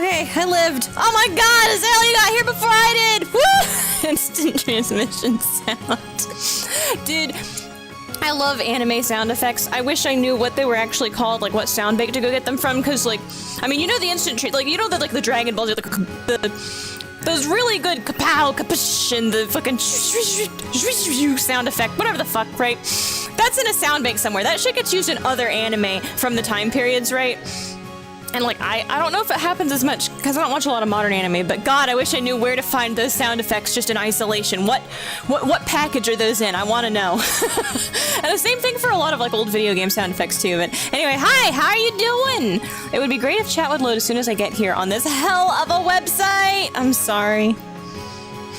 Okay, I lived. Oh my god, Azalea got here before I did! Woo! Instant transmission sound. Dude, I love anime sound effects. I wish I knew what they were actually called, like what sound bank to go get them from, because like, I mean, you know the instant, like, you know that like the Dragon Balls, like those really good kapow, kapish, and the fucking sound effect, whatever the fuck, right? That's in a sound bank somewhere. That shit gets used in other anime from the time periods, right? And like, I don't know if it happens as much, because I don't watch a lot of modern anime, but god, I wish I knew where to find those sound effects just in isolation. What package are those in? I want to know. And the same thing for a lot of like old video game sound effects too, but anyway, hi, how are you doing? It would be great if chat would load as soon as I get here on this hell of a website. I'm sorry.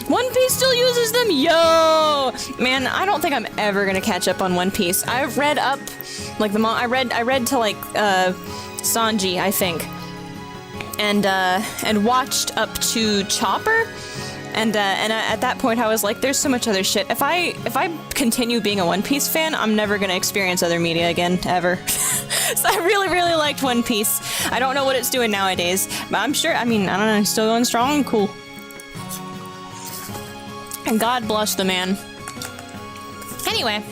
One Piece still uses them? Yo! Man, I don't think I'm ever gonna catch up on One Piece. I've read up, like I read to like, Sanji, I think, and watched up to Chopper, and at that point I was like, there's so much other shit. If I continue being a One Piece fan, I'm never gonna experience other media again, ever. So I really, really liked One Piece. I don't know what it's doing nowadays, but I'm sure, I mean, I don't know, it's still going strong, cool. And God bless the man. Anyway.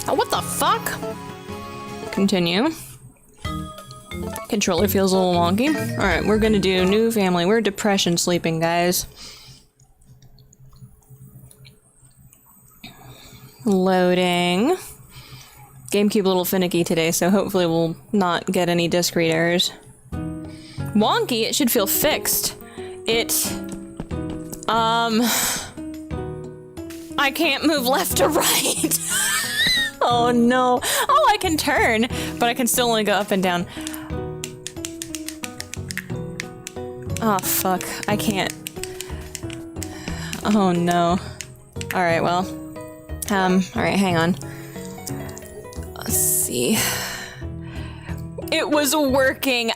Oh, what the fuck? Continue. Controller feels a little wonky. Alright, we're gonna do new family. We're depression sleeping, guys. Loading. GameCube a little finicky today, so hopefully we'll not get any disk read errors. Wonky? It should feel fixed. I can't move left or right. Oh no. Oh, I can turn, but I can still only go up and down. Oh fuck, I can't. Oh no. Alright, well. Alright, hang on. Let's see. It was working.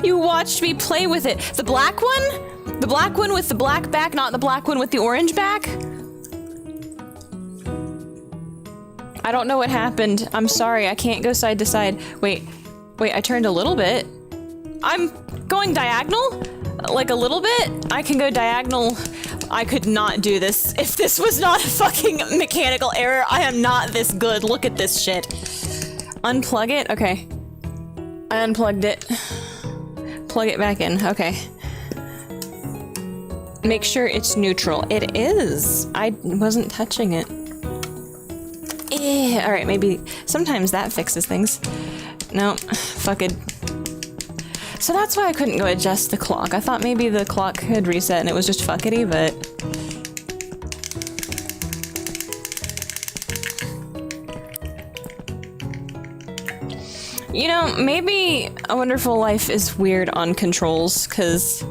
You watched me play with it. The black one? The black one with the black back, not the black one with the orange back? I don't know what happened. I'm sorry, I can't go side to side. Wait, I turned a little bit. I'm going diagonal? Like a little bit? I can go diagonal. I could not do this. If this was not a fucking mechanical error, I am not this good. Look at this shit. Unplug it? Okay. I unplugged it. Plug it back in. Okay. Make sure it's neutral. It is. I wasn't touching it. Alright, maybe sometimes that fixes things. No, fuck it. So that's why I couldn't go adjust the clock. I thought maybe the clock had reset and it was just fuckity, but... You know, maybe A Wonderful Life is weird on controls, cause...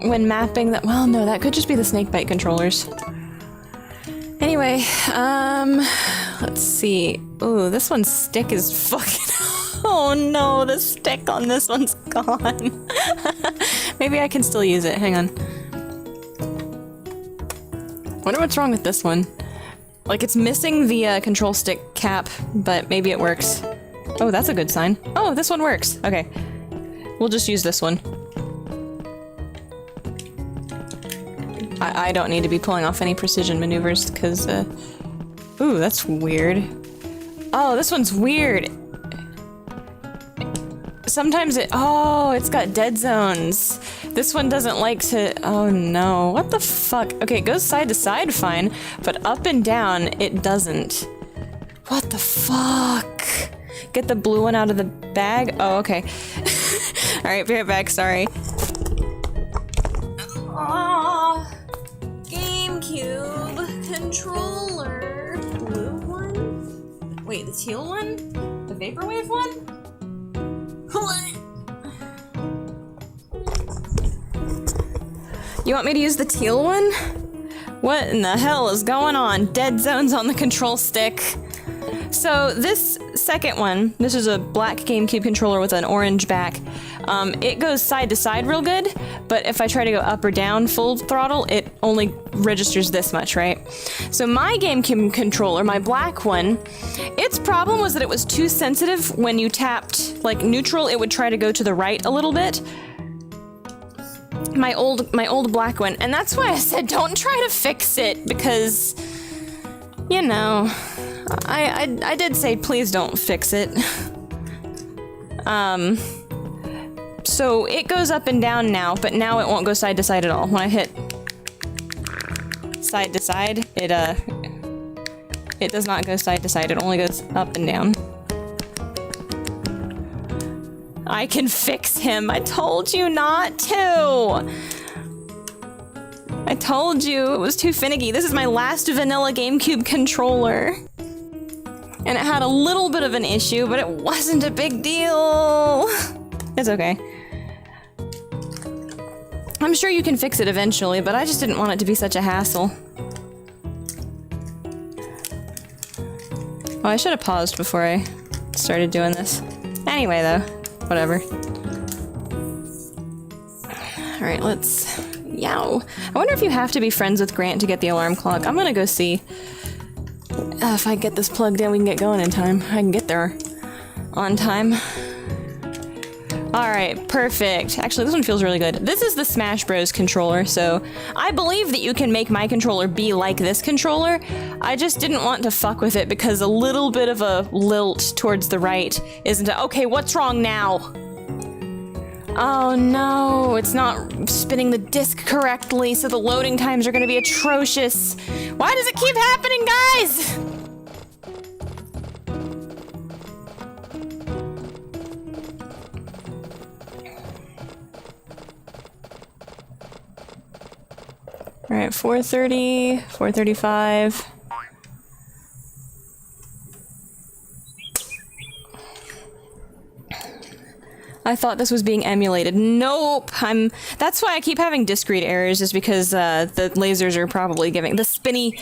when mapping that- well, no, that could just be the Snakebite controllers. Anyway, let's see. Ooh, this one's stick is fucking- oh no, the stick on this one's gone. Maybe I can still use it, hang on. Wonder what's wrong with this one. Like, it's missing the, control stick cap, but maybe it works. Oh, that's a good sign. Oh, this one works. Okay. We'll just use this one. I don't need to be pulling off any precision maneuvers, because, ooh, that's weird. Oh, this one's weird. Sometimes it's got dead zones. This one doesn't like to- oh no, what the fuck? Okay, it goes side to side fine, but up and down, it doesn't. What the fuck? Get the blue one out of the bag? Oh, okay. Alright, be right back, sorry. GameCube controller. Blue one? Wait, the teal one? The Vaporwave one? You want me to use the teal one? What in the hell is going on? Dead zones on the control stick. So this second one, this is a black GameCube controller with an orange back. it goes side to side real good, but if I try to go up or down full throttle, it only registers this much, right? So my GameCube controller, my black one, its problem was that it was too sensitive. When you tapped like neutral, it would try to go to the right a little bit. My old black one, and that's why I said don't try to fix it, because, you know, I did say please don't fix it. So it goes up and down now, but now it won't go side to side at all. When I hit side to side, it does not go side to side, it only goes up and down. I can fix him. I told you not to. I told you it was too finicky. This is my last vanilla GameCube controller. And it had a little bit of an issue, but it wasn't a big deal. It's okay. I'm sure you can fix it eventually, but I just didn't want it to be such a hassle. Oh, I should have paused before I started doing this. Anyway, though. Whatever. Alright, let's... Yow. I wonder if you have to be friends with Grant to get the alarm clock. I'm gonna go see if I get this plugged in, we can get going in time. I can get there on time. Alright, perfect. Actually, this one feels really good. This is the Smash Bros. Controller, so I believe that you can make my controller be like this controller. I just didn't want to fuck with it because a little bit of a lilt towards the right isn't a— okay, what's wrong now? Oh no, it's not spinning the disc correctly, so the loading times are gonna be atrocious. Why does it keep happening, guys? Alright, 4:30, 4:35. I thought this was being emulated. Nope! That's why I keep having disc read errors, is because the lasers are probably giving— the spin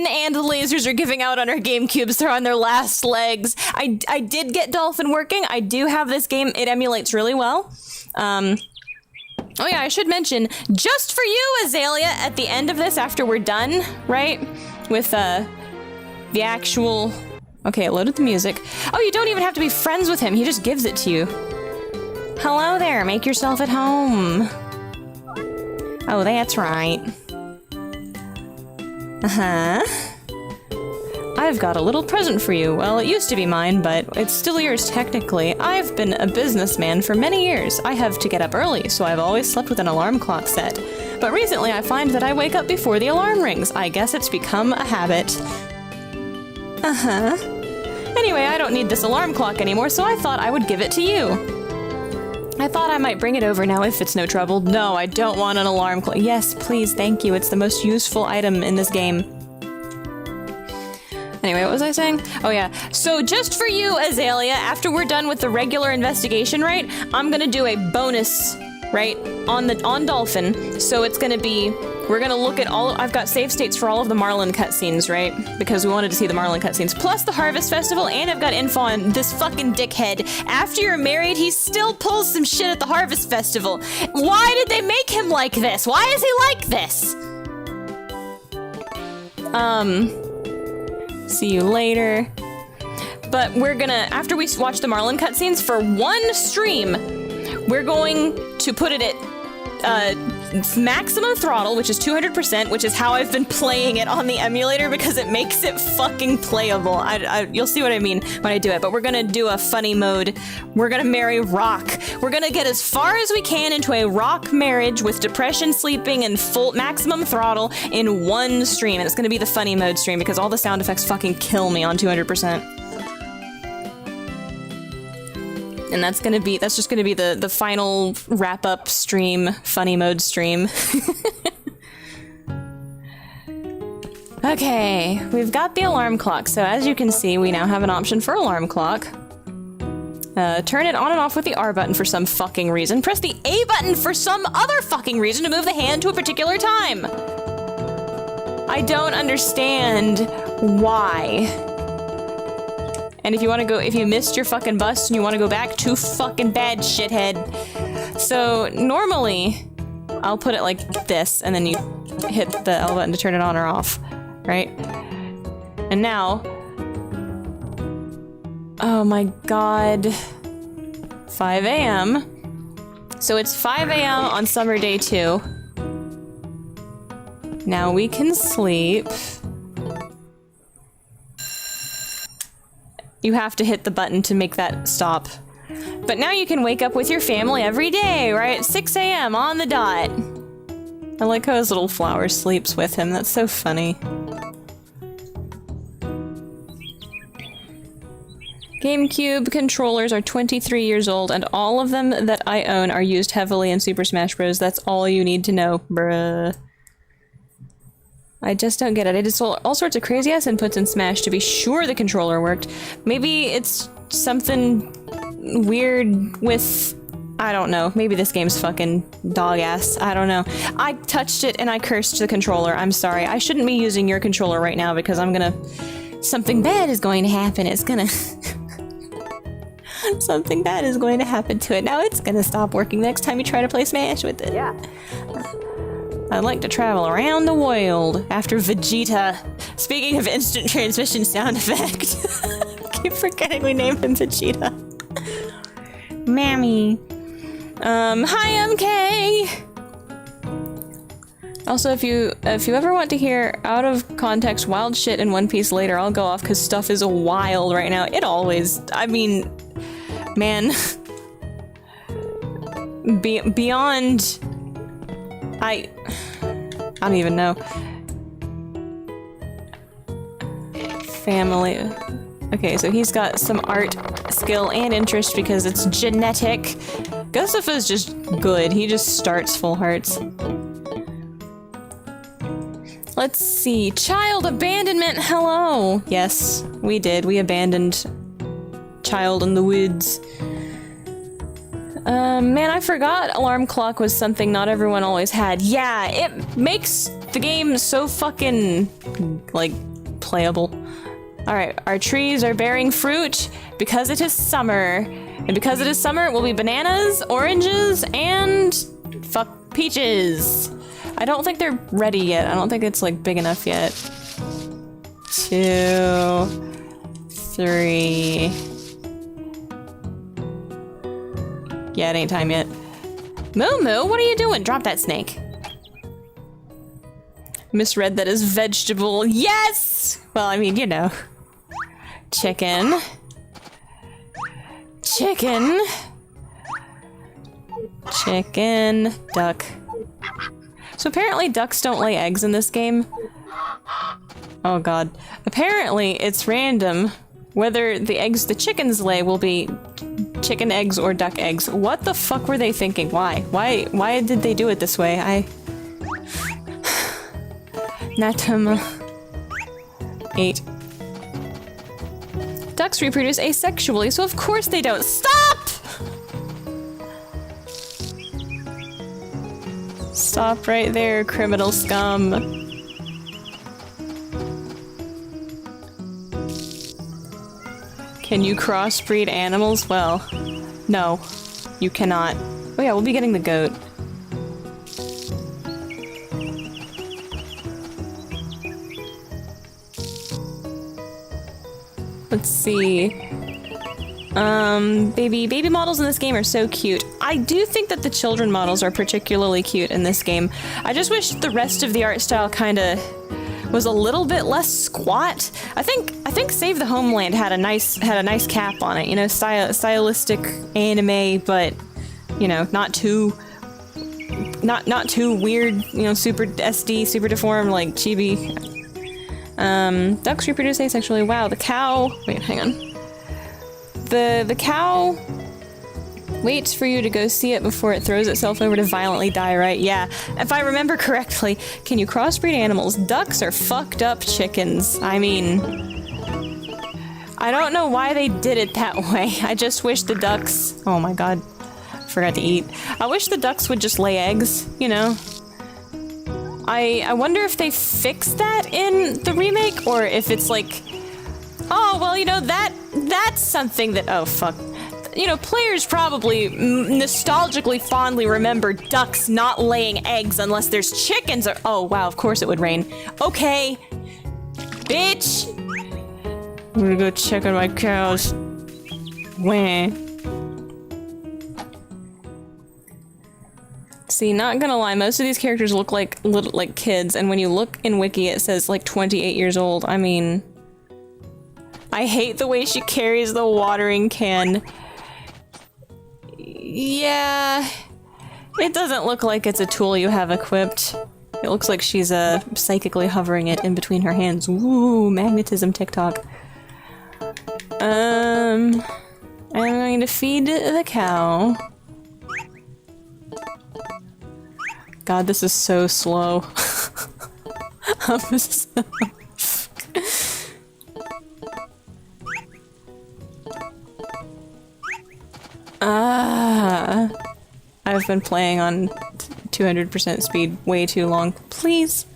and the lasers are giving out on our GameCubes. They're on their last legs. I did get Dolphin working. I do have this game. It emulates really well. Oh yeah, I should mention, just for you, Azalea, at the end of this, after we're done, right? With, the actual— okay, it loaded the music. Oh, you don't even have to be friends with him, he just gives it to you. Hello there, make yourself at home. Oh, that's right. Uh-huh. I've got a little present for you. Well, it used to be mine, but it's still yours technically. I've been a businessman for many years. I have to get up early, so I've always slept with an alarm clock set. But recently I find that I wake up before the alarm rings. I guess it's become a habit. Uh-huh. Anyway, I don't need this alarm clock anymore, so I thought I would give it to you. I thought I might bring it over now if it's no trouble. No, I don't want an alarm clock. Yes, please, thank you. It's the most useful item in this game. Anyway, what was I saying? Oh yeah, so just for you, Azalea, after we're done with the regular investigation, right, I'm gonna do a bonus, right, on Dolphin. So it's gonna be— we're gonna look at all— I've got save states for all of the Marlin cutscenes, right? Because we wanted to see the Marlin cutscenes, plus the Harvest Festival, and I've got info on this fucking dickhead. After you're married, he still pulls some shit at the Harvest Festival. Why did they make him like this? Why is he like this? See you later. But we're gonna— after we watch the Marlin cutscenes, for one stream, we're going to put it at maximum throttle, which is 200%, which is how I've been playing it on the emulator because it makes it fucking playable. You'll see what I mean when I do it, but we're gonna do a funny mode. We're gonna marry rock. We're gonna get as far as we can into a rock marriage with depression, sleeping, and full maximum throttle in one stream, and it's gonna be the funny mode stream because all the sound effects fucking kill me on 200%. And that's just gonna be the final wrap-up stream, funny mode stream. Okay, we've got the alarm clock, so as you can see, we now have an option for alarm clock. Turn it on and off with the R button for some fucking reason. Press the A button for some other fucking reason to move the hand to a particular time. I don't understand why. And if you want to go, if you missed your fucking bus and you want to go back, too fucking bad, shithead. So normally, I'll put it like this, and then you hit the L button to turn it on or off, right? And now, oh my god, 5 a.m. So it's 5 a.m. on summer day 2. Now we can sleep. You have to hit the button to make that stop. But now you can wake up with your family every day, right? 6 a.m. on the dot. I like how his little flower sleeps with him. That's so funny. GameCube controllers are 23 years old, and all of them that I own are used heavily in Super Smash Bros. That's all you need to know, bruh. I just don't get it. I did all sorts of crazy-ass inputs in Smash to be sure the controller worked. Maybe it's something weird with... I don't know. Maybe this game's fucking dog-ass. I don't know. I touched it and I cursed the controller. I'm sorry. I shouldn't be using your controller right now because I'm gonna... Something bad is going to happen. It's gonna... Something bad is going to happen to it. Now it's gonna stop working next time you try to play Smash with it. Yeah. I'd like to travel around the world after Vegeta. Speaking of instant transmission sound effect. I keep forgetting we named him Vegeta. Mammy. Hi, MK! Also, if you ever want to hear out of context wild shit in One Piece later, I'll go off because stuff is wild right now. It always, I mean, man. Beyond... I don't even know. Family. Okay, so he's got some art skill and interest because it's genetic. Gustafa's just good. He just starts full hearts. Let's see. Child abandonment. Hello. Yes, we did. We abandoned Child in the woods. Man, I forgot alarm clock was something not everyone always had. Yeah, it makes the game so fucking, like, playable. Alright, our trees are bearing fruit because it is summer. And because it is summer, it will be bananas, oranges, and fuck, peaches. I don't think they're ready yet. I don't think it's, like, big enough yet. 2, 3... Yeah, it ain't time yet. Moo Moo, what are you doing? Drop that snake. Misread that as vegetable. Yes! Well, I mean, you know. Chicken. Chicken. Chicken. Duck. So apparently ducks don't lay eggs in this game. Oh god. Apparently it's random whether the eggs the chickens lay will be chicken eggs or duck eggs. What the fuck were they thinking? Why? Why did they do it this way? Natum. 8. Ducks reproduce asexually, so of course they don't. Stop! Stop right there, criminal scum. Can you crossbreed animals? Well, no, you cannot. Oh yeah, we'll be getting the goat. Let's see. Baby models in this game are so cute. I do think that the children models are particularly cute in this game. I just wish the rest of the art style kinda was a little bit less squat. I think Save the Homeland had a nice cap on it, you know, stylistic anime, but you know, not too weird, you know, super SD, super deformed like chibi. Ducks reproduce asexually. Wow, the cow. Wait, hang on. The cow waits for you to go see it before it throws itself over to violently die, right? Yeah. If I remember correctly, can you crossbreed animals? Ducks are fucked up chickens. I mean, I don't know why they did it that way. I just wish the ducks... Oh my god. Forgot to eat. I wish the ducks would just lay eggs, you know? I wonder if they fixed that in the remake, or if it's like, oh, well, you know, that that's something that, oh fuck. You know, players probably nostalgically fondly remember ducks not laying eggs unless there's chickens or- oh wow, of course it would rain. Okay. Bitch! I'm gonna go check on my cows. Wah. See, not gonna lie, most of these characters look like little, like kids, and when you look in Wiki it says like 28 years old. I mean... I hate the way she carries the watering can. Yeah... It doesn't look like it's a tool you have equipped. It looks like she's psychically hovering it in between her hands. Woo, magnetism TikTok. I'm going to feed the cow. God, this is so slow. I've been playing on 200% speed way too long. Please.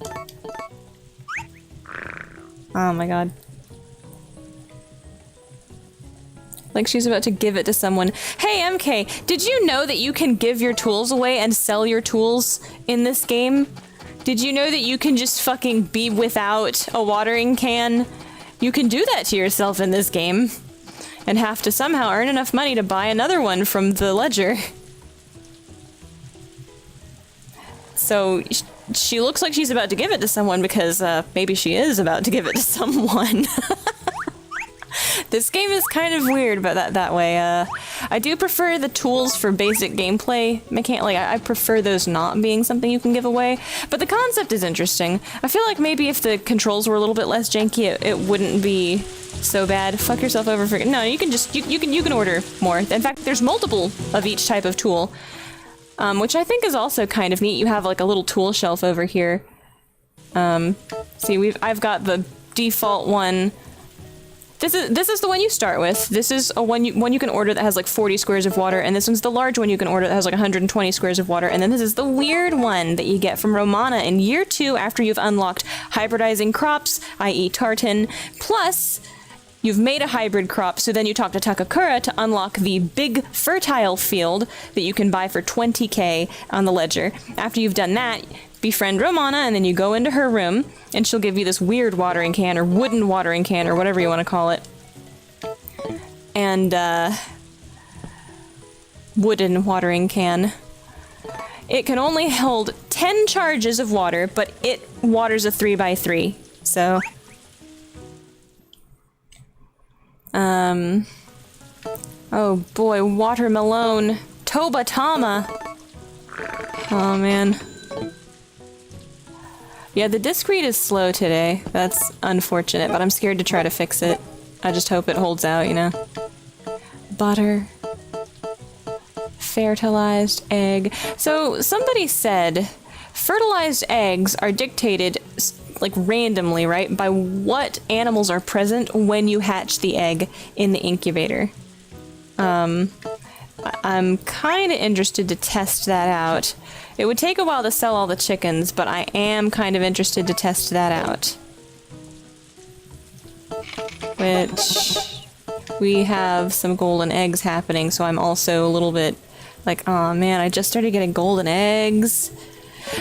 Oh my god. Like she's about to give it to someone. Hey MK, did you know that you can give your tools away and sell your tools in this game? Did you know that you can just fucking be without a watering can? You can do that to yourself in this game. And have to somehow earn enough money to buy another one from the ledger. So she looks like she's about to give it to someone because maybe she is about to give it to someone. This game is kind of weird about that way. I do prefer the tools for basic gameplay like I prefer those not being something you can give away, but the concept is interesting. I feel like maybe if the controls were a little bit less janky, it wouldn't be so bad. Fuck yourself over for no. You can just you can order more. In fact, there's multiple of each type of tool, which I think is also kind of neat. You have like a little tool shelf over here. See, I've got the default one. This is the one you start with. This is one you can order that has like 40 squares of water, and this one's the large one you can order that has like 120 squares of water, and then this is the weird one that you get from Romana in year 2 after you've unlocked hybridizing crops, i.e. tartan, plus you've made a hybrid crop, so then you talk to Takakura to unlock the big fertile field that you can buy for 20k on the ledger. After you've done that, befriend Romana, and then you go into her room, and she'll give you this weird watering can, or wooden watering can, or whatever you want to call it. And, wooden watering can. It can only hold 10 charges of water, but it waters a 3x3, so... Oh boy, Watermelon. Toba Tama! Oh man. Yeah, the disc read is slow today. That's unfortunate, but I'm scared to try to fix it. I just hope it holds out, you know? Butter. Fertilized egg. So, somebody said fertilized eggs are dictated, like, randomly, right? By what animals are present when you hatch the egg in the incubator. I'm kind of interested to test that out. It would take a while to sell all the chickens, but I am kind of interested to test that out. Which... we have some golden eggs happening, so I'm also a little bit like, oh man, I just started getting golden eggs.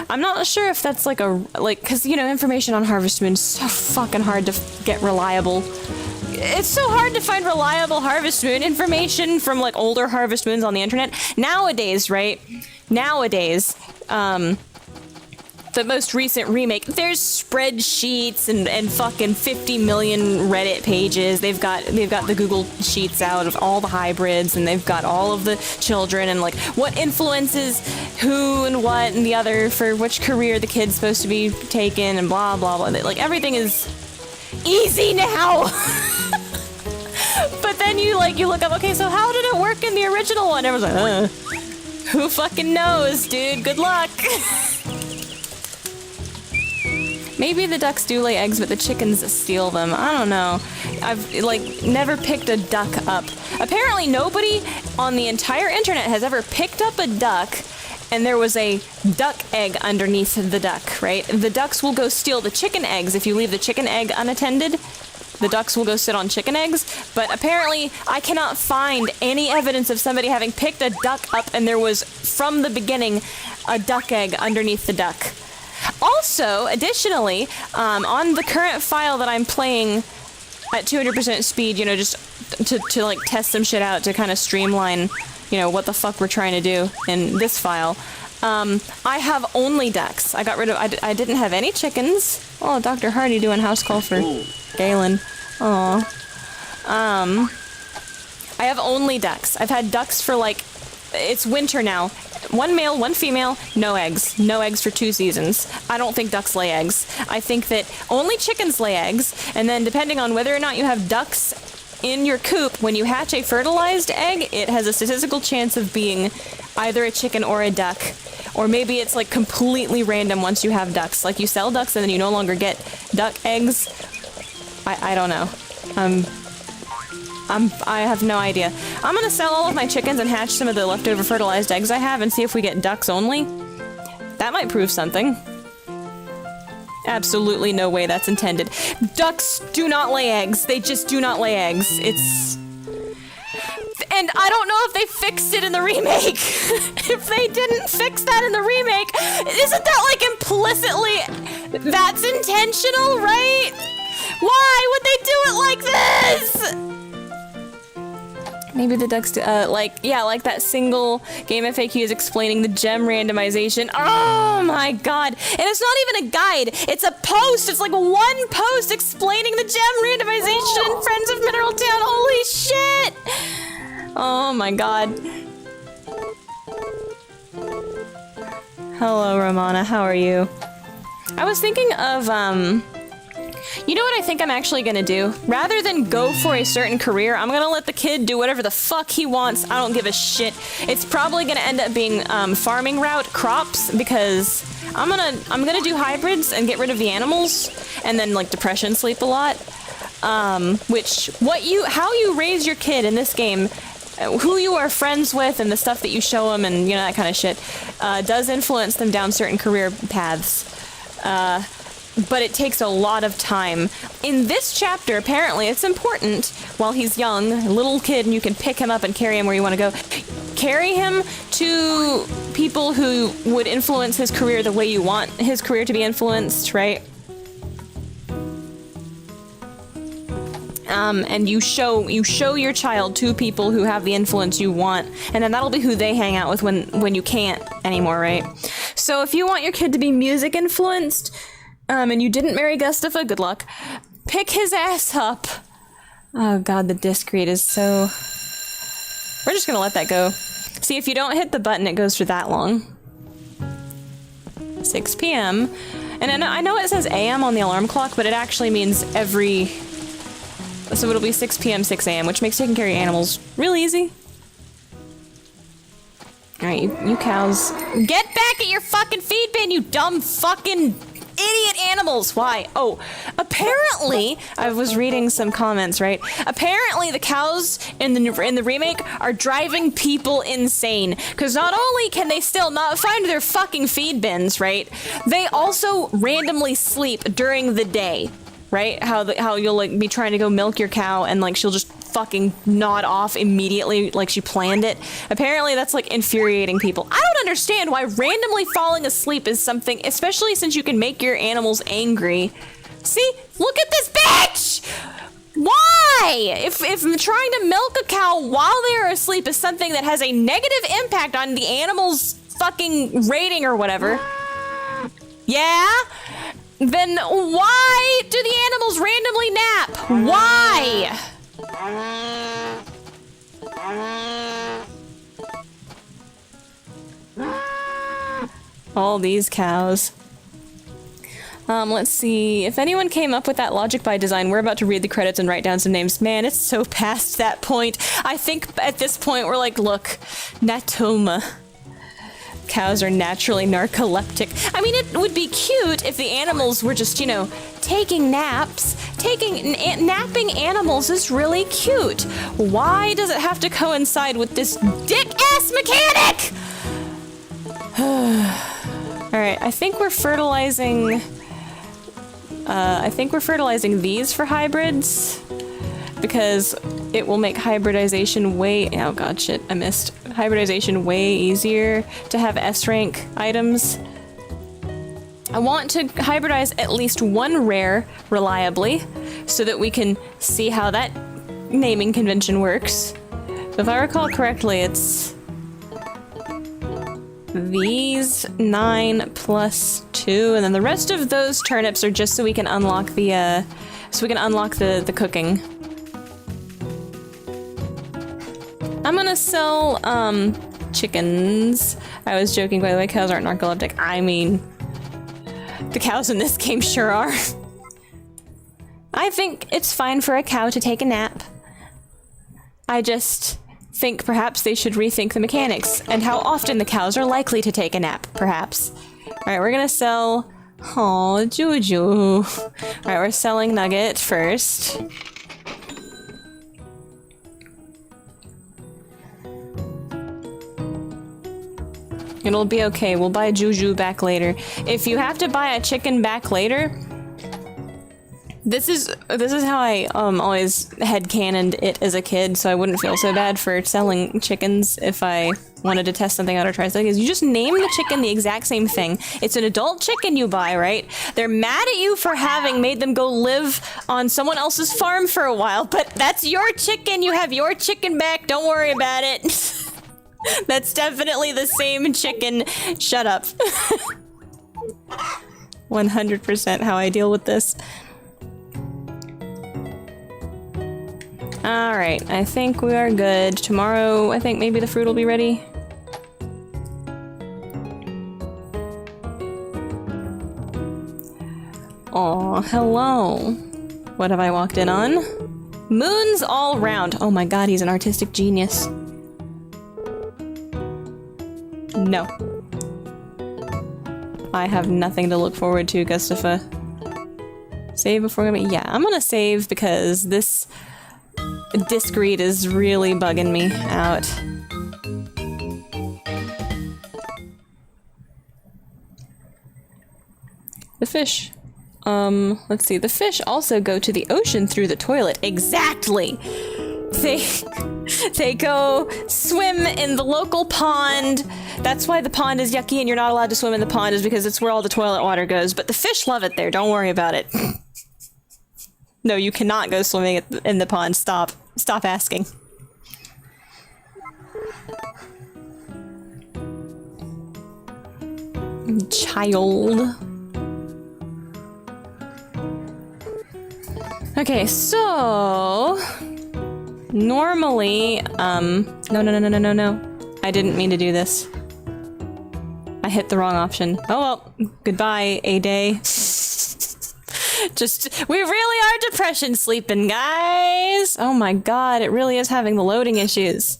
I'm not sure if that's like cause you know, information on Harvest Moon is so fucking hard to get reliable. It's so hard to find reliable Harvest Moon information from like older Harvest Moons on the internet. Nowadays, right? Nowadays, the most recent remake, there's spreadsheets and fucking 50 million Reddit pages. They've got the Google Sheets out of all the hybrids, and they've got all of the children and like what influences who and what and the other for which career the kid's supposed to be taken and blah blah blah. Like everything is easy now. But then you look up, okay, so how did it work in the original one? Everyone's like, who fucking knows, dude? Good luck. Maybe the ducks do lay eggs, but the chickens steal them. I don't know. I've, like, never picked a duck up. Apparently nobody on the entire internet has ever picked up a duck and there was a duck egg underneath the duck, right? The ducks will go steal the chicken eggs if you leave the chicken egg unattended. the ducks will go sit on chicken eggs, but apparently I cannot find any evidence of somebody having picked a duck up and there was, from the beginning, a duck egg underneath the duck. Also, additionally, on the current file that I'm playing at 200% speed, you know, just to like test some shit out to kind of streamline, you know, what the fuck we're trying to do in this file, I have only ducks. I got rid of, I didn't have any chickens. Oh, Dr. Hardy doing house call for Galen. Aw. I have only ducks. I've had ducks for like, it's winter now. 1 male, 1 female, no eggs. No eggs for 2 seasons. I don't think ducks lay eggs. I think that only chickens lay eggs, and then depending on whether or not you have ducks in your coop, when you hatch a fertilized egg, it has a statistical chance of being either a chicken or a duck. Or maybe it's like completely random once you have ducks. Like you sell ducks and then you no longer get duck eggs. I don't know. I have no idea. I'm gonna sell all of my chickens and hatch some of the leftover fertilized eggs I have and see if we get ducks only. That might prove something. Absolutely no way that's intended. Ducks do not lay eggs. They just do not lay eggs. It's... And I don't know if they fixed it in the remake. If they didn't fix that in the remake, isn't that like implicitly... That's intentional, right? Why would they do it like this? Maybe the ducks do, like that single game FAQ is explaining the gem randomization. Oh my god. And it's not even a guide. It's a post. It's like one post explaining the gem randomization. Friends of Mineral Town. Holy shit. Oh my god. Hello, Romana. How are you? I was thinking of, you know what I think I'm actually gonna do? Rather than go for a certain career, I'm gonna let the kid do whatever the fuck he wants. I don't give a shit. It's probably gonna end up being farming route crops because I'm gonna do hybrids and get rid of the animals and then like depression sleep a lot. How you raise your kid in this game, who you are friends with and the stuff that you show them and you know that kind of shit, does influence them down certain career paths. But it takes a lot of time. In this chapter, apparently, it's important while he's young, a little kid, and you can pick him up and carry him where you want to go. Carry him to people who would influence his career the way you want his career to be influenced, right? And you show your child to people who have the influence you want, and then that'll be who they hang out with when you can't anymore, right? So if you want your kid to be music influenced, and you didn't marry Gustafa, good luck. Pick his ass up. Oh god, the disc read is so... We're just gonna let that go. See, if you don't hit the button, it goes for that long. 6 p.m. And I know it says AM on the alarm clock, but it actually means every... So it'll be 6 p.m., 6 a.m., which makes taking care of your animals real easy. Alright, you cows. Get back at your fucking feed bin, you dumb fucking... idiot animals! Why? Oh, apparently, I was reading some comments, right? Apparently the cows in the remake are driving people insane. Because not only can they still not find their fucking feed bins, right? They also randomly sleep during the day, right? How you'll like be trying to go milk your cow and like she'll just fucking nod off immediately like she planned it. Apparently that's like infuriating people. I don't understand why randomly falling asleep is something, especially since you can make your animals angry. See? Look at this bitch! Why? If trying to milk a cow while they are asleep is something that has a negative impact on the animal's fucking rating or whatever. Yeah? Then why do the animals randomly nap? Why? All these cows. Let's see. If anyone came up with that logic by design, we're about to read the credits and write down some names. Man, it's so past that point. I think at this point we're like, look, Natoma. Cows are naturally narcoleptic. I mean, it would be cute if the animals were just, you know, taking naps. Napping animals is really cute. Why does it have to coincide with this dick-ass mechanic? Alright, I think we're fertilizing I think we're fertilizing these for hybrids because it will make hybridization way— oh god, shit, I missed. Hybridization way easier to have S-rank items. I want to hybridize at least one rare reliably so that we can see how that naming convention works. If I recall correctly, it's these 9 plus 2, and then the rest of those turnips are just so we can unlock the the cooking. I'm gonna sell chickens. I was joking, by the way, cows aren't narcoleptic. I mean, the cows in this game sure are. I think it's fine for a cow to take a nap. I just think perhaps they should rethink the mechanics and how often the cows are likely to take a nap, perhaps. Alright, we're gonna sell— oh, Juju. Alright, we're selling Nugget first. It'll be okay, we'll buy Juju back later. If you have to buy a chicken back later, this is how I always headcanoned it as a kid, so I wouldn't feel so bad for selling chickens if I wanted to test something out or try something. Is you just name the chicken the exact same thing. It's an adult chicken you buy, right? They're mad at you for having made them go live on someone else's farm for a while, but that's your chicken. You have your chicken back. Don't worry about it. That's definitely the same chicken. Shut up. 100% how I deal with this. Alright, I think we are good. Tomorrow, I think maybe the fruit will be ready. Aw, hello. What have I walked in on? Moons all round. Oh my god, he's an artistic genius. No. I have nothing to look forward to, Gustafa. Save before going— yeah, I'm gonna save because this disc read is really bugging me out. The fish. Let's see. The fish also go to the ocean through the toilet. Exactly! They go swim in the local pond. That's why the pond is yucky and you're not allowed to swim in the pond, is because it's where all the toilet water goes. But the fish love it there. Don't worry about it. No, you cannot go swimming in the pond. Stop. Stop asking. Child. Okay, so normally, no. I didn't mean to do this. I hit the wrong option. Oh well, goodbye, a day. We really are depression sleeping, guys! Oh my god, it really is having the loading issues.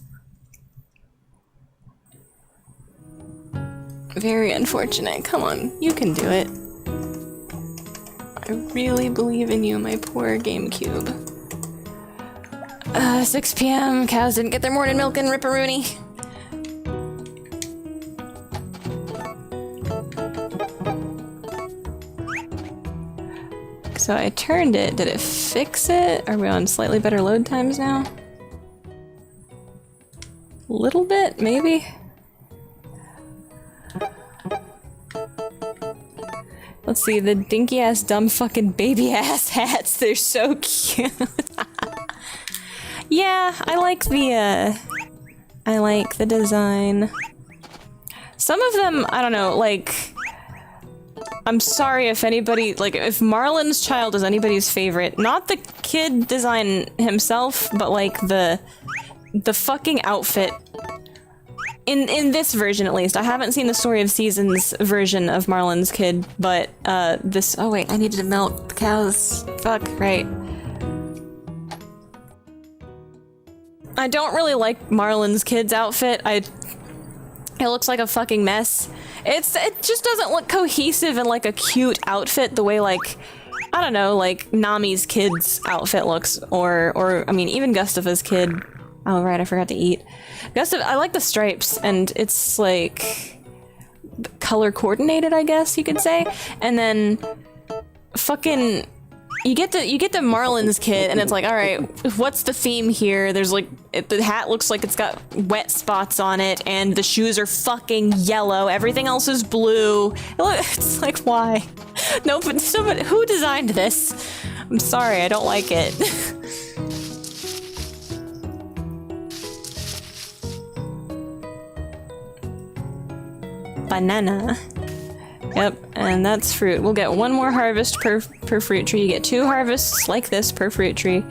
Very unfortunate. Come on, you can do it. I really believe in you, my poor GameCube. 6 p.m. Cows didn't get their morning milk in Ripperoonie. So I turned it. Did it fix it? Are we on slightly better load times now? Little bit, maybe? Let's see, the dinky-ass, dumb fucking baby-ass hats. They're so cute. Yeah, I like the design. Some of them, I don't know, like, I'm sorry if anybody, like, if Marlin's Child is anybody's favorite, not the kid design himself, but like the fucking outfit. In this version, at least. I haven't seen the Story of Seasons version of Marlin's Kid, but, this— oh wait, I needed to milk the cows. Fuck, right. I don't really like Marlin's Kid's outfit. It looks like a fucking mess. It just doesn't look cohesive and like a cute outfit the way, like, I don't know, like Nami's kid's outfit looks, or I mean, even Gustafa's kid. Oh right, I forgot to eat. Gustafa, I like the stripes, and it's like color coordinated, I guess you could say. And then fucking, you get the Marlin's kit, and it's like, all right, what's the theme here? There's like, the hat looks like it's got wet spots on it, and the shoes are fucking yellow. Everything else is blue. It's like, why? No, but somebody, who designed this? I'm sorry, I don't like it. Banana. Yep, and that's fruit. We'll get one more harvest per fruit tree. You get 2 harvests like this per fruit tree.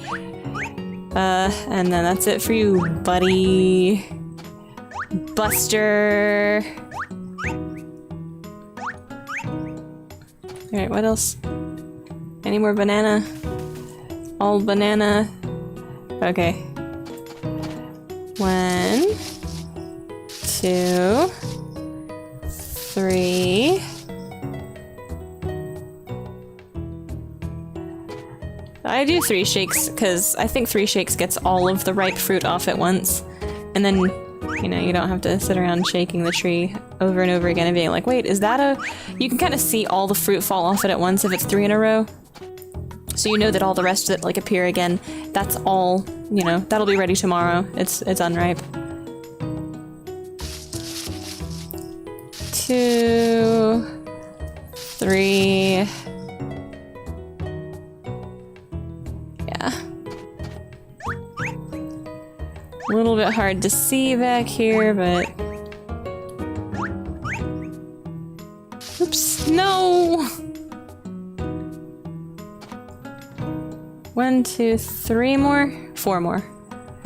And then that's it for you, buddy. Buster. Alright, what else? Any more banana? All banana. Okay. 1, 2, 3. I do 3 shakes because I think 3 shakes gets all of the ripe fruit off at once. And then, you know, you don't have to sit around shaking the tree over and over again and being like, wait, is that a... You can kind of see all the fruit fall off it at once if it's 3 in a row. So you know that all the rest of it, like, appear again. That's all, you know, that'll be ready tomorrow. It's unripe. 2, 3... A little bit hard to see back here, but... Oops, no! 1, 2, 3 more? 4 more.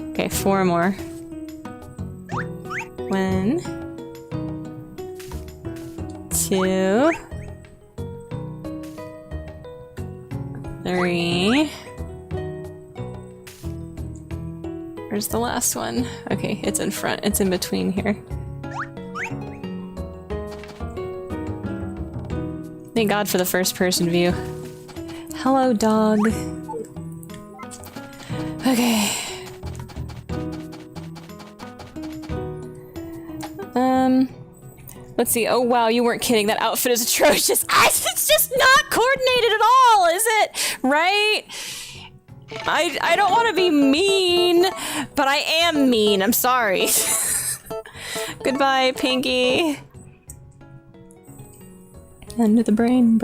Okay, 4 more. 1, 2, 3... Where's the last one? Okay, it's in front. It's in between here. Thank God for the first-person view. Hello, dog. Okay. Let's see. Oh, wow, you weren't kidding. That outfit is atrocious. It's just not coordinated at all, is it? Right? I don't want to be mean, but I am mean. I'm sorry. Goodbye, Pinky. Under the brain.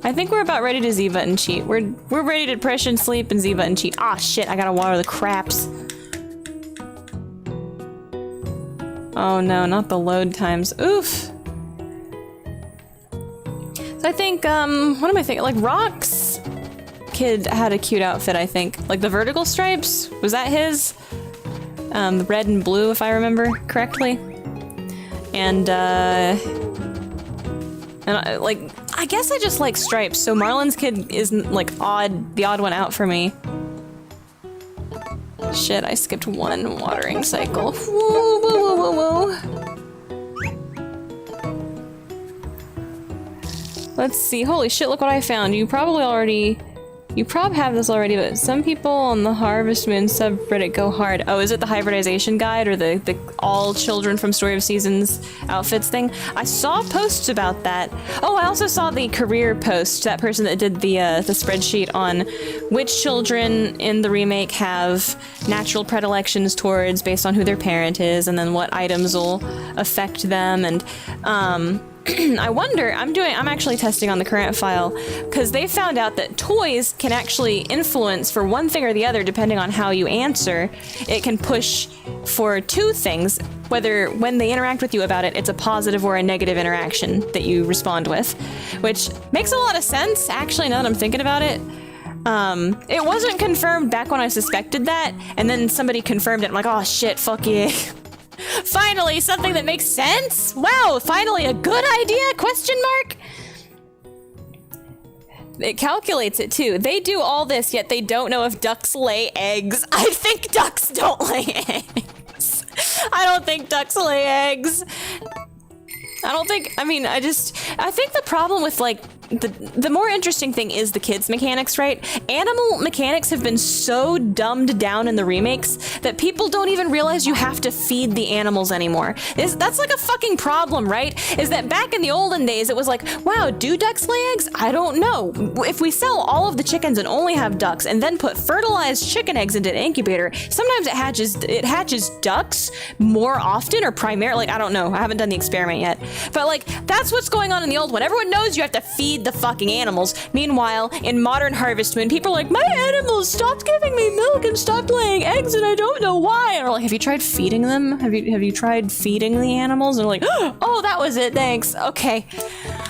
I think we're about ready to Z-button cheat. We're ready to depression, sleep, and Z-button cheat. Ah, shit, I gotta water the craps. Oh no, not the load times. Oof. I think, what am I thinking? Like, Rock's kid had a cute outfit, I think. Like, the vertical stripes? Was that his? The red and blue, if I remember correctly. And, like, I guess I just like stripes, so Marlin's kid isn't, like, the odd one out for me. Shit, I skipped 1 watering cycle. Whoa, whoa, whoa, whoa, whoa. Let's see. Holy shit, look what I found. You probably have this already, but some people on the Harvest Moon subreddit go hard. Oh, is it the hybridization guide or the all children from Story of Seasons outfits thing? I saw posts about that. Oh, I also saw the career post, that person that did the spreadsheet on which children in the remake have natural predilections towards based on who their parent is, and then what items will affect them, and I wonder, I'm actually testing on the current file, because they found out that toys can actually influence for one thing or the other depending on how you answer. It can push for 2 things, whether when they interact with you about it, it's a positive or a negative interaction that you respond with, which makes a lot of sense, actually, now that I'm thinking about it. It wasn't confirmed back when I suspected that, and then somebody confirmed it. I'm like, oh shit, fuck yeah. Finally, something that makes sense? Wow, finally a good idea? Question mark? It calculates it too. They do all this, yet they don't know if ducks lay eggs. I think ducks don't lay eggs. I don't think ducks lay eggs. I think the problem with, like, the more interesting thing is the kids mechanics, right? Animal mechanics have been so dumbed down in the remakes that people don't even realize you have to feed the animals anymore. That's like a fucking problem, right? Is that back in the olden days, it was like, wow, do ducks lay eggs? I don't know. If we sell all of the chickens and only have ducks and then put fertilized chicken eggs into an incubator, sometimes it hatches ducks more often or primarily, like, I don't know. I haven't done the experiment yet. But like, that's what's going on in the old one. Everyone knows you have to feed the fucking animals. Meanwhile, in modern Harvest Moon, people are like, my animals stopped giving me milk and stopped laying eggs and I don't know why. And we're like, have you tried feeding them? Have you tried feeding the animals? And they're like, oh, that was it, thanks. Okay.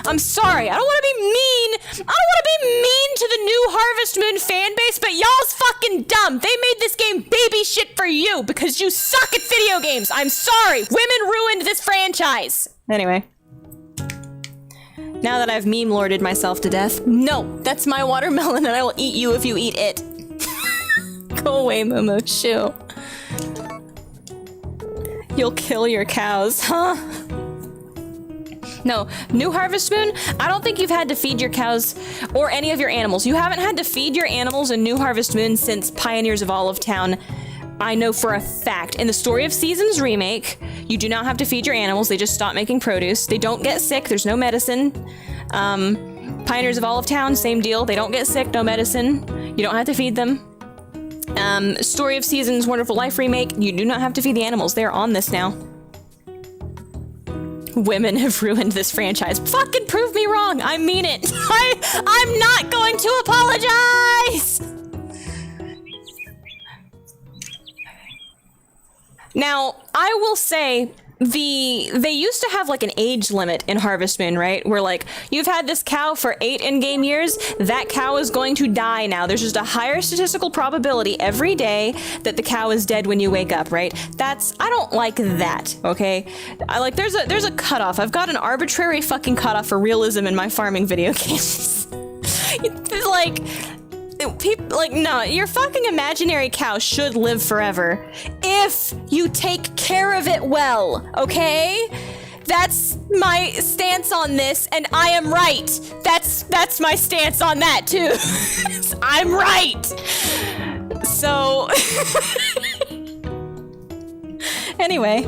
I'm sorry. I don't want to be mean. I don't want to be mean to the new Harvest Moon fan base, but y'all's fucking dumb. They made this game baby shit for you because you suck at video games. I'm sorry. Women ruined this franchise. Anyway. Now that I've meme lorded myself to death, no, that's my watermelon and I will eat you if you eat it. Go away, Momo. Shoo. You'll kill your cows, huh? No, New Harvest Moon, I don't think you've had to feed your cows or any of your animals. You haven't had to feed your animals in New Harvest Moon since Pioneers of Olive Town. I know for a fact. In the Story of Seasons remake, you do not have to feed your animals. They just stop making produce. They don't get sick. There's no medicine. Pioneers of Olive Town, same deal. They don't get sick, no medicine. You don't have to feed them. Story of Seasons Wonderful Life remake, you do not have to feed the animals. They're on this now. Women have ruined this franchise. Fucking prove me wrong. I mean it. I'm not going to apologize. Now, I will say they used to have like an age limit in Harvest Moon, right? Where like, you've had this cow for 8 in-game years, that cow is going to die now. There's just a higher statistical probability every day that the cow is dead when you wake up, right? I don't like that, okay? There's a cutoff. I've got an arbitrary fucking cutoff for realism in my farming video games. It's like, no, your fucking imaginary cow should live forever if you take care of it well, okay? That's my stance on this, and I am right. That's my stance on that, too. I'm right. So... Anyway.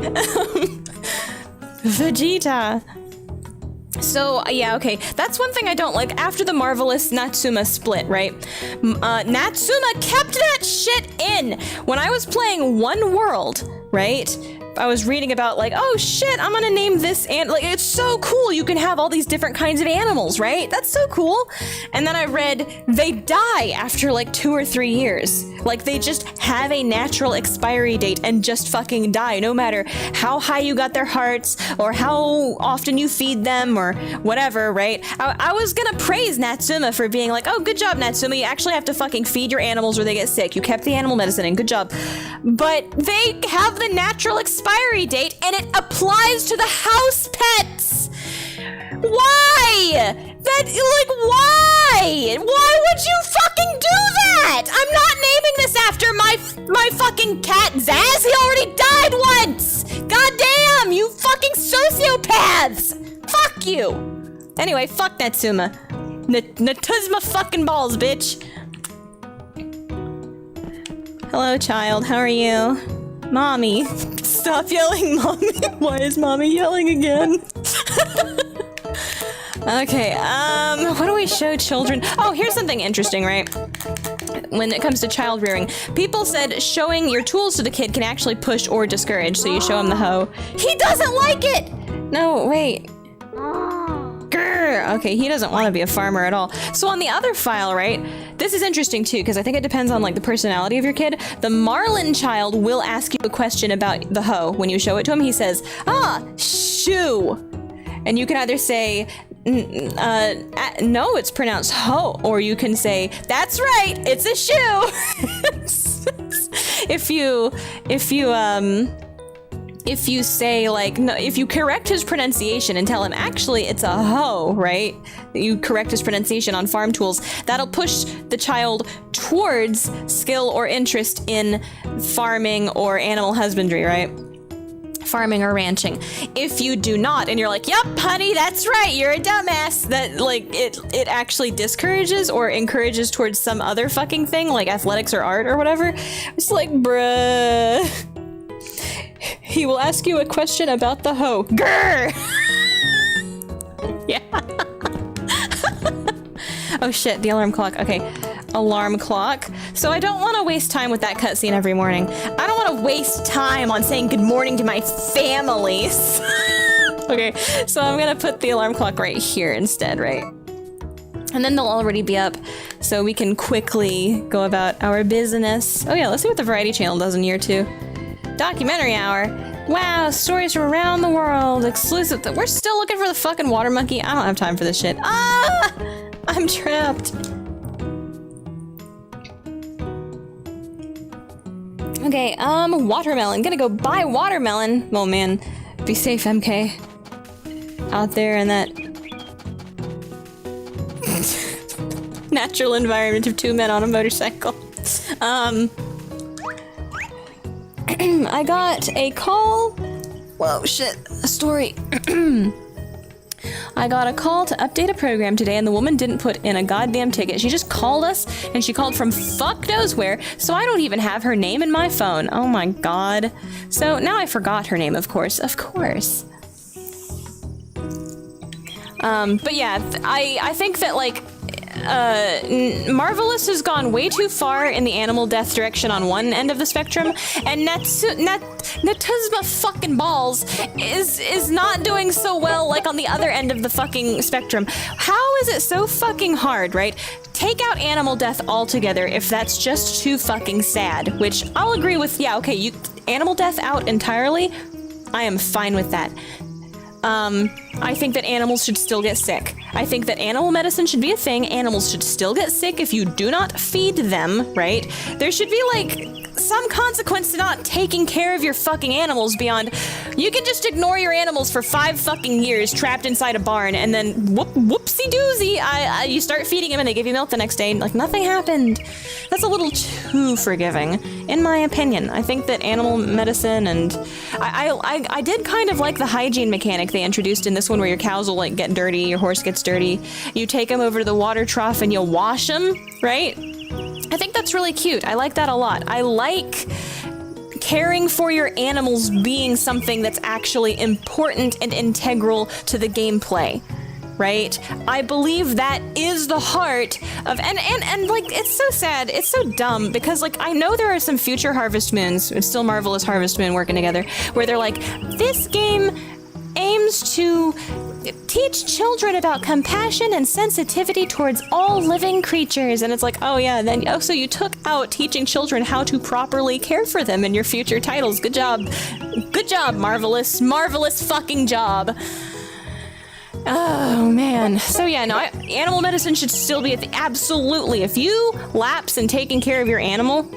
Vegeta. So, yeah, okay. That's one thing I don't like. After the Marvelous Natsuma split, right? Natsuma kept that shit in. When I was playing One World, right? I was reading about like, oh shit, I'm gonna name this like, it's so cool. You can have all these different kinds of animals, right? That's so cool. And then I read they die after like 2 or 3 years. Like they just have a natural expiry date and just fucking die, no matter how high you got their hearts or how often you feed them or whatever, right? I was gonna praise Natsuma for being like, oh, good job, Natsuma. You actually have to fucking feed your animals or they get sick. You kept the animal medicine in. Good job. But they have the natural expiry date and it applies to the house pets. Why? Why? Why would you fucking do that? I'm not naming this after my fucking cat Zaz. He already died once. God damn, you fucking sociopaths. Fuck you. Anyway, fuck Natsuma. Natuzma fucking balls, bitch. Hello, child. How are you? Mommy. Stop yelling, Mommy. Why is Mommy yelling again? Okay, what do we show children? Oh, here's something interesting, right? When it comes to child rearing, people said showing your tools to the kid can actually push or discourage, so you show him the hoe. He doesn't like it! No, wait. Grr. Okay, he doesn't want to be a farmer at all. So on the other file, right, this is interesting too, because I think it depends on like the personality of your kid. The Marlin child will ask you a question about the hoe. When you show it to him, he says, shoe. And you can either say, no, it's pronounced hoe, or you can say, that's right, it's a shoe. If you say like, no, if you correct his pronunciation and tell him actually it's a hoe, right? You correct his pronunciation on farm tools, that'll push the child towards skill or interest in farming or animal husbandry, right? farming or ranching. If you do not, and you're like, yep, honey, that's right, you're a dumbass, that like it actually discourages or encourages towards some other fucking thing like athletics or art or whatever. It's like, bruh. He will ask you a question about the hoe. Grr! Yeah. Oh shit, the alarm clock. Okay, alarm clock. So I don't want to waste time with that cutscene every morning. I don't want to waste time on saying good morning to my families. Okay, so I'm gonna put the alarm clock right here instead, right? And then they'll already be up, so we can quickly go about our business. Oh yeah, let's see what the Variety Channel does in year 2. Documentary hour. Wow, stories from around the world, exclusive. We're still looking for the fucking water monkey. I don't have time for this shit. Ah! I'm trapped. Okay, watermelon. Gonna go buy watermelon. Oh man, be safe, MK. Out there in that natural environment of 2 men on a motorcycle. I got a call. Whoa, shit. A story. I got a call to update a program today, and the woman didn't put in a goddamn ticket. She just called us, and she called from fuck knows where, so I don't even have her name in my phone. Oh my god. So now I forgot her name, of course. Of course. But yeah, I think that, like, Marvelous has gone way too far in the animal death direction on one end of the spectrum, and Natuzma fucking balls is not doing so well, like, on the other end of the fucking spectrum. How is it so fucking hard, right? Take out animal death altogether if that's just too fucking sad, which I'll agree with. Yeah, okay, you animal death out entirely, I am fine with that. I think that animals should still get sick. I think that animal medicine should be a thing. Animals should still get sick if you do not feed them, right? There should be, like, some consequence to not taking care of your fucking animals beyond you can just ignore your animals for 5 fucking years trapped inside a barn, and then whoopsie doozy, you start feeding them and they give you milk the next day and, like, nothing happened. That's a little too forgiving, in my opinion. I think that animal medicine, and I did kind of like the hygiene mechanic they introduced in this one, where your cows will, like, get dirty, your horse gets dirty, you take them over to the water trough and you'll wash them, right? I think that's really cute. I like that a lot. I like caring for your animals being something that's actually important and integral to the gameplay, right? I believe that is the heart of, and like, it's so sad, it's so dumb, because, like, I know there are some future Harvest Moons, it's still Marvelous Harvest Moon working together, where they're like, this game aims to teach children about compassion and sensitivity towards all living creatures. And it's like, oh yeah, then, oh, so you took out teaching children how to properly care for them in your future titles. Good job. Good job, Marvelous. Marvelous fucking job. Oh man. So yeah, no, animal medicine should still be absolutely. If you lapse in taking care of your animal,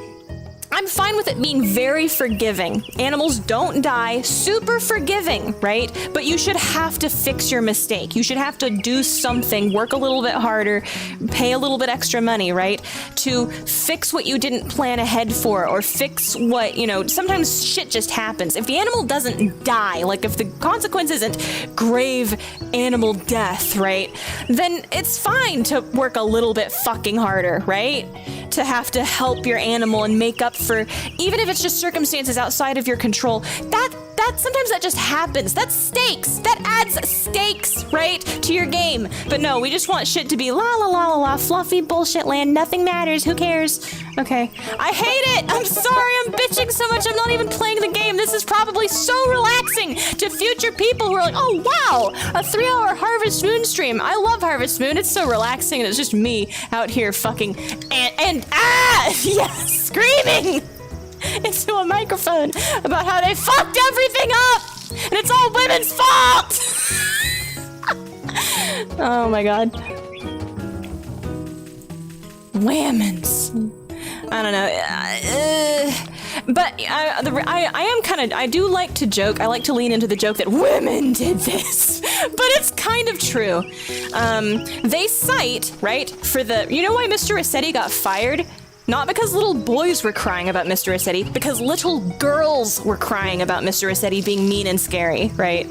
I'm fine with it being very forgiving. Animals don't die, super forgiving, right? But you should have to fix your mistake. You should have to do something, work a little bit harder, pay a little bit extra money, right? To fix what you didn't plan ahead for, or fix what, you know, sometimes shit just happens. If the animal doesn't die, like if the consequence isn't grave animal death, right? Then it's fine to work a little bit fucking harder, right? To have to help your animal and make up for, even if it's just circumstances outside of your control, that sometimes that just happens. That's stakes. That adds stakes, right, to your game. But no, we just want shit to be la la la la la, fluffy bullshit land, nothing matters, who cares? Okay. I hate it! I'm sorry, I'm bitching so much, I'm not even playing the game. This is probably so relaxing to future people who are like, oh wow, a 3-hour Harvest Moon stream. I love Harvest Moon, it's so relaxing, and it's just me out here fucking and yes, screaming into a microphone about how they fucked everything up and it's all women's fault. Oh my god. Women's. I don't know. But I do like to joke. I like to lean into the joke that women did this. But it's kind of true. They cite, right, for the, you know why Mr. Rossetti got fired? Not because little boys were crying about Mr. Rossetti, because little girls were crying about Mr. Rossetti being mean and scary, right?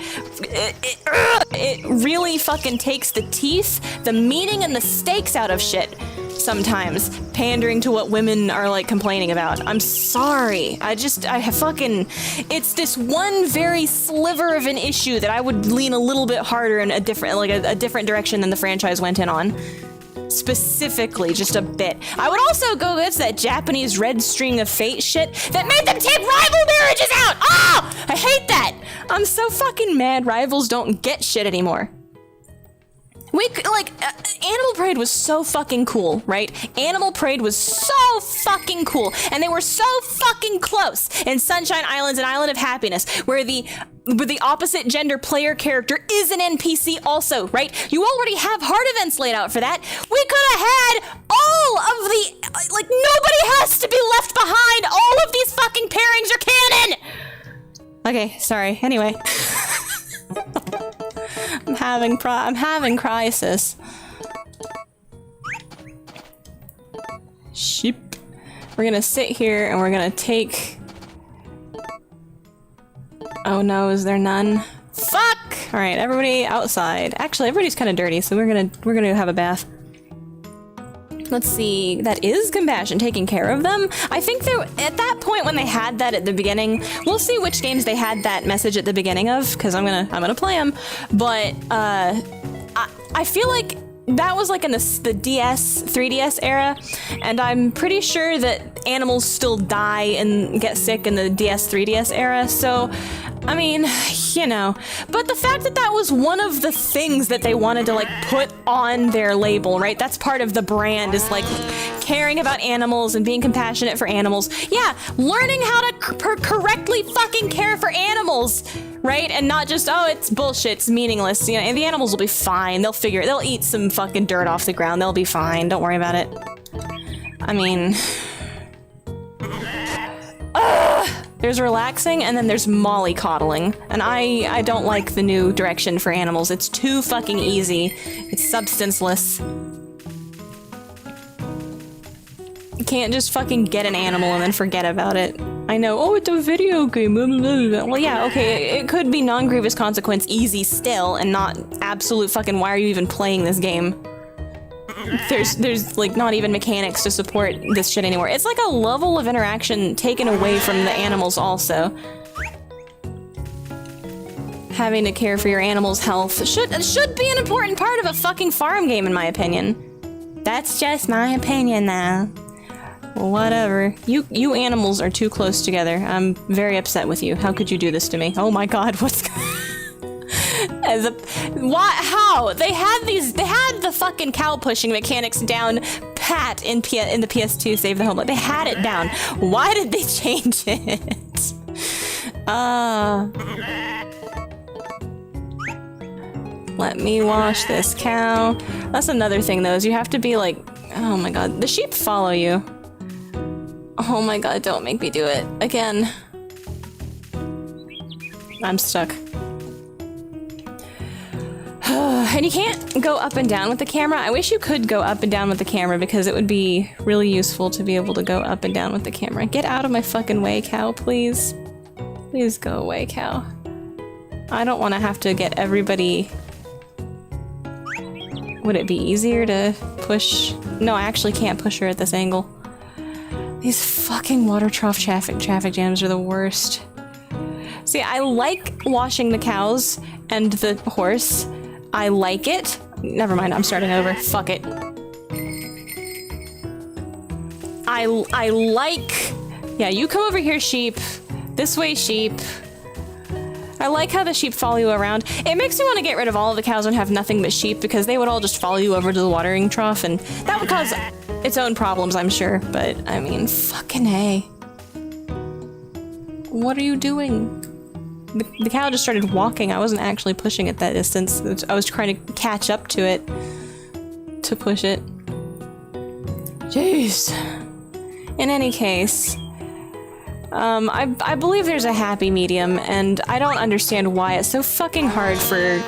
It really fucking takes the teeth, the meaning, and the stakes out of shit sometimes, pandering to what women are like complaining about. I'm sorry. It's this one very sliver of an issue that I would lean a little bit harder in a different direction than the franchise went in on. Specifically, just a bit. I would also go against that Japanese red string of fate shit that made them take rival marriages out! Oh! I hate that! I'm so fucking mad rivals don't get shit anymore. Animal Parade was so fucking cool, right? Animal Parade was so fucking cool, and they were so fucking close in Sunshine Islands and Island of Happiness, where the opposite gender player character is an NPC also, right? You already have hard events laid out for that. We could have had all of the, nobody has to be left behind. All of these fucking pairings are canon! Okay, sorry. Anyway. I'm having crisis. Sheep. We're gonna sit here and we're gonna take... Oh no, is there none? Fuck! Alright, everybody outside. Actually, everybody's kind of dirty, so we're gonna have a bath. Let's see, that is compassion, taking care of them. I think at that point when they had that at the beginning, we'll see which games they had that message at the beginning of, because I'm gonna play them. But I feel like that was like in the DS, 3DS era, and I'm pretty sure that animals still die and get sick in the DS, 3DS era, so, I mean, you know. But the fact that that was one of the things that they wanted to, like, put on their label, right? That's part of the brand, is, like, caring about animals and being compassionate for animals. Yeah, learning how to correctly fucking care for animals, right? And not just, oh, it's bullshit, it's meaningless, you know, and the animals will be fine. They'll eat some fucking dirt off the ground. They'll be fine. Don't worry about it. I mean... There's relaxing, and then there's mollycoddling. And I don't like the new direction for animals. It's too fucking easy. It's substanceless. You can't just fucking get an animal and then forget about it. I know, oh, it's a video game. Well, yeah, okay, it could be non-grievous consequence easy still, and not absolute fucking why are you even playing this game? There's like not even mechanics to support this shit anymore. It's like a level of interaction taken away from the animals also. Having to care for your animal's health should be an important part of a fucking farm game, in my opinion. That's just my opinion now. Whatever. You animals are too close together. I'm very upset with you. How could you do this to me? Oh my god, what's what? How? They had the fucking cow pushing mechanics down pat in the PS2 Save the Home. Like, they had it down. Why did they change it? Let me wash this cow. That's another thing though, is you have to be like, oh my god, the sheep follow you. Oh my god, don't make me do it again. I'm stuck. And you can't go up and down with the camera. I wish you could go up and down with the camera because it would be really useful to be able to go up and down with the camera. Get out of my fucking way, cow, please. Please go away, cow. I don't want to have to get everybody... Would it be easier to push? No, I actually can't push her at this angle. These fucking water trough traffic jams are the worst. See, I like washing the cows and the horse. I like it. Never mind, I'm starting over. Fuck it. I like... Yeah, you come over here, sheep. This way, sheep. I like how the sheep follow you around. It makes me want to get rid of all of the cows and have nothing but sheep because they would all just follow you over to the watering trough and that would cause its own problems, I'm sure. But, I mean, fucking A. What are you doing? The cow just started walking. I wasn't actually pushing it that distance. I was trying to catch up to it to push it. Jeez. In any case, I believe there's a happy medium, and I don't understand why it's so fucking hard for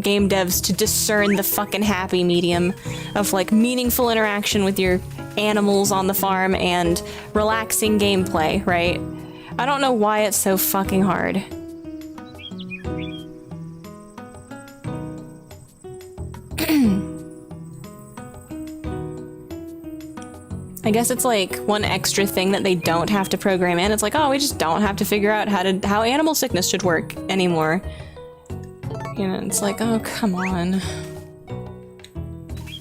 game devs to discern the fucking happy medium of, like, meaningful interaction with your animals on the farm and relaxing gameplay, right? I don't know why it's so fucking hard. I guess it's like one extra thing that they don't have to program in. It's like, oh, we just don't have to figure out how animal sickness should work anymore. You know, it's like, oh, come on.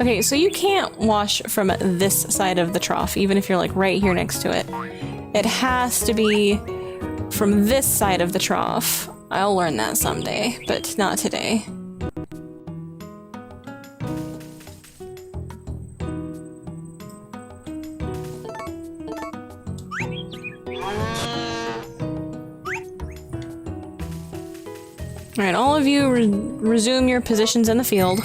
Okay, so you can't wash from this side of the trough, even if you're like right here next to it. It has to be from this side of the trough. I'll learn that someday, but not today. Alright, all of you resume your positions in the field.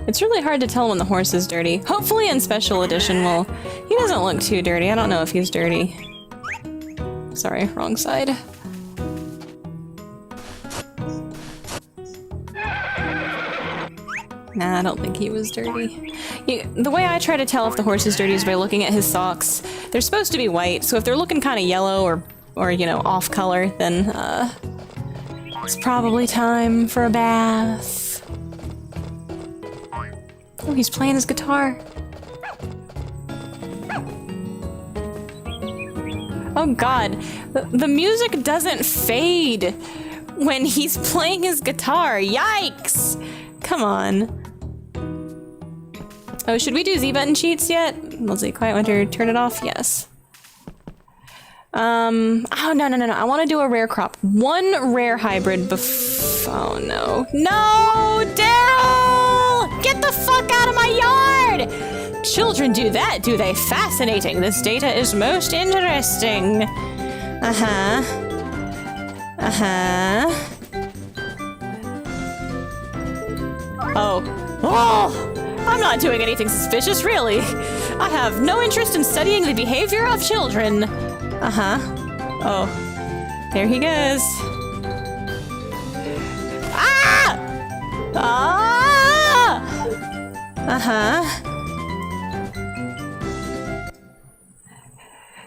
It's really hard to tell when the horse is dirty. Hopefully in Special Edition, well, he doesn't look too dirty. I don't know if he's dirty. Sorry, wrong side. Nah, I don't think he was dirty. The way I try to tell if the horse is dirty is by looking at his socks. They're supposed to be white, so if they're looking kind of yellow or you know, off color, then it's probably time for a bath. Oh, he's playing his guitar. Oh god, the music doesn't fade when he's playing his guitar. Yikes! Come on. Oh, should we do Z-button cheats yet? Let's see, Quiet Winter, turn it off, yes. Oh, no. I want to do a rare crop. One rare hybrid oh, no. No, Daryl! Get the fuck out of my yard! Children do that, do they? Fascinating. This data is most interesting. Uh-huh. Oh! I'm not doing anything suspicious, really. I have no interest in studying the behavior of children. Uh-huh. Oh. There he goes. Ah! Ah! Uh-huh.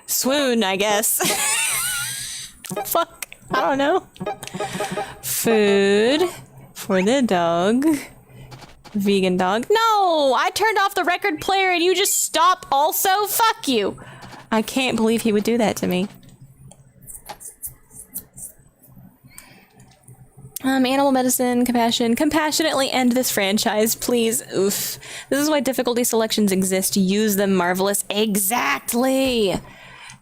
Swoon, I guess. Fuck. I don't know. Food for the dog. Vegan dog. No! I turned off the record player and you just stop also? Fuck you! I can't believe he would do that to me. Animal medicine, compassion. Compassionately end this franchise, please. Oof. This is why difficulty selections exist. Use them, Marvelous. Exactly!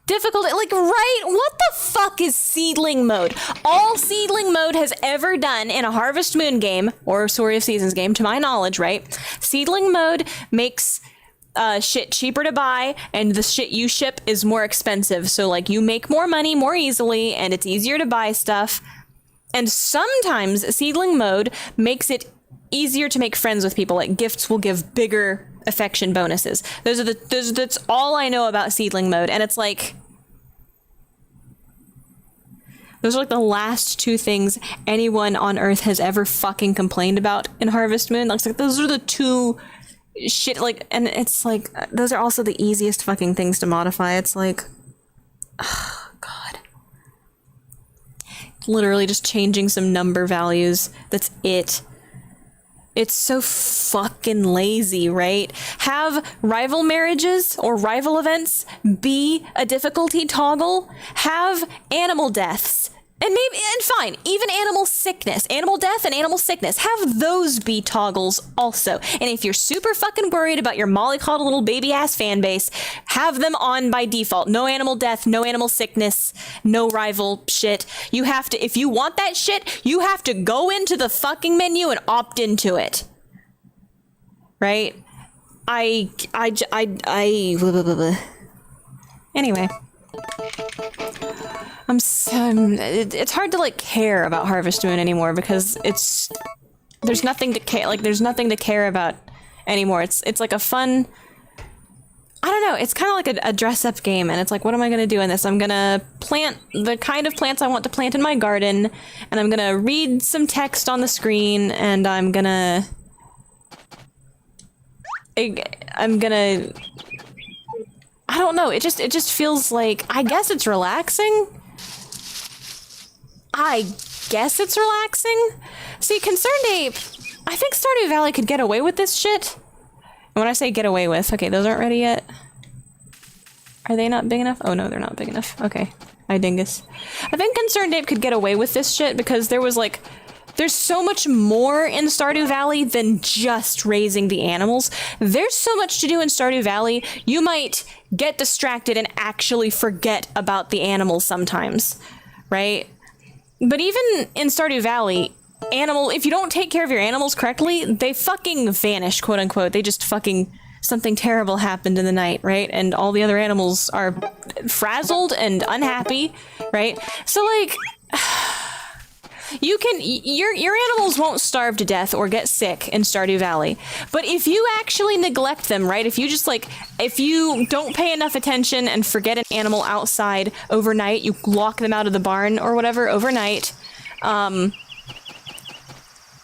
Difficulty, like, right? What the fuck is seedling mode? All seedling mode has ever done in a Harvest Moon game, or Story of Seasons game, to my knowledge, right? Seedling mode makes shit cheaper to buy, and the shit you ship is more expensive. So, like, you make more money more easily, and it's easier to buy stuff. And sometimes seedling mode makes it easier to make friends with people. Like, gifts will give bigger affection bonuses. That's all I know about seedling mode, and it's like those are like the last two things anyone on Earth has ever fucking complained about in Harvest Moon. Like, those are the two shit, like, and it's like those are also the easiest fucking things to modify. It's like, oh god, literally just changing some number values. That's it. It's so fucking lazy, right? Have rival marriages or rival events be a difficulty toggle. Have animal deaths. And fine, even animal sickness, animal death and animal sickness, have those be toggles also. And if you're super fucking worried about your mollycoddle little baby ass fan base, have them on by default. No animal death, no animal sickness, no rival shit. You have to, if you want that shit, you have to go into the fucking menu and opt into it. Right? Anyway. It's hard to like care about Harvest Moon anymore because there's nothing to care, like there's nothing to care about anymore. It's like a fun, I don't know. It's kind of like a dress-up game, and it's like, what am I going to do in this? I'm going to plant the kind of plants I want to plant in my garden, and I'm going to read some text on the screen, and I'm going to... I don't know, it just feels like... I guess it's relaxing? I guess it's relaxing? See, Concerned Ape, I think Stardew Valley could get away with this shit. And when I say get away with, okay, those aren't ready yet. Are they not big enough? Oh no, they're not big enough. Okay, I dingus. I think Concerned Ape could get away with this shit because there was like... There's so much more in Stardew Valley than just raising the animals. There's so much to do in Stardew Valley, you might get distracted and actually forget about the animals sometimes, right? But even in Stardew Valley, if you don't take care of your animals correctly, they fucking vanish, quote unquote. They just fucking... Something terrible happened in the night, right? And all the other animals are frazzled and unhappy, right? So like... your animals won't starve to death or get sick in Stardew Valley. But if you actually neglect them, right? If you don't pay enough attention and forget an animal outside overnight, you lock them out of the barn or whatever overnight,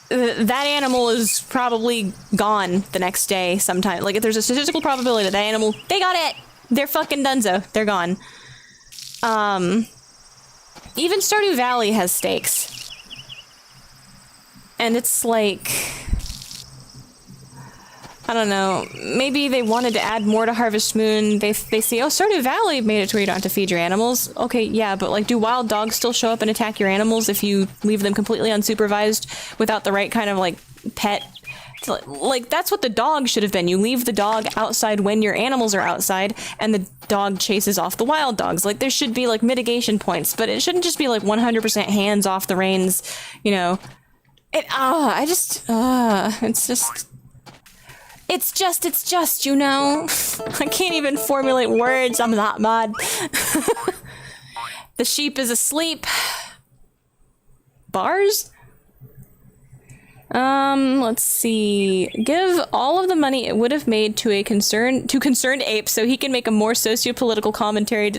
that animal is probably gone the next day sometime. Like, if there's a statistical probability that animal, they got it! They're fucking donezo. They're gone. Even Stardew Valley has stakes. And it's like... I don't know, maybe they wanted to add more to Harvest Moon. They see, oh, Stardew Valley made it to where you don't have to feed your animals. Okay, yeah, but like, do wild dogs still show up and attack your animals if you leave them completely unsupervised without the right kind of like pet? Like, that's what the dog should have been. You leave the dog outside when your animals are outside, and the dog chases off the wild dogs. Like, there should be like mitigation points, but it shouldn't just be like 100% hands off the reins, you know. It's just, you know. I can't even formulate words. I'm not mad. The sheep is asleep. Bars? Let's see. Give all of the money it would have made to Concerned Ape so he can make a more sociopolitical commentary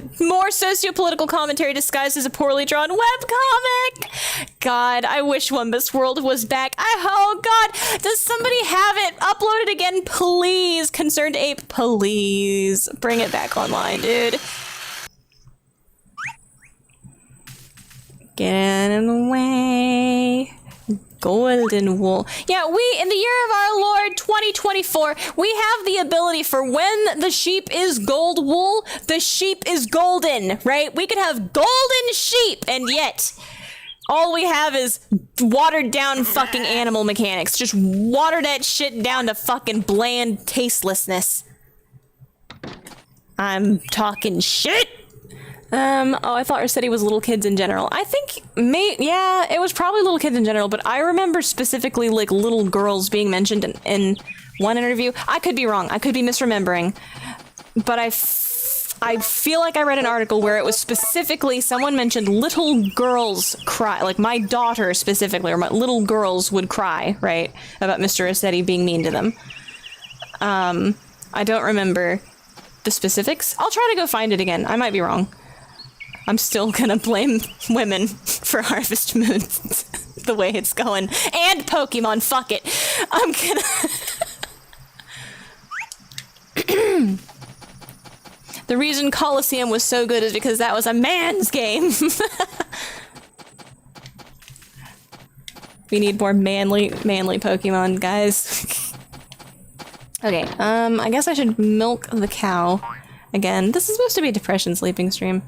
disguised as a poorly drawn webcomic. God, I wish One Best World was back. Oh God, does somebody have it? Upload it again, please. Concerned Ape, please. Bring it back online, dude. Get in the way. Golden wool. Yeah, we, in the year of our Lord 2024, we have the ability for when the sheep is gold wool, the sheep is golden, right? We could have golden sheep, and yet all we have is watered down fucking animal mechanics. Just water that shit down to fucking bland tastelessness. I'm talking shit. Oh, I thought Rossetti was little kids in general. I think, yeah, it was probably little kids in general, but I remember specifically, like, little girls being mentioned in one interview. I could be wrong. I could be misremembering. But I feel like I read an article where it was specifically, someone mentioned little girls cry, like my daughter specifically, or my little girls would cry, right, about Mr. Rossetti being mean to them. I don't remember the specifics. I'll try to go find it again. I might be wrong. I'm still gonna blame women for Harvest Moon the way it's going. And Pokemon, fuck it. I'm gonna... The reason Colosseum was so good is because that was a man's game. We need more manly Pokemon, guys. Okay, I guess I should milk the cow again. This is supposed to be a depression sleeping stream.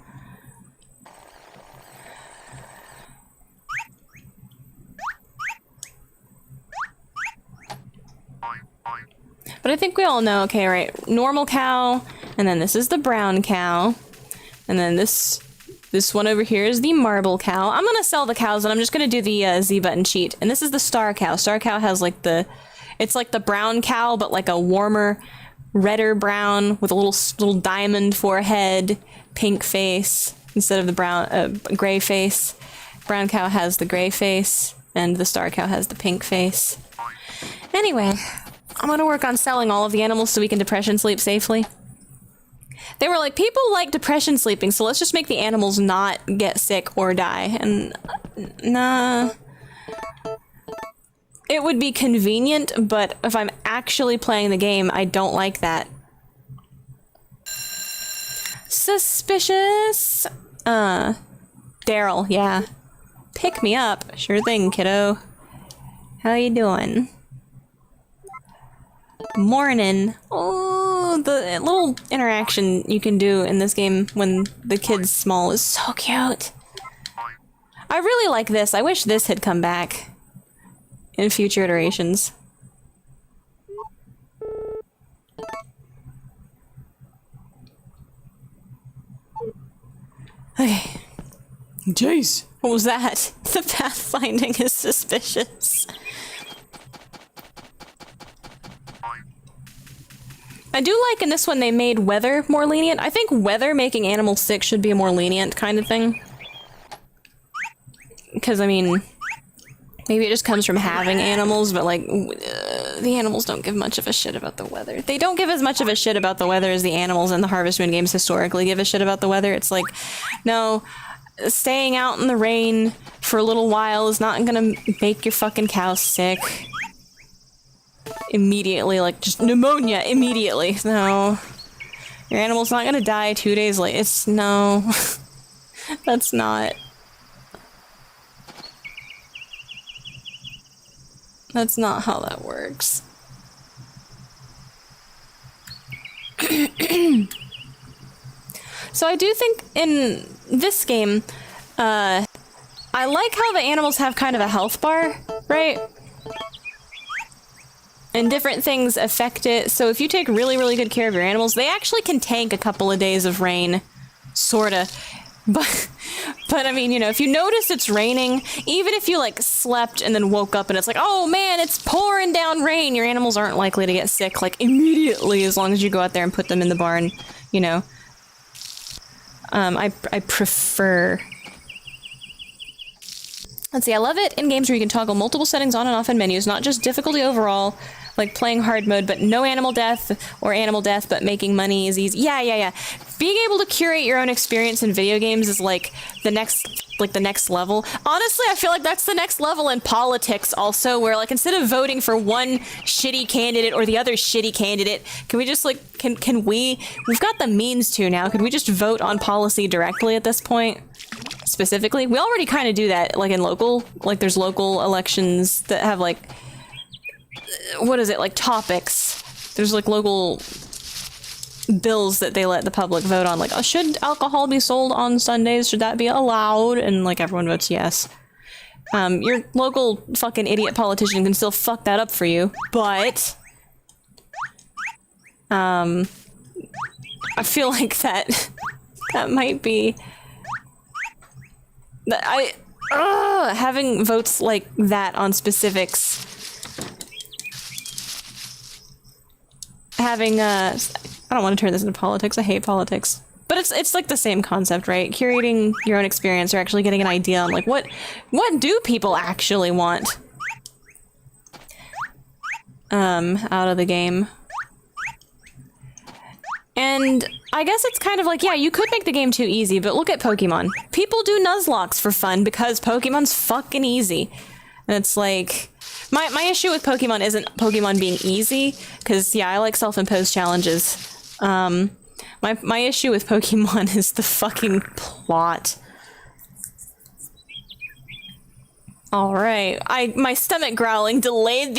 But I think we all know, okay, right, normal cow, and then this is the brown cow, and then this one over here is the marble cow. I'm gonna sell the cows, and I'm just gonna do the Z button cheat. And this is the star cow. Star cow has like it's like the brown cow, but like a warmer, redder brown with a little diamond forehead, pink face instead of the brown, gray face. Brown cow has the gray face, and the star cow has the pink face. Anyway, I'm gonna work on selling all of the animals so we can depression sleep safely. They were like, people like depression sleeping, so let's just make the animals not get sick or die. And nah. It would be convenient, but if I'm actually playing the game, I don't like that. Suspicious. Daryl, yeah. Pick me up. Sure thing, kiddo. How you doing? Morning. Oh, the little interaction you can do in this game when the kid's small is so cute. I really like this. I wish this had come back in future iterations. Okay. Jace. What was that? The pathfinding is suspicious. I do like in this one they made weather more lenient. I think weather making animals sick should be a more lenient kind of thing. Because, I mean, maybe it just comes from having animals, but like, the animals don't give much of a shit about the weather. They don't give as much of a shit about the weather as the animals in the Harvest Moon games historically give a shit about the weather. It's like, no, staying out in the rain for a little while is not gonna make your fucking cow sick. Immediately, like, just pneumonia, immediately. No. Your animal's not gonna die 2 days later. It's, no. That's not. That's not how that works. So I do think in this game, I like how the animals have kind of a health bar, right? And different things affect it. So if you take really, really good care of your animals, they actually can tank a couple of days of rain. Sorta. But I mean, you know, if you notice it's raining, even if you like slept and then woke up and it's like, oh man, it's pouring down rain, your animals aren't likely to get sick like immediately as long as you go out there and put them in the barn, you know. I prefer. Let's see, I love it in games where you can toggle multiple settings on and off in menus, not just difficulty overall, like playing hard mode, but no animal death, or animal death, but making money is easy. Yeah. Being able to curate your own experience in video games is like the next level. Honestly, I feel like that's the next level in politics also, where like instead of voting for one shitty candidate or the other shitty candidate, can we just like, we've got the means to now, could we just vote on policy directly at this point? Specifically, we already kind of do that, like in local, like there's local elections that have like, what is it, like topics. There's like local bills that they let the public vote on, like, oh, should alcohol be sold on Sundays? Should that be allowed? And like everyone votes yes. Your local fucking idiot politician can still fuck that up for you, but I feel like that might be that having votes like that on specifics. Having I don't want to turn this into politics. I hate politics. But it's like the same concept, right? Curating your own experience or actually getting an idea on like what do people actually want out of the game. And I guess it's kind of like, yeah, you could make the game too easy, but look at Pokemon. People do Nuzlocke for fun because Pokemon's fucking easy. And it's like, my issue with Pokemon isn't Pokemon being easy, because yeah, I like self-imposed challenges. My issue with Pokemon is the fucking plot. Alright, my stomach growling delayed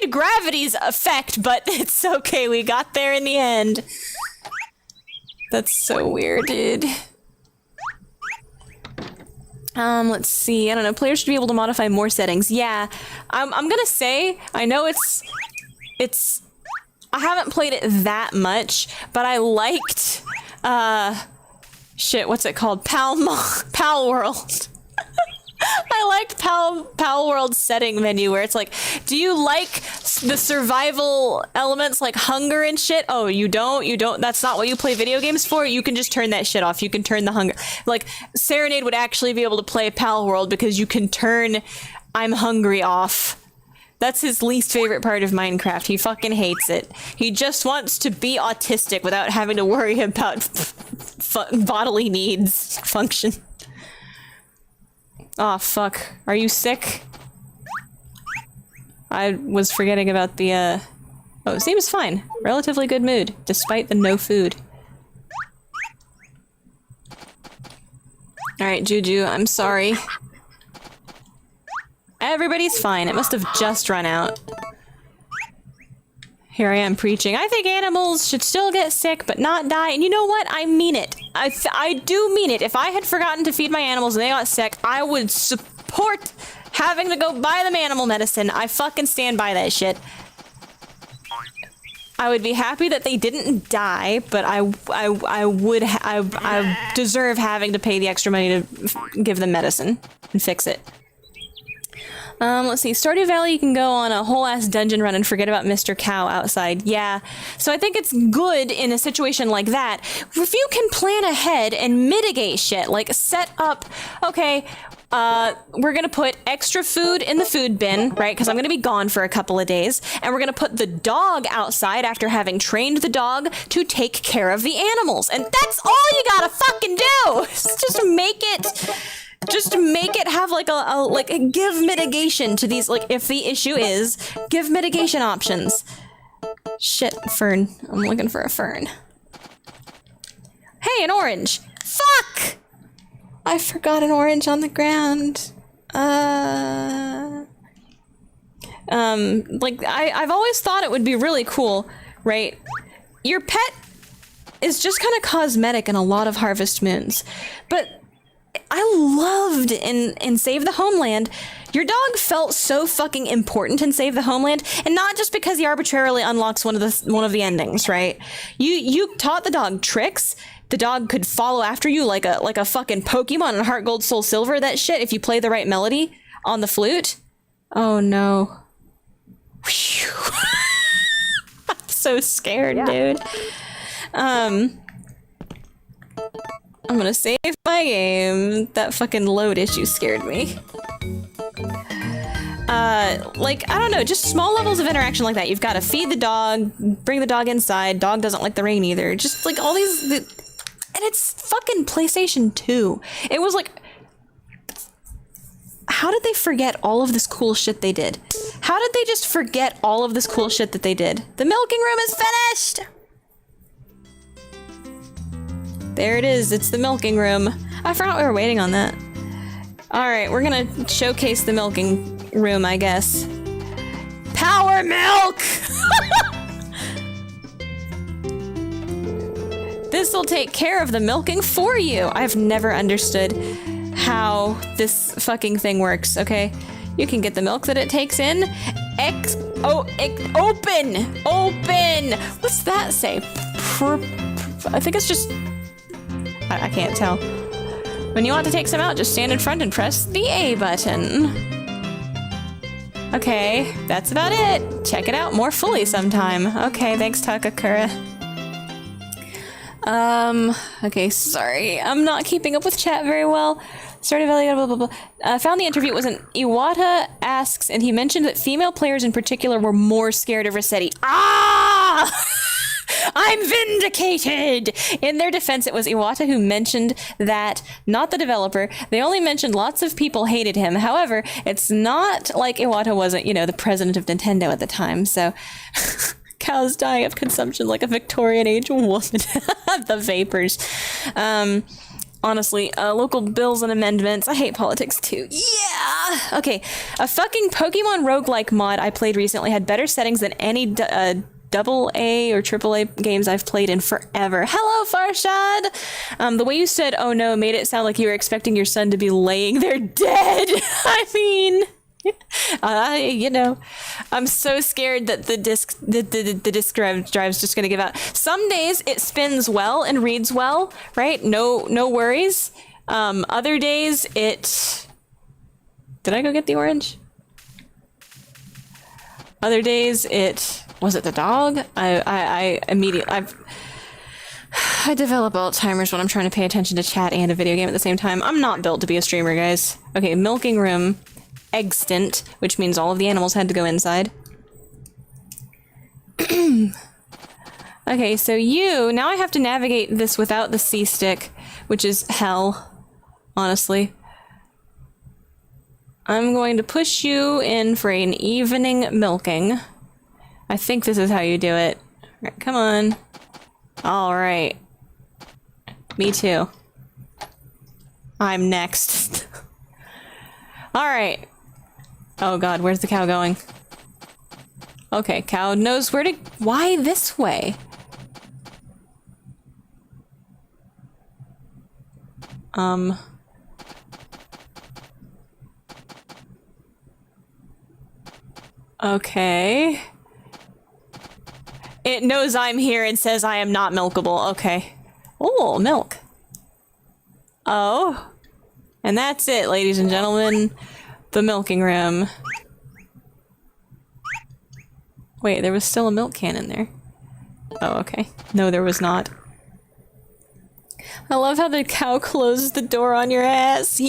gravity's effect, but it's okay, we got there in the end. That's so weird, dude. Let's see, I don't know, players should be able to modify more settings. Yeah, I'm gonna say, I know it's, I haven't played it that much, but I liked, shit, what's it called? Pal World. I liked Pal World's setting menu where it's like, do you like the survival elements like hunger and shit? Oh, you don't, that's not what you play video games for? You can just turn that shit off. You can turn the hunger. Like, Serenade would actually be able to play Pal World because you can turn I'm hungry off. That's his least favorite part of Minecraft. He fucking hates it. He just wants to be autistic without having to worry about bodily needs function. Aw, fuck. Are you sick? I was forgetting about the, Oh, it seems fine. Relatively good mood, despite the no food. Alright, Juju, I'm sorry. Everybody's fine. It must have just run out. Here I am preaching. I think animals should still get sick, but not die. And you know what? I mean it. I do mean it. If I had forgotten to feed my animals and they got sick, I would support having to go buy them animal medicine. I fucking stand by that shit. I would be happy that they didn't die, but I deserve having to pay the extra money to give them medicine and fix it. Let's see. Stardew Valley, you can go on a whole ass dungeon run and forget about Mr. Cow outside. Yeah. So I think it's good in a situation like that. If you can plan ahead and mitigate shit, like set up, okay, we're gonna put extra food in the food bin, right? Because I'm gonna be gone for a couple of days. And we're gonna put the dog outside after having trained the dog to take care of the animals. And that's all you gotta fucking do! Just make it have like give mitigation to these, like, if the issue is, give mitigation options. Shit, fern. I'm looking for a fern. Hey, an orange! Fuck! I forgot an orange on the ground. Like, I've always thought it would be really cool, right? Your pet is just kind of cosmetic in a lot of Harvest Moons, but I loved in Save the Homeland, your dog felt so fucking important in Save the Homeland, and not just because he arbitrarily unlocks one of the endings, right? You taught the dog tricks. The dog could follow after you like a fucking Pokemon in Heart Gold Soul Silver, that shit, if you play the right melody on the flute. Oh no. Whew. I'm so scared, dude. I'm gonna save my game. That fucking load issue scared me. Like, I don't know, just small levels of interaction like that. You've got to feed the dog, bring the dog inside. Dog doesn't like the rain either. Just like all these, and it's fucking PlayStation 2. It was like, how did they forget all of this cool shit they did? How did they just forget all of this cool shit that they did? The milking room is finished! There it is, it's the milking room. I forgot we were waiting on that. Alright, we're gonna showcase the milking room, I guess. Power milk! This'll take care of the milking for you. I've never understood how this fucking thing works, okay? You can get the milk that it takes in. Open! Open! What's that say? I think it's just... I can't tell. When you want to take some out, just stand in front and press the A button. Okay, that's about it. Check it out more fully sometime. Okay, thanks, Takakura. Okay, sorry. I'm not keeping up with chat very well. Stardew Valley, blah, blah, blah. Found the interview. It was an Iwata asks, and he mentioned that female players in particular were more scared of Resetti. Ah! I'm vindicated! In their defense, it was Iwata who mentioned that, not the developer. They only mentioned lots of people hated him. However, it's not like Iwata wasn't, you know, the president of Nintendo at the time, so... Cows dying of consumption like a Victorian age woman. The vapors. Honestly, local bills and amendments. I hate politics too. Yeah! Okay, a fucking Pokemon roguelike mod I played recently had better settings than any double A or triple A games I've played in forever. Hello, Farshad! The way you said, oh no, made it sound like you were expecting your son to be laying there dead. I mean... you know, I'm so scared that the disk drive's just gonna give out. Some days it spins well and reads well, right? No worries. Other days it... Did I go get the orange? Other days it... Was it the dog? I immediately... I develop Alzheimer's when I'm trying to pay attention to chat and a video game at the same time. I'm not built to be a streamer, guys. Okay, milking room. extant, which means all of the animals had to go inside. Okay, so now I have to navigate this without the C-stick, which is hell, honestly. I'm going to push you in for an evening milking. I think this is how you do it. Right, come on. Alright. Me too. I'm next. Alright. Oh god, where's the cow going? Okay, cow knows where to... Why this way? Okay. It knows I'm here and says I am not milkable. Okay. Oh, milk. Oh. And that's it, ladies and gentlemen. The milking room. Wait, there was still a milk can in there. Oh, okay. No, there was not. I love how the cow closes the door on your ass.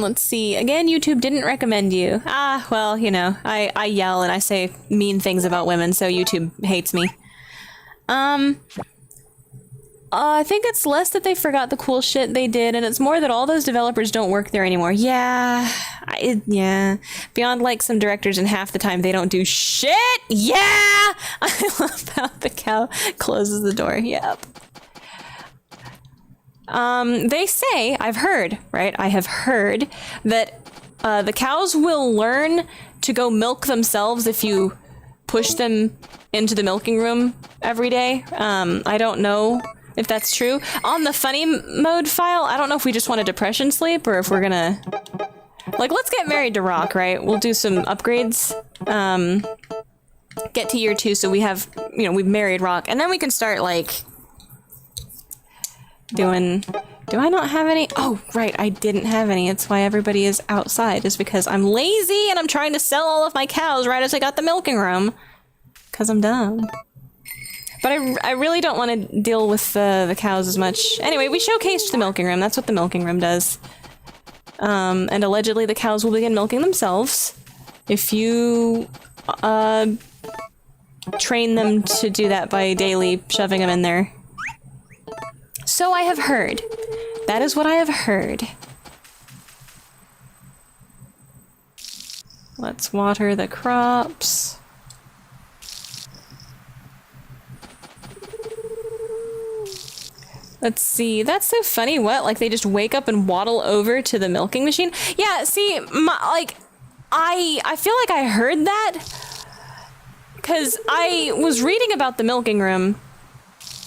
Let's see. Again, YouTube didn't recommend you. Ah, well, you know, I yell and I say mean things about women, so YouTube hates me. I think it's less that they forgot the cool shit they did, and it's more that all those developers don't work there anymore. Yeah. Yeah. Beyond, like, some directors, and half the time they don't do shit! Yeah! I love how the cow closes the door. Yep. They say, I've heard, right? I have heard that, the cows will learn to go milk themselves if you push them into the milking room every day. I don't know if that's true. On the funny mode file, I don't know if we just want a depression sleep or if we're gonna... Like, let's get married to Rock, right? We'll do some upgrades. Get to year 2 so we have, you know, we've married Rock. And then we can start, like... doing... Do I not have any? Oh, right, I didn't have any. It's why everybody is outside, is because I'm lazy and I'm trying to sell all of my cows right as I got the milking room. Because I'm dumb. But I really don't want to deal with the cows as much. Anyway, we showcased the milking room. That's what the milking room does. And allegedly the cows will begin milking themselves if you train them to do that by daily shoving them in there. So I have heard. That is what I have heard. Let's water the crops. Let's see. That's so funny. What? Like, they just wake up and waddle over to the milking machine? Yeah, see, I feel like I heard that because I was reading about the milking room.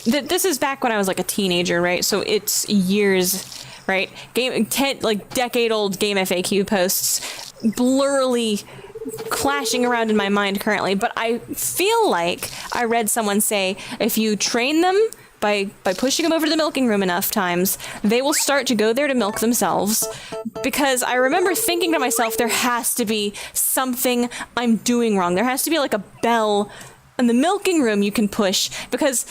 This is back when I was like a teenager, right? So it's years, right? Decade-old game FAQ posts blurrily clashing around in my mind currently, but I feel like I read someone say if you train them by pushing them over to the milking room enough times, they will start to go there to milk themselves. Because I remember thinking to myself, there has to be something I'm doing wrong. There has to be like a bell in the milking room you can push, because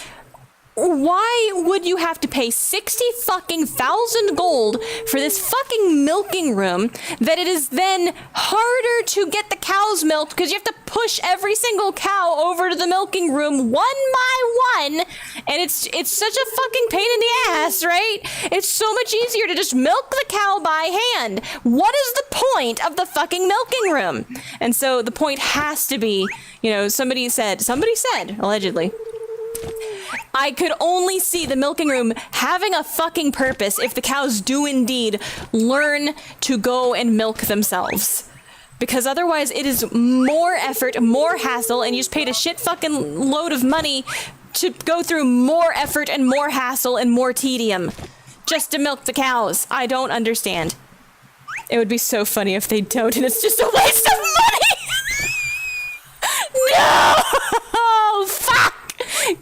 why would you have to pay 60,000 gold for this fucking milking room that it is then harder to get the cows milked because you have to push every single cow over to the milking room one by one, and it's such a fucking pain in the ass, right? It's so much easier to just milk the cow by hand. What is the point of the fucking milking room? And so the point has to be, you know, somebody said, allegedly, I could only see the milking room having a fucking purpose if the cows do indeed learn to go and milk themselves. Because otherwise it is more effort, more hassle, and you just paid a shit fucking load of money to go through more effort and more hassle and more tedium just to milk the cows. I don't understand. It would be so funny if they don't, and it's just a waste of money! No! Fuck!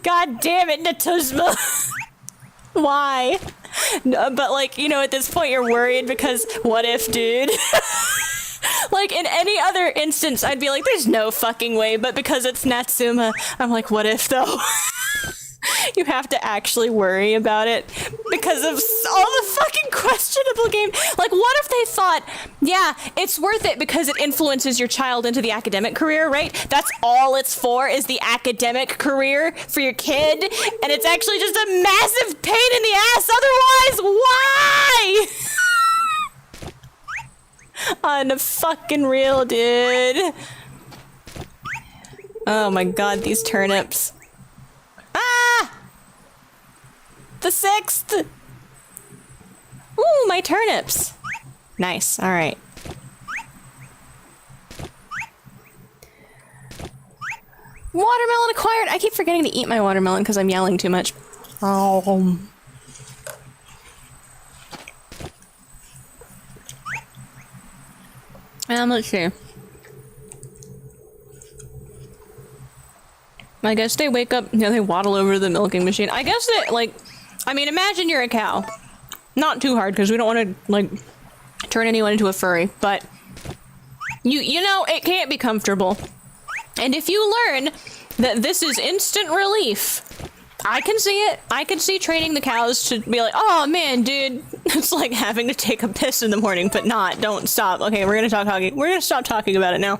God damn it, Natuzma. Why? No, but like, you know, at this point you're worried because what if, dude? Like, in any other instance, I'd be like, there's no fucking way, but because it's Natsuma, I'm like, what if, though? You have to actually worry about it because of all the fucking questionable game. Like, what if they thought, yeah, it's worth it because it influences your child into the academic career, right? That's all it's for, is the academic career for your kid, and it's actually just a massive pain in the ass otherwise. Why? Unfucking real, dude. Oh my god, these turnips. Ah! The 6th! Ooh, my turnips! Nice, alright. Watermelon acquired! I keep forgetting to eat my watermelon because I'm yelling too much. Oh. Let's see. I guess they wake up, they waddle over to the milking machine. I guess that, like, I mean, imagine you're a cow. Not too hard, because we don't want to, like, turn anyone into a furry, but you know, it can't be comfortable. And if you learn that this is instant relief, I can see it. I can see training the cows to be like, oh man, dude, it's like having to take a piss in the morning, but not, don't stop. Okay, we're gonna stop talking about it now.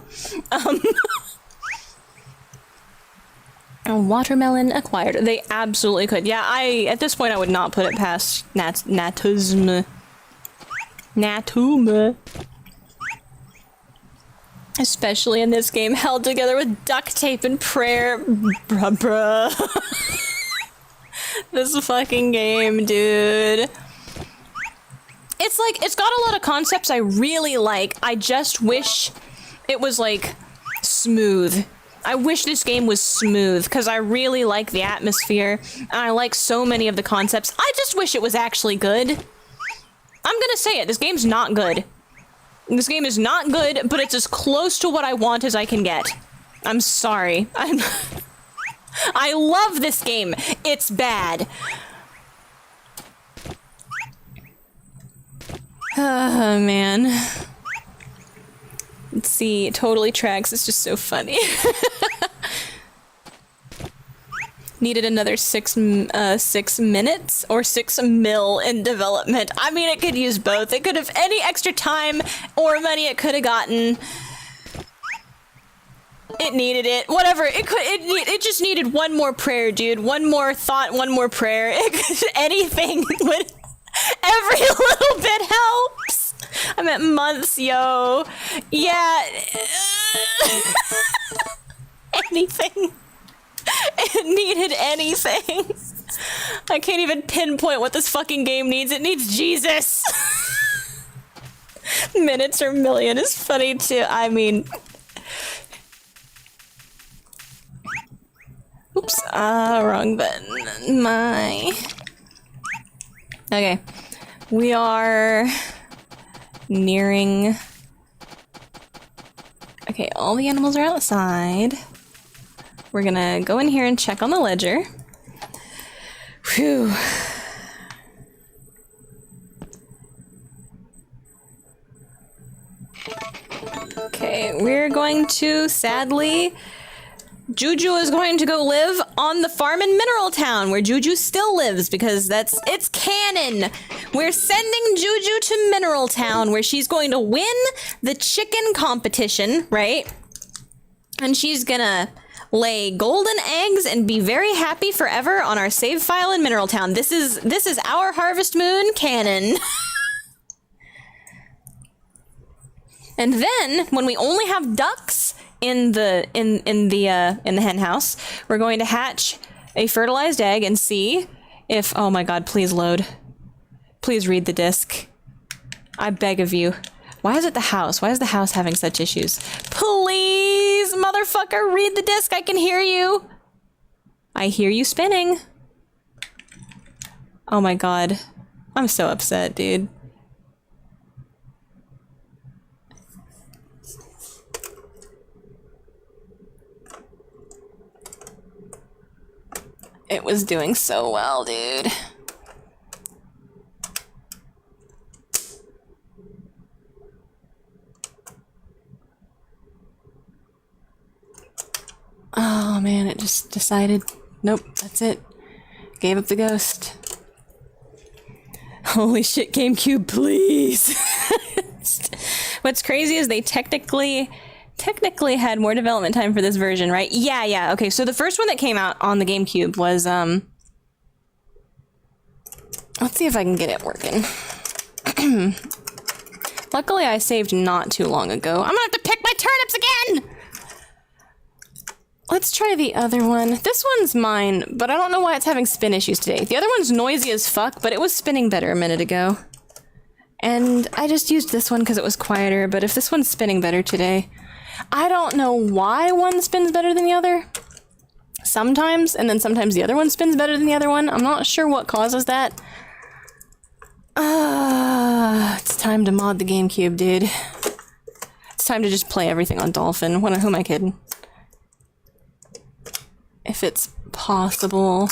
A watermelon acquired. They absolutely could. Yeah, at this point I would not put it past Natum. Especially in this game, held together with duct tape and prayer. Bruh. This fucking game, dude. It's like, it's got a lot of concepts I really like. I just wish it was, like, smooth. I wish this game was smooth, because I really like the atmosphere, and I like so many of the concepts. I just wish it was actually good. I'm gonna say it, this game's not good. This game is not good, but it's as close to what I want as I can get. I'm sorry. I love this game. It's bad. Oh, man. Let's see, Totally Tracks is just so funny. Needed another 6 minutes or 6 mil in development. I mean, it could use both. It could have any extra time or money it could have gotten. It needed it. Whatever. It just needed one more prayer, dude. One more thought, one more prayer. Anything would. Every little bit helps. I'm at months, yo. Yeah. Anything. It needed anything. I can't even pinpoint what this fucking game needs. It needs Jesus. Minutes or million is funny too. I mean... Oops. Wrong button. My... Okay. We are... nearing... Okay, all the animals are outside. We're gonna go in here and check on the ledger. Whew. Okay, we're going to, sadly, Juju is going to go live on the farm in Mineral Town, where Juju still lives, because it's canon. We're sending Juju to Mineral Town, where she's going to win the chicken competition, right? And she's gonna lay golden eggs and be very happy forever on our save file in Mineral Town. This is our Harvest Moon canon. And then, when we only have ducks in the hen house, we're going to hatch a fertilized egg and see if, oh my god, please load. Please read the disc. I beg of you. Why is it the house? Why is the house having such issues? Please, motherfucker, read the disc. I can hear you. I hear you spinning. Oh my god. I'm so upset, dude. It was doing so well, dude. Oh man, it just decided, nope, that's it. Gave up the ghost. Holy shit, GameCube, please. What's crazy is they technically had more development time for this version, right? Yeah. Okay, so the first one that came out on the GameCube was, let's see if I can get it working. Luckily, I saved not too long ago. I'm gonna have to pick my turnips again! Let's try the other one. This one's mine, but I don't know why it's having spin issues today. The other one's noisy as fuck, but it was spinning better a minute ago. And I just used this one because it was quieter, but if this one's spinning better today... I don't know why one spins better than the other. Sometimes, and then sometimes the other one spins better than the other one. I'm not sure what causes that. It's time to mod the GameCube, dude. It's time to just play everything on Dolphin. Who am I kidding? If it's possible.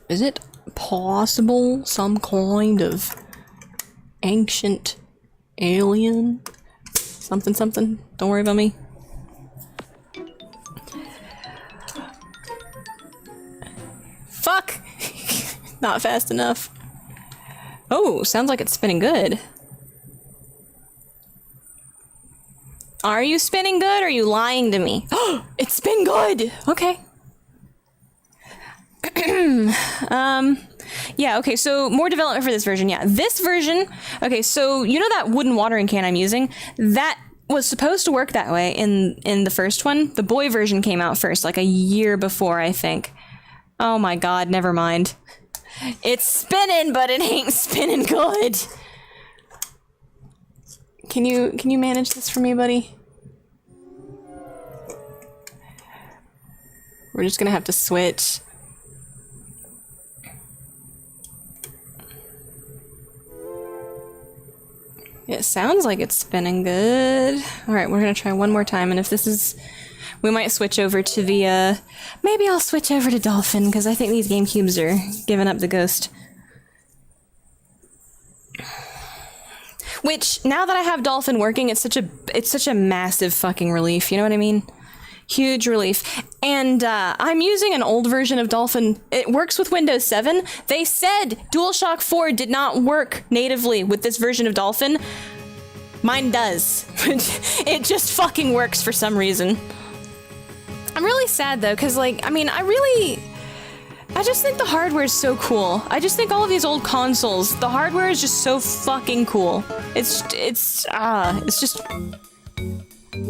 Is it possible some kind of ancient alien? Something. Don't worry about me. Fuck! Not fast enough. Oh, sounds like it's spinning good. Are you spinning good or are you lying to me? Oh, it's spin good! Okay. Yeah, okay, so more development for this version, yeah. This version, okay, so you know that wooden watering can I'm using? That was supposed to work that way in the first one. The boy version came out first, like a year before, I think. Oh my god, never mind. It's spinning, but it ain't spinning good. Can you manage this for me, buddy? We're just gonna have to switch. It sounds like it's spinning good. Alright, we're gonna try one more time, and if this is... we might switch over to the, maybe I'll switch over to Dolphin, because I think these GameCubes are giving up the ghost. Which, now that I have Dolphin working, it's such a massive fucking relief, you know what I mean? Huge relief. And I'm using an old version of Dolphin. It works with Windows 7. They said DualShock 4 did not work natively with this version of Dolphin. Mine does. It just fucking works for some reason. I'm really sad though, because like, I mean, I just think the hardware is so cool. I just think all of these old consoles, the hardware is just so fucking cool. It's just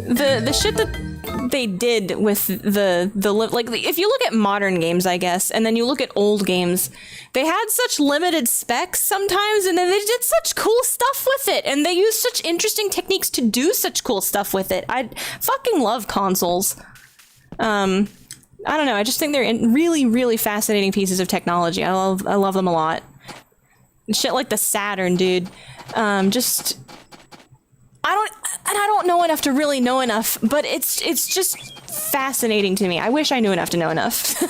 the shit that they did with like if you look at modern games, I guess, and then you look at old games, they had such limited specs sometimes, and then they did such cool stuff with it, and they used such interesting techniques to do such cool stuff with it. I fucking love consoles. I don't know, I just think they're really, really fascinating pieces of technology. I love them a lot. Shit like the Saturn, dude. I don't know enough to really know enough, but it's just fascinating to me. I wish I knew enough to know enough.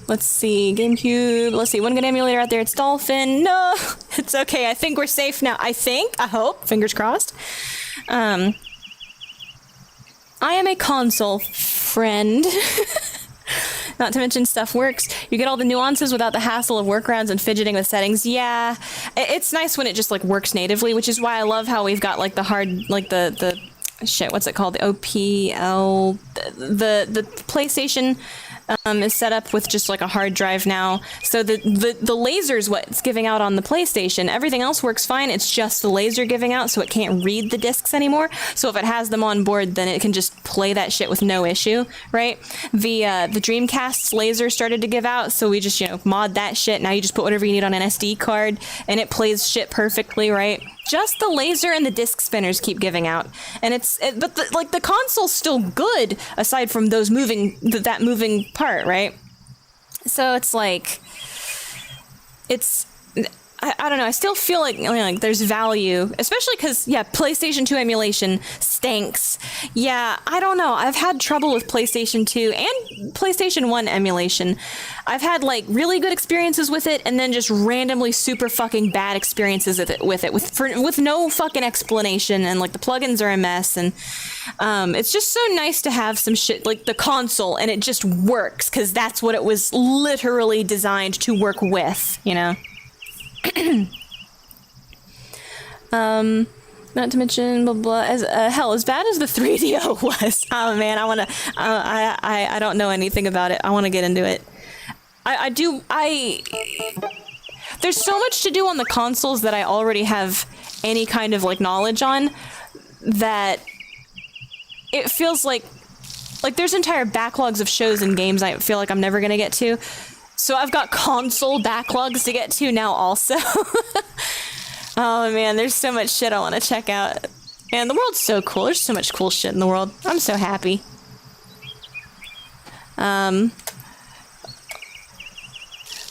Let's see, GameCube, let's see, one good emulator out there, it's Dolphin. No, it's okay, I think we're safe now. I hope, fingers crossed. I am a console friend. Not to mention stuff works. You get all the nuances without the hassle of workarounds and fidgeting with settings. Yeah, it's nice when it just like works natively, which is why I love how we've got like the hard, like the shit, what's it called? The OPL, the PlayStation is set up with just like a hard drive now. So the laser's what's giving out on the PlayStation. Everything else works fine. It's just the laser giving out, so it can't read the discs anymore. So if it has them on board, then it can just play that shit with no issue, right? The Dreamcast's laser started to give out, so we just, mod that shit. Now you just put whatever you need on an SD card, and it plays shit perfectly, right? Just the laser and the disc spinners keep giving out, and but the console's still good aside from those that moving part, right? So it's like, I don't know. I still feel like there's value, especially because, yeah, PlayStation 2 emulation stinks. Yeah, I don't know. I've had trouble with PlayStation 2 and PlayStation 1 emulation. I've had like really good experiences with it, and then just randomly super fucking bad experiences with no fucking explanation, and like the plugins are a mess, and it's just so nice to have some shit like the console, and it just works because that's what it was literally designed to work with, you know. Not to mention blah blah. Hell, as bad as the 3DO was. Oh man, I wanna. I don't know anything about it. I want to get into it. There's so much to do on the consoles that I already have any kind of like knowledge on, that it feels like there's entire backlogs of shows and games I feel like I'm never gonna get to. So I've got console backlogs to get to now also. Oh man, there's so much shit I want to check out. And the world's so cool. There's so much cool shit in the world. I'm so happy.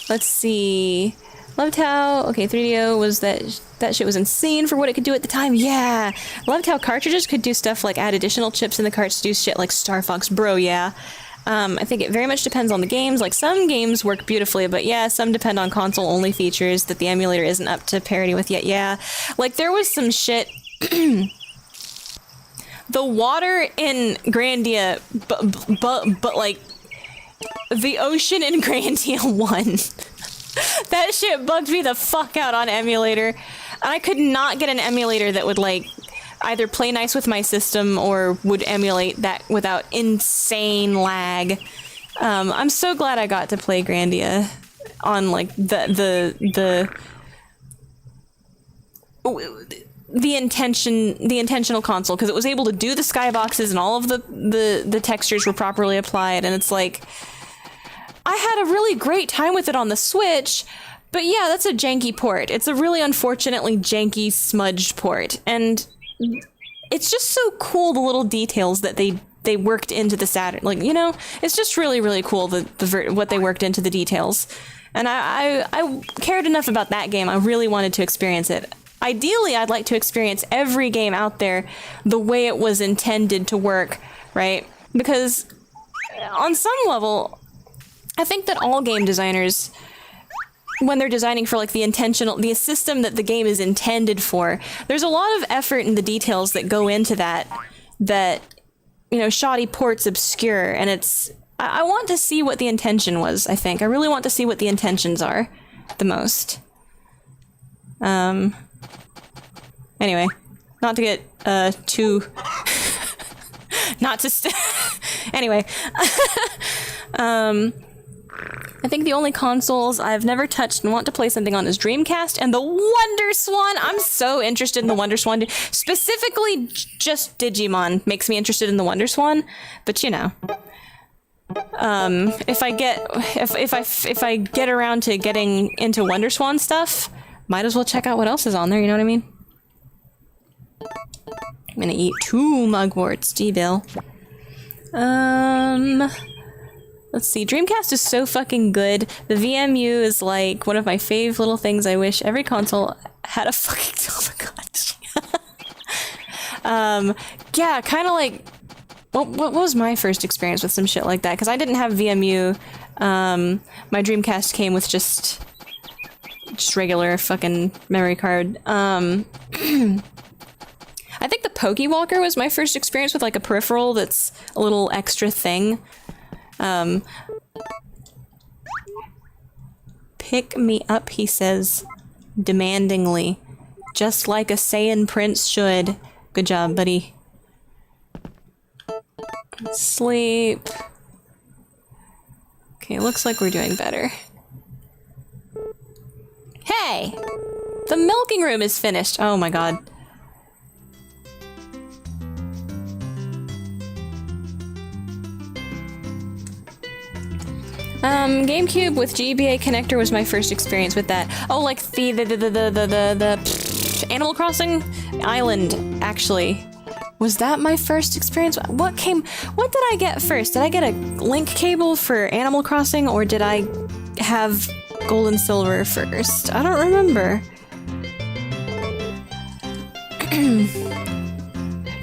Let's see. Loved how, okay, 3DO was that shit was insane for what it could do at the time. Yeah. Loved how cartridges could do stuff like add additional chips in the carts to do shit like Star Fox, bro, yeah. I think it very much depends on the games. Like, some games work beautifully, but yeah, some depend on console-only features that the emulator isn't up to parity with yet, yeah. Like, there was some shit... The water in Grandia, but like, the ocean in Grandia 1. That shit bugged me the fuck out on emulator. And I could not get an emulator that would, like, either play nice with my system or would emulate that without insane lag. I'm so glad I got to play Grandia on like the intentional console, because it was able to do the skyboxes and all of the textures were properly applied, and it's like I had a really great time with it on the Switch. But yeah, that's a janky port. It's a really unfortunately janky, smudged port, and it's just so cool, the little details that they worked into the Saturn. Like, you know, it's just really, really cool what they worked into the details. And I cared enough about that game. I really wanted to experience it. Ideally, I'd like to experience every game out there the way it was intended to work, right? Because on some level, I think that all game designers, when they're designing for like the system that the game is intended for, there's a lot of effort in the details that go into that, you know, shoddy ports obscure, and I want to see what the intention was, I think. I really want to see what the intentions are the most. Anyway, not to get, anyway. I think the only consoles I've never touched and want to play something on is Dreamcast and the Wonder Swan. I'm so interested in the Wonder Swan. Specifically, just Digimon makes me interested in the Wonder Swan. But you know, if I get around to getting into Wonder Swan stuff, might as well check out what else is on there. You know what I mean? I'm gonna eat 2 mugworts, G-Bill. Let's see, Dreamcast is so fucking good. The VMU is like one of my fave little things. I wish every console had a fucking, oh my god. Yeah, kind of like, what was my first experience with some shit like that? Because I didn't have VMU. My Dreamcast came with just regular fucking memory card. I think the Pokewalker was my first experience with like a peripheral that's a little extra thing. Pick me up, he says, demandingly, just like a Saiyan prince should. Good job, buddy. Sleep. Okay, looks like we're doing better. Hey! The milking room is finished! Oh my god. GameCube with GBA connector was my first experience with that. Oh, like the Animal Crossing Island, actually. Was that my first experience? What did I get first? Did I get a link cable for Animal Crossing, or did I have gold and silver first? I don't remember.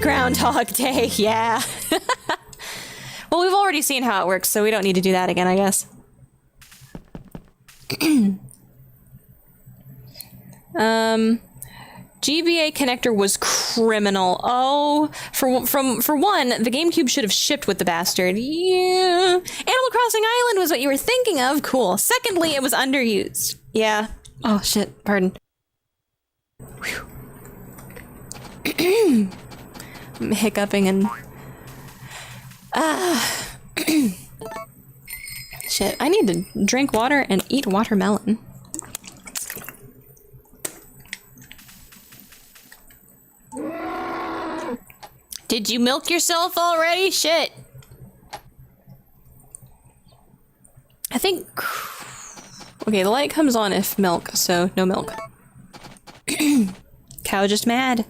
Groundhog Day, yeah. Well, we've already seen how it works, so we don't need to do that again, I guess. GBA connector was criminal. Oh, for one, the GameCube should have shipped with the bastard. Yeah. Animal Crossing Island was what you were thinking of. Cool. Secondly, it was underused. Yeah. Oh, shit. Pardon. I'm hiccuping and... Shit, I need to drink water and eat watermelon. Did you milk yourself already? Shit. I think... Okay, the light comes on if milk, so no milk. Cow just mad.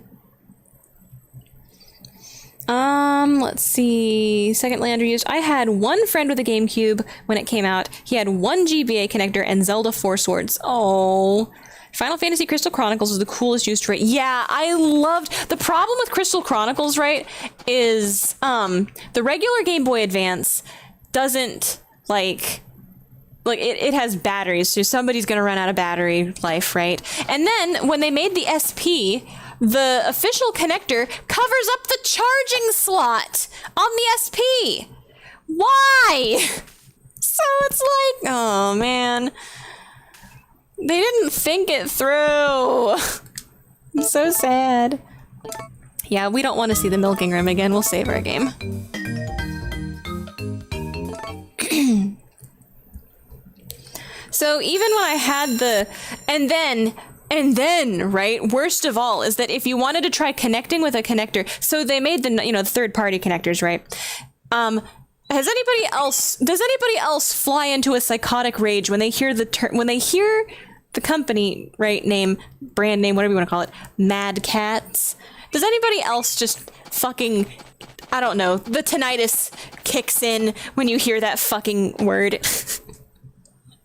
Let's see. Secondly underused. I had one friend with a GameCube when it came out. He had one GBA connector and Zelda 4 Swords. Oh. Final Fantasy Crystal Chronicles is the coolest use to it. Yeah, I loved... The problem with Crystal Chronicles, right, is, the regular Game Boy Advance doesn't, like it has batteries, so somebody's gonna run out of battery life, right? And then, when they made the SP, the official connector covers up the charging slot on the SP. Why? So it's like, oh man, they didn't think it through. I'm so sad. Yeah, we don't want to see the milking room again. We'll save our game. So even when I had the, and then, right, worst of all is that if you wanted to try connecting with a connector, so they made the, the third-party connectors, right? Does anybody else fly into a psychotic rage when they hear the company, right, brand name, whatever you want to call it, Mad Catz? Does anybody else just fucking, I don't know, the tinnitus kicks in when you hear that fucking word?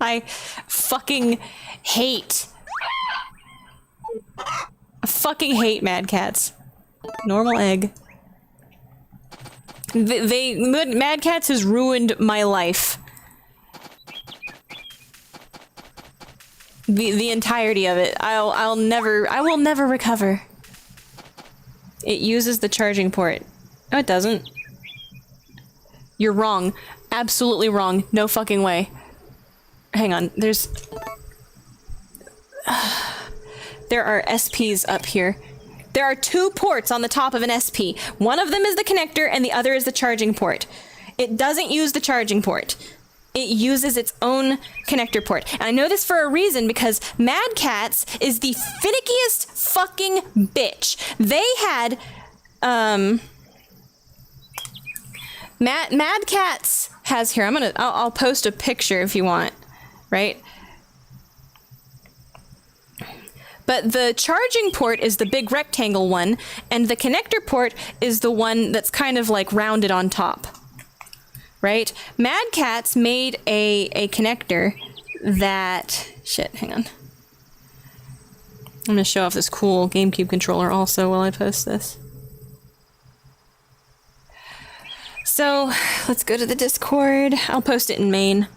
I fucking hate Mad Catz. Normal egg. Mad Catz has ruined my life. The entirety of it. I will never recover. It uses the charging port. No, it doesn't. You're wrong. Absolutely wrong. No fucking way. Hang on, there are SPs up here. There are 2 ports on the top of an SP. One of them is the connector and the other is the charging port. It doesn't use the charging port. It uses its own connector port. And I know this for a reason because Mad Catz is the finickiest fucking bitch. They had, Mad Catz has, here, I'll post a picture if you want. Right? But the charging port is the big rectangle one, and the connector port is the one that's kind of like rounded on top. Right? Mad Catz made a connector that... Shit, hang on. I'm gonna show off this cool GameCube controller also while I post this. So, let's go to the Discord. I'll post it in main.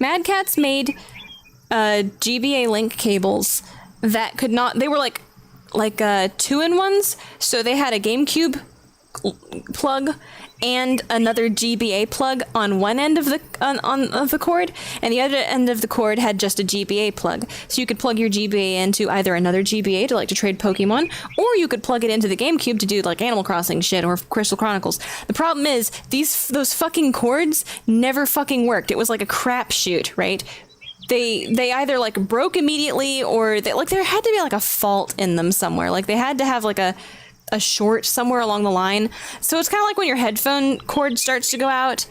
Mad Catz made GBA link cables that could not, they were like 2-in-1s, so they had a GameCube plug and another GBA plug on one end of the of the cord, and the other end of the cord had just a GBA plug. So you could plug your GBA into either another GBA to trade Pokemon, or you could plug it into the GameCube to do like Animal Crossing shit or Crystal Chronicles. The problem is those fucking cords never fucking worked. It was like a crapshoot, right? They either like broke immediately or there had to be like a fault in them somewhere. Like they had to have like a short somewhere along the line. So it's kind of like when your headphone cord starts to go out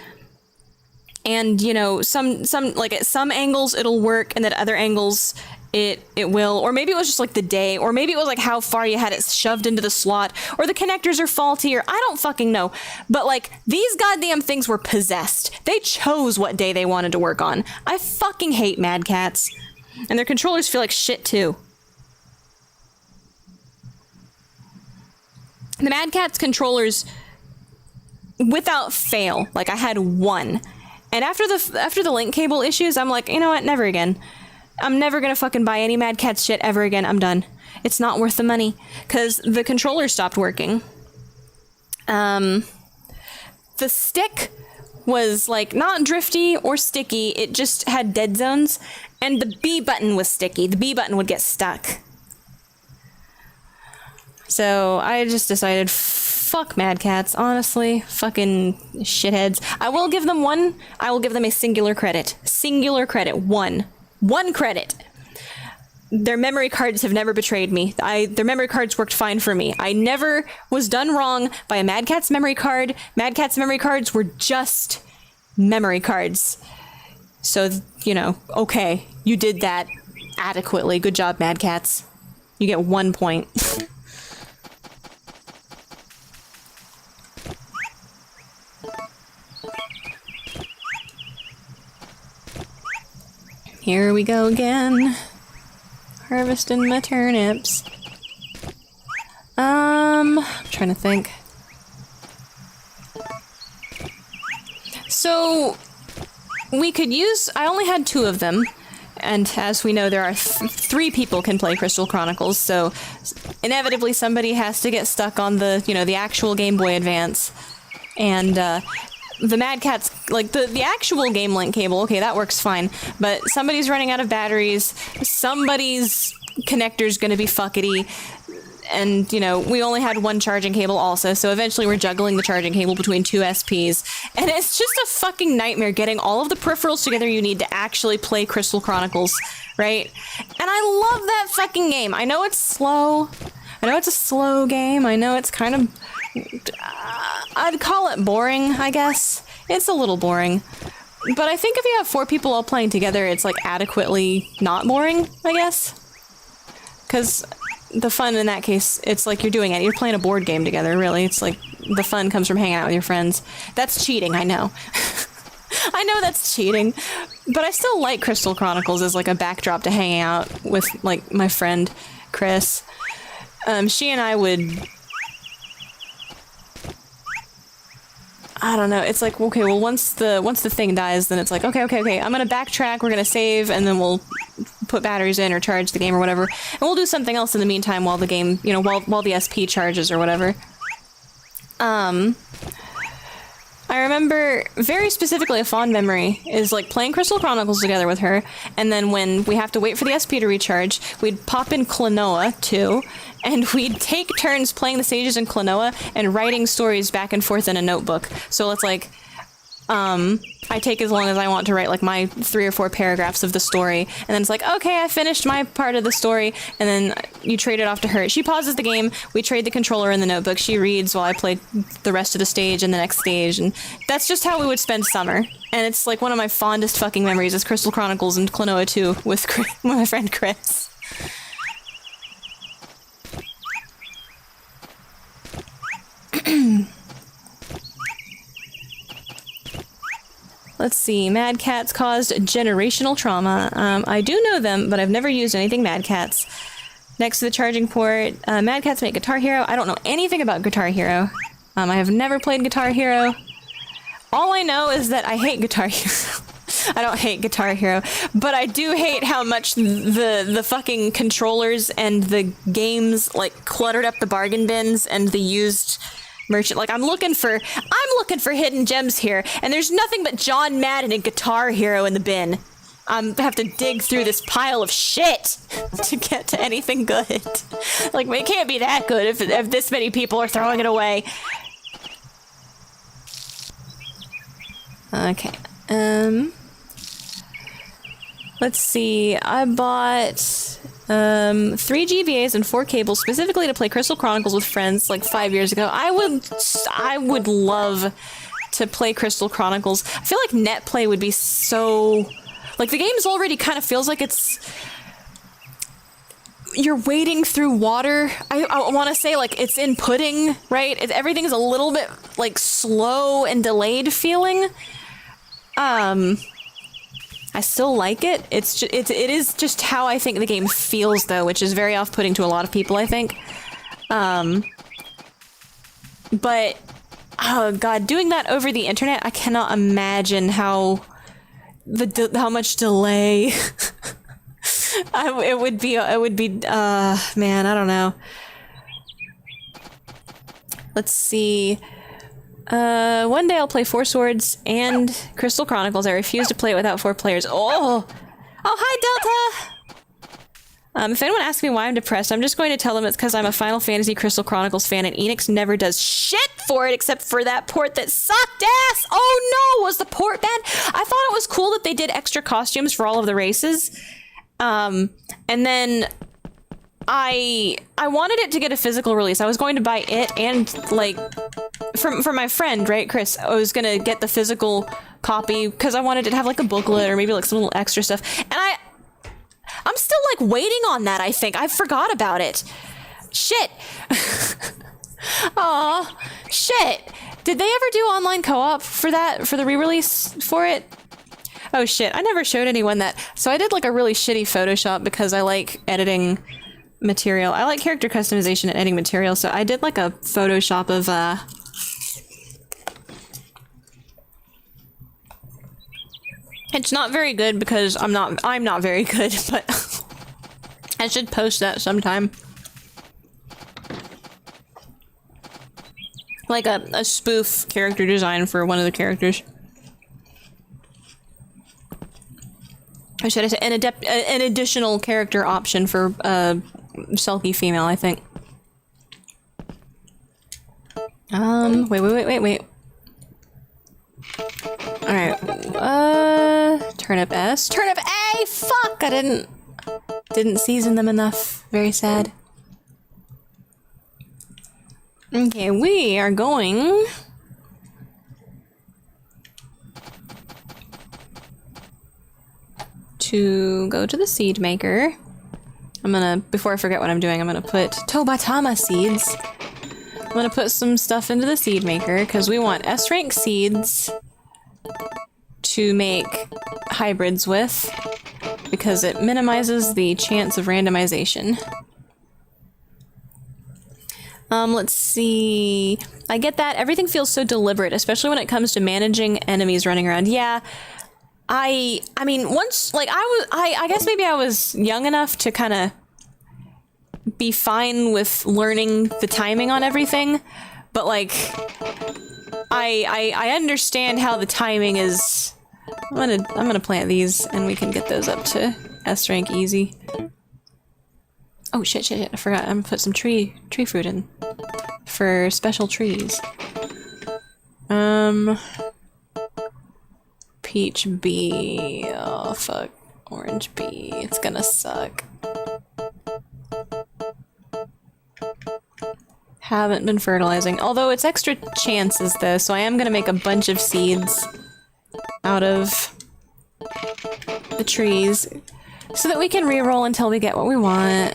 and, some like at some angles it'll work and at other angles it will, or maybe it was just like the day, or maybe it was like how far you had it shoved into the slot, or the connectors are faulty, or I don't fucking know. But like, these goddamn things were possessed. They chose what day they wanted to work on. I fucking hate Mad Catz. And their controllers feel like shit too. The Mad Catz controllers, without fail, like I had one. And after the link cable issues, I'm like, you know what, never again. I'm never gonna fucking buy any Mad Catz shit ever again. I'm done. It's not worth the money. Because the controller stopped working. The stick was like not drifty or sticky. It just had dead zones. And the B button was sticky. The B button would get stuck. So I just decided, fuck Mad Catz, honestly. Fucking shitheads. I will give them a singular credit. Singular credit. One credit. Their memory cards have never betrayed me. Their memory cards worked fine for me. I never was done wrong by a Mad Catz memory card. Mad Catz memory cards were just memory cards. So, you know, okay, you did that adequately. Good job, Mad Catz. You get 1 point. Here we go again. Harvesting my turnips. I'm trying to think. So, we could use... I only had 2 of them. And as we know, there are 3 people can play Crystal Chronicles, so inevitably somebody has to get stuck on the, you know, the actual Game Boy Advance. And, the Mad Catz, like, the actual Game Link cable, okay, that works fine. But somebody's running out of batteries, somebody's connector's gonna be fuckety, and, you know, we only had 1 charging cable also, so eventually we're juggling the charging cable between 2 SPs. And it's just a fucking nightmare getting all of the peripherals together you need to actually play Crystal Chronicles, right? And I love that fucking game. I know it's slow. I know it's a slow game. I know it's kind of... I'd call it boring, I guess. It's a little boring. But I think if you have 4 people all playing together, it's, like, adequately not boring, I guess. Because the fun in that case, it's like you're doing it. You're playing a board game together, really. It's like the fun comes from hanging out with your friends. That's cheating, I know. I know that's cheating. But I still like Crystal Chronicles as, like, a backdrop to hang out with, like, my friend, Chris. She and I would... I don't know, it's like, okay, well, once the thing dies, then it's like, okay, I'm gonna backtrack, we're gonna save, and then we'll put batteries in or charge the game or whatever, and we'll do something else in the meantime while the game, you know, while the SP charges or whatever. I remember very specifically a fond memory is like playing Crystal Chronicles together with her, and then when we have to wait for the SP to recharge, we'd pop in Klonoa too, and we'd take turns playing the stages in Klonoa and writing stories back and forth in a notebook. So it's like, I take as long as I want to write like my 3 or 4 paragraphs of the story, and then it's like, okay, I finished my part of the story, and then you trade it off to her. She pauses the game, we trade the controller in the notebook, she reads while I play the rest of the stage and the next stage, and that's just how we would spend summer. And it's like one of my fondest fucking memories is Crystal Chronicles and Klonoa 2 with my friend Chris. Let's see, Mad Catz caused generational trauma. I do know them, but I've never used anything Mad Catz. Next to the charging port, Mad Catz make Guitar Hero. I don't know anything about Guitar Hero. I have never played Guitar Hero. All I know is that I hate Guitar Hero. I don't hate Guitar Hero, but I do hate how much the fucking controllers and the games, like, cluttered up the bargain bins and the used... merchant. Like, I'm looking for hidden gems here, and there's nothing but John Madden and Guitar Hero in the bin. I have to dig through this pile of shit to get to anything good. Like, it can't be that good if this many people are throwing it away. Okay. Let's see. I bought 3 GBAs and 4 cables specifically to play Crystal Chronicles with friends like 5 years ago. I would love to play Crystal Chronicles. I feel like net play would be so... like, the game's already kind of feels like it's you're wading through water. I want to say, like, it's in pudding, right? Everything's a little bit, like, slow and delayed feeling. I still like it. It is just how I think the game feels, though, which is very off-putting to a lot of people, I think. But, oh god, doing that over the internet, I cannot imagine how much delay it would be, man, I don't know. Let's see. One day I'll play Four Swords and Crystal Chronicles. I refuse to play it without 4 players. Oh, hi, Delta! If anyone asks me why I'm depressed, I'm just going to tell them it's because I'm a Final Fantasy Crystal Chronicles fan and Enix never does shit for it except for that port that sucked ass! Oh no! Was the port bad? I thought it was cool that they did extra costumes for all of the races. And then I wanted it to get a physical release. I was going to buy it and, like, from my friend, right, Chris, I was gonna get the physical copy because I wanted it to have, like, a booklet or maybe, like, some little extra stuff. And I'm still, like, waiting on that, I think. I forgot about it. Shit. Aw, shit. Did they ever do online co-op for that, for the re-release for it? Oh shit, I never showed anyone that. So I did, like, a really shitty Photoshop because I like editing material. I like character customization and editing material, so I did, like, a Photoshop of, It's not very good because I'm not very good, but I should post that sometime. Like a spoof character design for one of the characters. Or should I say an additional character option for Selkie female, I think. Wait. Alright, turnip S. Turnip A! Fuck! I didn't season them enough. Very sad. Okay, we are going to go to the seed maker. I'm gonna, before I forget what I'm doing, I'm gonna put Tobatama seeds. I'm gonna put some stuff into the seed maker because we want S-rank seeds to make hybrids with because it minimizes the chance of randomization. Let's see. I get that. Everything feels so deliberate, especially when it comes to managing enemies running around. Yeah. I mean, once, like, I guess maybe I was young enough to kind of be fine with learning the timing on everything, but, like, I understand how the timing is. I'm gonna plant these, and we can get those up to S rank easy. Oh shit! I forgot. I'm gonna put some tree fruit in for special trees. Peach B. Oh fuck. Orange B. It's gonna suck. Haven't been fertilizing. Although it's extra chances though, so I am gonna make a bunch of seeds out of the trees so that we can reroll until we get what we want.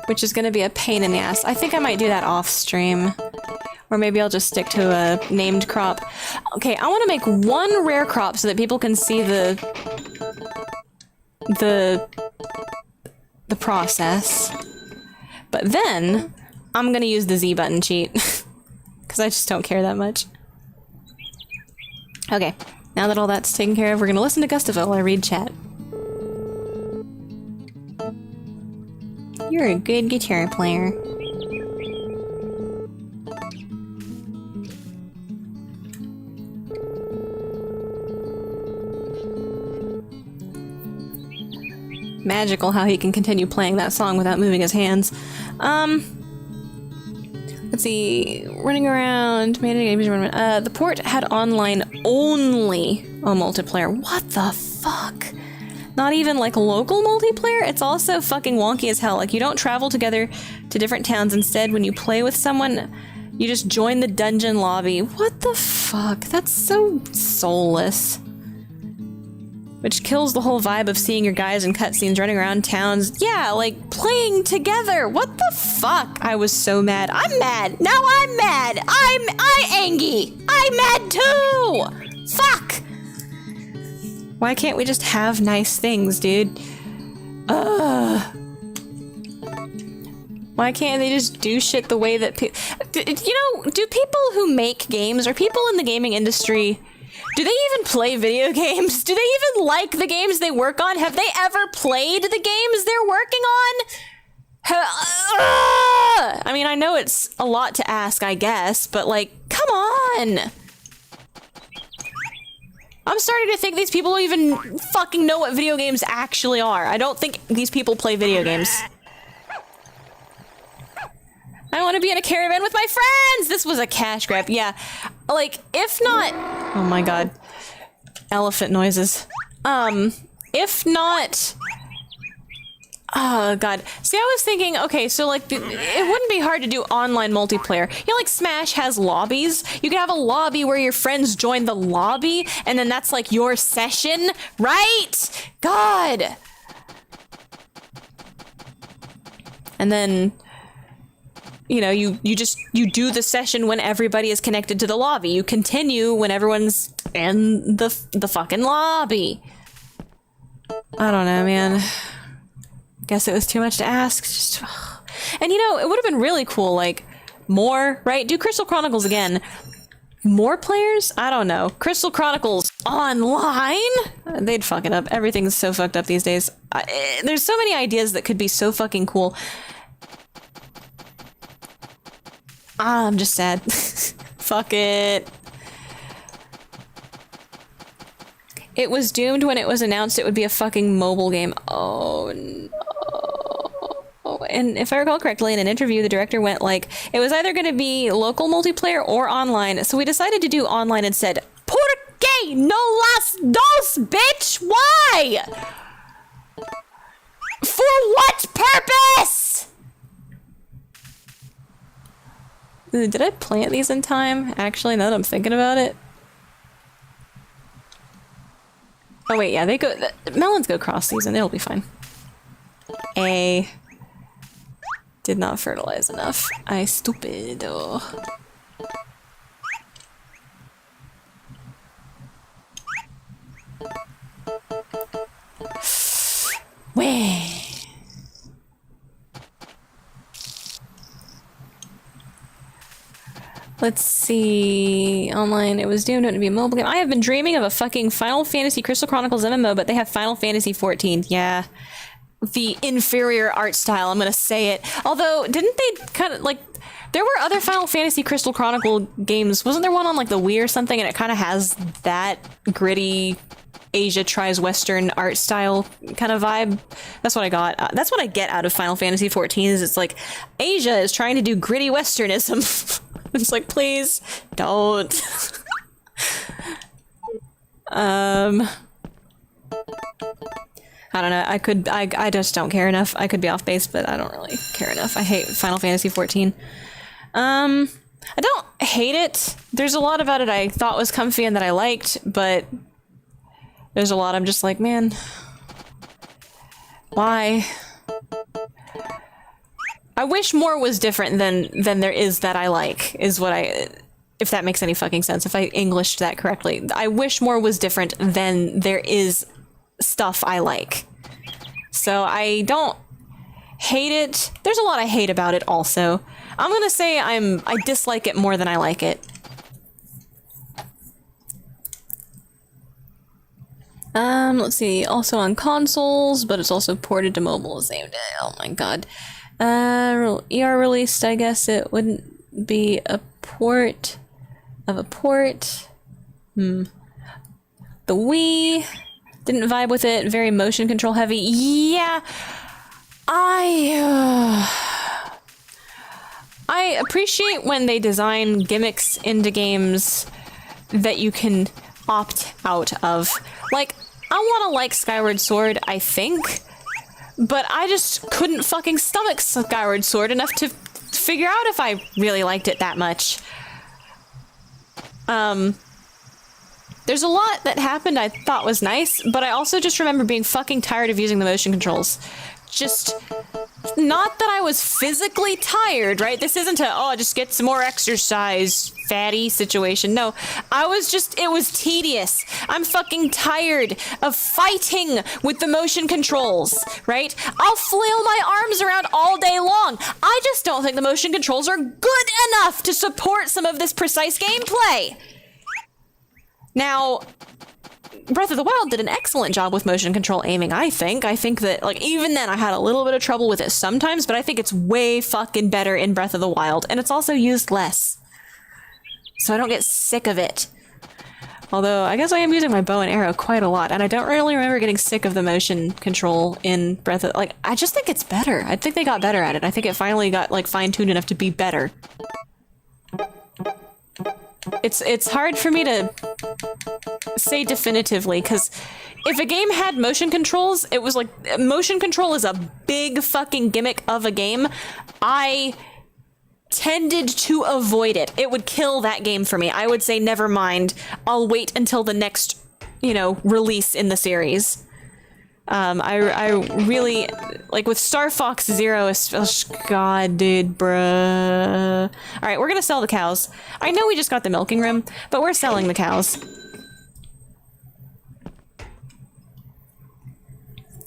Which is gonna be a pain in the ass. I think I might do that off stream. Or maybe I'll just stick to a named crop. Okay, I want to make one rare crop so that people can see the process. But then, I'm gonna use the Z button cheat. Because I just don't care that much. Okay, now that all that's taken care of, we're gonna listen to Gustavo while I read chat. You're a good guitar player. Magical how he can continue playing that song without moving his hands. Let's see. Running around, managing enemies. The port had online only multiplayer. What the fuck? Not even like local multiplayer? It's also fucking wonky as hell. Like, you don't travel together to different towns. Instead, when you play with someone, you just join the dungeon lobby. What the fuck? That's so soulless. which kills the whole vibe of seeing your guys in cutscenes running around towns. Yeah, like playing together. What the fuck? I was so mad. I'm mad. Now I'm mad. I angry. I'm mad too. Fuck. Why can't we just have nice things, dude? Why can't they just do shit the way that do people who make games or people in the gaming industry, do they even play video games? Do they even like the games they work on? Have they ever played the games they're working on? I mean, I know it's a lot to ask, I guess, but like, come on! I'm starting to think these people don't even fucking know what video games actually are. I don't think these people play video games. I want to be in a caravan with my friends! This was a cash grab, yeah. Like, if not... Oh my god. Elephant noises. If not... Oh god. See, I was thinking, okay, so like, it wouldn't be hard to do online multiplayer. You know, like Smash has lobbies. You can have a lobby where your friends join the lobby, and then that's like your session, right? God! And then... You know, you do the session when everybody is connected to the lobby. You continue when everyone's in the fucking lobby. I don't know, man. Guess it was too much to ask. Just, and you know, it would have been really cool, like, more, right? Do Crystal Chronicles again. More players? I don't know. Crystal Chronicles online? They'd fuck it up. Everything's so fucked up these days. There's so many ideas that could be so fucking cool. I'm just sad. Fuck it. It was doomed when it was announced it would be a fucking mobile game. Oh no. And if I recall correctly, in an interview, the director went like, it was either going to be local multiplayer or online. So we decided to do online instead. Por qué no las dos, bitch? Why? For what purpose? Did I plant these in time? Actually, now that I'm thinking about it. Oh wait, yeah, they go. Melons go cross season. It'll be fine. A. Did not fertilize enough. I stupid. Oh. Way. Let's see. Online, it was doomed to be a mobile game. I have been dreaming of a fucking Final Fantasy Crystal Chronicles MMO, but they have Final Fantasy 14. Yeah. The inferior art style, I'm gonna say it. Although, didn't they kind of, like... There were other Final Fantasy Crystal Chronicle games. Wasn't there one on, like, the Wii or something, and it kind of has that gritty Asia tries Western art style kind of vibe? That's what I got. That's what I get out of Final Fantasy 14, is it's like, Asia is trying to do gritty Westernism. It's like, please, don't. I don't know, I just don't care enough. I could be off base, but I don't really care enough. I hate Final Fantasy 14. I don't hate it. There's a lot about it I thought was comfy and that I liked, but there's a lot I'm just like, man, why? I wish more was different than there is that I like, is what I... If that makes any fucking sense, if I Englished that correctly. I wish more was different than there is stuff I like. So I don't hate it. There's a lot I hate about it also. I'm gonna say I dislike it more than I like it. Let's see. Also on consoles, but it's also ported to mobile the same day. Oh my god. ER released, I guess it wouldn't be a port of a port. The Wii didn't vibe with it, very motion control heavy. Yeah, I appreciate when they design gimmicks into games that you can opt out of. Like, I want to like Skyward Sword, I think, but I just couldn't fucking stomach Skyward Sword enough to figure out if I really liked it that much. There's a lot that happened I thought was nice, but I also just remember being fucking tired of using the motion controls. Just, not that I was physically tired, right? This isn't a, oh, just get some more exercise, fatty situation. No, it was tedious. I'm fucking tired of fighting with the motion controls, right? I'll flail my arms around all day long. I just don't think the motion controls are good enough to support some of this precise gameplay. Now, Breath of the Wild did an excellent job with motion control aiming, I think. I think that, like, even then I had a little bit of trouble with it sometimes, but I think it's way fucking better in Breath of the Wild, and it's also used less. So I don't get sick of it. Although, I guess I am using my bow and arrow quite a lot, and I don't really remember getting sick of the motion control in Breath of... Like, I just think it's better. I think they got better at it. I think it finally got, like, fine-tuned enough to be better. It's hard for me to say definitively, because if a game had motion controls, it was like, motion control is a big fucking gimmick of a game. I tended to avoid it. It would kill that game for me. I would say, never mind, I'll wait until the next, release in the series. I really, like with Star Fox Zero, God, dude, bruh. Alright, we're gonna sell the cows. I know we just got the milking room, but we're selling the cows.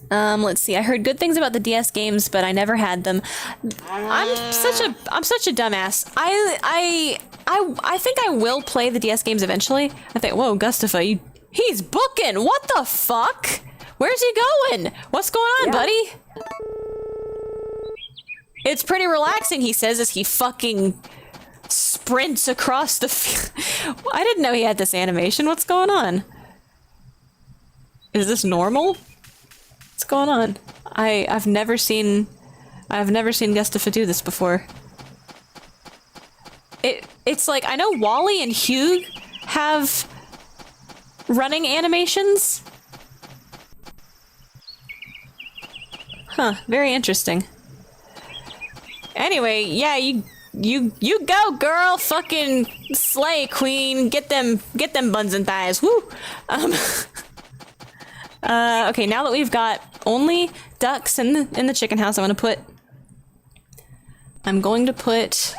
Let's see, I heard good things about the DS games, but I never had them. I'm such a dumbass. I think I will play the DS games eventually. I think, whoa, Gustafa, he's booking! What the fuck? Where's he going? What's going on, buddy? It's pretty relaxing, he says, as he fucking sprints across the field. I didn't know he had this animation. What's going on? Is this normal? What's going on? I've never seen Gustafa do this before. It's like, I know Wally and Hugh have running animations. Huh, very interesting. Anyway, yeah, you go, girl, fucking slay, queen, get them buns and thighs, woo! Okay, now that we've got only ducks in the chicken house, I'm going to put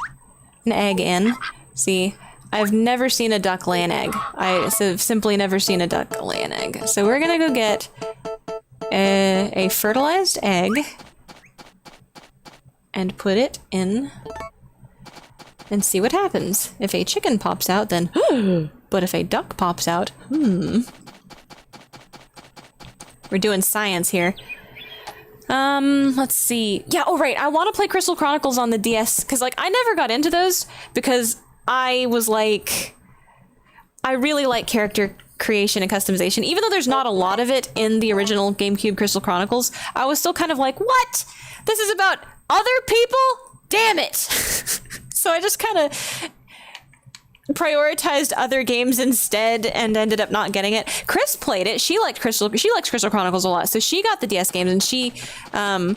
an egg in. See, I've never seen a duck lay an egg. I've simply never seen a duck lay an egg. So we're gonna go get a fertilized egg and put it in and see what happens. If a chicken pops out, then but if a duck pops out, We're doing science here. Let's see. Yeah, oh right, I want to play Crystal Chronicles on the DS, because, like, I never got into those because I was like, I really like character creation and customization. Even though there's not a lot of it in the original GameCube Crystal Chronicles, I was still kind of like, what? This is about other people? Damn it! So I just kind of prioritized other games instead and ended up not getting it. Chris played it. She likes Crystal Chronicles a lot, so she got the DS games, and she, I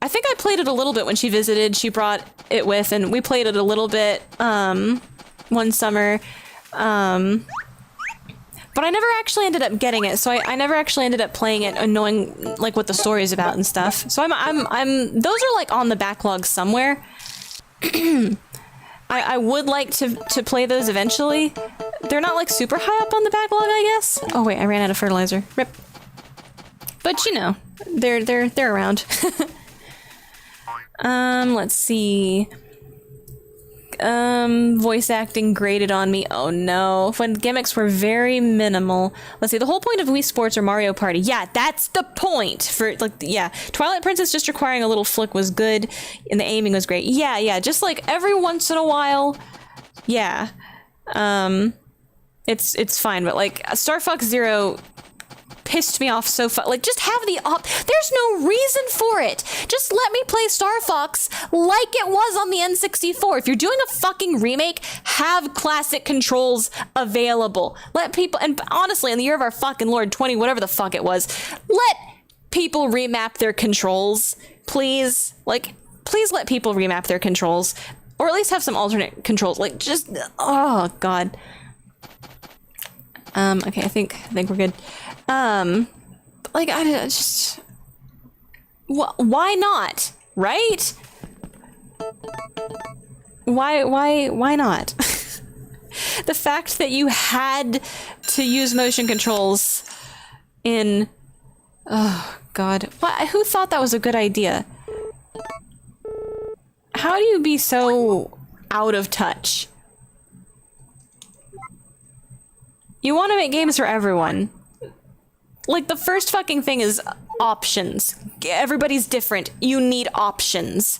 think I played it a little bit when she visited. She brought it with, and we played it a little bit, one summer, but I never actually ended up getting it, so I never actually ended up playing it and knowing, like, what the story is about and stuff. So those are, like, on the backlog somewhere. I would like to play those eventually. They're not, like, super high up on the backlog, I guess. Oh wait, I ran out of fertilizer. Rip. But they're around. Let's see. Voice acting grated on me. Oh no. When gimmicks were very minimal. Let's see, the whole point of Wii Sports or Mario Party. Yeah, that's the point. For, like, yeah. Twilight Princess just requiring a little flick was good, and the aiming was great. Yeah, just, like, every once in a while. Yeah. It's fine, but, like, Star Fox Zero pissed me off so like, just have there's no reason for it. Just let me play Star Fox like it was on the N64. If you're doing a fucking remake, have classic controls available. Let people, and honestly, in the year of our fucking Lord 20, whatever the fuck it was, let people remap their controls, please. Like, please let people remap their controls, or at least have some alternate controls. Like, just, oh god. Okay, I think we're good. Like, I just... Why not? Right? Why not? The fact that you had to use motion controls in... Oh, God. What? Who thought that was a good idea? How do you be so out of touch? You want to make games for everyone. Like, the first fucking thing is options. Everybody's different. You need options.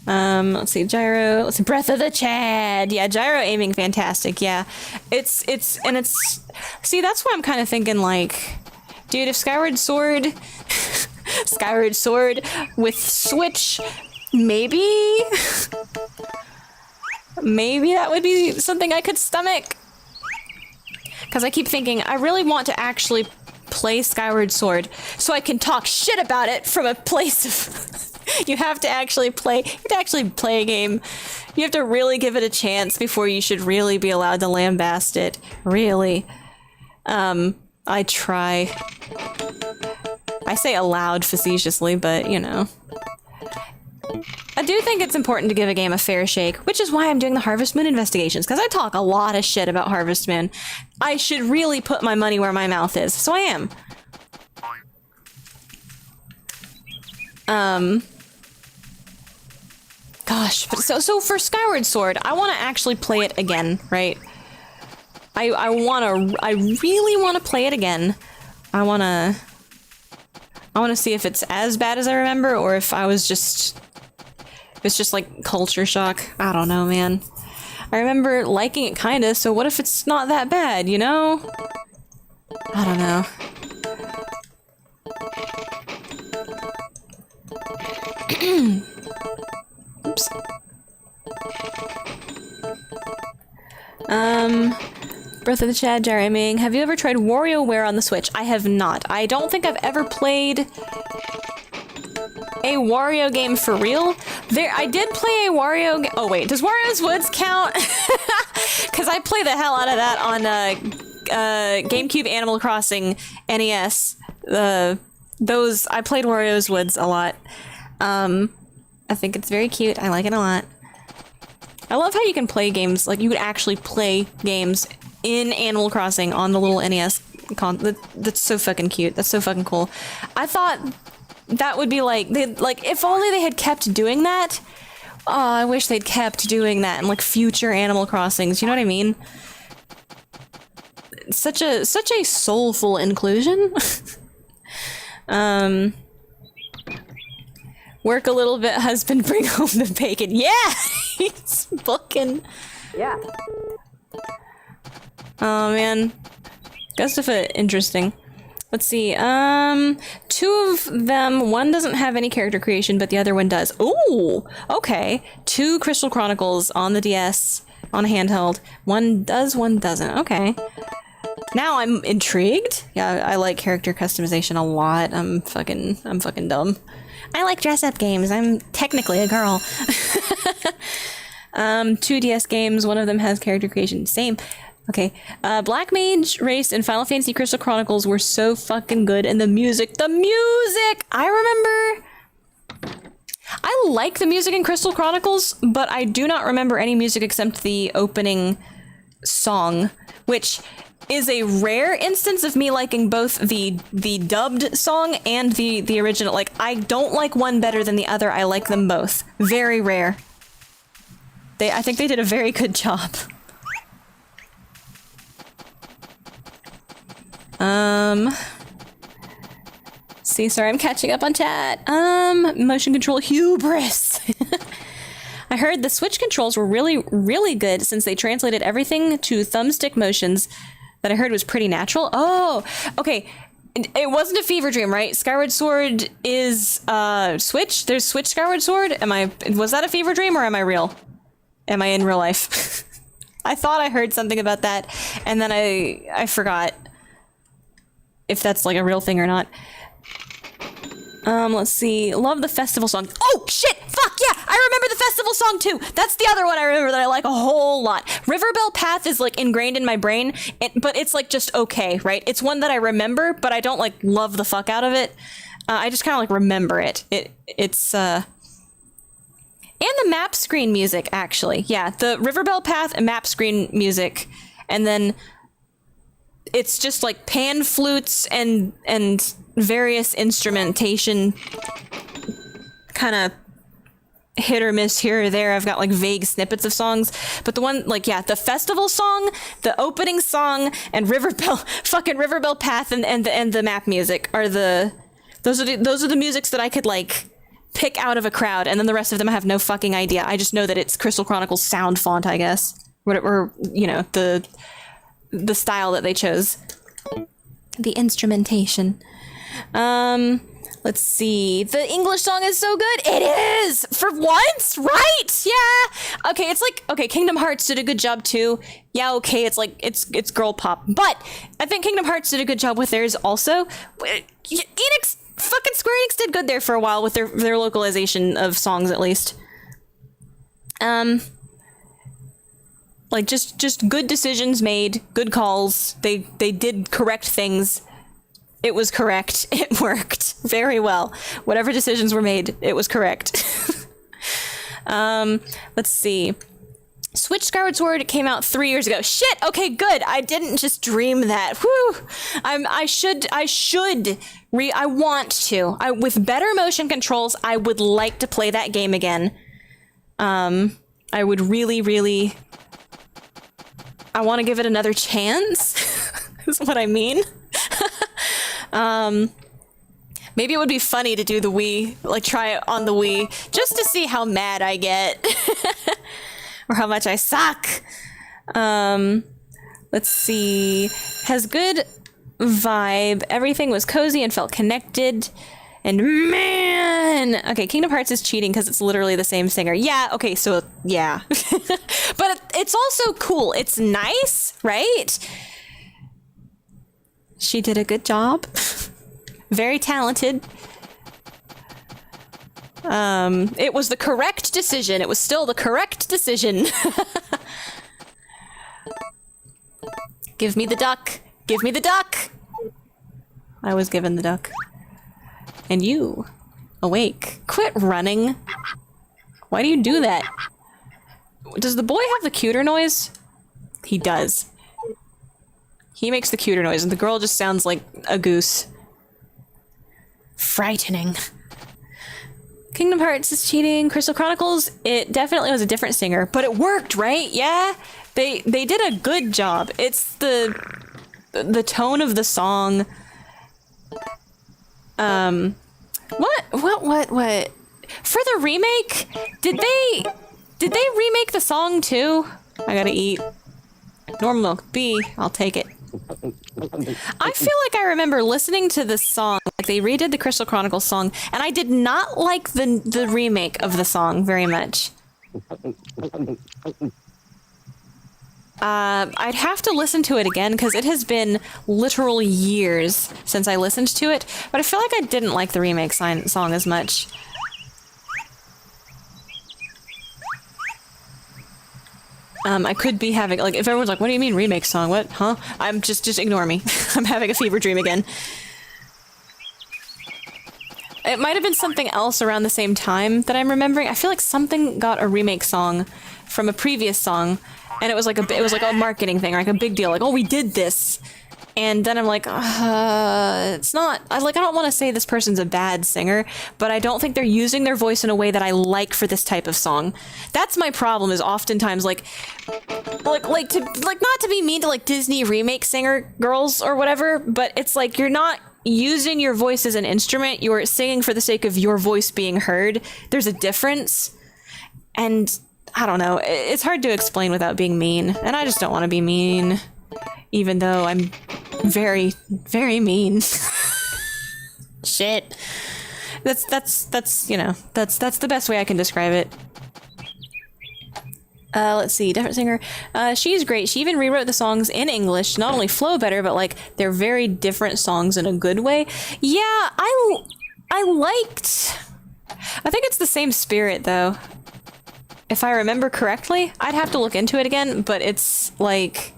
Let's see, gyro, let's see, Breath of the Chad. Yeah, gyro aiming, fantastic, yeah. It's, see, that's why I'm kind of thinking, like, dude, if Skyward Sword, Skyward Sword with Switch, maybe that would be something I could stomach. Because I keep thinking, I really want to actually play Skyward Sword so I can talk shit about it from a place of... You have to actually play a game. You have to really give it a chance before you should really be allowed to lambaste it. Really. I try. I say aloud facetiously, but you know. I do think it's important to give a game a fair shake, which is why I'm doing the Harvest Moon investigations, because I talk a lot of shit about Harvest Moon. I should really put my money where my mouth is, so I am. Gosh, but so for Skyward Sword, I want to actually play it again, right? I really want to play it again. I want to see if it's as bad as I remember, or if it's just like culture shock. I don't know, man. I remember liking it kinda, so what if it's not that bad, you know? I don't know. Oops. Breath of the Chad, gyro-aiming. Have you ever tried WarioWare on the Switch? I have not. I don't think I've ever played a Wario game for real. I did play a Wario game. Oh wait, does Wario's Woods count? Because I play the hell out of that on GameCube, Animal Crossing, NES. I played Wario's Woods a lot. I think it's very cute. I like it a lot. I love how you can play games, like you could actually play games in Animal Crossing on the little NES. That's so fucking cute. That's so fucking cool. I thought that would be like, if only they had kept doing that. Oh, I wish they'd kept doing that in like future Animal Crossings. You know what I mean? Such a soulful inclusion. Work a little bit, husband, bring home the bacon. Yeah! He's booking. Yeah. Oh, man. Ghost of it, interesting. Let's see, two of them, one doesn't have any character creation, but the other one does. Ooh! Okay. 2 Crystal Chronicles on the DS, on a handheld. One does, one doesn't. Okay. Now I'm intrigued. Yeah, I like character customization a lot. I'm fucking dumb. I like dress-up games. I'm technically a girl. 2 DS games. One of them has character creation. Same. Okay. Black Mage Race and Final Fantasy Crystal Chronicles were so fucking good. And the music! I remember... I like the music in Crystal Chronicles, but I do not remember any music except the opening song, which is a rare instance of me liking both the dubbed song and the original. Like, I don't like one better than the other. I like them both. Very rare. I think they did a very good job. See, sorry, I'm catching up on chat. Motion control hubris. I heard the Switch controls were really, really good since they translated everything to thumbstick motions that I heard was pretty natural. Oh, okay. It wasn't a fever dream, right? Skyward Sword is, Switch? There's Switch Skyward Sword? Was that a fever dream or am I real? Am I in real life? I thought I heard something about that, and then I forgot if that's like a real thing or not. Let's see. Love the festival song. Oh, shit! Fuck yeah! I remember the festival song too. That's the other one I remember that I like a whole lot. Riverbell Path is like ingrained in my brain, but it's like just okay, right? It's one that I remember, but I don't like love the fuck out of it. I just kind of like remember it. It's and the map screen music, actually. Yeah, the Riverbell Path and map screen music, and then it's just like pan flutes and various instrumentation, kind of hit or miss here or there. I've got like vague snippets of songs, but the one like the festival song, the opening song, and Riverbell Path and the map music are those are the musics that I could like pick out of a crowd, and then the rest of them I have no fucking idea. I just know that it's Crystal Chronicles sound font, I guess, or the style that they chose, the instrumentation. Let's see. The English song is so good. It is for once, right? Yeah. Okay, it's like Kingdom Hearts did a good job too. Yeah, okay, it's like it's girl pop, but I think Kingdom Hearts did a good job with theirs also. Fucking Square Enix did good there for a while with their localization of songs, at least. Like just good decisions made, good calls. They did correct things. It was correct. It worked very well. Whatever decisions were made, it was correct. Let's see. Switch Skyward Sword came out 3 years ago. Shit. Okay, good. I didn't just dream that. Whew. I want to. With better motion controls, I would like to play that game again. I would really I want to give it another chance. Is what I mean. Maybe it would be funny to do the Wii, like try it on the Wii, just to see how mad I get. Or how much I suck. Let's see. Has good vibe. Everything was cozy and felt connected. And man, okay, Kingdom Hearts is cheating because it's literally the same singer. Yeah, okay, so yeah. But it's also cool. It's nice, right? She did a good job. Very talented. It was the correct decision. It was still the correct decision. Give me the duck. Give me the duck. I was given the duck. And you, awake. Quit running. Why do you do that? Does the boy have the cuter noise? He does. He makes the cuter noise, and the girl just sounds like a goose. Frightening. Kingdom Hearts is cheating. Crystal Chronicles, it definitely was a different singer, but it worked, right? Yeah? They did a good job. It's the tone of the song. What? For the remake, did they remake the song too? I gotta eat. Normal milk. B, I'll take it. I feel like I remember listening to this song, like they redid the Crystal Chronicles song, and I did not like the remake of the song very much. I'd have to listen to it again because it has been literal years since I listened to it, but I feel like I didn't like the remake song as much. I could be having, like, if everyone's like, what do you mean remake song? What? Huh? I'm just ignore me. I'm having a fever dream again. It might have been something else around the same time that I'm remembering. I feel like something got a remake song from a previous song, and it was like a marketing thing, or like a big deal. Like, oh, we did this. And then I'm like, it's not, I don't want to say this person's a bad singer, but I don't think they're using their voice in a way that I like for this type of song. That's my problem, is oftentimes not to be mean to like Disney remake singer girls or whatever, but it's like you're not using your voice as an instrument, you're singing for the sake of your voice being heard. There's a difference. And I don't know, it's hard to explain without being mean, and I just don't want to be mean. Even though I'm very, very mean. Shit. That's you know, that's the best way I can describe it. Let's see, different singer. She's great. She even rewrote the songs in English, not only flow better, but like they're very different songs in a good way. Yeah, I liked I think it's the same spirit, though. If I remember correctly, I'd have to look into it again, but it's like...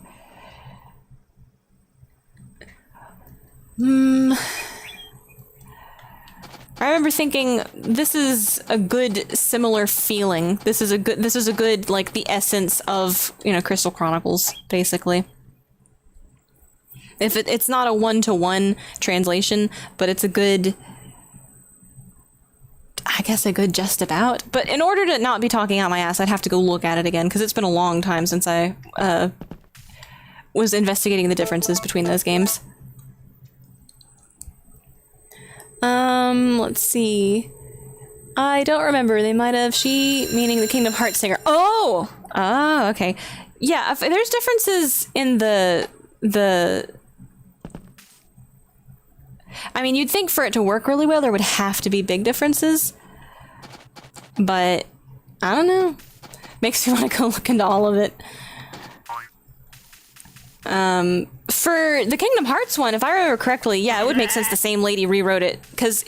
I remember thinking, this is a good similar feeling. This is a good, like, the essence of, you know, Crystal Chronicles, basically. If it's not a one-to-one translation, but it's a good... I guess a good just about. But in order to not be talking out my ass, I'd have to go look at it again, because it's been a long time since I was investigating the differences between those games. Let's see. I don't remember. They might have... She, meaning the Kingdom Hearts singer. Oh! Ah, okay. Yeah, there's differences in the... I mean, you'd think for it to work really well, there would have to be big differences. But, I don't know. Makes me want to go look into all of it. For the Kingdom Hearts one, if I remember correctly, yeah, it would make sense the same lady rewrote it, because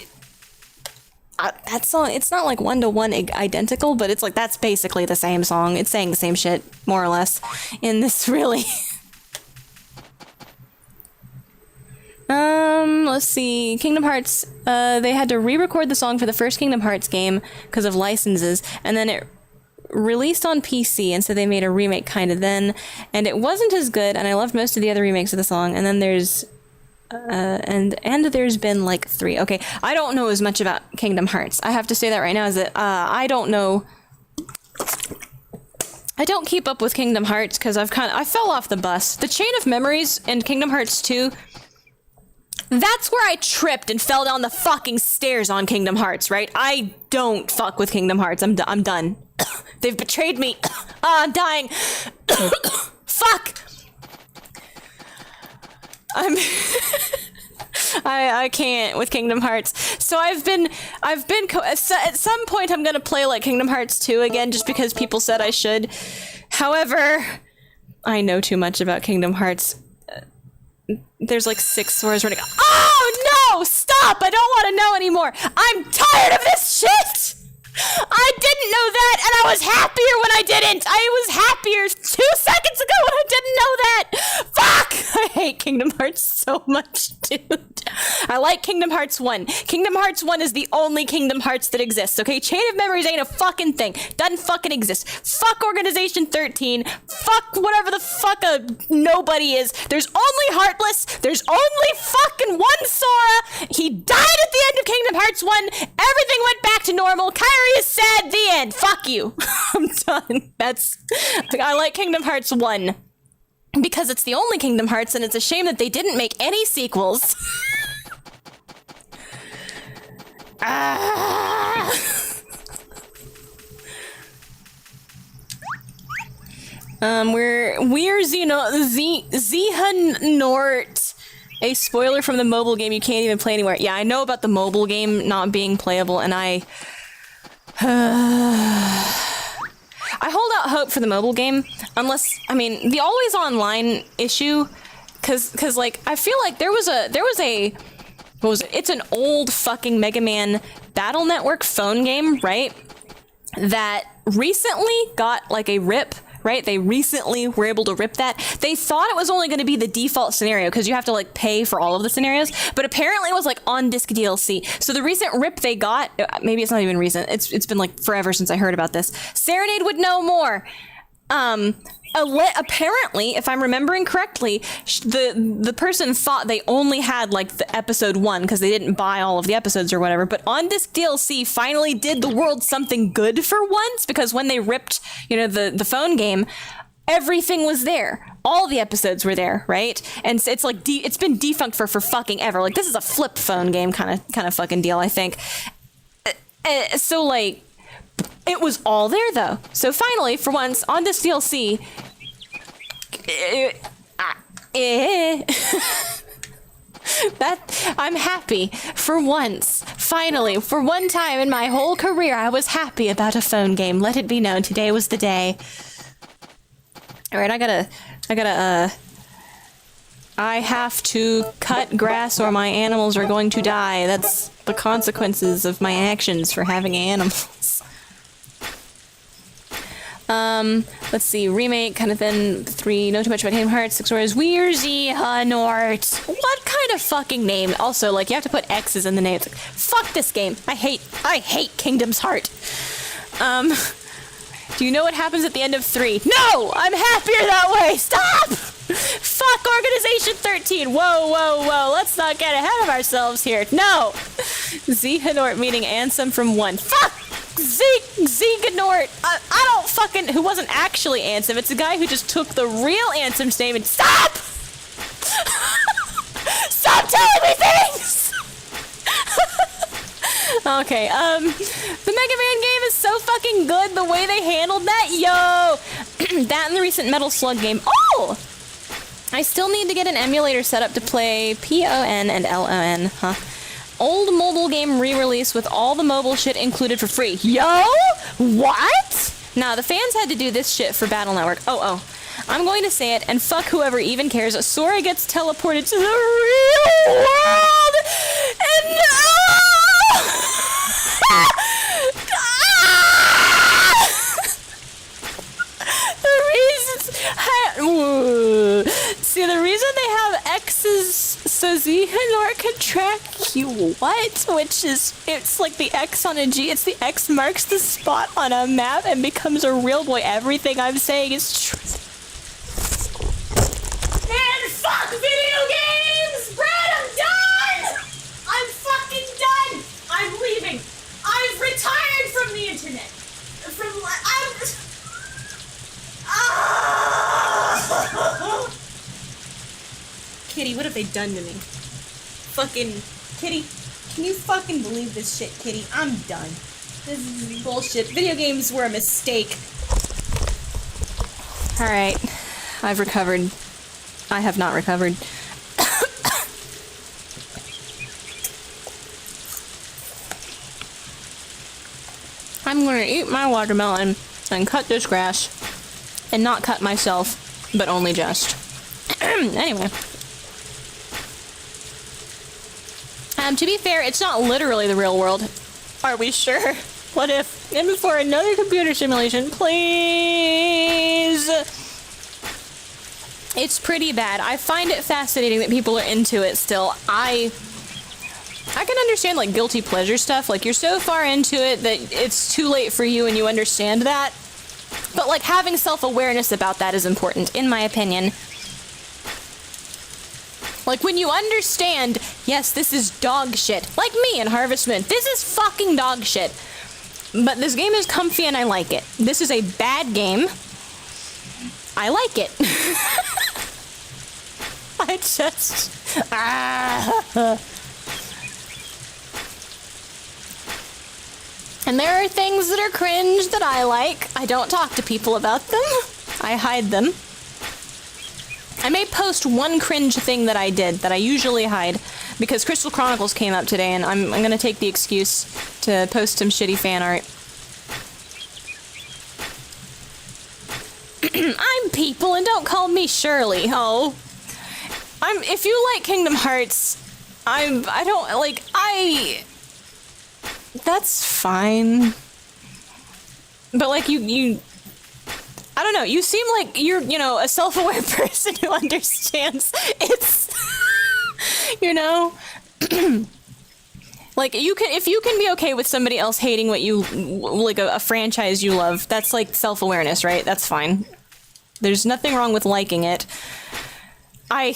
that song, it's not like one-to-one identical, but it's like, that's basically the same song. It's saying the same shit, more or less, in this, really. Let's see. Kingdom Hearts, they had to re-record the song for the first Kingdom Hearts game because of licenses, and then it released on PC, and so they made a remake kind of then, and it wasn't as good, and I loved most of the other remakes of the song, and then there's and there's been like 3. Okay, I don't know as much about Kingdom Hearts. I have to say that right now, is that I don't know. I don't keep up with Kingdom Hearts because I fell off the bus. The Chain of Memories and Kingdom Hearts 2, that's where I tripped and fell down the fucking stairs on Kingdom Hearts, right? I don't fuck with Kingdom Hearts. I'm done. They've betrayed me. I'm dying. Fuck. I can't with Kingdom Hearts. So at some point I'm gonna play like Kingdom Hearts 2 again, just because people said I should. However, I know too much about Kingdom Hearts. There's like 6 swords running. Oh no! Stop! I don't want to know anymore. I'm tired of this shit. I didn't know that, and I was happier when I didn't. I was happier 2 seconds ago when I didn't know that. Fuck! I hate Kingdom Hearts so much, dude. I like Kingdom Hearts 1. Kingdom Hearts 1 is the only Kingdom Hearts that exists, okay? Chain of Memories ain't a fucking thing. Doesn't fucking exist. Fuck Organization 13. Fuck whatever the fuck a nobody is. There's only Heartless. There's only fucking one Sora. He died at the end of Kingdom Hearts 1. Everything went back to normal. Kairi is sad. The end. Fuck you. I'm done. I like Kingdom Hearts 1. Because it's the only Kingdom Hearts, and it's a shame that they didn't make any sequels. We're Xehanort, a spoiler from the mobile game you can't even play anywhere. Yeah, I know about the mobile game not being playable, and I hold out hope for the mobile game, unless, I mean, the always online issue, cause like, I feel like there was a, what was it? It's an old fucking Mega Man Battle Network phone game, right? That recently got like a rip, right? They recently were able to rip that. They thought it was only going to be the default scenario because you have to like pay for all of the scenarios, but apparently it was like on disc DLC. So the recent rip they got, maybe it's not even recent. It's been like forever since I heard about this. Serenade would know more. Apparently, if I'm remembering correctly, the person thought they only had like the episode 1 because they didn't buy all of the episodes or whatever. But On Disc DLC finally did the world something good for once, because when they ripped, you know, the phone game, everything was there. All the episodes were there, right? And so it's like it's been defunct for fucking ever. Like, this is a flip phone game kind of fucking deal, I think. So like, it was all there though. So finally, for once, On Disc DLC, that I'm happy for once. Finally, for one time in my whole career, I was happy about a phone game. Let it be known, today was the day. All right, I gotta I have to cut grass or my animals are going to die. That's the consequences of my actions for having animals. Let's see, remake, kind of thin, 3, know too much about Kingdom Hearts, 6 hours, Weerzy Hanort. What kind of fucking name? Also, like, you have to put X's in the name. It's like, fuck this game. I hate Kingdom's Heart. Do you know what happens at the end of 3? No! I'm happier that way! Stop! Fuck Organization 13! Whoa, whoa, whoa, let's not get ahead of ourselves here. No! Xehanort meaning Ansem from 1. Fuck! Xehanort! I don't fucking... Who wasn't actually Ansem. It's a guy who just took the real Ansem's name and... Stop! Stop telling me things! Okay, the Mega Man game is so fucking good, the way they handled that, yo! That and the recent Metal Slug game. Oh! I still need to get an emulator set up to play PON and LON, huh? Old mobile game re-release with all the mobile shit included for free. Yo! What? Nah, the fans had to do this shit for Battle Network. Oh. I'm going to say it, and fuck whoever even cares. Sora gets teleported to the real world! And... See, the reason they have X's so Xehanort can track you, what? Which is, it's like the X on a G, it's the X marks the spot on a map and becomes a real boy. Everything I'm saying is true. Man, fuck video games! Brad, I'm done! I'm fucking done! I'm leaving. I've retired from the internet. Kitty, what have they done to me? Fucking... Kitty, can you fucking believe this shit, Kitty? I'm done. This is bullshit. Video games were a mistake. Alright. I've recovered. I have not recovered. I'm gonna eat my watermelon and cut this grass. And not cut myself, but only just. Anyway. To be fair, it's not literally the real world. Are we sure? What if? And before another computer simulation, please. It's pretty bad. I find it fascinating that people are into it still. I can understand, like, guilty pleasure stuff. Like, you're so far into it that it's too late for you and you understand that. But, like, having self-awareness about that is important, in my opinion. Like, when you understand, yes, this is dog shit. Like me in Harvest Moon. This is fucking dog shit. But this game is comfy and I like it. This is a bad game. I like it. I just... And there are things that are cringe that I like. I don't talk to people about them. I hide them. I may post one cringe thing that I did that I usually hide because Crystal Chronicles came up today and I'm gonna take the excuse to post some shitty fan art. I'm people and don't call me Shirley. Oh. If you like Kingdom Hearts, that's fine. But like you I don't know, you seem like you're, a self-aware person who understands it's, like, if you can be okay with somebody else hating what you, like, a franchise you love, that's, like, self-awareness, right? That's fine. There's nothing wrong with liking it. I'm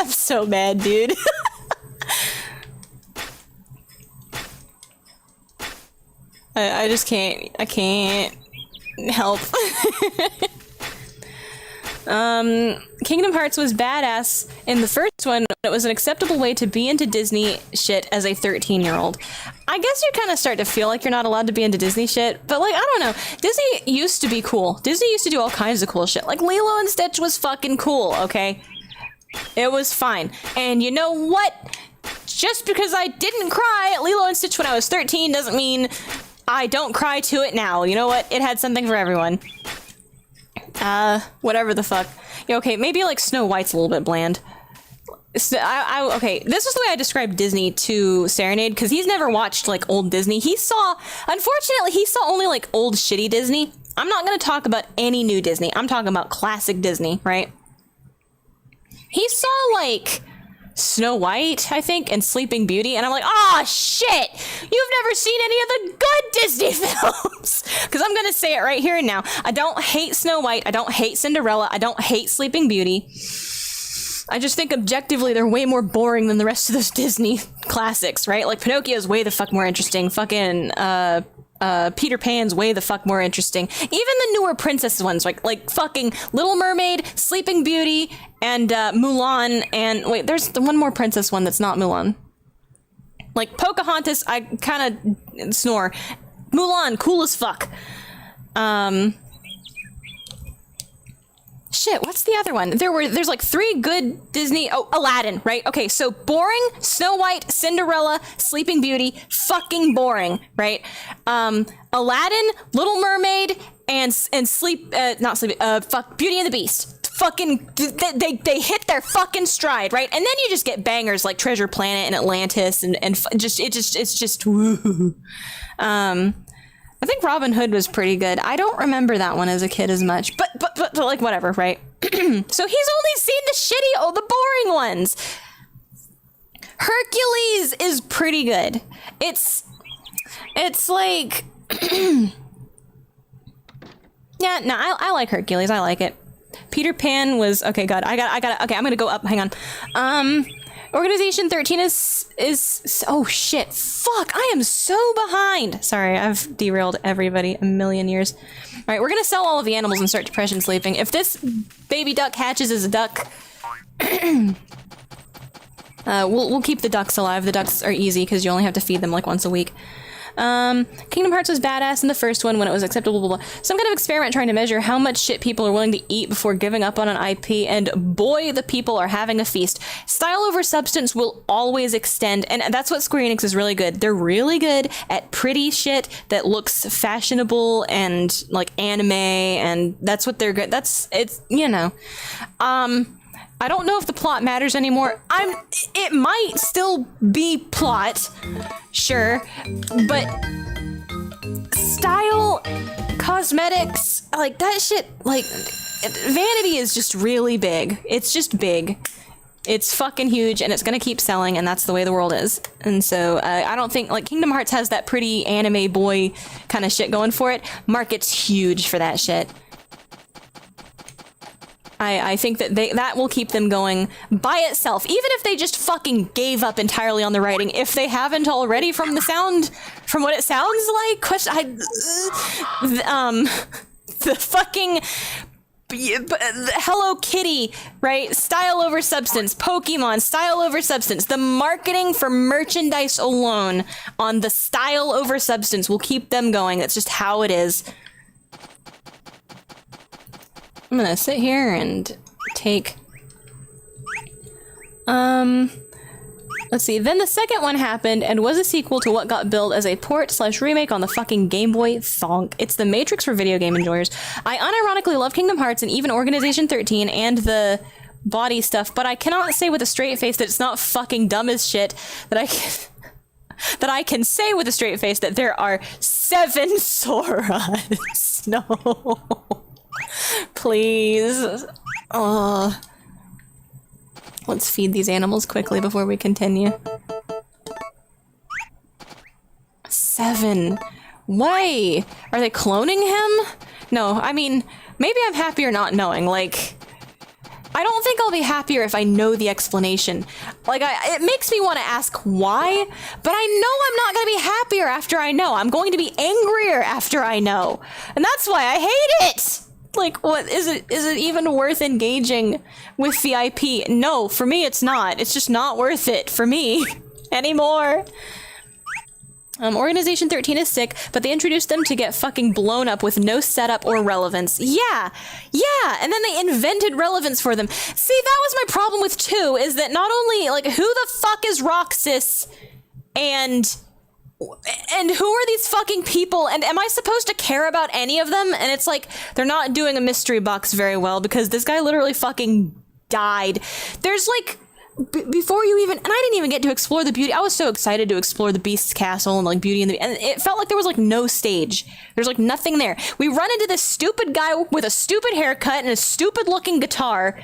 so mad, dude. I just can't. I can't help. Kingdom Hearts was badass in the first one. It was an acceptable way to be into Disney shit as a 13-year-old. I guess you kind of start to feel like you're not allowed to be into Disney shit, but like, I don't know. Disney used to be cool. Disney used to do all kinds of cool shit. Like Lilo and Stitch was fucking cool, okay? It was fine. And you know what? Just because I didn't cry at Lilo and Stitch when I was 13 doesn't mean I don't cry to it now. You know what? It had something for everyone. Whatever the fuck. Yeah, okay, maybe like Snow White's a little bit bland. Okay, this is the way I described Disney to Serenade, because he's never watched like old Disney. Unfortunately, he saw only like old shitty Disney. I'm not gonna talk about any new Disney. I'm talking about classic Disney, right? He saw like Snow White, I think, and Sleeping Beauty, and I'm like, oh shit! You've never seen any of the good Disney films! Because I'm gonna say it right here and now. I don't hate Snow White, I don't hate Cinderella, I don't hate Sleeping Beauty. I just think objectively they're way more boring than the rest of those Disney classics, right? Like Pinocchio's way the fuck more interesting. Fucking Peter Pan's way the fuck more interesting. Even the newer princess ones, like fucking Little Mermaid, Sleeping Beauty, and Mulan, and wait, there's the one more princess one that's not Mulan. Like Pocahontas, I kind of snore. Mulan, cool as fuck. Shit, what's the other one? There's like 3 good Disney. Oh, Aladdin, right? Okay, so boring. Snow White, Cinderella, Sleeping Beauty, fucking boring, right? Aladdin, Little Mermaid, and Beauty and the Beast. Fucking, they hit their fucking stride, right? And then you just get bangers like Treasure Planet and Atlantis, and it's just woo. I think Robin Hood was pretty good. I don't remember that one as a kid as much, but like whatever, right? So he's only seen the boring ones. Hercules is pretty good. It's like, yeah, no, I like Hercules. I like it. Peter Pan was okay. God, I got. Okay, I'm gonna go up. Hang on. Organization 13 is oh shit, fuck, I am so behind. Sorry, I've derailed everybody a million years. All right, we're gonna sell all of the animals and start depression sleeping. If this baby duck hatches as a duck, we'll keep the ducks alive. The ducks are easy because you only have to feed them like once a week. Kingdom Hearts was badass in the first one when it was acceptable, blah, blah, blah. Some kind of experiment trying to measure how much shit people are willing to eat before giving up on an IP, and boy, the people are having a feast. Style over substance will always extend, and that's what Square Enix is really good. They're really good at pretty shit that looks fashionable and like anime, and that's what they're good. It's, you know. I don't know if the plot matters anymore. It might still be plot, sure, but style, cosmetics, like that shit, like vanity is just really big. It's just big. It's fucking huge, and it's gonna keep selling, and that's the way the world is. And so I don't think like Kingdom Hearts has that pretty anime boy kind of shit going for it. Market's huge for that shit. I think that that will keep them going by itself, even if they just fucking gave up entirely on the writing. If they haven't already, from what it sounds like, the fucking Hello Kitty, right? Style over substance. Pokemon, style over substance. The marketing for merchandise alone on the style over substance will keep them going. That's just how it is. I'm gonna sit here and take, let's see, then the second one happened and was a sequel to what got billed as a port/remake on the fucking Game Boy Thonk. It's the Matrix for video game enjoyers. I unironically love Kingdom Hearts and even Organization 13 and the body stuff, but I cannot say with a straight face that it's not fucking dumb as shit that I can say with a straight face that there are 7 Soras. No. Please. Oh. Let's feed these animals quickly before we continue. 7. Why? Are they cloning him? No, I mean, maybe I'm happier not knowing. Like, I don't think I'll be happier if I know the explanation. Like, it makes me want to ask why, but I know I'm not going to be happier after I know. I'm going to be angrier after I know. And that's why I hate it! Like, what is it even worth engaging with the IP? No, for me it's not. It's just not worth it for me anymore. Organization 13 is sick, but they introduced them to get fucking blown up with no setup or relevance. Yeah, and then they invented relevance for them. See, that was my problem with 2, is that not only, like, who the fuck is Roxas and And who are these fucking people? And am I supposed to care about any of them? And it's like, they're not doing a mystery box very well because this guy literally fucking died. There's like, before you even, and I didn't even get to explore the beauty. I was so excited to explore the Beast's castle and like Beauty and the, and it felt like there was like no stage. There's like nothing there. We run into this stupid guy with a stupid haircut and a stupid looking guitar.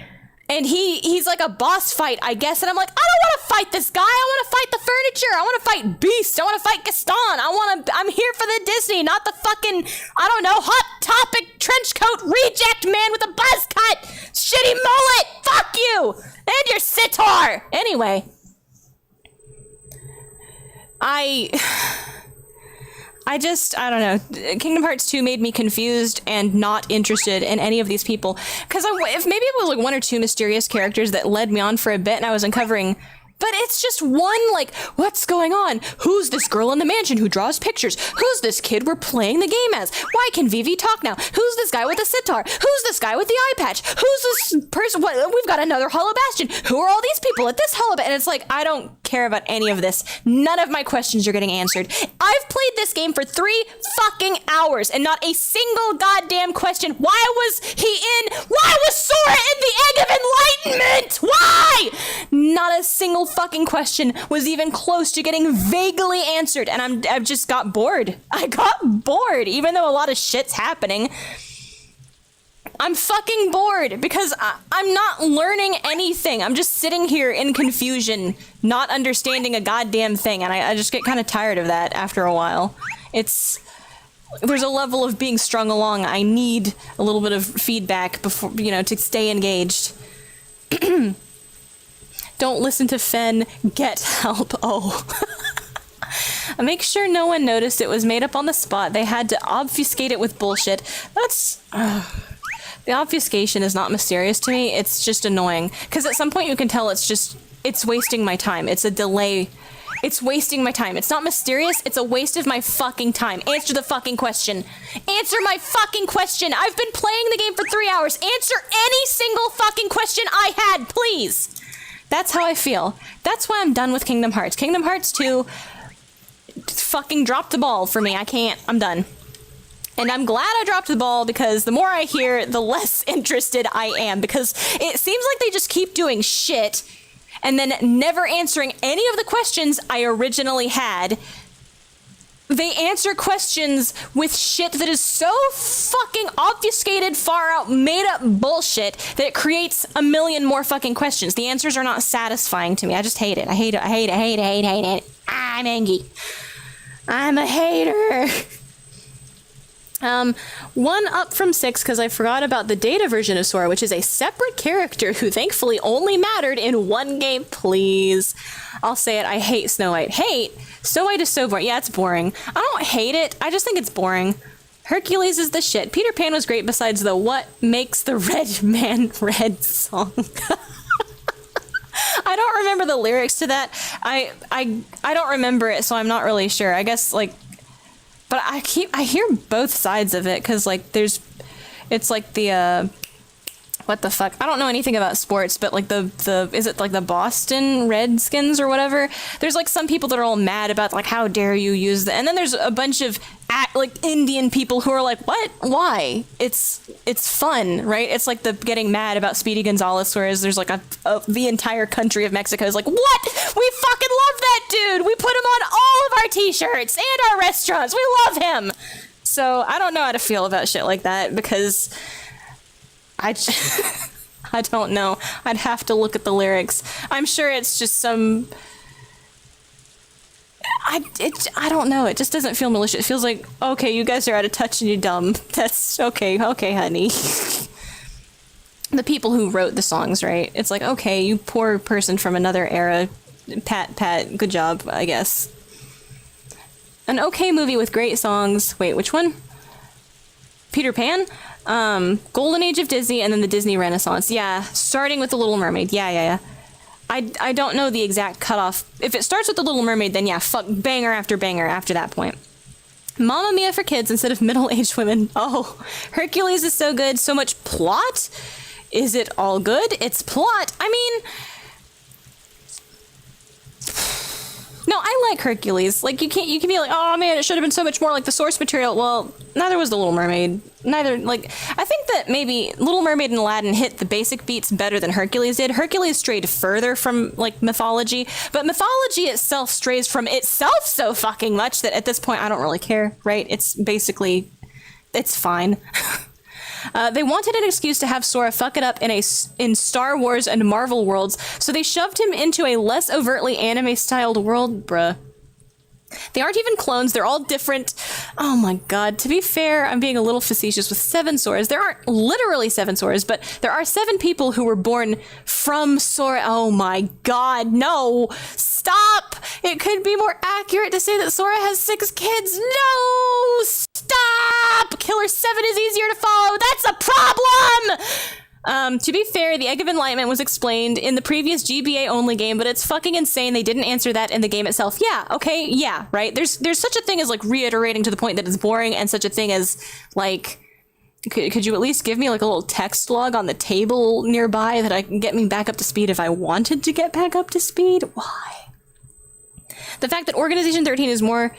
And he's like a boss fight, I guess. And I'm like, I don't want to fight this guy. I want to fight the furniture. I want to fight Beast. I want to fight Gaston. I'm here for the Disney, not the fucking, I don't know, Hot Topic trench coat reject man with a buzz cut. Shitty mullet. Fuck you. And your sitar. Anyway. I don't know. Kingdom Hearts 2 made me confused and not interested in any of these people. Because if maybe it was like one or two mysterious characters that led me on for a bit and I was uncovering. But it's just one, like, what's going on? Who's this girl in the mansion who draws pictures? Who's this kid we're playing the game as? Why can Vivi talk now? Who's this guy with the sitar? Who's this guy with the eye patch? Who's this person? What? We've got another Hollow Bastion. Who are all these people at this Hollow Bastion? And it's like, I don't care about any of this. None of my questions are getting answered. I've played this game for 3 fucking hours and not a single goddamn question. Why was Sora in the Egg of Enlightenment? Why? Not a single fucking question was even close to getting vaguely answered, and I've just got bored. I got bored, even though a lot of shit's happening. I'm fucking bored because I'm not learning anything. I'm just sitting here in confusion, not understanding a goddamn thing, and I just get kind of tired of that after a while. There's a level of being strung along. I need a little bit of feedback before, to stay engaged. Don't listen to Fen. Get help. Oh. Make sure no one noticed it was made up on the spot. They had to obfuscate it with bullshit. That's... the obfuscation is not mysterious to me. It's just annoying. Because at some point you can tell it's wasting my time. It's a delay. It's wasting my time. It's not mysterious. It's a waste of my fucking time. Answer the fucking question. Answer my fucking question. I've been playing the game for 3 hours. Answer any single fucking question I had, please. That's how I feel. That's why I'm done with Kingdom Hearts. Kingdom Hearts 2 fucking dropped the ball for me. I can't. I'm done. And I'm glad I dropped the ball because the more I hear, the less interested I am. Because it seems like they just keep doing shit and then never answering any of the questions I originally had. They answer questions with shit that is so fucking obfuscated, far out, made up bullshit that it creates a million more fucking questions. The answers are not satisfying to me. I just hate it. I hate it. I'm angry. I'm a hater. 1 up from 6 because I forgot about the data version of Sora, which is a separate character who thankfully only mattered in one game. Please. I'll say it. I hate Snow White. Hate? Snow White is so boring. Yeah, it's boring. I don't hate it. I just think it's boring. Hercules is the shit. Peter Pan was great besides the What Makes the Red Man Red song. I don't remember the lyrics to that. I don't remember it, so I'm not really sure. I guess, like... But I hear both sides of it, because, like, it's like the, what the fuck? I don't know anything about sports, but, like, is it, like, the Boston Redskins or whatever? There's, like, some people that are all mad about, like, how dare you use that? And then there's a bunch of, Indian people who are like, what? Why? It's fun, right? It's like the getting mad about Speedy Gonzalez, whereas there's, like, the entire country of Mexico is like, what? We fucking love that dude! We put him on all of our t-shirts and our restaurants! We love him! So, I don't know how to feel about shit like that, because I don't know. I'd have to look at the lyrics. I'm sure it's just some... I don't know. It just doesn't feel malicious. It feels like, okay, you guys are out of touch and you're dumb. That's okay, honey. The people who wrote the songs, right? It's like, okay, you poor person from another era. Pat, good job, I guess. An okay movie with great songs. Wait, which one? Peter Pan? Golden Age of Disney, and then the Disney Renaissance. Yeah, starting with The Little Mermaid. Yeah. I don't know the exact cutoff. If it starts with The Little Mermaid, then yeah, fuck, banger after banger after that point. Mamma Mia for kids instead of middle-aged women. Oh, Hercules is so good. So much plot. Is it all good? It's plot. I mean... No, I like Hercules. Like, you can be like, oh man, it should have been so much more like the source material. Well, neither was The Little Mermaid. Neither, like, I think that maybe Little Mermaid and Aladdin hit the basic beats better than Hercules did. Hercules strayed further from, like, mythology, but mythology itself strays from itself so fucking much that at this point I don't really care, right? It's basically, it's fine. They wanted an excuse to have Sora fuck it up in Star Wars and Marvel worlds, so they shoved him into a less overtly anime-styled world, bruh. They aren't even clones, they're all different. Oh my god, to be fair, I'm being a little facetious with 7 Soras. There aren't literally 7 Soras, but there are 7 people who were born from Sora. Oh my god, no! Stop! It could be more accurate to say that Sora has 6 kids. No! Stop! Killer 7 is easier to follow. That's a problem! To be fair, the Egg of Enlightenment was explained in the previous GBA only game, but it's fucking insane they didn't answer that in the game itself. Yeah, okay, yeah, right? There's such a thing as, like, reiterating to the point that it's boring, and such a thing as, like, could you at least give me, like, a little text log on the table nearby that I can get me back up to speed if I wanted to get back up to speed? Why? The fact that Organization 13 is more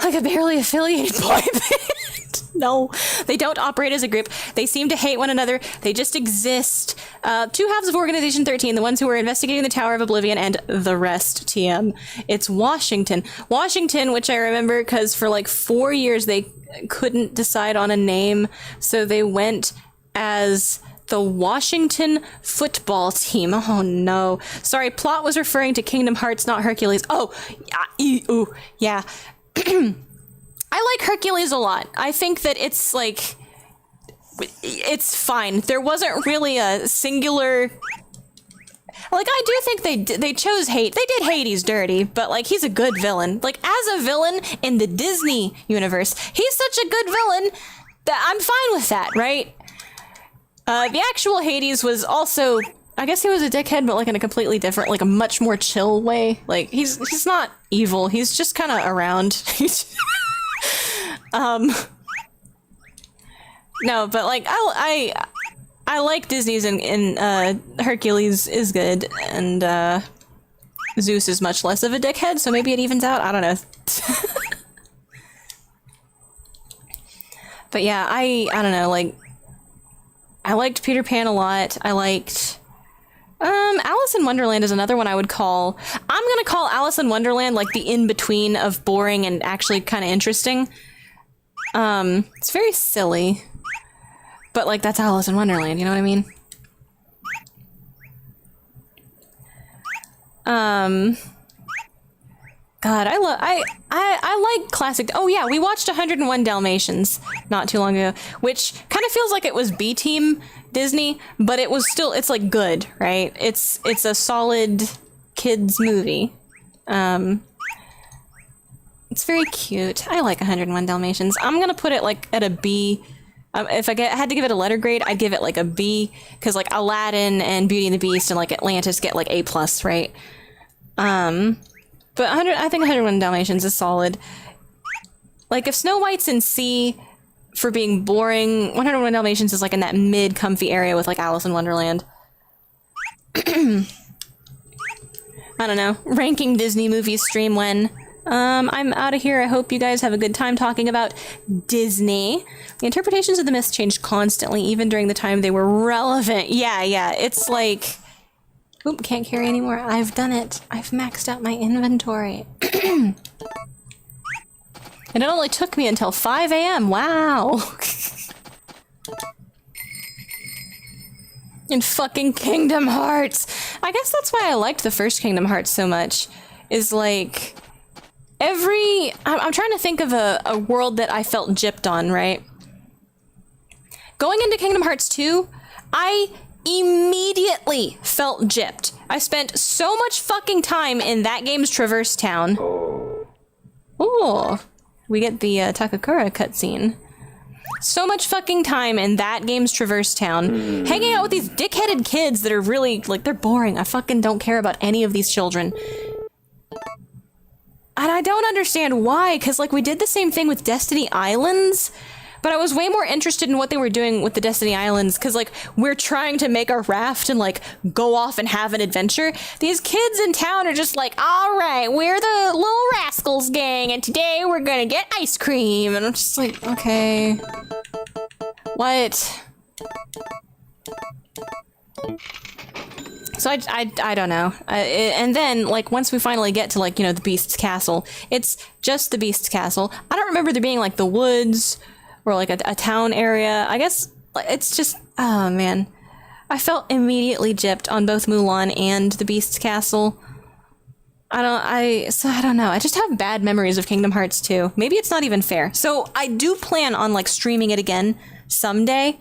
like a barely affiliated boy band. No, they don't operate as a group. They seem to hate one another. They just exist. 2 halves of Organization 13, the ones who were investigating the Tower of Oblivion, and the rest, TM. It's Washington. Washington, which I remember because for like 4 years they couldn't decide on a name, so they went as the Washington football team. Oh no. Sorry, plot was referring to Kingdom Hearts, not Hercules. Oh, yeah. I like Hercules a lot. I think that it's like, it's fine. There wasn't really a singular, like, I do think they chose hate. They did Hades dirty, but like, he's a good villain. Like, as a villain in the Disney universe, he's such a good villain that I'm fine with that, right? The actual Hades was also, I guess he was a dickhead, but like in a completely different, like a much more chill way. Like, he's not evil. He's just kind of around. No, but like I like Disney's and Hercules is good, and Zeus is much less of a dickhead, so maybe it evens out. I don't know. But yeah, I don't know, like, I liked Peter Pan a lot. I liked Alice in Wonderland is another one I would call. I'm gonna call Alice in Wonderland like the in-between of boring and actually kind of interesting. It's very silly, but like, that's Alice in Wonderland, you know what I mean? God, I like classic. Oh yeah, we watched 101 Dalmatians not too long ago, which kind of feels like it was B-team Disney, but it was still, it's like good, right? It's a solid kids movie. It's very cute. I like 101 Dalmatians. I'm gonna put it like at a B. If I had to give it a letter grade, I'd give it like a B, because like Aladdin and Beauty and the Beast and like Atlantis get like A+, right? But I think 101 Dalmatians is solid. Like, if Snow White's in C for being boring, 101 Dalmatians is like in that mid-comfy area with like Alice in Wonderland. I don't know. Ranking Disney movies stream when. I'm out of here. I hope you guys have a good time talking about Disney. The interpretations of the myths changed constantly, even during the time they were relevant. Yeah, it's like... Oop, can't carry anymore. I've done it. I've maxed out my inventory. And it only took me until 5 a.m. Wow. In fucking Kingdom Hearts. I guess that's why I liked the first Kingdom Hearts so much. Is like... I'm trying to think of a world that I felt gypped on, right? Going into Kingdom Hearts 2, I immediately felt gypped. I spent so much fucking time in that game's Traverse Town. Ooh, we get the Takakura cutscene. So much fucking time in that game's Traverse Town, hanging out with these dickheaded kids that are really, like, they're boring. I fucking don't care about any of these children. And I don't understand why, because, like, we did the same thing with Destiny Islands, But I was way more interested in what they were doing with the Destiny Islands, because, like, we're trying to make a raft and, like, go off and have an adventure. These kids in town are just like, all right, we're the Little Rascals gang, and today we're gonna get ice cream. And I'm just like, okay. What? So I don't know. And then, like, once we finally get to, like, you know, the Beast's Castle, it's just the Beast's Castle. I don't remember there being, like, the woods or, like, a town area. I guess it's just, oh, man. I felt immediately gypped on both Mulan and the Beast's Castle. I don't know. I just have bad memories of Kingdom Hearts 2. Maybe it's not even fair. So I do plan on, like, streaming it again someday.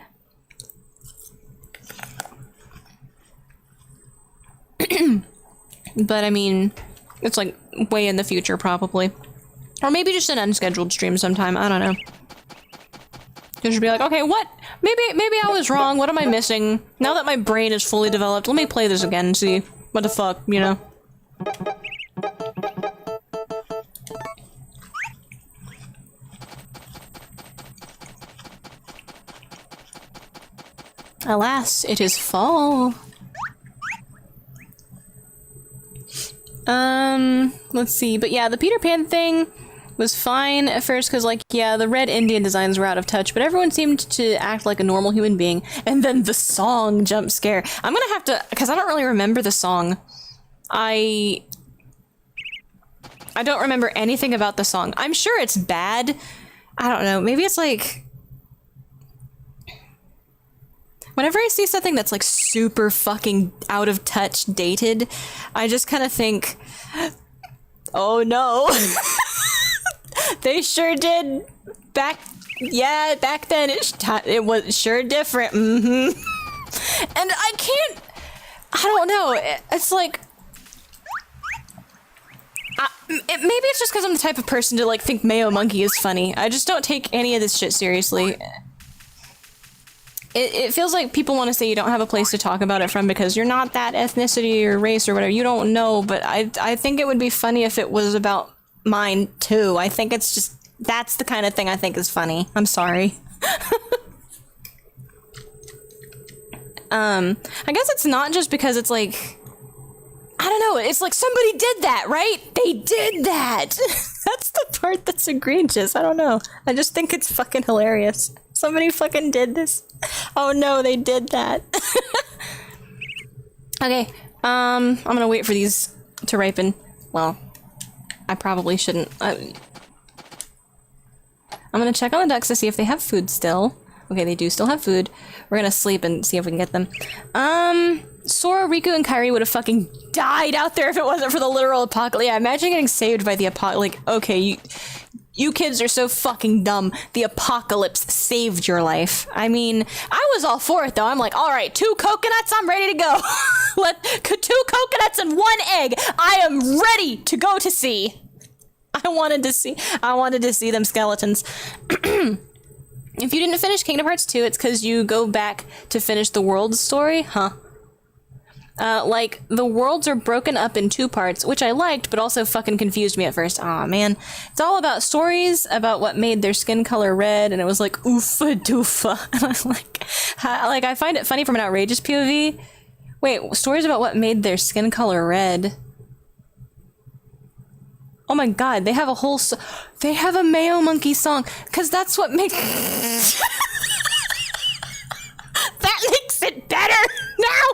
But I mean, it's like way in the future probably. Or maybe just an unscheduled stream sometime, I don't know. You should be like, okay, what? Maybe I was wrong, what am I missing? Now that my brain is fully developed, let me play this again and see what the fuck, you know? Alas, it is fall. Let's see. But yeah, the Peter Pan thing was fine at first because, like, yeah, the red Indian designs were out of touch, but everyone seemed to act like a normal human being. And then the song jump scare. I'm gonna have to, because I don't really remember the song. I don't remember anything about the song. I'm sure it's bad. I don't know. Maybe it's like... Whenever I see something that's, like, super fucking out of touch dated, I just kind of think, oh no. They sure did back then it was sure different. And I don't know. It's like, maybe it's just because I'm the type of person to, like, think Mayo Monkey is funny. I just don't take any of this shit seriously. It feels like people want to say you don't have a place to talk about it from because you're not that ethnicity or race or whatever. You don't know, but I think it would be funny if it was about mine too. I think it's just, that's the kind of thing I think is funny. I'm sorry. I guess it's not just because it's like, I don't know, it's like somebody did that, right? They did that! That's the part that's egregious. I don't know. I just think it's fucking hilarious. Somebody fucking did this. Oh no, they did that. Okay, I'm gonna wait for these to ripen. Well, I probably shouldn't. I'm gonna check on the ducks to see if they have food still. Okay, they do still have food. We're gonna sleep and see if we can get them. Sora, Riku, and Kairi would have fucking died out there if it wasn't for the literal apocalypse. Yeah, imagine getting saved by the apocalypse. Like, okay, you kids are so fucking dumb. The apocalypse saved your life. I mean, I was all for it though. I'm like, all right, 2 coconuts, I'm ready to go. 2 coconuts and 1 egg. I am ready to go to sea. I wanted to see them skeletons. If you didn't finish Kingdom Hearts 2, it's because you go back to finish the world story, huh? Like, the worlds are broken up in 2 parts, which I liked, but also fucking confused me at first. Aw, man. It's all about stories about what made their skin color red, and it was like, oofa doofa. And I'm like, I find it funny from an outrageous POV. Wait, stories about what made their skin color red? Oh my god, they have a whole they have a Mayo Monkey song, cause that's what makes that makes it better now.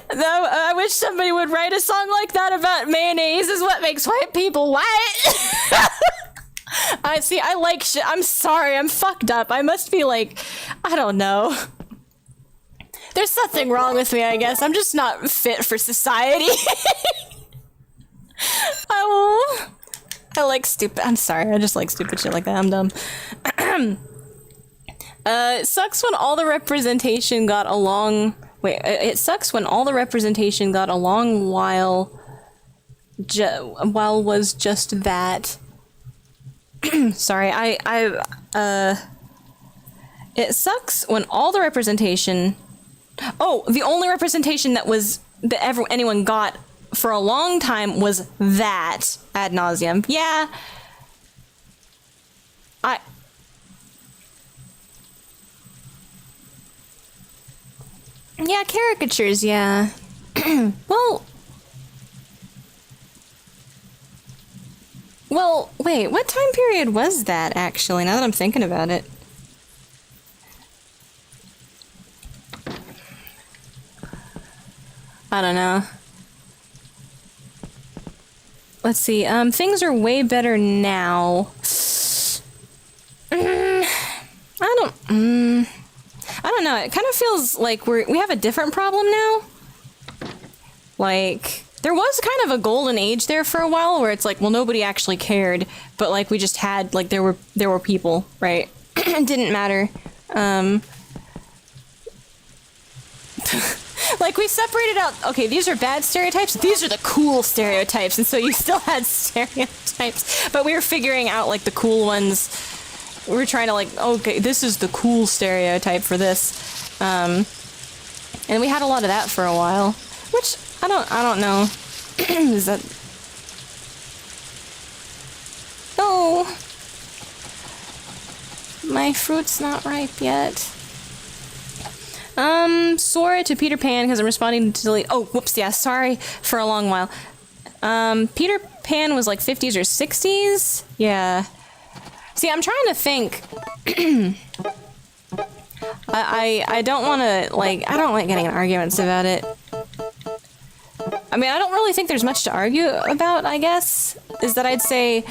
Though I wish somebody would write a song like that about mayonnaise is what makes white people white. I like shit. I'm sorry, I'm fucked up. I must be like, I don't know. There's something wrong with me, I guess. I'm just not fit for society. I like stupid. I'm sorry. I just like stupid shit like that. I'm dumb. It sucks when all the representation got along. Wait, it sucks when all the representation got a long while was just that. Sorry, it sucks when all the representation. Oh, the only representation that anyone got for a long time was that ad nauseum. Yeah. Yeah, caricatures, yeah. Well, wait, what time period was that, actually, now that I'm thinking about it? I don't know. Let's see, things are way better now. I don't know, it kind of feels like we have a different problem now. Like, there was kind of a golden age there for a while where it's like, well, nobody actually cared, but like we just had, like, there were people, right? It didn't matter. Like, we separated out, okay, these are bad stereotypes, these are the cool stereotypes, and so you still had stereotypes, but we were figuring out, like, the cool ones. We were trying to, like, okay, this is the cool stereotype for this. And we had a lot of that for a while, which, I don't know. Is that... Oh! My fruit's not ripe yet. Sora to Peter Pan because I'm responding to delete. Oh, whoops, yeah, sorry for a long while. Peter Pan was like 50s or 60s? Yeah. See, I'm trying to think. I don't want to, like, I don't like getting in arguments about it. I mean, I don't really think there's much to argue about, I guess. Is that I'd say...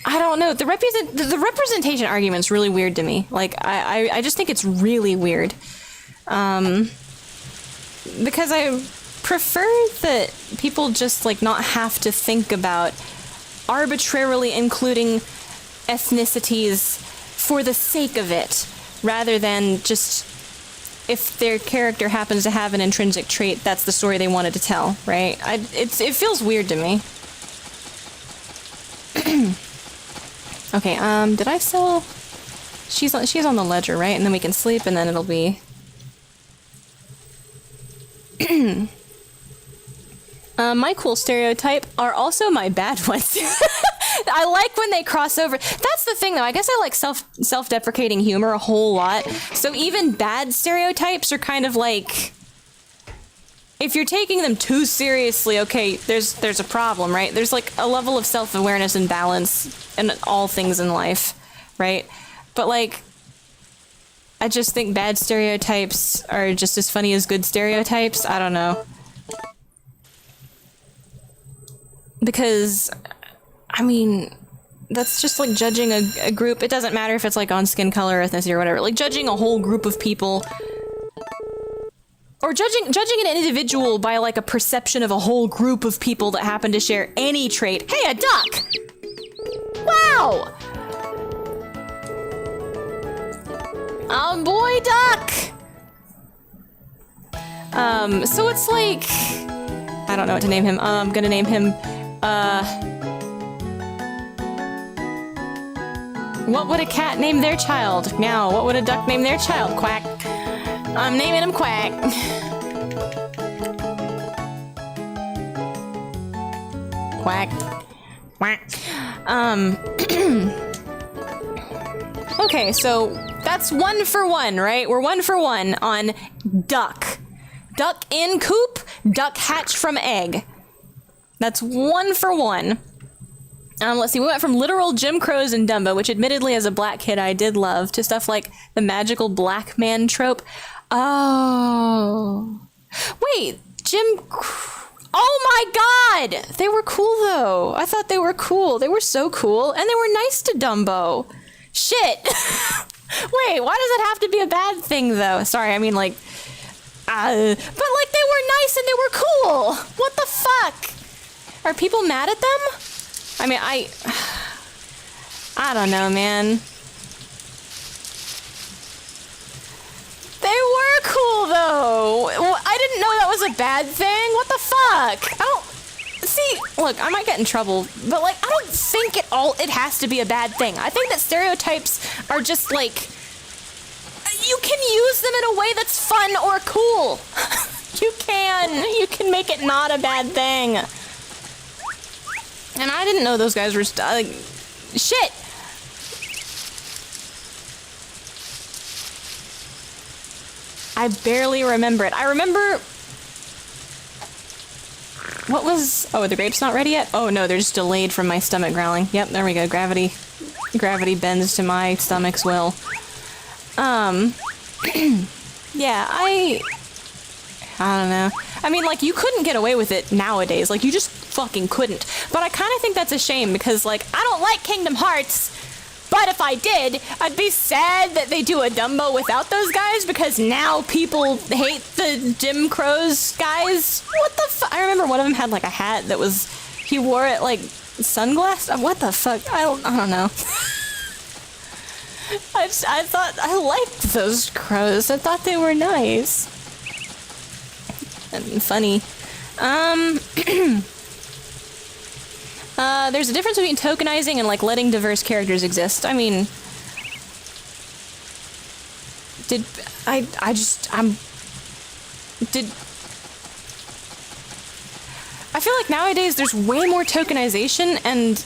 I don't know. The representation argument's really weird to me. Like, I just think it's really weird. Because I prefer that people just, like, not have to think about arbitrarily including ethnicities for the sake of it, rather than just if their character happens to have an intrinsic trait, that's the story they wanted to tell, right? It feels weird to me. Okay, did I sell... She's on the ledger, right? And then we can sleep, and then it'll be... my cool stereotype are also my bad ones. I like when they cross over. That's the thing, though. I guess I like self-deprecating humor a whole lot. So even bad stereotypes are kind of like... If you're taking them too seriously, okay, there's a problem, right? There's like a level of self-awareness and balance in all things in life, right? But like, I just think bad stereotypes are just as funny as good stereotypes. I don't know. Because, I mean, that's just like judging a group. It doesn't matter if it's like on skin color, ethnicity, or whatever. Like judging a whole group of people... Or judging an individual by, like, a perception of a whole group of people that happen to share any trait. Hey, a duck! Wow! Boy duck! So it's like... I don't know what to name him. I'm gonna name him, what would a cat name their child? Meow. What would a duck name their child? Quack. I'm naming him Quack. Quack. Quack. Okay, so that's 1 for 1, right? We're 1 for 1 on duck. Duck in coop, duck hatch from egg. That's 1 for 1. Let's see, we went from literal Jim Crows and Dumbo, which admittedly as a black kid I did love, to stuff like the magical black man trope. Oh. Wait, oh my god! They were cool though. I thought they were cool. They were so cool. And they were nice to Dumbo. Shit! Wait, why does it have to be a bad thing though? Sorry, I mean like... but like they were nice and they were cool! What the fuck? Are people mad at them? I mean, I don't know, man. They were cool, though. I didn't know that was a bad thing. What the fuck? I don't... See, look, I might get in trouble, but, like, I don't think it has to be a bad thing. I think that stereotypes are just, like... You can use them in a way that's fun or cool. You can make it not a bad thing. And I didn't know those guys were... Shit! I barely remember it. I remember... What was... Oh, the grape's not ready yet? Oh no, they're just delayed from my stomach growling. Yep, there we go. Gravity bends to my stomach's will. Yeah, I don't know. I mean, like, you couldn't get away with it nowadays. Like, you just fucking couldn't. But I kind of think that's a shame because, like, I don't like Kingdom Hearts, but if I did, I'd be sad that they do a Dumbo without those guys because now people hate the Jim Crow's guys. What the fuck? I remember one of them had, like, a hat that was... He wore it, like, sunglasses? What the fuck? I don't know. I thought I liked those crows. I thought they were nice. And funny. There's a difference between tokenizing and, like, letting diverse characters exist. I mean... I feel like nowadays there's way more tokenization, and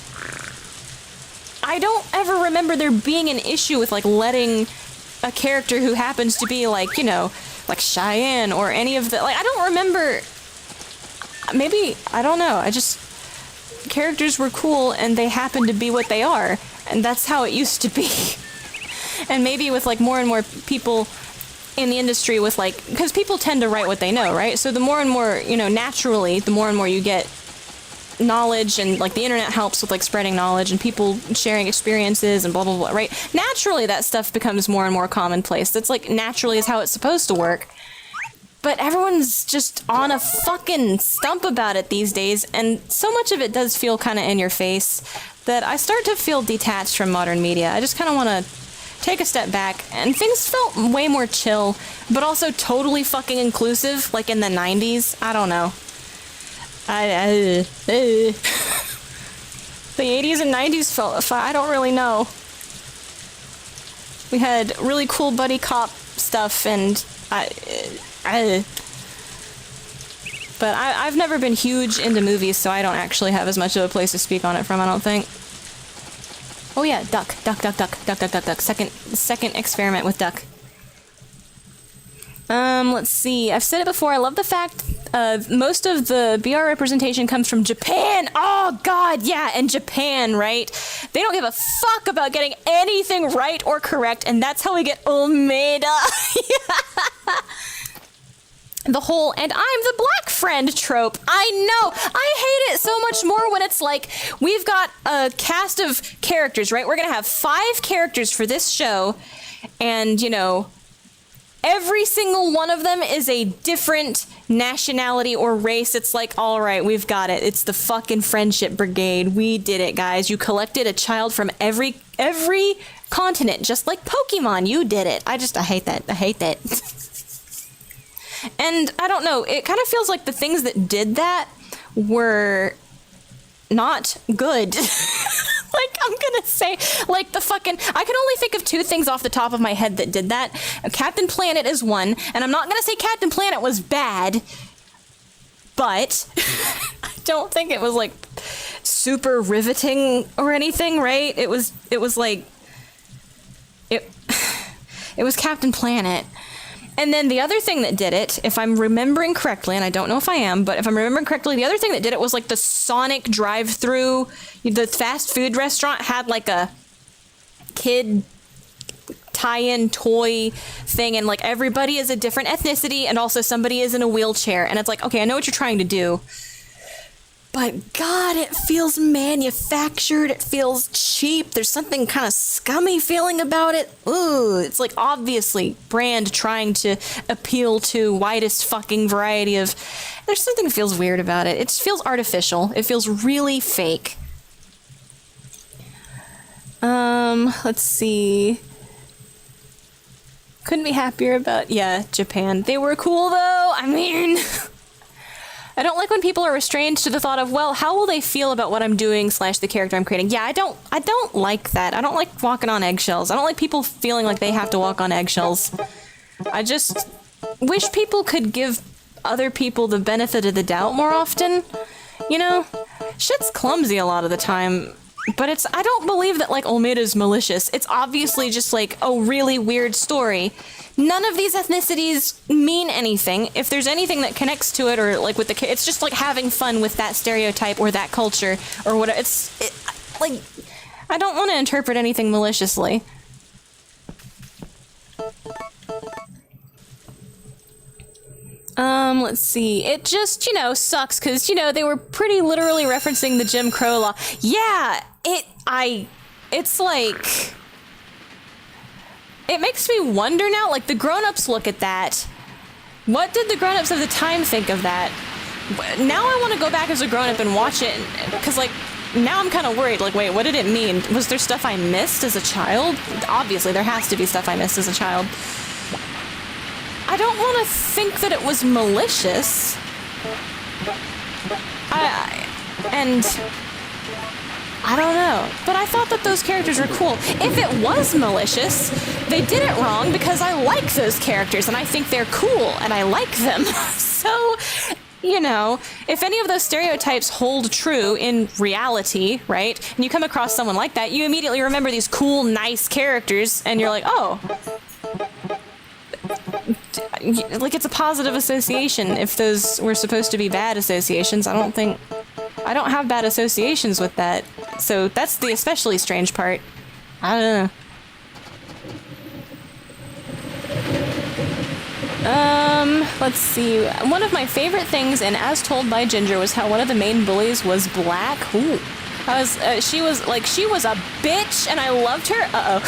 I don't ever remember there being an issue with, like, letting a character who happens to be, like, you know, like Cheyenne or any of the... Like, I don't remember... Maybe... I don't know. I just... Characters were cool, and they happened to be what they are. And that's how it used to be. And maybe with, like, more and more people in the industry with, like... Because people tend to write what they know, right? So the more and more, you know, naturally, the more and more you get knowledge, and, like, the internet helps with, like, spreading knowledge and people sharing experiences and blah, blah, blah, right? Naturally, that stuff becomes more and more commonplace. That's, like, naturally is how it's supposed to work. But everyone's just on a fucking stump about it these days, and so much of it does feel kind of in your face that I start to feel detached from modern media. I just kind of want to take a step back, and things felt way more chill, but also totally fucking inclusive, like in the 90s. I don't know. The 80s and 90s felt... I don't really know. We had really cool buddy cop stuff, and but I've never been huge into movies, so I don't actually have as much of a place to speak on it from, I don't think. Oh yeah, duck. Second experiment with duck. Let's see. I've said it before. I love the fact most of the BR representation comes from Japan. Oh god, yeah, and Japan, right? They don't give a fuck about getting anything right or correct, and that's how we get Omeda. The whole "and I'm the black friend" trope. I know. I hate it so much more when it's like, we've got a cast of characters, right? We're gonna have 5 characters for this show, and, you know, every single one of them is a different nationality or race. It's like, all right, we've got it. It's the fucking Friendship Brigade. We did it, guys. You collected a child from every continent, just like Pokemon. You did it. I hate that. I hate that. And I don't know, it kind of feels like the things that did that were not good. Like, I'm gonna say, like, the fucking... I can only think of 2 things off the top of my head that did that. Captain Planet is one, and I'm not gonna say Captain Planet was bad, but I don't think it was, like, super riveting or anything, right? It was like... It was Captain Planet. And then the other thing that did it, if I'm remembering correctly, and I don't know if I am, but if I'm remembering correctly, the other thing that did it was, like, the Sonic drive-thru. The fast food restaurant had, like, a kid tie-in toy thing, and, like, everybody is a different ethnicity, and also somebody is in a wheelchair. And it's like, okay, I know what you're trying to do, but god, it feels manufactured, it feels cheap, there's something kind of scummy feeling about it. Ooh, it's like obviously brand trying to appeal to widest fucking variety of... There's something that feels weird about it. It feels artificial. It feels really fake. Let's see. Couldn't be happier about... Yeah, Japan. They were cool though, I mean... I don't like when people are restrained to the thought of, well, how will they feel about what I'm doing / the character I'm creating? Yeah, I don't like that. I don't like walking on eggshells. I don't like people feeling like they have to walk on eggshells. I just wish people could give other people the benefit of the doubt more often. You know? Shit's clumsy a lot of the time. But I don't believe that, like, Olmeda's malicious. It's obviously just, like, a really weird story. None of these ethnicities mean anything. If there's anything that connects to it, or, like, with the it's just, like, having fun with that stereotype or that culture or whatever. Like, I don't want to interpret anything maliciously. Let's see. It just, you know, sucks because, you know, they were pretty literally referencing the Jim Crow law. Yeah, it's like, it makes me wonder now, like, the grown-ups look at that. What did the grown-ups of the time think of that? Now I want to go back as a grown-up and watch it, because, like, now I'm kind of worried. Like, wait, what did it mean? Was there stuff I missed as a child? Obviously, there has to be stuff I missed as a child. I don't want to think that it was malicious. And I don't know, but I thought that those characters were cool. If it was malicious, they did it wrong because I like those characters and I think they're cool and I like them. So, you know, if any of those stereotypes hold true in reality, right, and you come across someone like that, you immediately remember these cool, nice characters and you're like, oh, like, it's a positive association. If those were supposed to be bad associations, I don't have bad associations with that. So that's the especially strange part. I don't know. Let's see. One of my favorite things in As Told by Ginger was how one of the main bullies was black. Ooh. She was a bitch and I loved her. Uh-oh.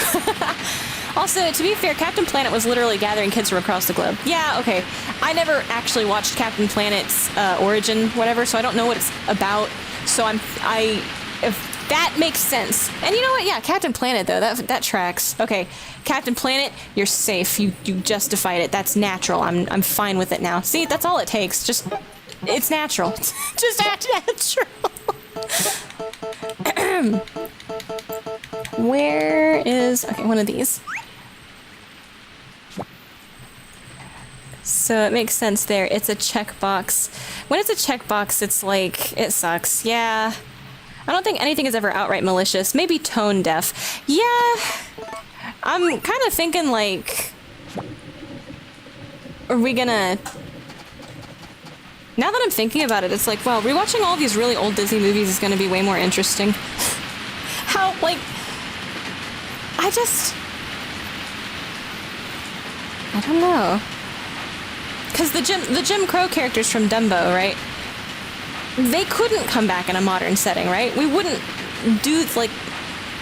Also, to be fair, Captain Planet was literally gathering kids from across the globe. Yeah, okay. I never actually watched Captain Planet's origin, whatever, so I don't know what it's about. So if that makes sense. And you know what? Yeah, Captain Planet, though, that tracks. Okay, Captain Planet, you're safe. You justified it. That's natural. I'm fine with it now. See, that's all it takes. Just, it's natural. Just act natural. Where is... Okay, one of these. So it makes sense there. It's a checkbox. When it's a checkbox, it's like, it sucks. Yeah. I don't think anything is ever outright malicious. Maybe tone deaf. Yeah. I'm kind of thinking, like... Are we gonna... Now that I'm thinking about it, it's like, well, rewatching all these really old Disney movies is gonna be way more interesting. How, like... I don't know. Because the Jim Crow characters from Dumbo, right? They couldn't come back in a modern setting, right? We wouldn't do, like...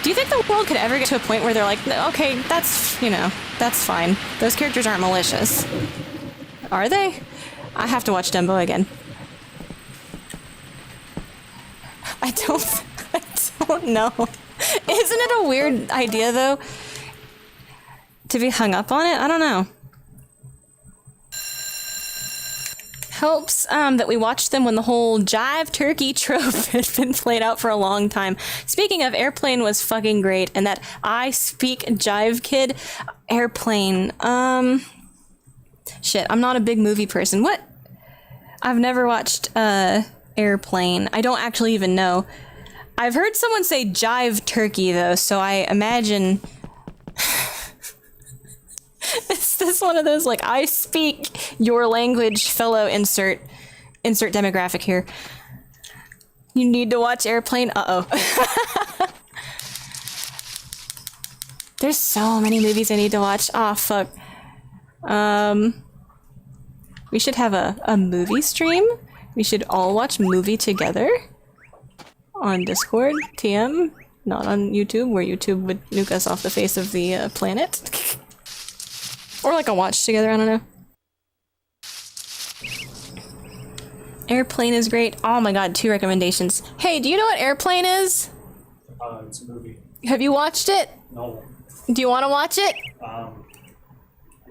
Do you think the world could ever get to a point where they're like, okay, that's, you know, that's fine. Those characters aren't malicious. Are they? I have to watch Dumbo again. I don't know. Isn't it a weird idea, though? To be hung up on it? I don't know. Helps that we watched them when the whole jive turkey trope had been played out for a long time. Speaking of, Airplane was fucking great, and that I Speak Jive Kid, Airplane, shit, I'm not a big movie person. What? I've never watched, Airplane. I don't actually even know. I've heard someone say jive turkey, though, so I imagine... Is this one of those, like, I speak your language, fellow insert demographic here. You need to watch Airplane? Uh-oh. There's so many movies I need to watch. Aw, fuck. We should have a movie stream. We should all watch movie together. On Discord, TM, not on YouTube, where YouTube would nuke us off the face of the planet. Or like a watch together, I don't know. Airplane is great. Oh my god, 2 recommendations. Hey, do you know what Airplane is? It's a movie. Have you watched it? No. Do you want to watch it? I'm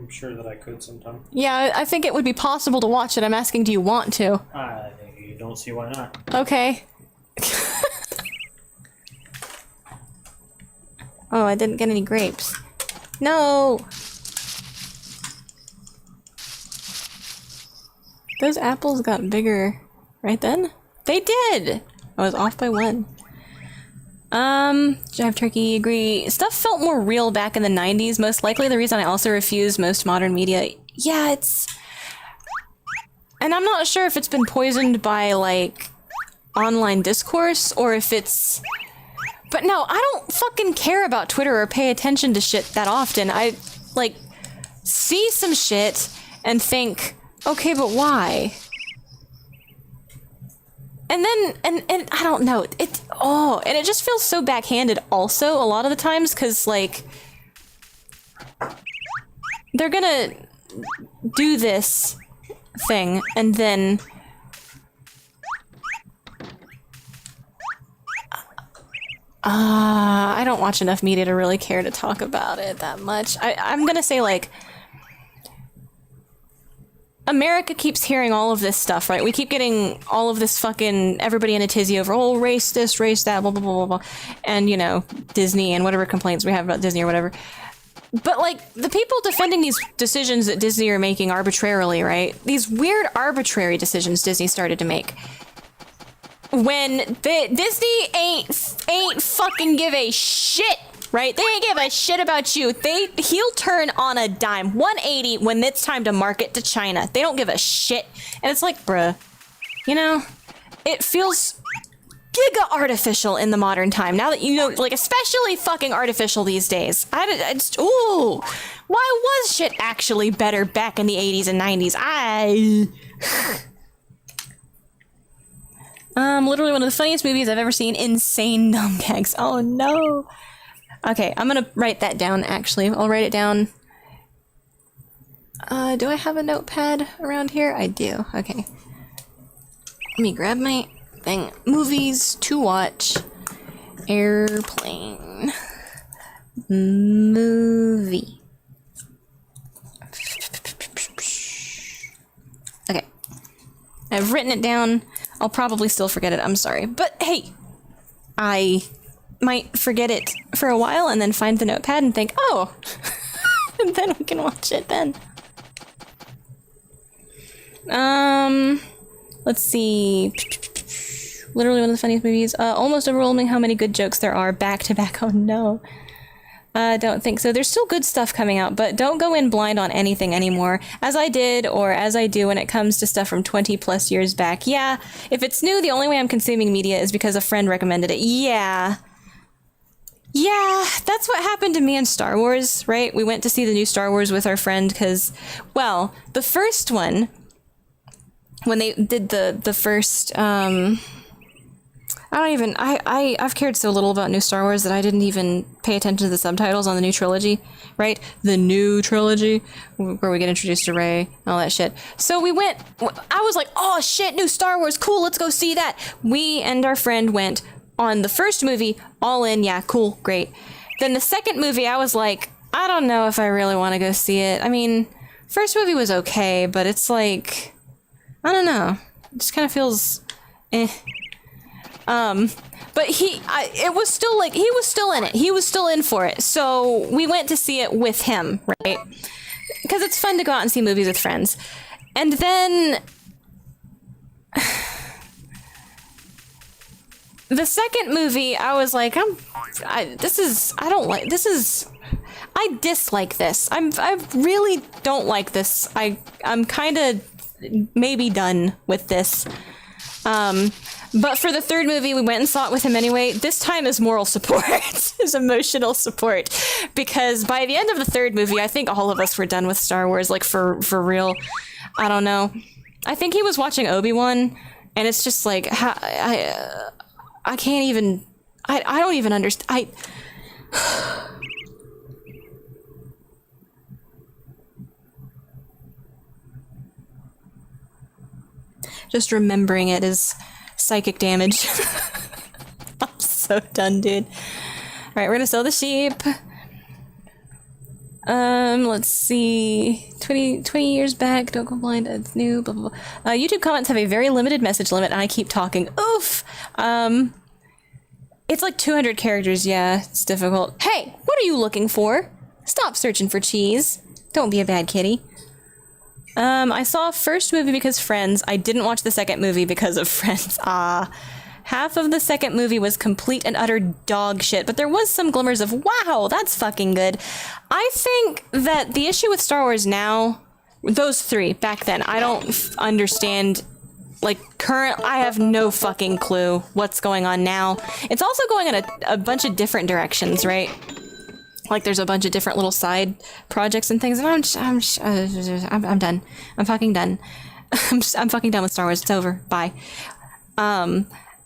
sure that I could sometime. Yeah, I think it would be possible to watch it. I'm asking, do you want to? I don't see why not. Okay. Oh, I didn't get any grapes. No! Those apples got bigger right then? They did! I was off by 1. Jive Turkey, agree. Stuff felt more real back in the 90s, most likely the reason I also refuse most modern media. Yeah, it's... And I'm not sure if it's been poisoned by, like, online discourse, or if it's... But no, I don't fucking care about Twitter or pay attention to shit that often. I, like, see some shit and think, okay, but why? And then, and I don't know, and it just feels so backhanded also a lot of the times, because, like, they're gonna do this thing, and then... I don't watch enough media to really care to talk about it that much. I'm gonna say, like, America keeps hearing all of this stuff, right? We keep getting all of this fucking everybody in a tizzy over, oh, race this, race that, blah, blah, blah, blah, blah. And, you know, Disney and whatever complaints we have about Disney or whatever. But, like, the people defending these decisions that Disney are making arbitrarily, right? These weird arbitrary decisions Disney started to make. When Disney ain't fucking give a shit, right? They ain't give a shit about you. He'll turn on a dime, 180 when it's time to market to China. They don't give a shit. And it's like, bruh, you know, it feels giga artificial in the modern time. Now that you know, like, especially fucking artificial these days. I just, ooh, why was shit actually better back in the 80s and 90s? Literally one of the funniest movies I've ever seen. Insane dumb gags. Oh no. Okay, I'm gonna write that down, actually. I'll write it down. Do I have a notepad around here? I do. Okay. Let me grab my thing. Movies to watch. Airplane. Movie. Okay. I've written it down. I'll probably still forget it, I'm sorry. But hey, I might forget it for a while and then find the notepad and think, oh, and then we can watch it then. Let's see. Literally one of the funniest movies. Almost overwhelming how many good jokes there are back to back. Oh no. Don't think so. There's still good stuff coming out, but don't go in blind on anything anymore, as I did, or as I do when it comes to stuff from 20 plus years back. Yeah, if it's new, the only way I'm consuming media is because a friend recommended it. Yeah, that's what happened to me in Star Wars, right? We went to see the new Star Wars with our friend because, well, the first one, when they did the first, I've cared so little about new Star Wars that I didn't even pay attention to the subtitles on the new trilogy, right? The new trilogy, where we get introduced to Rey and all that shit. So we went, I was like, oh shit, new Star Wars, cool, let's go see that. We and our friend went on the first movie, all in, yeah, cool, great. Then the second movie, I was like, I don't know if I really want to go see it. I mean, first movie was okay, but it's like, I don't know. It just kind of feels, eh. But it was still like, he was still in it. He was still in for it. So we went to see it with him, right? Because it's fun to go out and see movies with friends. And then the second movie, I was like, I dislike this. I really don't like this. I'm kind of maybe done with this. But for the third movie, we went and saw it with him anyway. This time is moral support, is emotional support. Because by the end of the third movie, I think all of us were done with Star Wars, like for real. I don't know. I think he was watching Obi-Wan, and it's just like, I can't even, I don't even understand. Just remembering it is psychic damage. I'm so done, dude. Alright, we're gonna sell the sheep. Let's see. 20 years back, don't go blind, it's new, blah, blah, blah. YouTube comments have a very limited message limit, and I keep talking. Oof! It's like 200 characters, yeah, it's difficult. Hey, what are you looking for? Stop searching for cheese. Don't be a bad kitty. I saw first movie because Friends. I didn't watch the second movie because of Friends. Half of the second movie was complete and utter dog shit, but there was some glimmers of, wow, that's fucking good. I think that the issue with Star Wars now, those three back then, I don't understand. Like, I have no fucking clue what's going on now. It's also going in a bunch of different directions, right? Like, there's a bunch of different little side projects and things, and I'm done. I'm fucking done. I'm fucking done with Star Wars. It's over. Bye.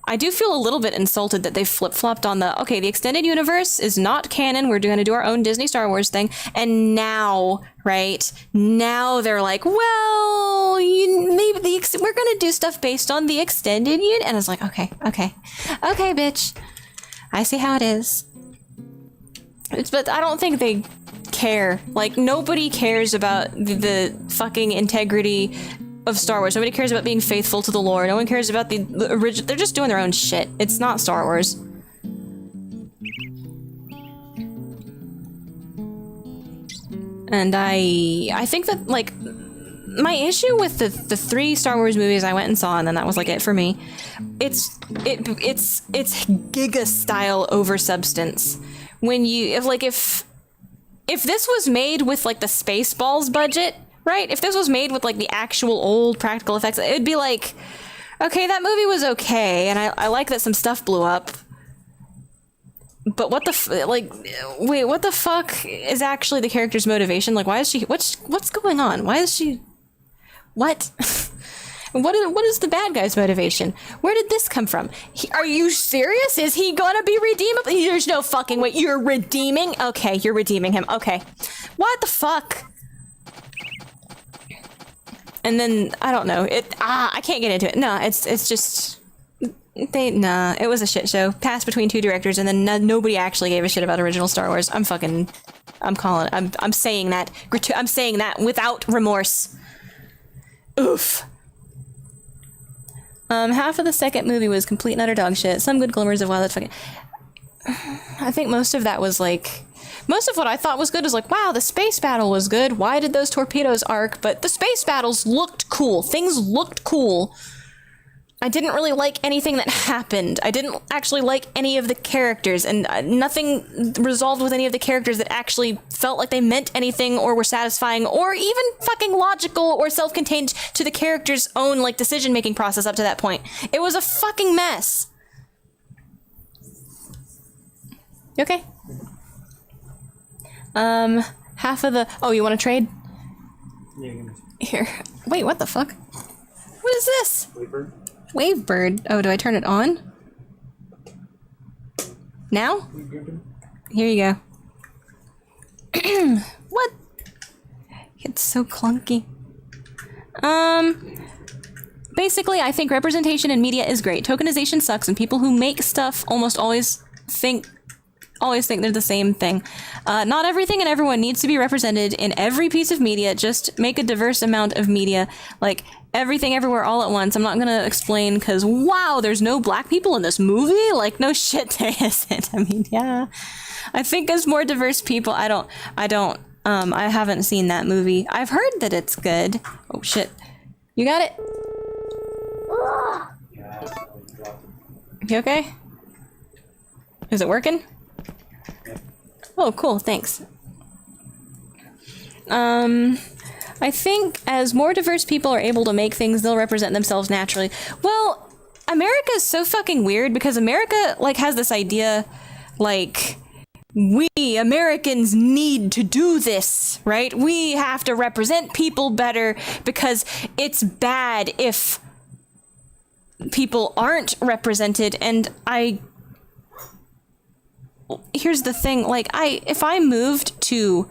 I do feel a little bit insulted that they flip-flopped on the extended universe is not canon. We're going to do our own Disney Star Wars thing. And now, right, now they're like, well, maybe we're going to do stuff based on the extended universe. And it's like, okay, bitch. I see how it is. But I don't think they care. Like, nobody cares about the fucking integrity of Star Wars. Nobody cares about being faithful to the lore. No one cares about the original. They're just doing their own shit. It's not Star Wars. And I think that, like, my issue with the three Star Wars movies I went and saw, and then that was like it for me. It's Giga style over substance. When you if this was made with like the Spaceballs budget, right? If this was made with like the actual old practical effects, it'd be like, okay, that movie was okay, and I like that some stuff blew up. But what wait, what the fuck is actually the character's motivation? Like, why is she? What's going on? Why is she? What? What is the bad guy's motivation? Where did this come from? Are you serious? Is he gonna be redeemable? There's no fucking way. You're redeeming? Okay, you're redeeming him. Okay. What the fuck? And then, I don't know. I can't get into it. No, it's just... it was a shit show. Passed between two directors, and then nobody actually gave a shit about original Star Wars. I'm saying that. I'm saying that without remorse. Oof. Half of the second movie was complete and utter dog shit. Some good glimmers of, wow, that's fucking... I think most of that was like... Most of what I thought was good was like, wow, the space battle was good. Why did those torpedoes arc? But the space battles looked cool. Things looked cool. I didn't really like anything that happened. I didn't actually like any of the characters, and nothing resolved with any of the characters that actually felt like they meant anything or were satisfying or even fucking logical or self-contained to the character's own, like, decision-making process up to that point. It was a fucking mess. You okay? Half of the... Oh, you want to trade? Yeah, Here. Wait, what the fuck? What is this? Wavebird. Wavebird. Oh, do I turn it on? Now? Here you go. What? It's so clunky. Basically, I think representation in media is great. Tokenization sucks, and people who make stuff almost always think they're the same thing. Not everything and everyone needs to be represented in every piece of media. Just make a diverse amount of media, like everything everywhere all at once. I'm not gonna explain because, wow, there's no black people in this movie? Like, no shit, there isn't. I mean, yeah. I think as more diverse people, I haven't seen that movie. I've heard that it's good. Oh, shit. You got it? Yeah, I dropped it. You okay? Is it working? Oh, cool, thanks. I think as more diverse people are able to make things, they'll represent themselves naturally. Well, America is so fucking weird because America, like, has this idea, like, we Americans need to do this, right? We have to represent people better because it's bad if people aren't represented, and here's the thing, like, if I moved to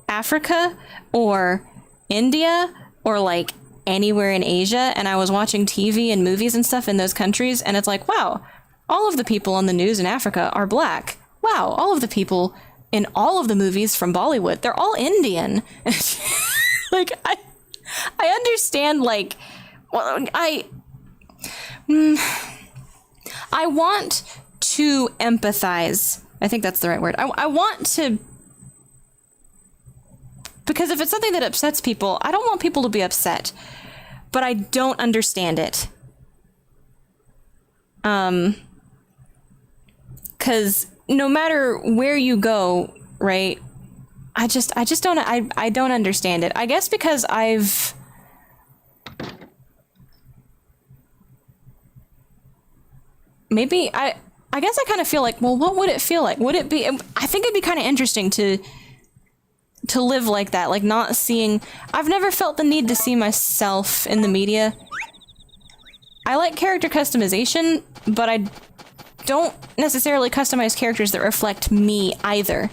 Africa or India or like anywhere in Asia and I was watching TV and movies and stuff in those countries, and it's like, wow, all of the people on the news in Africa are black. Wow, all of the people in all of the movies from Bollywood, they're all Indian. Like, I understand, like, well, I want to empathize. I think that's the right word. I want to, because if it's something that upsets people, I don't want people to be upset, but I don't understand it. Because no matter where you go, right? I just don't I don't understand it. I guess because maybe I guess I kind of feel like, well, what would it feel like? Would it be, I think it'd be kind of interesting to live like that, like not seeing, I've never felt the need to see myself in the media. I like character customization, but I don't necessarily customize characters that reflect me either.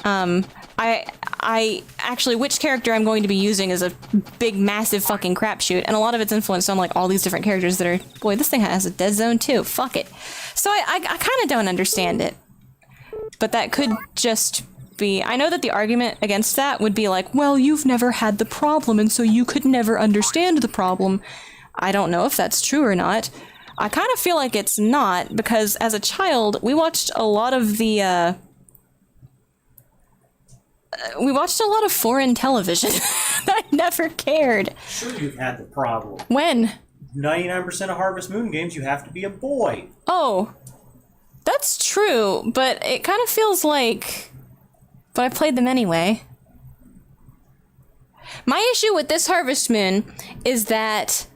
I actually, which character I'm going to be using is a big, massive fucking crapshoot, and a lot of it's influenced on like all these different characters that are, boy, this thing has a dead zone too, fuck it. So I kind of don't understand it. But that could just be, I know that the argument against that would be like, well, you've never had the problem, and so you could never understand the problem. I don't know if that's true or not. I kind of feel like it's not, because as a child, we watched a lot of the, we watched a lot of foreign television. I never cared. Sure, you've had the problem. When? 99% of Harvest Moon games, you have to be a boy. Oh, that's true, but it kind of feels like... But I played them anyway. My issue with this Harvest Moon is that...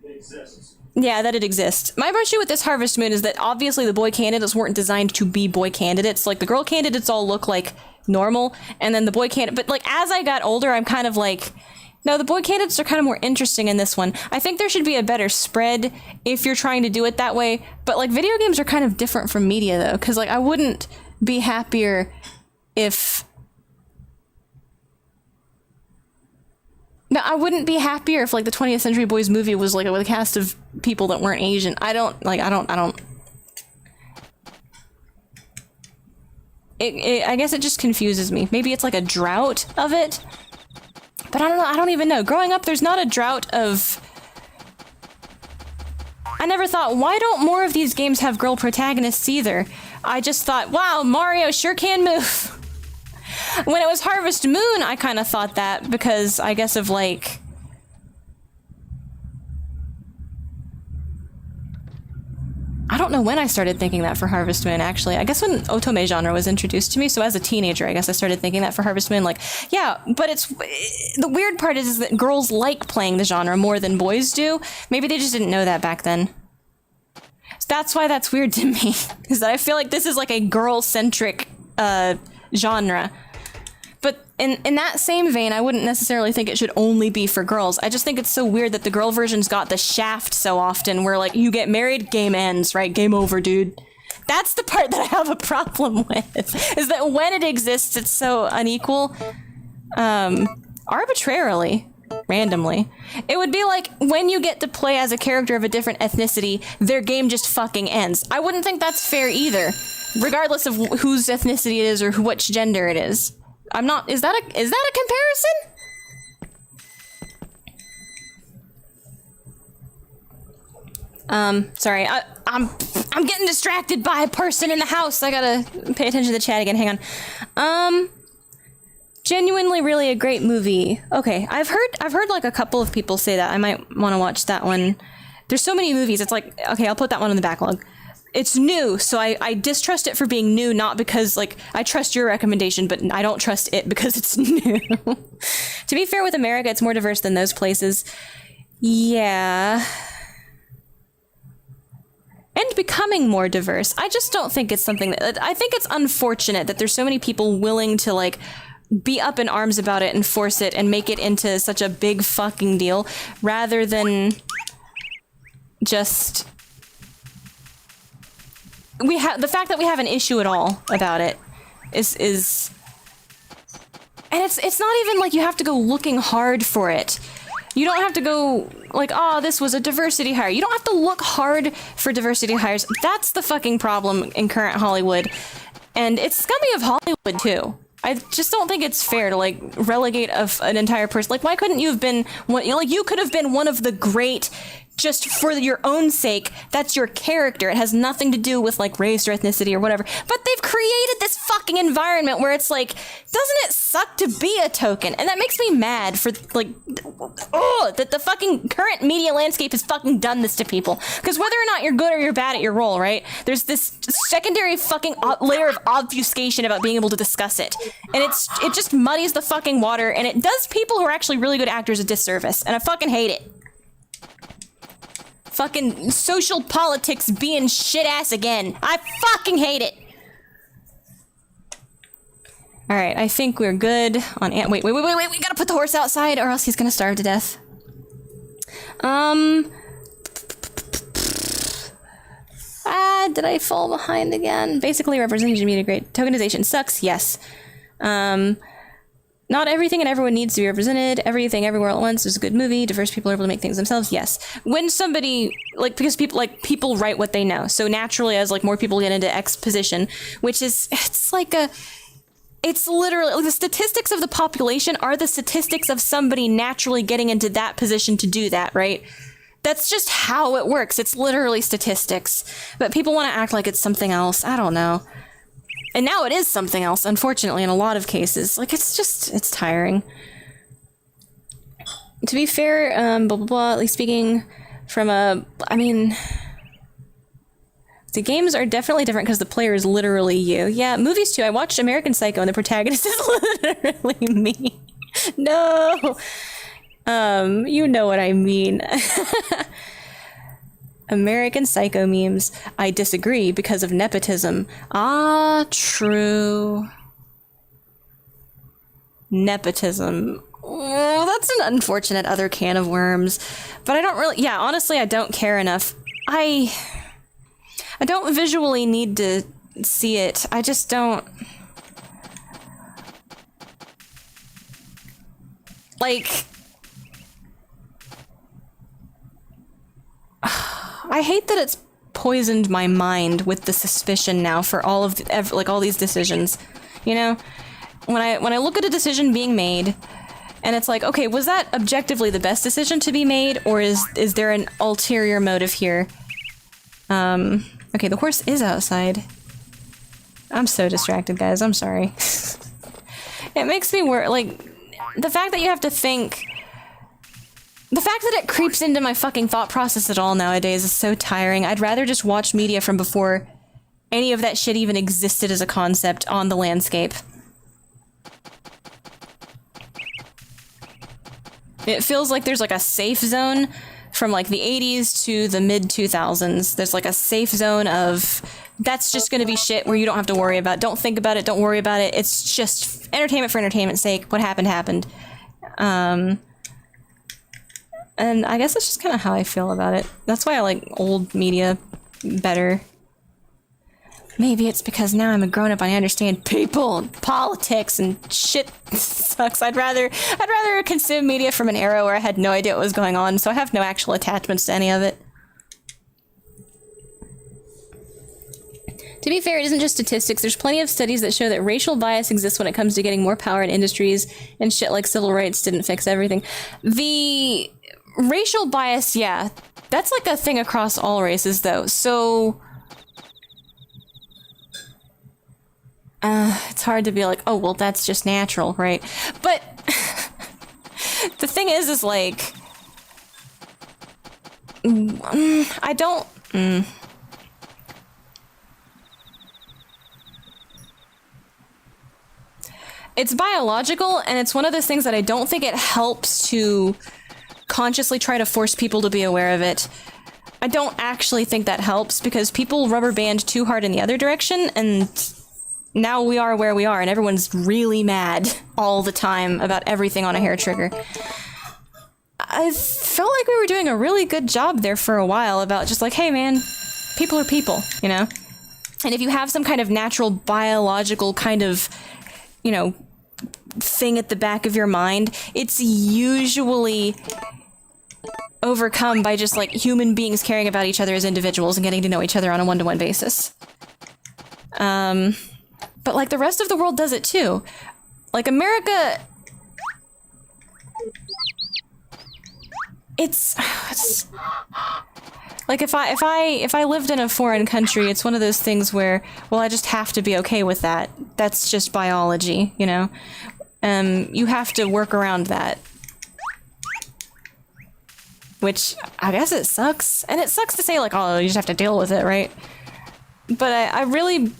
It exists. Yeah, that it exists. My issue with this Harvest Moon is that obviously the boy candidates weren't designed to be boy candidates. Like, the girl candidates all look like normal, and then the boy candidate... But, like, as I got older, I'm kind of like... No, the boy candidates are kind of more interesting in this one. I think there should be a better spread if you're trying to do it that way. But, like, video games are kind of different from media, though. Because, like, I wouldn't be happier if... No, I wouldn't be happier if, like, the 20th Century Boys movie was, like, with a cast of people that weren't Asian. I don't... I guess it just confuses me. Maybe it's, like, a drought of it? But I don't know, I don't even know. Growing up, there's not a drought of... I never thought, why don't more of these games have girl protagonists either? I just thought, wow, Mario sure can move. When it was Harvest Moon, I kind of thought that because I guess of like... I don't know when I started thinking that for Harvest Moon, actually. I guess when otome genre was introduced to me, so as a teenager, I guess I started thinking that for Harvest Moon, like, yeah, but it's... The weird part is that girls like playing the genre more than boys do. Maybe they just didn't know that back then. So that's why that's weird to me, is that I feel like this is like a girl-centric genre. But in that same vein, I wouldn't necessarily think it should only be for girls. I just think it's so weird that the girl version's got the shaft so often, where, like, you get married, game ends, right? Game over, dude. That's the part that I have a problem with, is that when it exists, it's so unequal. Arbitrarily. Randomly. It would be like, when you get to play as a character of a different ethnicity, their game just fucking ends. I wouldn't think that's fair either, regardless of whose ethnicity it is or which gender it is. I'm not, is that a comparison? Sorry, I'm getting distracted by a person in the house. I gotta pay attention to the chat again, hang on. Genuinely really a great movie. Okay, I've heard like a couple of people say that. I might want to watch that one. There's so many movies, it's like, okay, I'll put that one in the backlog. It's new, so I distrust it for being new, not because, like, I trust your recommendation, but I don't trust it because it's new. To be fair with America, it's more diverse than those places. Yeah. And becoming more diverse. I just don't think it's something that... I think it's unfortunate that there's so many people willing to, like, be up in arms about it and force it and make it into such a big fucking deal, rather than just... We have the fact that we have an issue at all about it is and it's not even like you have to go looking hard for it. You don't have to go like, oh, this was a diversity hire. You don't have to look hard for diversity hires. That's the fucking problem in current Hollywood. And it's scummy of Hollywood too. I just don't think it's fair to, like, relegate an entire person. Like, why couldn't you have been one, like, you could have been one of the great just for your own sake. That's your character. It has nothing to do with like race or ethnicity or whatever. But they've created this fucking environment where it's like, doesn't it suck to be a token? And that makes me mad for like, oh, that the fucking current media landscape has fucking done this to people. Because whether or not you're good or you're bad at your role, right? There's this secondary fucking layer of obfuscation about being able to discuss it. And it just muddies the fucking water, and it does people who are actually really good actors a disservice. And I fucking hate it. Fucking social politics being shit ass again. I fucking hate it. All right, I think we're good on wait, we gotta put the horse outside or else he's gonna starve to death. Did I fall behind again? Basically, representation being great. Tokenization sucks, yes. Not everything and everyone needs to be represented. Everything everywhere at once is a good movie. Diverse people are able to make things themselves. Yes. When somebody because people write what they know. So naturally, as like more people get into X position, which is it's literally like, the statistics of the population are the statistics of somebody naturally getting into that position to do that, right? That's just how it works. It's literally statistics. But people want to act like it's something else. I don't know. And now it is something else, unfortunately, in a lot of cases. Like, it's tiring. To be fair, blah, blah, blah, at least speaking from the games are definitely different because the player is literally you. Yeah, movies too. I watched American Psycho and the protagonist is literally me. No! You know what I mean. American Psycho memes. I disagree because of nepotism. Ah, true. Nepotism. Oh, that's an unfortunate other can of worms. But I don't really... Yeah, honestly, I don't care enough. I don't visually need to see it. I just don't... Like... I hate that it's poisoned my mind with the suspicion now for all of all these decisions. You know, when I look at a decision being made, and it's like, okay, was that objectively the best decision to be made, or is there an ulterior motive here? Okay, the horse is outside. I'm so distracted, guys. I'm sorry. It makes me like the fact that you have to think. The fact that it creeps into my fucking thought process at all nowadays is so tiring. I'd rather just watch media from before any of that shit even existed as a concept on the landscape. It feels like there's like a safe zone from like the 80s to the mid 2000s. There's like a safe zone of that's just gonna be shit where you don't have to worry about it. Don't think about it, don't worry about it. It's just entertainment for entertainment's sake. What happened happened. And I guess that's just kind of how I feel about it. That's why I like old media better. Maybe it's because now I'm a grown-up and I understand people and politics and shit sucks. I'd rather consume media from an era where I had no idea what was going on, so I have no actual attachments to any of it. To be fair, it isn't just statistics. There's plenty of studies that show that racial bias exists when it comes to getting more power in industries, and shit like civil rights didn't fix everything. The racial bias, yeah, that's like a thing across all races, though. So, it's hard to be like, oh, well, that's just natural, right? But the thing is like, I don't. It's biological, and it's one of those things that I don't think it helps to consciously try to force people to be aware of it. I don't actually think that helps because people rubber band too hard in the other direction, and now we are where we are, and everyone's really mad all the time about everything on a hair trigger. I felt like we were doing a really good job there for a while about just like, hey man, people are people, you know? And if you have some kind of natural biological kind of, you know, thing at the back of your mind, it's usually overcome by just like human beings caring about each other as individuals and getting to know each other on a one-to-one basis. But like the rest of the world does it too. Like America, it's like if I lived in a foreign country, it's one of those things where, well, I just have to be okay with that. That's just biology, you know? You have to work around that. Which, I guess it sucks. And it sucks to say, like, oh, you just have to deal with it, right? But I really...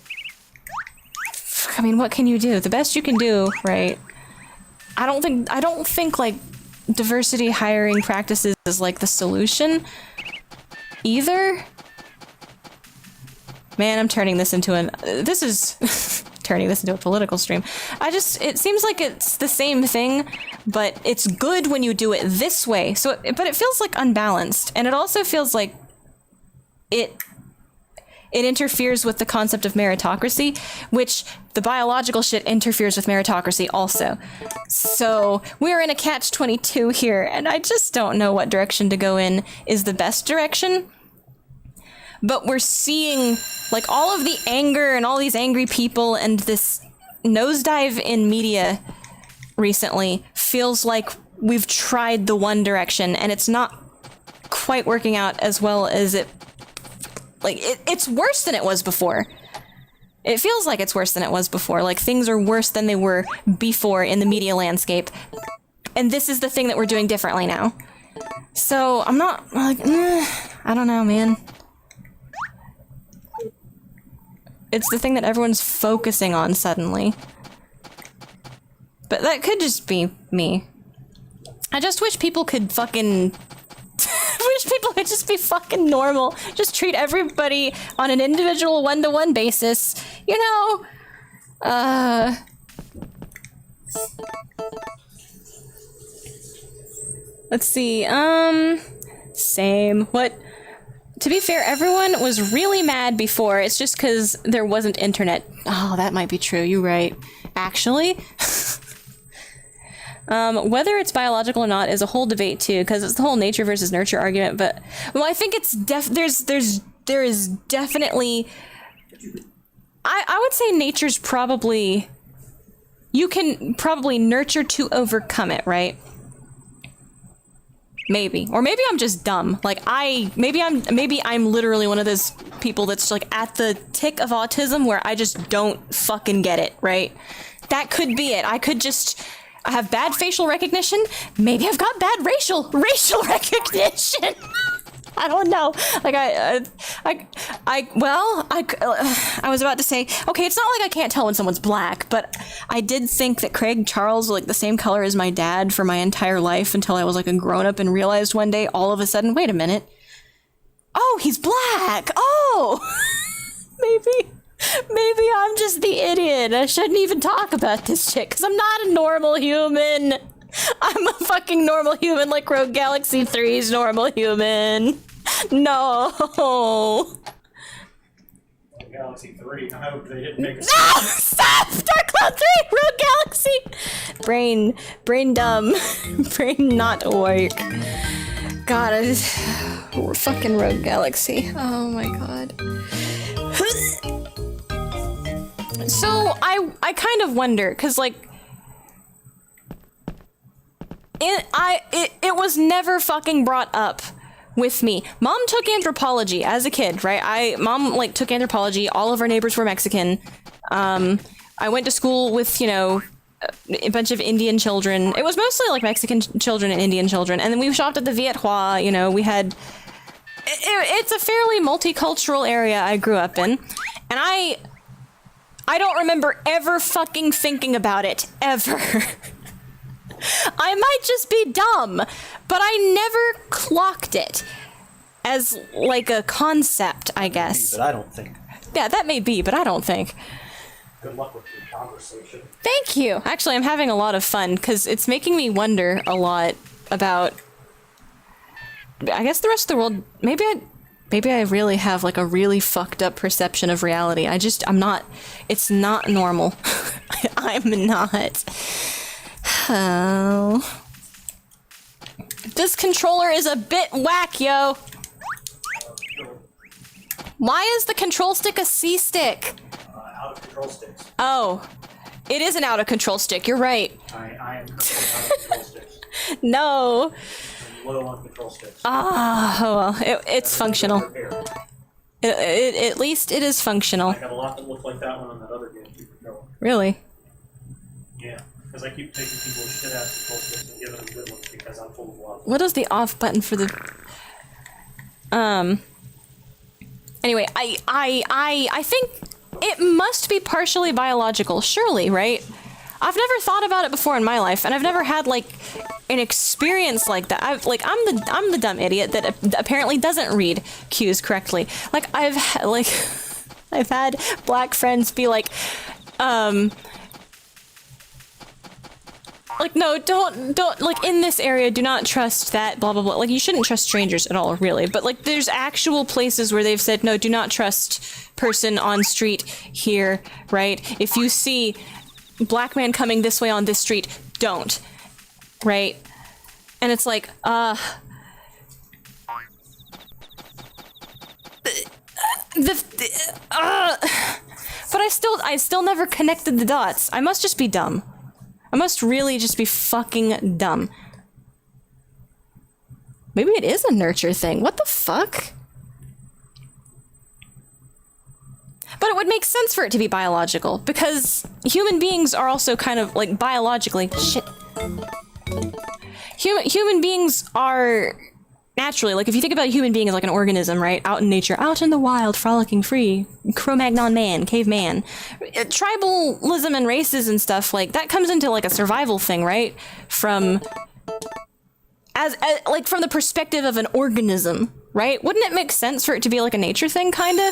I mean, what can you do? The best you can do, right? I don't think, like, diversity hiring practices is, like, the solution, either. Man, I'm turning this into this is... turning this into a political stream. It seems like it's the same thing, but it's good when you do it this way. But it feels like unbalanced, and it also feels like it interferes with the concept of meritocracy, which the biological shit interferes with meritocracy also. So we're in a catch-22 here, and I just don't know what direction to go in is the best direction. But we're seeing, like, all of the anger and all these angry people and this nosedive in media recently feels like we've tried the one direction and it's not quite working out as well as it... Like, it's worse than it was before. It feels like it's worse than it was before. Like, things are worse than they were before in the media landscape. And this is the thing that we're doing differently now. So, I'm not, like, I don't know, man. It's the thing that everyone's focusing on suddenly. But that could just be me. I just wish people could fucking... wish people could just be fucking normal. Just treat everybody on an individual one-to-one basis. You know? Let's see, same. What? To be fair, everyone was really mad before. It's just because there wasn't internet. Oh, that might be true. You're right. Actually. Whether it's biological or not is a whole debate too, because it's the whole nature versus nurture argument. But well, I think it's there is definitely. I would say nature's probably. You can probably nurture to overcome it, right? Maybe. Or maybe I'm just dumb. Like, maybe I'm literally one of those people that's like at the tick of autism where I just don't fucking get it, right? That could be it. I have bad facial recognition. Maybe I've got bad racial recognition. I don't know. Like, I was about to say, okay, it's not like I can't tell when someone's black, but I did think that Craig Charles was like the same color as my dad for my entire life until I was like a grown up and realized one day, all of a sudden, wait a minute. Oh, he's black. Oh, maybe I'm just the idiot. I shouldn't even talk about this shit because I'm not a normal human. I'm a fucking normal human like Rogue Galaxy 3's normal human. No. Galaxy 3. I hope they didn't make a... No! Stop! Dark Cloud 3! Rogue Galaxy! Brain dumb. Brain not work. God, we're fucking Rogue Galaxy. Oh my god. So, I kind of wonder, because, like, it was never fucking brought up with me. Mom took anthropology as a kid, right? Mom, like, took anthropology. All of our neighbors were Mexican. I went to school with, you know, a bunch of Indian children. It was mostly, like, Mexican children and Indian children. And then we shopped at the Viet Hoa, you know, we had... It's a fairly multicultural area I grew up in. And I don't remember ever fucking thinking about it, ever. I might just be dumb, but I never clocked it as, like, a concept, I guess. But I don't think. Yeah, that may be, but I don't think. Good luck with your conversation. Thank you! Actually, I'm having a lot of fun, because it's making me wonder a lot about... I guess the rest of the world... Maybe I really have, like, a really fucked up perception of reality. I'm not... It's not normal. I'm not... Oh. This controller is a bit whack, yo. Why is the control stick a C stick? Out of control sticks. Oh. It is an out of control stick, you're right. I am out of control sticks. No. low on control sticks. Oh well, it's functional. Repair. At least it is functional. I got a lot that look like that one on that other game too. Really? Yeah, because I keep taking people's shit out control sticks and giving them good ones because I'm full of love. What is the off button for the... Anyway, I think it must be partially biological, surely, right? I've never thought about it before in my life, and I've never had, like, an experience like that. I'm the dumb idiot that apparently doesn't read cues correctly. Like, I've had black friends be like, like, no, don't, like, in this area, do not trust that, blah, blah, blah. Like, you shouldn't trust strangers at all, really. But, like, there's actual places where they've said, no, do not trust person on street here, right? If you see black man coming this way on this street, don't, right? And it's like, but I still never connected the dots. I must just be dumb. I must really just be fucking dumb. Maybe it is a nurture thing. What the fuck? But it would make sense for it to be biological, because human beings are also kind of, like, biologically... Shit. Human beings are... Naturally, like, if you think about a human being as, like, an organism, right? Out in nature, out in the wild, frolicking free, Cro-Magnon man, caveman. Tribalism and races and stuff, like, that comes into, like, a survival thing, right? From... like, from the perspective of an organism, right? Wouldn't it make sense for it to be, like, a nature thing, kinda?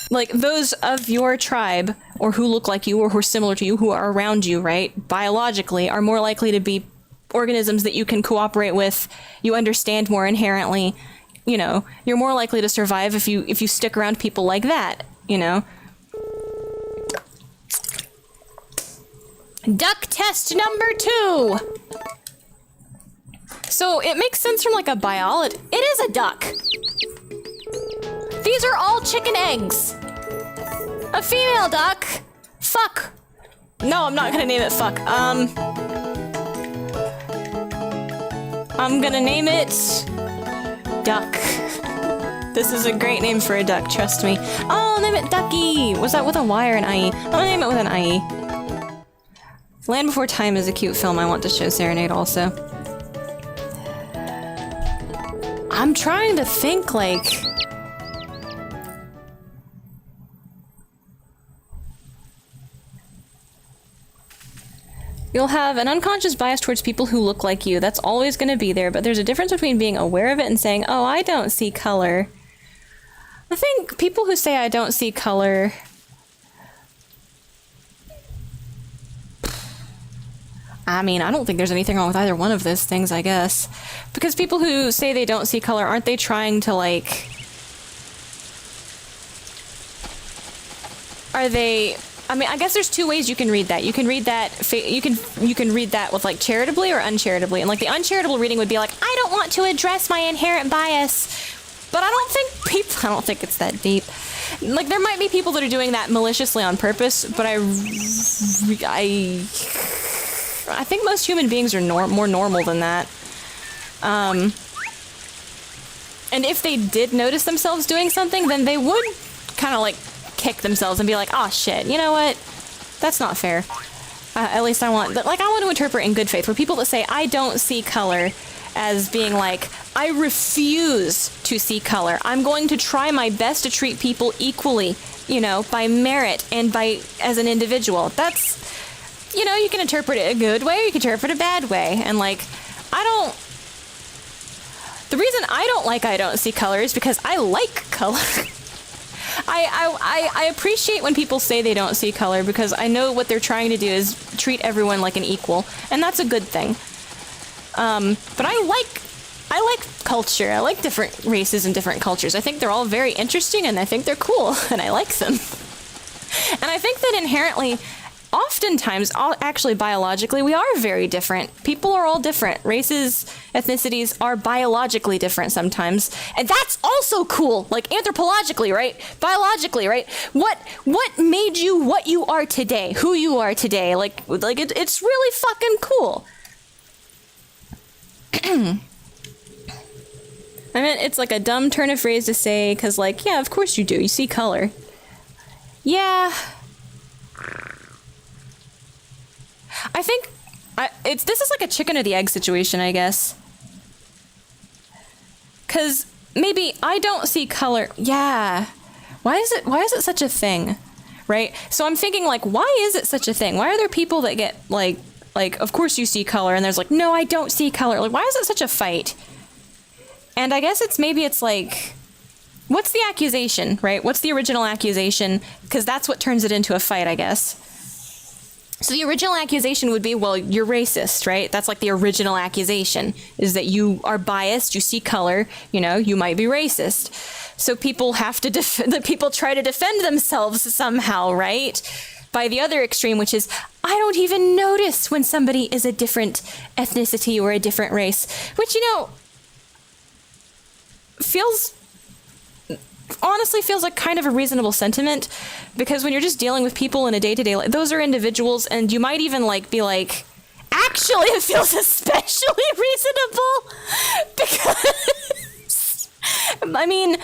Like, those of your tribe, or who look like you, or who are similar to you, who are around you, right? Biologically, are more likely to be organisms that you can cooperate with, you understand more inherently, you know, you're more likely to survive if you stick around people like that, you know? Duck test number 2! So, it makes sense from, like, a biology... It is a duck! These are all chicken eggs! A female duck! Fuck! No, I'm not gonna name it fuck. I'm gonna name it... Duck. This is a great name for a duck, trust me. Oh, I'll name it Ducky! Was that with a Y or an IE? I'm gonna name it with an IE. Land Before Time is a cute film I want to show Serenade also. I'm trying to think, like... You'll have an unconscious bias towards people who look like you. That's always going to be there, but there's a difference between being aware of it and saying, oh, I don't see color. I think people who say I don't see color... I mean, I don't think there's anything wrong with either one of those things, I guess. Because people who say they don't see color, aren't they trying to, like... Are they... I mean, I guess there's two ways you can read that. You can read that you can read that with, like, charitably or uncharitably. And, like, the uncharitable reading would be like, I don't want to address my inherent bias. But I don't think it's that deep. Like, there might be people that are doing that maliciously on purpose, but I think most human beings are more normal than that. And if they did notice themselves doing something, then they would kind of, like, kick themselves and be like, oh shit, you know what? That's not fair. At least I want to interpret in good faith. For people that say, I don't see color, as being like, I refuse to see color. I'm going to try my best to treat people equally, you know, by merit and as an individual. That's, you know, you can interpret it a good way or you can interpret it a bad way. And, like, the reason I don't like I don't see color is because I like color. I appreciate when people say they don't see color because I know what they're trying to do is treat everyone like an equal, and that's a good thing. But I like culture. I like different races and different cultures. I think they're all very interesting, and I think they're cool, and I like them. And I think that inherently, oftentimes, actually biologically, we are very different. People are all different. Races, ethnicities are biologically different sometimes. And that's also cool. Like, anthropologically, right? Biologically, right? What made you what you are today? Who you are today? Like it's really fucking cool. I mean, it's like a dumb turn of phrase to say, because, like, yeah, of course you do. You see color. Yeah. I think this is like a chicken or the egg situation, I guess. Because maybe I don't see color. Yeah. Why is it such a thing? Right? So I'm thinking, like, why is it such a thing? Why are there people that get, like, of course you see color, and there's like, no, I don't see color. Like, why is it such a fight? And I guess it's like, what's the accusation, right? What's the original accusation? Because that's what turns it into a fight, I guess. So the original accusation would be, well, you're racist, right? That's like the original accusation, is that you are biased, you see color, you might be racist. So people have to people try to defend themselves somehow, right? By the other extreme, which is, I don't even notice when somebody is a different ethnicity or a different race, which, honestly feels like kind of a reasonable sentiment, because when you're just dealing with people in a day-to-day life, those are individuals, and you might even be like, actually it feels especially reasonable, because I mean,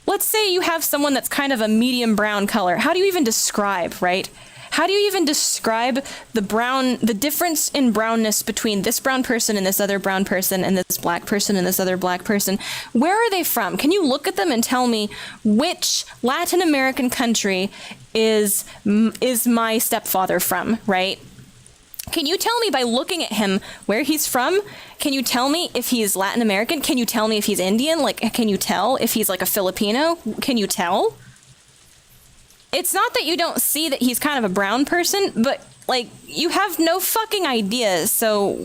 let's say you have someone that's kind of a medium brown color. How do you even describe, right? How do you even describe the difference in brownness between this brown person and this other brown person and this black person and this other black person? Where are they from? Can you look at them and tell me which Latin American country is my stepfather from, right? Can you tell me by looking at him where he's from? Can you tell me if he's Latin American? Can you tell me if he's Indian? Like, can you tell if he's like a Filipino? Can you tell? It's not that you don't see that he's kind of a brown person, but, like, you have no fucking idea, so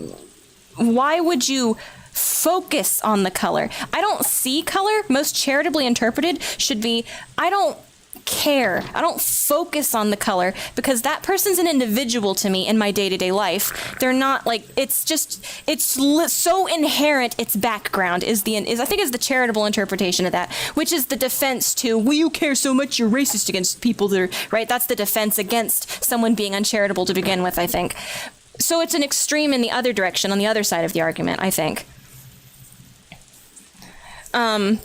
why would you focus on the color? I don't see color. Most charitably interpreted should be, I don't care. I don't focus on the color, because that person's an individual to me in my day-to-day life. They're not like, it's so inherent. Its background is I think is the charitable interpretation of that, which is the defense to, well, you care so much you're racist against people that are, right? That's the defense against someone being uncharitable to begin with, I think. So it's an extreme in the other direction, on the other side of the argument, I think.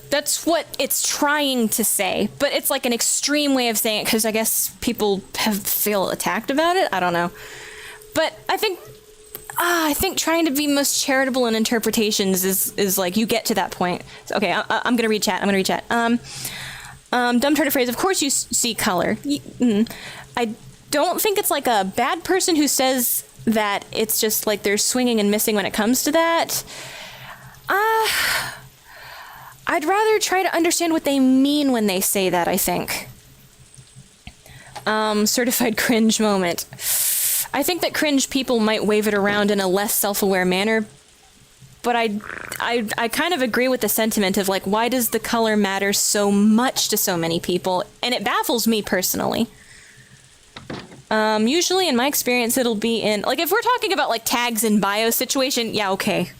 That's what it's trying to say, but it's like an extreme way of saying it, because I guess people feel attacked about it. I don't know. But I think trying to be most charitable in interpretations is like, you get to that point. Okay, I'm gonna read chat. Dumb turn of phrase, of course you see color. I don't think it's like a bad person who says that. It's just like they're swinging and missing when it comes to that. I'd rather try to understand what they mean when they say that, I think. Certified cringe moment. I think that cringe people might wave it around in a less self-aware manner, but I kind of agree with the sentiment of, like, why does the color matter so much to so many people? And it baffles me personally. Usually in my experience, it'll be in, like, if we're talking about, like, tags in bio situation, yeah, okay.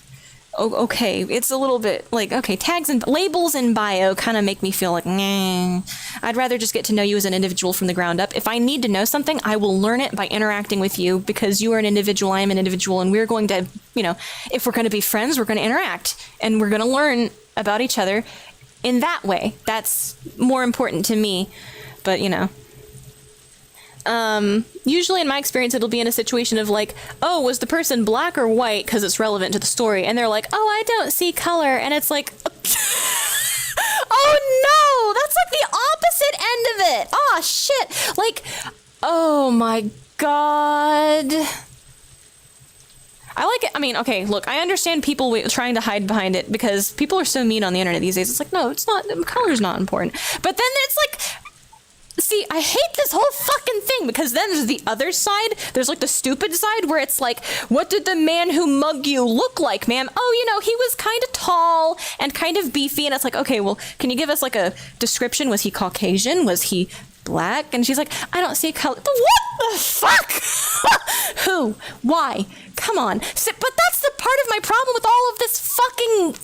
Okay, it's a little bit like, okay, tags and labels in bio kind of make me feel like, nah. I'd rather just get to know you as an individual from the ground up. If I need to know something, I will learn it by interacting with you, because you are an individual, I am an individual, and we're going to, if we're going to be friends, we're going to interact, and we're going to learn about each other in that way. That's more important to me, but, usually in my experience, it'll be in a situation of like, oh, was the person black or white? Because it's relevant to the story. And they're like, oh, I don't see color. And it's like, oh no, that's like the opposite end of it. Oh shit. Like, oh my God. I like it. I mean, okay, look, I understand people trying to hide behind it, because people are so mean on the internet these days. It's like, no, it's not, color's not important. But then it's like, see, I hate this whole fucking thing, because then there's the other side. There's like the stupid side where it's like, what did the man who mugged you look like, ma'am? Oh, he was kind of tall and kind of beefy. And it's like, okay, well, can you give us like a description? Was he Caucasian? Was he black? And she's like, I don't see color. What the fuck? Who? Why? Come on. But that's the part of my problem with all of this fucking,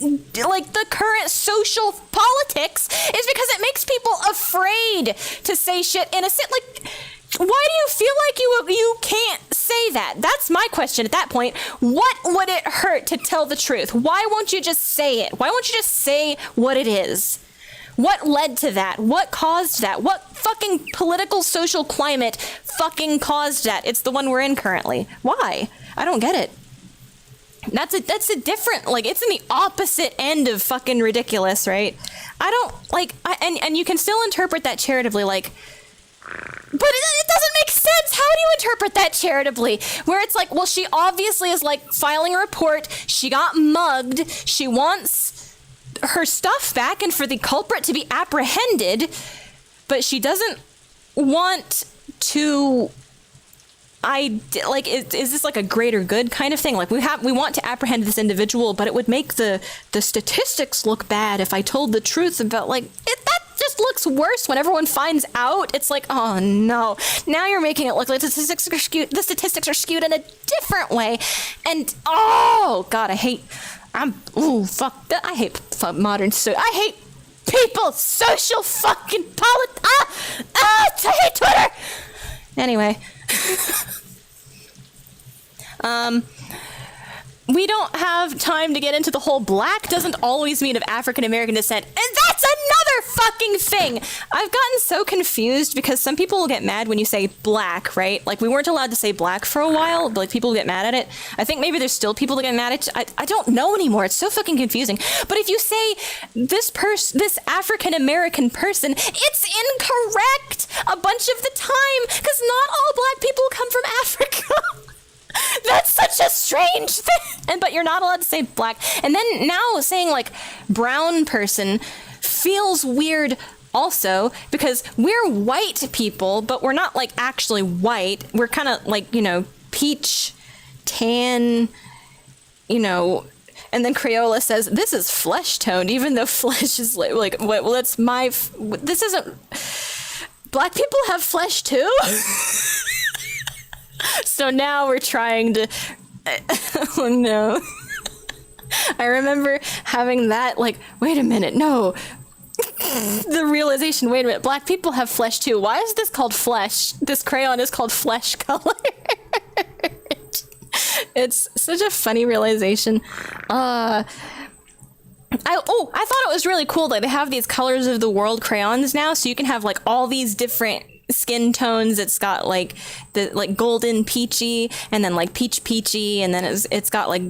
like, the current social politics, is because it makes people afraid to say shit innocent. Like, why do you feel like you can't say say that? That's my question at that point. What would it hurt to tell the truth? Why won't you just say it? Why won't you just say what it is? What led to that? What caused that? What fucking political social climate fucking caused that? It's the one we're in currently. Why? I don't get it. That's a different, like, it's in the opposite end of fucking ridiculous, right? I don't, like, and you can still interpret that charitably, like, but it doesn't make sense. How do you interpret that charitably? Where it's like, well, she obviously is, like, filing a report, she got mugged, she wants her stuff back and for the culprit to be apprehended, but she doesn't want to... is this like a greater good kind of thing? Like, we want to apprehend this individual, but it would make the statistics look bad if I told the truth about, like, that just looks worse when everyone finds out. It's like, oh no, now you're making it look like the statistics are skewed in a different way. And oh god, I hate modern I hate people, social fucking I hate Twitter. Anyway. We don't have time to get into the whole black doesn't always mean of African American descent, and that's another fucking thing. I've gotten so confused because some people will get mad when you say black, right? Like, we weren't allowed to say black for a while, but like people get mad at it. I think maybe there's still people that get mad at it. I don't know anymore. It's so fucking confusing. But if you say this African American person, it's incorrect a bunch of the time because not all black people come from Africa. That's such a strange thing. But you're not allowed to say black. And then now saying, like, brown person feels weird also because we're white people, but we're not, like, actually white. We're kind of, like, you know, peach, tan, you know. And then Crayola says, this is flesh toned, even though flesh is, like well, it's my... this isn't... Black people have flesh, too? So now we're trying to... oh no. I remember having that, like, wait a minute, no. The realization, wait a minute, black people have flesh too. Why is this called flesh? This crayon is called flesh color. It's such a funny realization. I thought it was really cool that they have these colors of the world crayons now, so you can have, like, all these different skin tones. It's got, like, the, like, golden peachy, and then, like, peachy, and then it's got, like,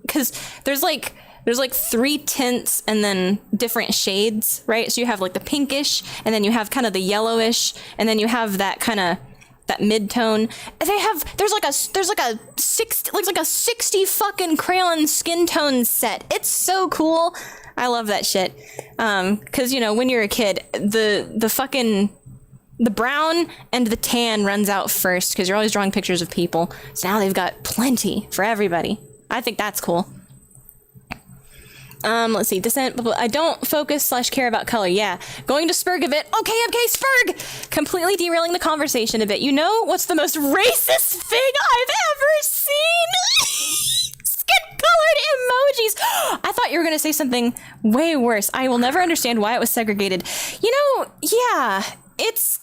because there's like 3 tints and then different shades, right? So you have, like, the pinkish, and then you have kind of the yellowish, and then you have that kind of that mid-tone. There's like a 60 fucking crayon skin tone set. It's so cool. I love that shit. Cause, you know, when you're a kid, the brown and the tan runs out first because you're always drawing pictures of people. So now they've got plenty for everybody. I think that's cool. Let's see, descent, but I don't focus/care about color. Yeah, going to Spurg a bit. Okay, Spurg! Completely derailing the conversation a bit. You know what's the most racist thing I've ever seen? Skin-colored emojis! I thought you were gonna say something way worse. I will never understand why it was segregated. You know, yeah, it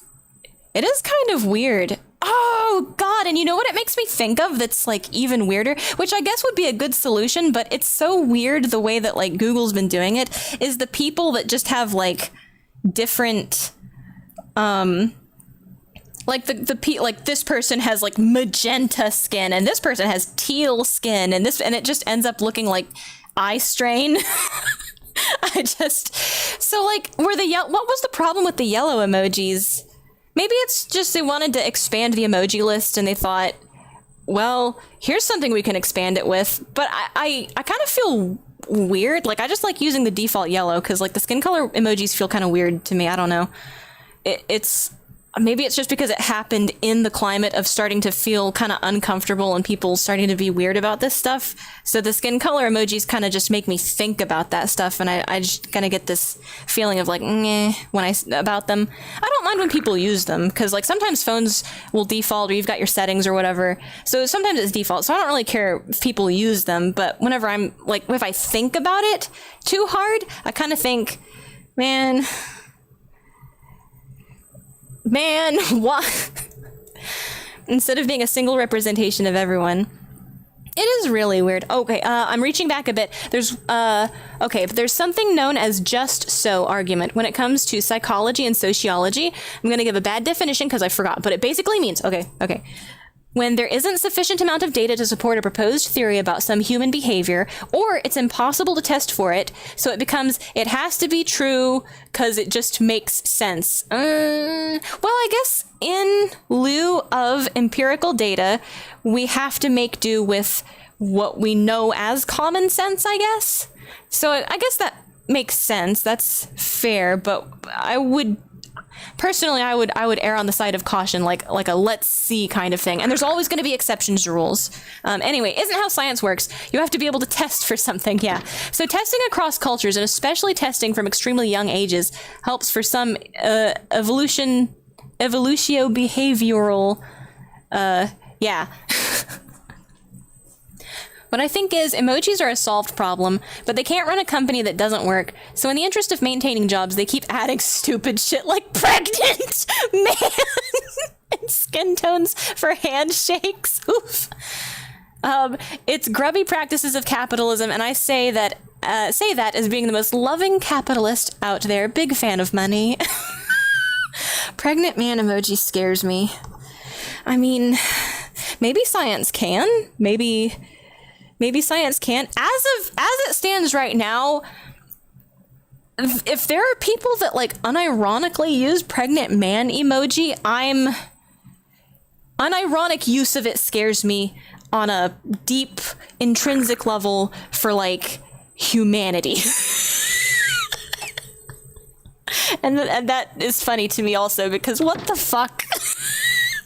is kind of weird. Oh, God, and you know what it makes me think of that's, like, even weirder? Which I guess would be a good solution, but it's so weird the way that, like, Google's been doing it, is the people that just have, like, different, like, like, this person has, like, magenta skin, and this person has teal skin, and it just ends up looking like eye strain. So, like, what was the problem with the yellow emojis? Maybe it's just they wanted to expand the emoji list and they thought, well, here's something we can expand it with. But I kind of feel weird. Like, I just like using the default yellow because, like, the skin color emojis feel kind of weird to me. I don't know. Maybe it's just because it happened in the climate of starting to feel kind of uncomfortable and people starting to be weird about this stuff. So the skin color emojis kind of just make me think about that stuff, and I just kind of get this feeling of, like, about them. I don't mind when people use them, because, like, sometimes phones will default, or you've got your settings or whatever. So sometimes it's default, so I don't really care if people use them, but whenever I'm, like, if I think about it too hard, I kind of think, man, what? instead of being a single representation of everyone. It is really weird. Okay, I'm reaching back a bit. There's something known as just so argument when it comes to psychology and sociology. I'm going to give a bad definition because I forgot, but it basically means, okay. When there isn't sufficient amount of data to support a proposed theory about some human behavior, or it's impossible to test for it, so it has to be true because it just makes sense. Well, I guess in lieu of empirical data, we have to make do with what we know as common sense, I guess. So I guess that makes sense. That's fair, but I would err on the side of caution, like a let's see kind of thing. And there's always going to be exceptions to rules. Anyway, isn't how science works. You have to be able to test for something, yeah. So testing across cultures, and especially testing from extremely young ages, helps for some evolutio behavioral, yeah. What I think is emojis are a solved problem, but they can't run a company that doesn't work. So in the interest of maintaining jobs, they keep adding stupid shit like pregnant man and skin tones for handshakes. Oof. It's grubby practices of capitalism, and I say that as being the most loving capitalist out there. Big fan of money. Pregnant man emoji scares me. I mean, maybe science can. Maybe science can. As it stands right now, if there are people that like unironically use pregnant man emoji, unironic use of it scares me on a deep intrinsic level for like humanity. and that is funny to me also, because what the fuck?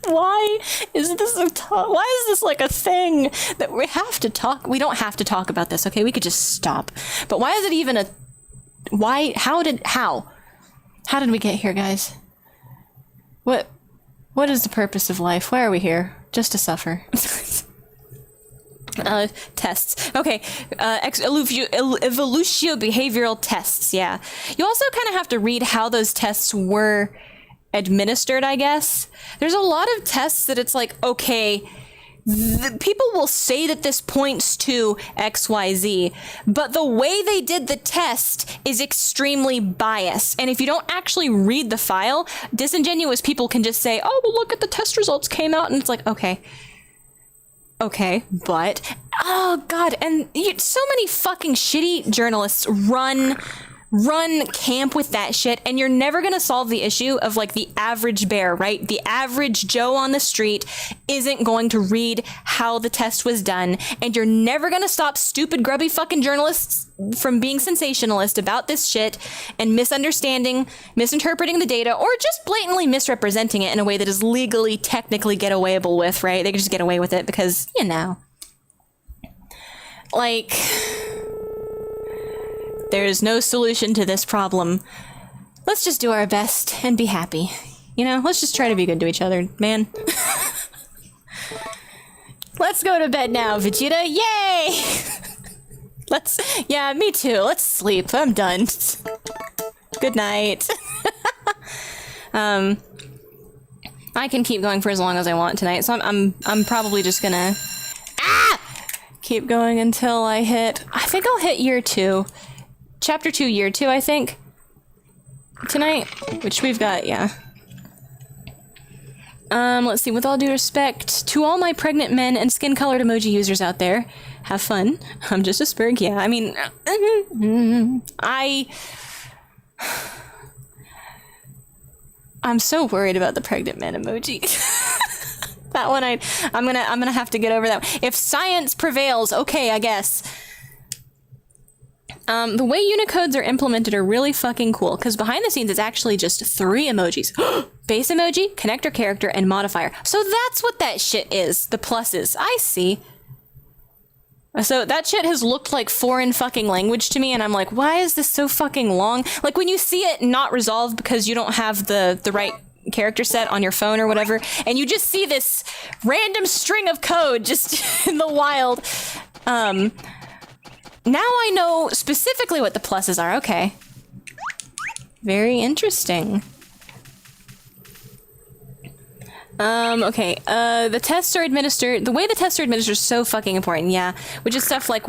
Why is this like a thing that we have to talk? We don't have to talk about this, okay? We could just stop. But why is it even how did we get here, guys? What is the purpose of life? Why are we here? Just to suffer. Tests. Okay. Evolutio behavioral tests. Yeah. You also kind of have to read how those tests were administered, I guess. There's a lot of tests that it's like, okay, people will say that this points to XYZ, but the way they did the test is extremely biased. And if you don't actually read the file, disingenuous people can just say, oh, well, look at the test results came out. And it's like, okay, but, oh God. And so many fucking shitty journalists run camp with that shit, and you're never gonna solve the issue of like the average bear, right? The average Joe on the street isn't going to read how the test was done, and you're never gonna stop stupid grubby fucking journalists from being sensationalist about this shit and misinterpreting the data, or just blatantly misrepresenting it in a way that is legally technically get awayable with, right? They can just get away with it because, you know, like, there's no solution to this problem. Let's just do our best and be happy. You know, let's just try to be good to each other, man. Let's go to bed now, Vegeta. Yay! Yeah, me too. Let's sleep. I'm done. Good night. I can keep going for as long as I want tonight, so I'm probably just gonna keep going until I think I'll hit year 2. Chapter 2, year 2, I think. Tonight. Which we've got, yeah. Let's see. With all due respect to all my pregnant men and skin-colored emoji users out there, have fun. I'm just a spurg, yeah. I mean, I'm so worried about the pregnant men emoji. That one, I'm gonna have to get over that one. If science prevails, okay, I guess. The way Unicodes are implemented are really fucking cool, because behind the scenes it's actually just 3 emojis. Base emoji, connector character, and modifier. So that's what that shit is. The pluses. I see. So that shit has looked like foreign fucking language to me, and I'm like, why is this so fucking long? Like, when you see it not resolved because you don't have the right character set on your phone or whatever, and you just see this random string of code just in the wild, now I know specifically what the pluses are. Okay. Very interesting. Okay, the tests are administered, the way the tests are administered is so fucking important, yeah. Which is stuff like,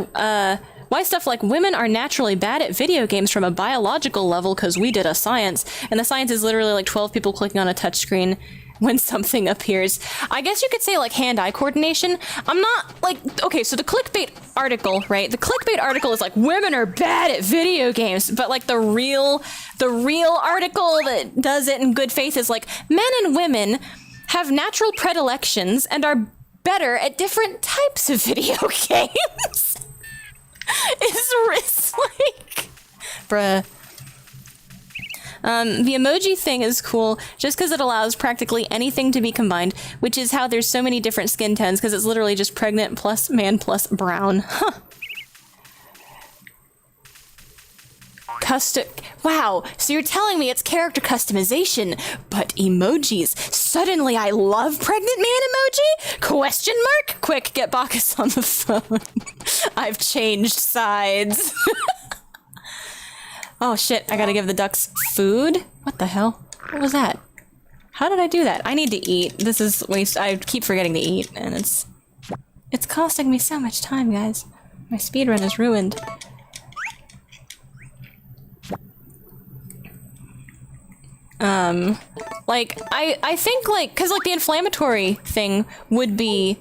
why stuff like women are naturally bad at video games from a biological level because we did a science, and the science is literally like 12 people clicking on a touchscreen when something appears. I guess you could say like hand-eye coordination. I'm not like, okay, so the clickbait article, right? The clickbait article is like women are bad at video games, but like the real article that does it in good faith is like men and women have natural predilections and are better at different types of video games. It's like, bruh. The emoji thing is cool just because it allows practically anything to be combined, which is how there's so many different skin tones, because it's literally just pregnant plus man plus brown. Huh. Wow, so you're telling me it's character customization, but emojis. Suddenly I love pregnant man emoji? Question mark? Quick, get Bacchus on the phone. I've changed sides. Oh shit, I gotta give the ducks food? What the hell? What was that? How did I do that? I need to eat. This is waste. I keep forgetting to eat, and it's costing me so much time, guys. My speedrun is ruined. Like, I think, like, cause like the inflammatory thing would be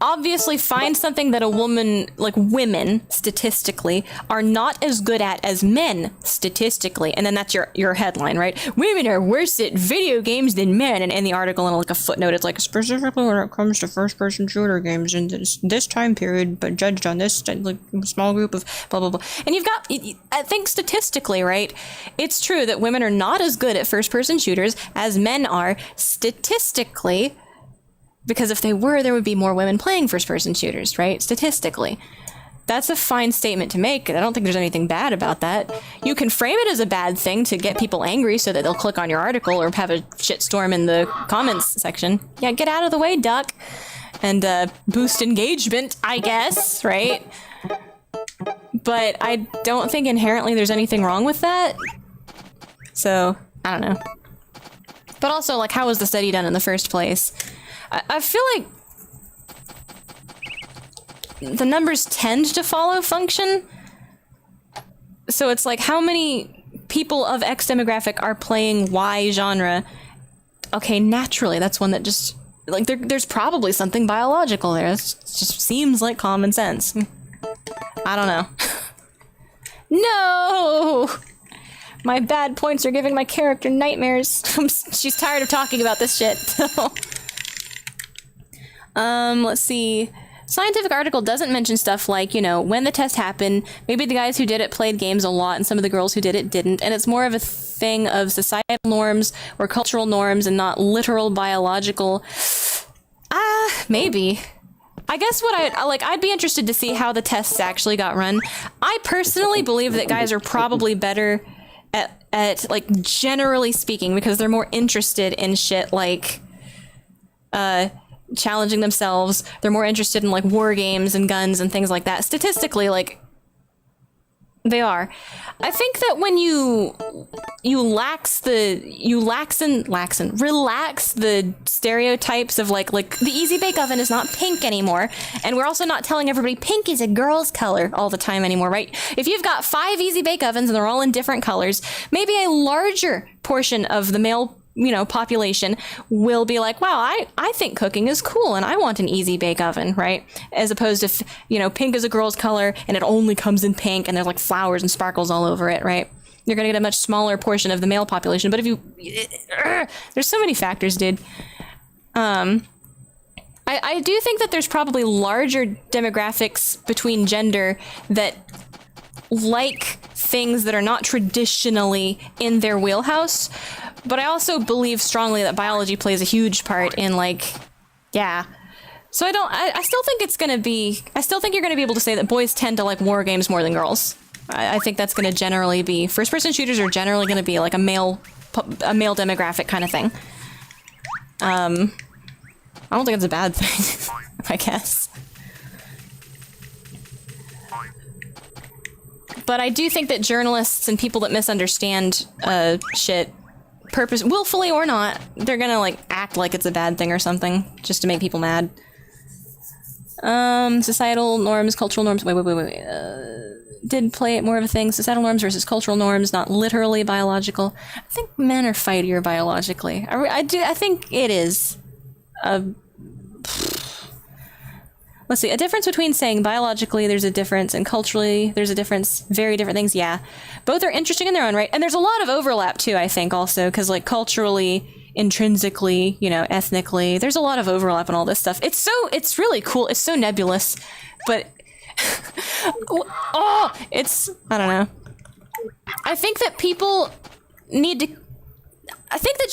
obviously find something that a woman, like women, statistically, are not as good at as men, statistically. And then that's your headline, right? Women are worse at video games than men. And in the article, in like a footnote, it's like, specifically when it comes to first-person shooter games in this time period, but judged on this like small group of blah, blah, blah. And you've got, I think statistically, right? It's true that women are not as good at first-person shooters as men are, statistically. Because if they were, there would be more women playing first-person shooters, right? Statistically. That's a fine statement to make. I don't think there's anything bad about that. You can frame it as a bad thing to get people angry so that they'll click on your article or have a shitstorm in the comments section. Yeah, get out of the way, duck. And boost engagement, I guess, right? But I don't think inherently there's anything wrong with that. So, I don't know. But also, like, how was the study done in the first place? I feel like the numbers tend to follow function. So it's like, how many people of X demographic are playing Y genre? Okay, naturally, that's one that just, like, there's probably something biological there. It just seems like common sense. I don't know. No! My bad points are giving my character nightmares. She's tired of talking about this shit. Let's see. Scientific article doesn't mention stuff like, you know, when the test happened, maybe the guys who did it played games a lot and some of the girls who did it didn't, and it's more of a thing of societal norms or cultural norms and not literal biological. Maybe. I guess what I'd be interested to see how the tests actually got run. I personally believe that guys are probably better at like, generally speaking, because they're more interested in shit like, challenging themselves. They're more interested in like war games and guns and things like that. Statistically, like, they are. I think that when you relax the stereotypes of like the Easy Bake Oven is not pink anymore, and we're also not telling everybody pink is a girl's color all the time anymore, right? If you've got 5 Easy Bake Ovens and they're all in different colors, maybe a larger portion of the male, you know, population will be like, wow, I think cooking is cool and I want an Easy Bake Oven, right? As opposed to, you know, pink is a girl's color and it only comes in pink and there's like flowers and sparkles all over it, right? You're gonna get a much smaller portion of the male population. But if you, there's so many factors, dude. I do think that there's probably larger demographics between gender that like things that are not traditionally in their wheelhouse. But I also believe strongly that biology plays a huge part in, like, yeah. So I still think it's gonna be, I still think you're gonna be able to say that boys tend to like war games more than girls. I think that's gonna generally be, first-person shooters are generally gonna be like a male demographic kind of thing. I don't think it's a bad thing, I guess. But I do think that journalists and people that misunderstand shit purpose, willfully or not, they're gonna like act like it's a bad thing or something just to make people mad. Societal norms, cultural norms. Wait. Did play it more of a thing. Societal norms versus cultural norms, not literally biological. I think men are fightier biologically. I think it is. Let's see. A difference between saying biologically there's a difference and culturally there's a difference. Very different things. Yeah. Both are interesting in their own right. And there's a lot of overlap too, I think, also, because like culturally, intrinsically, you know, ethnically, there's a lot of overlap in all this stuff. It's really cool. It's so nebulous, but I don't know. I think that people need to, I think that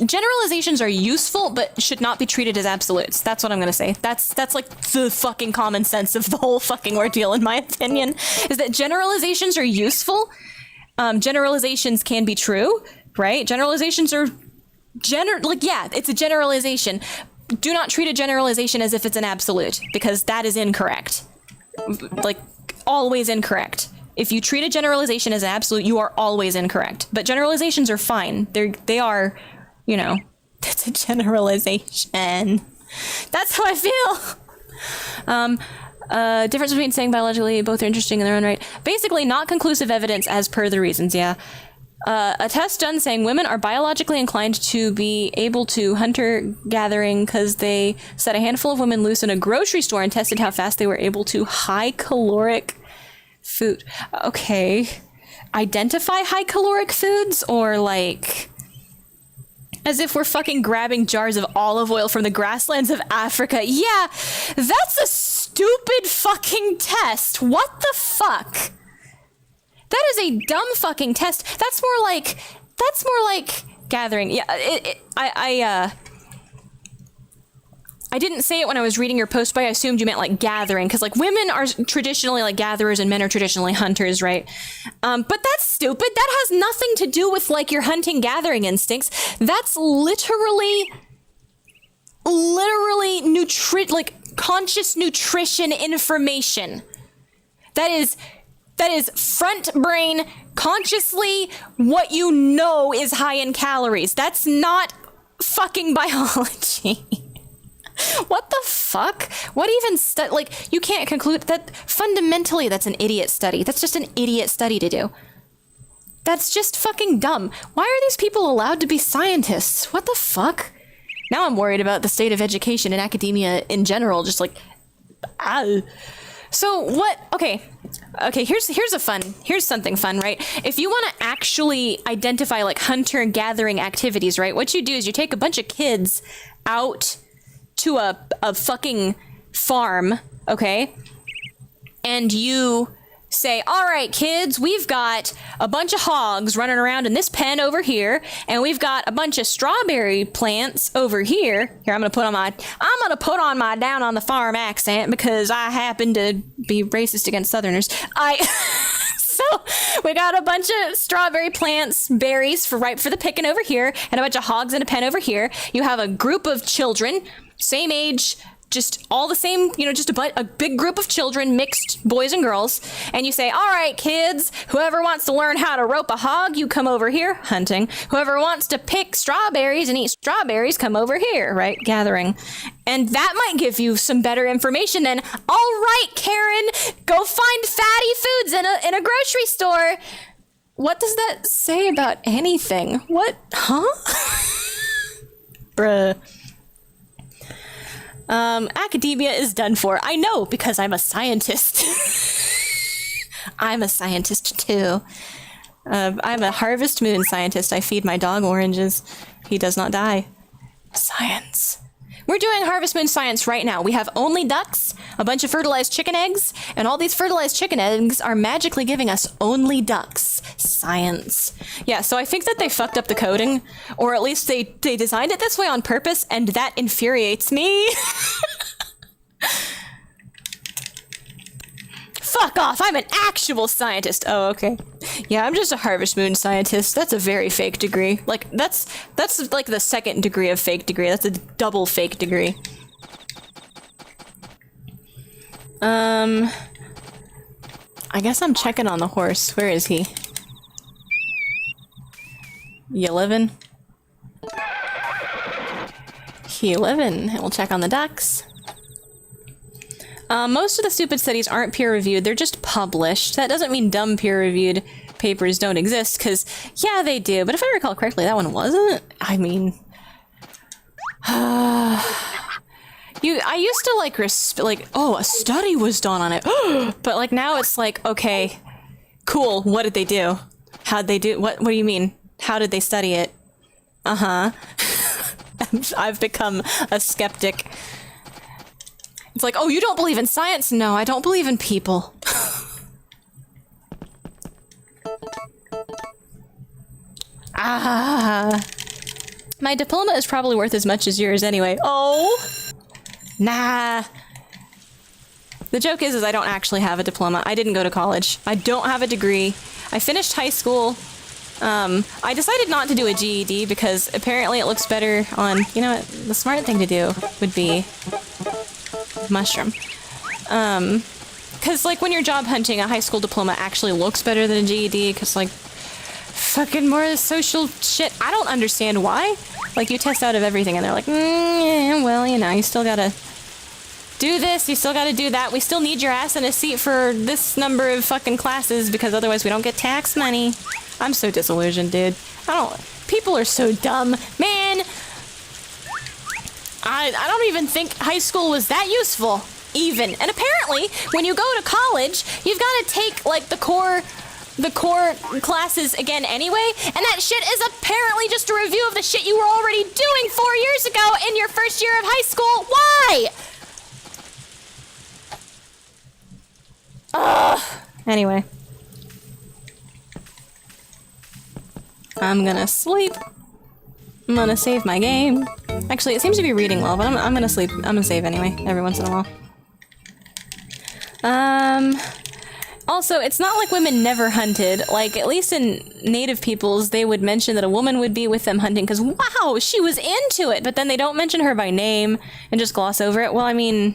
generalizations are useful, but should not be treated as absolutes. That's what I'm gonna say. That's like the fucking common sense of the whole fucking ordeal, in my opinion, is that generalizations are useful. Generalizations can be true, right? Generalizations are it's a generalization. Do not treat a generalization as if it's an absolute, because that is incorrect. Like, always incorrect. If you treat a generalization as an absolute, you are always incorrect. But generalizations are fine. They are, you know, it's a generalization. That's how I feel. Difference between saying biologically, both are interesting in their own right. Basically, not conclusive evidence as per the reasons, yeah. A test done saying women are biologically inclined to be able to hunter-gathering because they set a handful of women loose in a grocery store and tested how fast they were able to high-caloric food. Okay. Identify high-caloric foods, or like, as if we're fucking grabbing jars of olive oil from the grasslands of Africa. Yeah, that's a stupid fucking test. What the fuck? That is a dumb fucking test. That's more like gathering. Yeah, I didn't say it when I was reading your post, but I assumed you meant like gathering, because like women are traditionally like gatherers and men are traditionally hunters, right? But that's stupid. That has nothing to do with like your hunting gathering instincts. That's literally conscious nutrition information. That is front brain, consciously what you know is high in calories. That's not fucking biology. What the fuck? What even like, you can't conclude that. Fundamentally, that's an idiot study. That's just an idiot study to do. That's just fucking dumb. Why are these people allowed to be scientists? What the fuck? Now I'm worried about the state of education and academia in general, just like, So what, okay, here's something fun, right? If you want to actually identify like hunter gathering activities, right? What you do is you take a bunch of kids out to a fucking farm, okay? And you say, all right, kids, we've got a bunch of hogs running around in this pen over here, and we've got a bunch of strawberry plants over here. Here, I'm gonna put on my down on the farm accent because I happen to be racist against Southerners. So we got a bunch of strawberry plants, berries ripe for the picking over here, and a bunch of hogs in a pen over here. You have a group of children, same age, just all the same, you know, just a big group of children, mixed boys and girls, and you say, all right, kids, whoever wants to learn how to rope a hog, you come over here, hunting. Whoever wants to pick strawberries and eat strawberries, come over here, right, gathering. And that might give you some better information than, all right, Karen, go find fatty foods in a grocery store. What does that say about anything? What? Huh? Bruh. Academia is done for. I know, because I'm a scientist. I'm a scientist too. I'm a Harvest Moon scientist. I feed my dog oranges. He does not die. Science. We're doing Harvest Moon science right now. We have only ducks, a bunch of fertilized chicken eggs, and all these fertilized chicken eggs are magically giving us only ducks. Science. Yeah, so I think that they fucked up the coding, or at least they designed it this way on purpose, and that infuriates me. Fuck off, I'm an actual scientist. Oh, okay. Yeah, I'm just a Harvest Moon scientist. That's a very fake degree. Like, that's like the second degree of fake degree. That's a double fake degree. I guess I'm checking on the horse. Where is he? You living? 11. We'll check on the ducks. Most of the stupid studies aren't peer-reviewed, they're just published. That doesn't mean dumb peer-reviewed papers don't exist, because, yeah, they do. But if I recall correctly, that one wasn't. I mean... I used to, like, oh, a study was done on it. But, like, now it's like, okay, cool, what did they do? How'd they do? What do you mean? How did they study it? Uh-huh. I've become a skeptic. It's like, oh, you don't believe in science? No, I don't believe in people. My diploma is probably worth as much as yours anyway. Oh! Nah. The joke is I don't actually have a diploma. I didn't go to college. I don't have a degree. I finished high school. I decided not to do a GED because apparently it looks better on, you know what, the smart thing to do would be mushroom. Cause like when you're job hunting, a high school diploma actually looks better than a GED cause like fucking more social shit. I don't understand why. Like you test out of everything and they're like, yeah, well, you know, you still gotta do this, you still gotta do that. We still need your ass in a seat for this number of fucking classes because otherwise we don't get tax money. I'm so disillusioned, dude. People are so dumb. Man, I don't even think high school was that useful, even. And apparently, when you go to college, you've got to take, like, the core classes again anyway, and that shit is apparently just a review of the shit you were already doing 4 years ago in your first year of high school. Why? Ugh. Anyway. I'm gonna sleep. I'm gonna save my game. Actually, it seems to be reading well, but I'm gonna sleep. I'm gonna save anyway, every once in a while. Also, it's not like women never hunted. Like, at least in native peoples, they would mention that a woman would be with them hunting because, wow, she was into it! But then they don't mention her by name and just gloss over it. Well, I mean,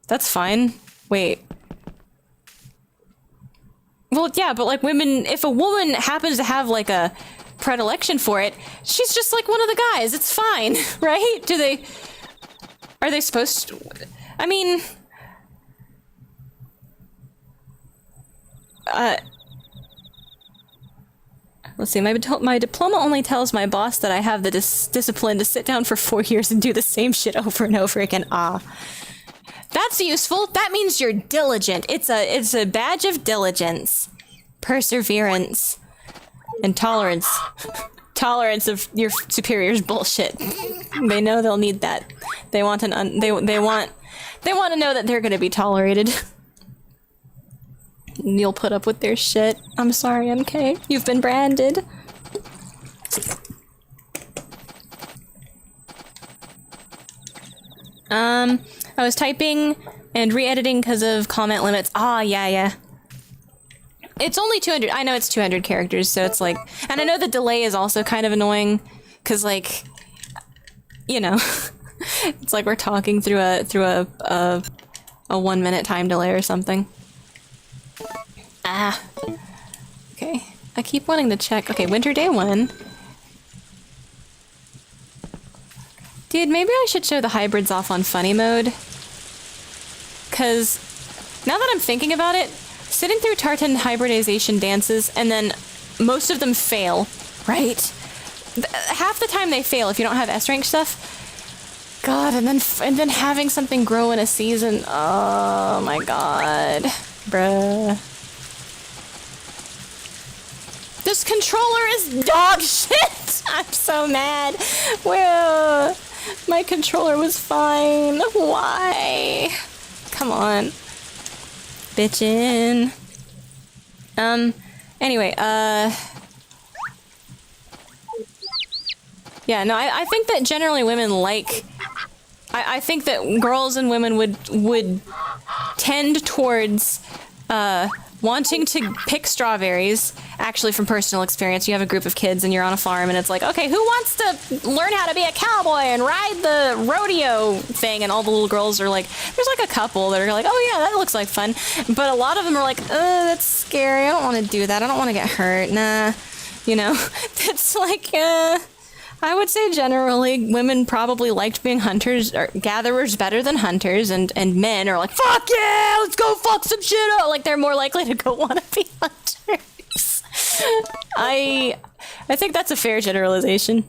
that's fine. Wait. Well, yeah, but like women, if a woman happens to have like a predilection for it, she's just like one of the guys. It's fine, right? Are they supposed to? I mean, let's see, my diploma only tells my boss that I have the discipline to sit down for 4 years and do the same shit over and over again. That's useful. That means you're diligent. It's a badge of diligence, perseverance, and tolerance. Tolerance of your superior's bullshit. They know they'll need that. They want they want to know that they're going to be tolerated. You'll put up with their shit. I'm sorry, MK. You've been branded. I was typing and re-editing because of comment limits. Yeah. It's only 200. I know it's 200 characters, so it's like... And I know the delay is also kind of annoying, because, like... You know. It's like we're talking through a 1 minute time delay or something. Okay. I keep wanting to check. Okay, Winter Day 1. Dude, maybe I should show the hybrids off on funny mode. Because now that I'm thinking about it, sitting through Tartan hybridization dances and then most of them fail, right? Half the time they fail if you don't have S-rank stuff. God, and then having something grow in a season. Oh my god. Bruh. This controller is dog shit! I'm so mad. Well, my controller was fine. Why? Come on. Bitchin'. Anyway, yeah, no, I think that generally women like... I think that girls and women would tend towards, wanting to pick strawberries. Actually, from personal experience, you have a group of kids and you're on a farm and it's like, okay, who wants to learn how to be a cowboy and ride the rodeo thing? And all the little girls are like, there's like a couple that are like, oh yeah, that looks like fun. But a lot of them are like, that's scary. I don't want to do that. I don't want to get hurt. Nah. You know, it's like, I would say generally women probably liked being hunters or gatherers better than hunters, and men are like, fuck yeah, let's go fuck some shit up. Like they're more likely to go want to be hunters. I think that's a fair generalization.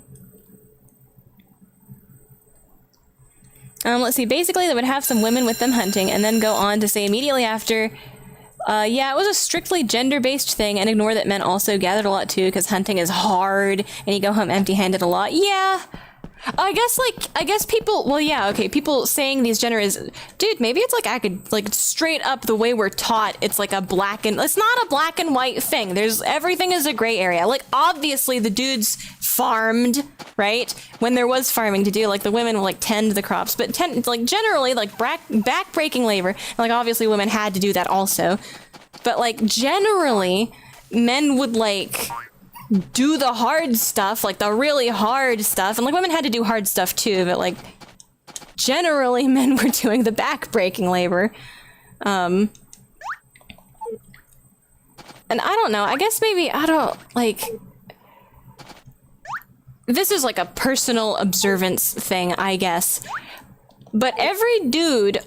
Let's see. Basically, they would have some women with them hunting, and then go on to say immediately after, yeah, it was a strictly gender-based thing, and ignore that men also gathered a lot too, because hunting is hard, and you go home empty-handed a lot. Yeah. I guess people, well, yeah, okay, people saying these gender is, dude, maybe it's like straight up the way we're taught, it's like it's not a black and white thing. Everything is a gray area. Like, obviously the dudes farmed, right? When there was farming to do, like the women would like tend the crops, but generally, like back-breaking labor, like obviously women had to do that also. But like generally, men would like do the hard stuff, like the really hard stuff, and like women had to do hard stuff too, but like generally men were doing the back-breaking labor. And I don't know, I guess maybe, I don't, like, this is like a personal observance thing, I guess, but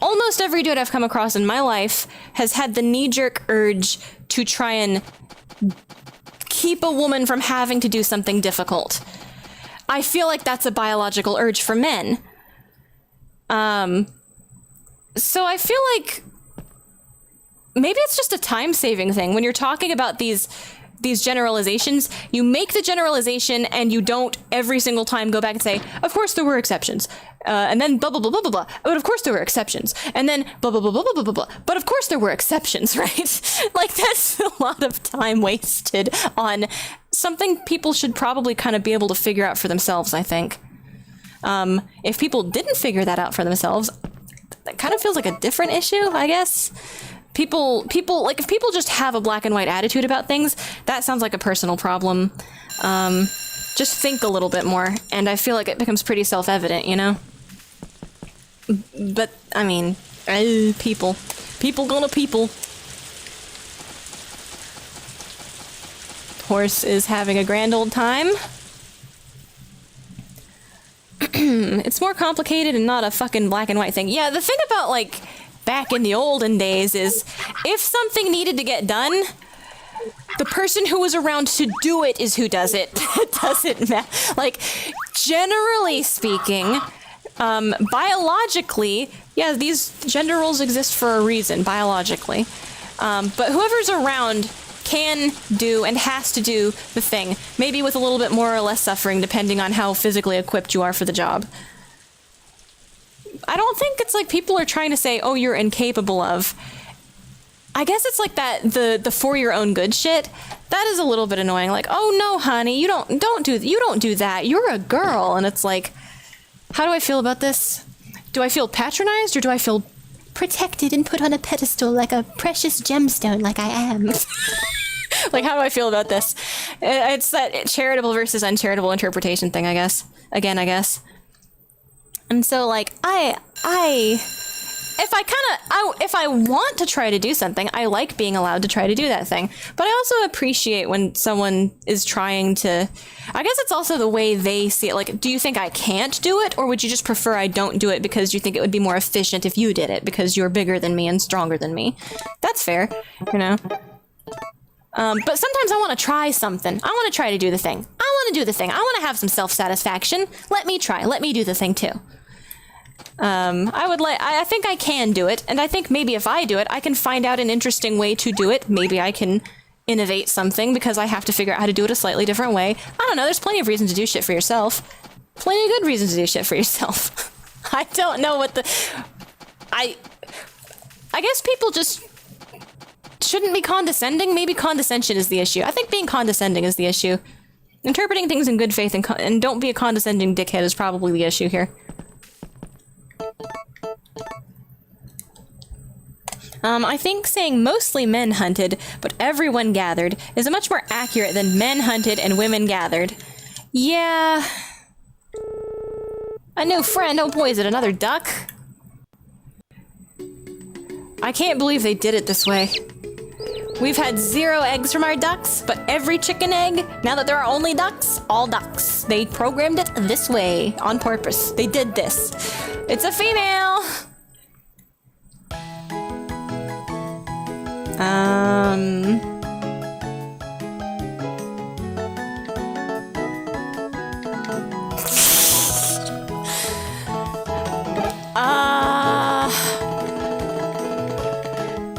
almost every dude I've come across in my life has had the knee-jerk urge to try and keep a woman from having to do something difficult. I feel like that's a biological urge for men. So I feel like maybe it's just a time-saving thing. When you're talking about these generalizations, you make the generalization and you don't every single time go back and say, of course there were exceptions. And then blah, blah, blah, blah, blah, blah. But of course there were exceptions. And then blah, blah, blah, blah, blah, blah, blah. But of course there were exceptions, right? Like, that's a lot of time wasted on something people should probably kind of be able to figure out for themselves, I think. If people didn't figure that out for themselves, that kind of feels like a different issue, I guess. People, like, if people just have a black and white attitude about things, that sounds like a personal problem. Just think a little bit more, and I feel like it becomes pretty self-evident, you know? But, I mean, people gonna people. Horse is having a grand old time. It's more complicated and not a fucking black and white thing. Yeah, the thing about, like, back in the olden days is, if something needed to get done, the person who was around to do it is who does it. It doesn't matter. Like, generally speaking, biologically, yeah, these gender roles exist for a reason, biologically. But whoever's around can do and has to do the thing, maybe with a little bit more or less suffering, depending on how physically equipped you are for the job. I don't think it's like people are trying to say, oh, you're incapable of. I guess it's like that, the for your own good shit. That is a little bit annoying. Like, oh no, honey, you don't do that. You're a girl. And it's like, how do I feel about this? Do I feel patronized, or do I feel protected and put on a pedestal like a precious gemstone like I am? Like, how do I feel about this? It's that charitable versus uncharitable interpretation thing, I guess. Again, I guess. And so, like, if I want to try to do something, I like being allowed to try to do that thing. But I also appreciate when someone is trying to, I guess it's also the way they see it. Like, do you think I can't do it? Or would you just prefer I don't do it because you think it would be more efficient if you did it because you're bigger than me and stronger than me? That's fair, you know? But sometimes I want to try something. I want to try to do the thing. I want to do the thing. I want to have some self-satisfaction. Let me try. Let me do the thing too. I think I can do it, and I think maybe if I do it, I can find out an interesting way to do it. Maybe I can innovate something because I have to figure out how to do it a slightly different way. I don't know, there's plenty of reasons to do shit for yourself. Plenty of good reasons to do shit for yourself. I don't know what I guess people just shouldn't be condescending. Maybe condescension is the issue. I think being condescending is the issue. Interpreting things in good faith and don't be a condescending dickhead is probably the issue here. I think saying mostly men hunted, but everyone gathered is much more accurate than men hunted and women gathered. Yeah. A new friend? Oh boy, is it another duck? I can't believe they did it this way. We've had 0 eggs from our ducks, but every chicken egg, now that there are only ducks, all ducks. They programmed it this way on purpose. They did this. It's a female.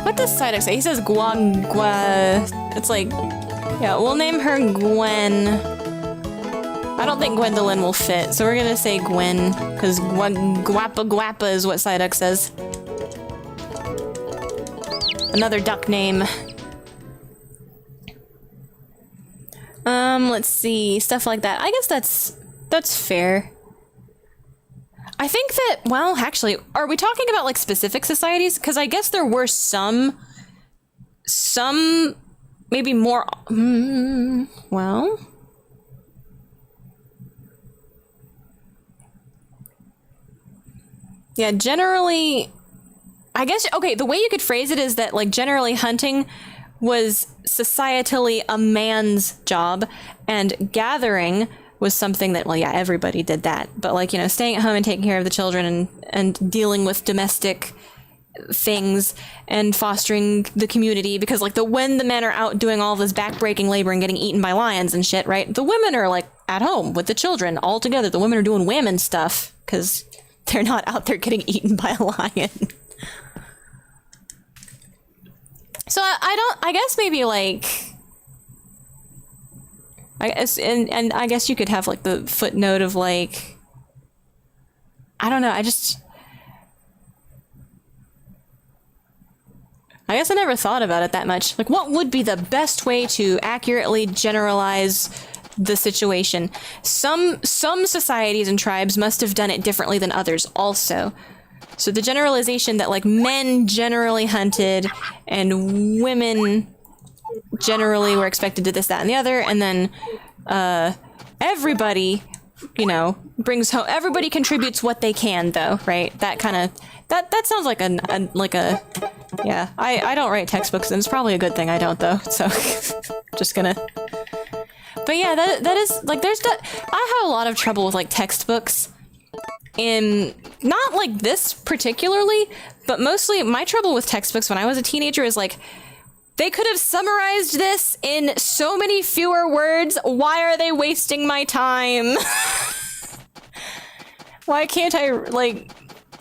What does Psyduck say? He says Gua. It's like, yeah, we'll name her Gwen. I don't think Gwendolyn will fit, so we're gonna say Gwen, because Guapa is what Psyduck says. Another duck name. Let's see, stuff like that. I guess that's fair. I think that, well, actually, are we talking about like specific societies? Because I guess there were some maybe more, well. Yeah, generally, I guess, okay, the way you could phrase it is that, like, generally hunting was societally a man's job, and gathering was something that, well, yeah, everybody did that. But, like, you know, staying at home and taking care of the children and dealing with domestic things and fostering the community, because, like, when the men are out doing all this back-breaking labor and getting eaten by lions and shit, right, the women are, like, at home with the children all together. The women are doing women stuff, because they're not out there getting eaten by a lion. So I guess maybe, like, I guess, and I guess you could have, like, the footnote of, like, I don't know, I guess I never thought about it that much. Like, what would be the best way to accurately generalize the situation? Some societies and tribes must have done it differently than others also. So the generalization that, like, men generally hunted and women generally were expected to this, that, and the other, and then everybody, you know, brings home, everybody contributes what they can, though, right? That kind of, that sounds like a yeah, I don't write textbooks, and it's probably a good thing I don't, though, so just gonna. But yeah, that is, like, I have a lot of trouble with, like, textbooks. In not like this particularly, but mostly my trouble with textbooks when I was a teenager is, like, they could have summarized this in so many fewer words. Why are they wasting my time? Why can't I, like,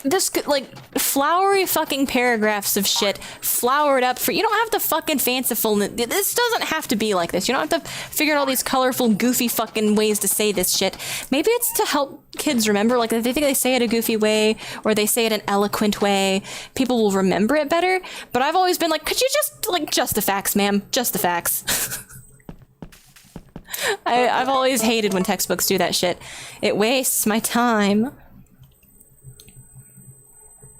this, like, flowery fucking paragraphs of shit flowered up for, you don't have to fucking fanciful, this doesn't have to be like this. You don't have to figure out all these colorful, goofy fucking ways to say this shit. Maybe it's to help kids remember, like, if they think they say it a goofy way, or they say it an eloquent way, people will remember it better. But I've always been like, could you just, like, just the facts, ma'am, just the facts. I've always hated when textbooks do that shit. It wastes my time.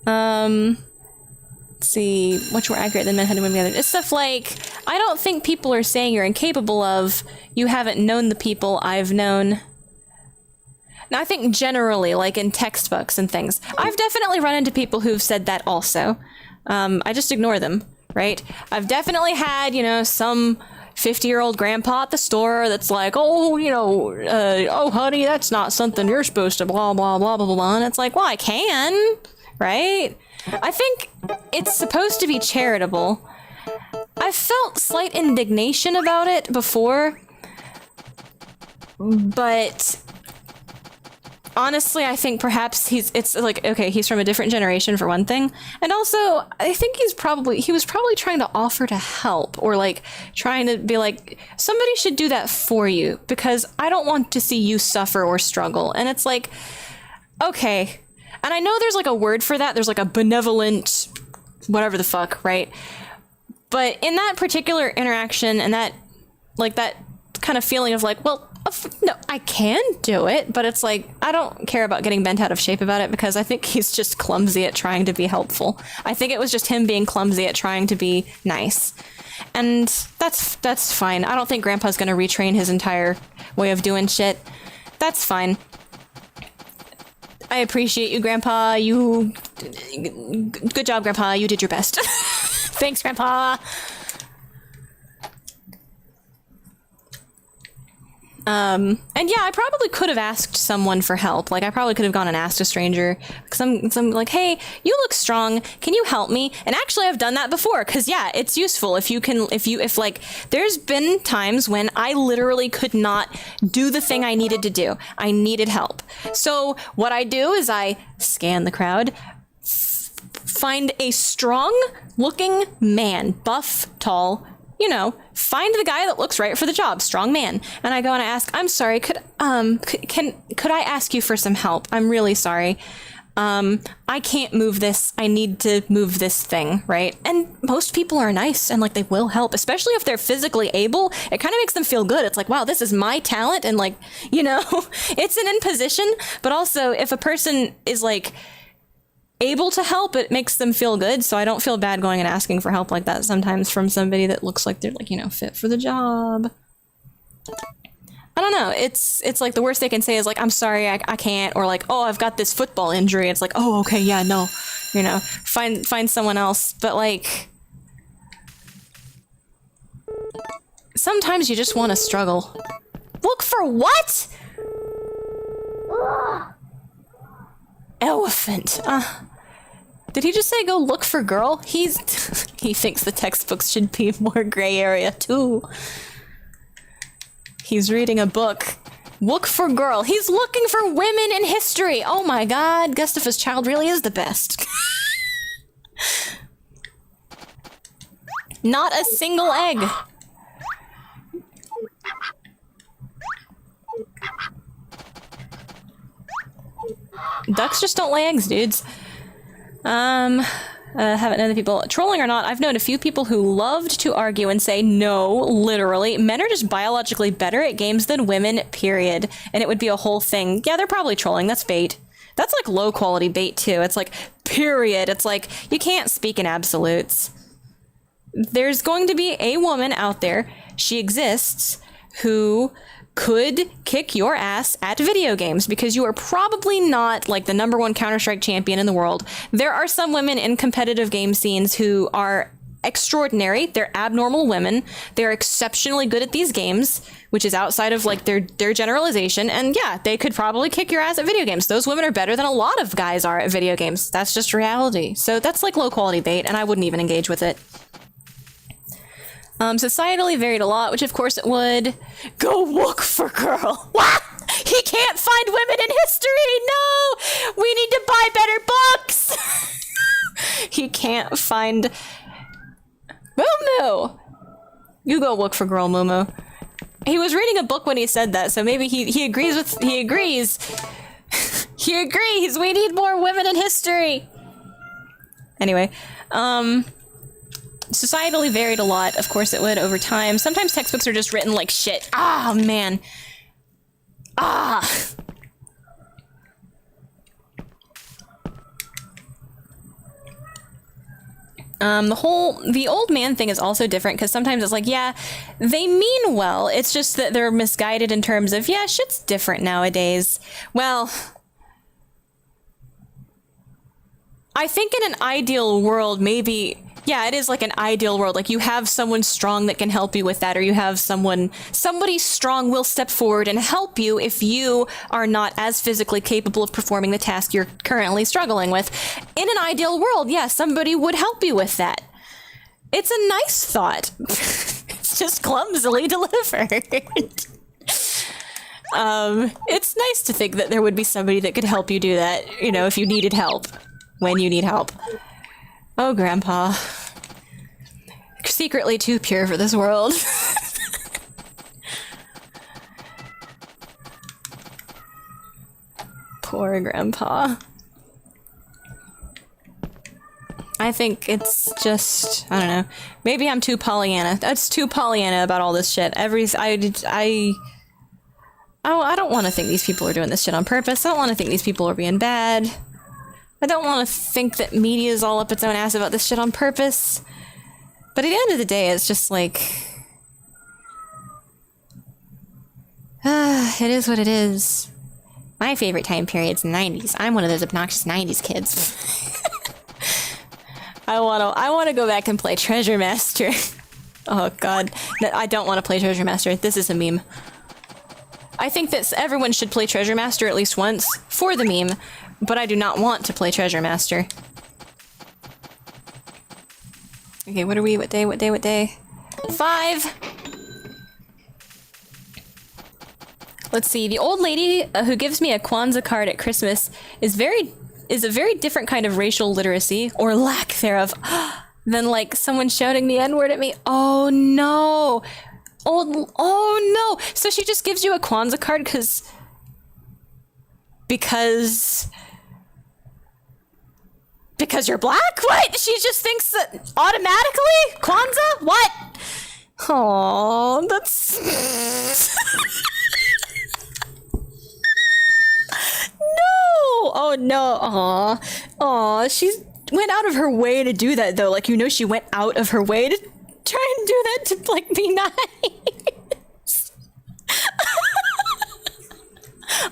Let's see, much more accurate than men had to win the other. It's stuff like, I don't think people are saying you're incapable of, you haven't known the people I've known. Now, I think generally, like in textbooks and things, I've definitely run into people who've said that also. I just ignore them, right? I've definitely had, you know, some 50-year-old grandpa at the store that's like, oh, you know, oh, honey, that's not something you're supposed to blah, blah, blah, blah, blah. And it's like, well, I can. Right? I think it's supposed to be charitable. I've felt slight indignation about it before, but honestly, I think perhaps it's like, okay, he's from a different generation for one thing, and also I think he was probably trying to offer to help, or like trying to be like, somebody should do that for you because I don't want to see you suffer or struggle. And it's like, okay. And I know there's, like, a word for that. There's, like, a benevolent whatever the fuck, right? But in that particular interaction and that, like, that kind of feeling of, like, well, no, I can do it, but it's like, I don't care about getting bent out of shape about it because I think he's just clumsy at trying to be helpful. I think it was just him being clumsy at trying to be nice. And that's fine. I don't think Grandpa's gonna retrain his entire way of doing shit. That's fine. I appreciate you, Grandpa. Good job, Grandpa. You did your best. Thanks, Grandpa. And yeah, I probably could have asked someone for help. Like, I probably could have gone and asked a stranger. Some like, hey, you look strong. Can you help me? And actually, I've done that before. Cause yeah, it's useful if like, there's been times when I literally could not do the thing I needed to do. I needed help. So what I do is I scan the crowd, find a strong looking man, buff, tall, you know, find the guy that looks right for the job, strong man. And I go and I ask, I'm sorry, could I ask you for some help? I'm really sorry. I can't move this. I need to move this thing, right? And most people are nice and like they will help, especially if they're physically able. It kind of makes them feel good. It's like, wow, this is my talent. And like, you know, it's an imposition, but also if a person is like able to help, it makes them feel good. So I don't feel bad going and asking for help like that sometimes from somebody that looks like they're like, you know, fit for the job. I don't know. It's like the worst they can say is like, I'm sorry, I can't, or like, oh, I've got this football injury. It's like, oh, okay, yeah, no, you know, find someone else. But like, sometimes you just want to struggle. Look for what? Elephant. Did he just say go look for girl? He thinks the textbooks should be more gray area too. He's reading a book. Look for girl. He's looking for women in history. Oh my god, Gustavus Child really is the best. Not a single egg. Ducks just don't lay eggs, dudes. Haven't known the people, trolling or not, I've known a few people who loved to argue and say, no, literally, men are just biologically better at games than women, period. And it would be a whole thing. Yeah, they're probably trolling. That's bait. That's like low quality bait too. It's like, period. It's like, you can't speak in absolutes. There's going to be a woman out there, she exists, who could kick your ass at video games because you are probably not like the #1 Counter-Strike champion in the world. There are some women in competitive game scenes who are extraordinary. They're abnormal women. They're exceptionally good at these games, which is outside of like their generalization. And yeah, they could probably kick your ass at video games. Those women are better than a lot of guys are at video games. That's just reality. So that's like low quality bait, and I wouldn't even engage with it. Societally varied a lot, which of course it would. Go look for girl. What? He can't find women in history. No, we need to buy better books. He can't find. Mumu. You go look for girl, Mumu. He was reading a book when he said that, so maybe he agrees with. He agrees. He agrees. We need more women in history. Anyway, societally varied a lot. Of course it would over time. Sometimes textbooks are just written like shit. Ah, man. Ah. The old man thing is also different because sometimes it's like, yeah, they mean well. It's just that they're misguided in terms of, yeah, shit's different nowadays. Well, I think in an ideal world, maybe, yeah, it is like an ideal world. Like you have someone strong that can help you with that, or you have somebody strong will step forward and help you if you are not as physically capable of performing the task you're currently struggling with. In an ideal world, yeah, somebody would help you with that. It's a nice thought. It's just clumsily delivered. It's nice to think that there would be somebody that could help you do that, you know, if you needed help, when you need help. Oh, Grandpa. Secretly too pure for this world. Poor Grandpa. I think it's just, I don't know. Maybe I'm too Pollyanna. That's too Pollyanna about all this shit. I don't want to think these people are doing this shit on purpose. I don't want to think these people are being bad. I don't want to think that media is all up its own ass about this shit on purpose. But at the end of the day, it's just like... it is what it is. My favorite time period's the 90s. I'm one of those obnoxious 90s kids. I want to go back and play Treasure Master. Oh god. I don't want to play Treasure Master. This is a meme. I think that everyone should play Treasure Master at least once for the meme, but I do not want to play Treasure Master. Okay, what are we? What day? What day? What day? 5. Let's see. The old lady who gives me a Kwanzaa card at Christmas is a very different kind of racial literacy, or lack thereof, than like someone shouting the N-word at me. Oh no. Oh no. So she just gives you a Kwanzaa card because you're black? What? She just thinks that automatically? Kwanzaa? What? Oh, that's... No! Oh no. Aw. Aw, she went out of her way to do that though. Like, you know, she went out of her way to try and do that to, like, be nice.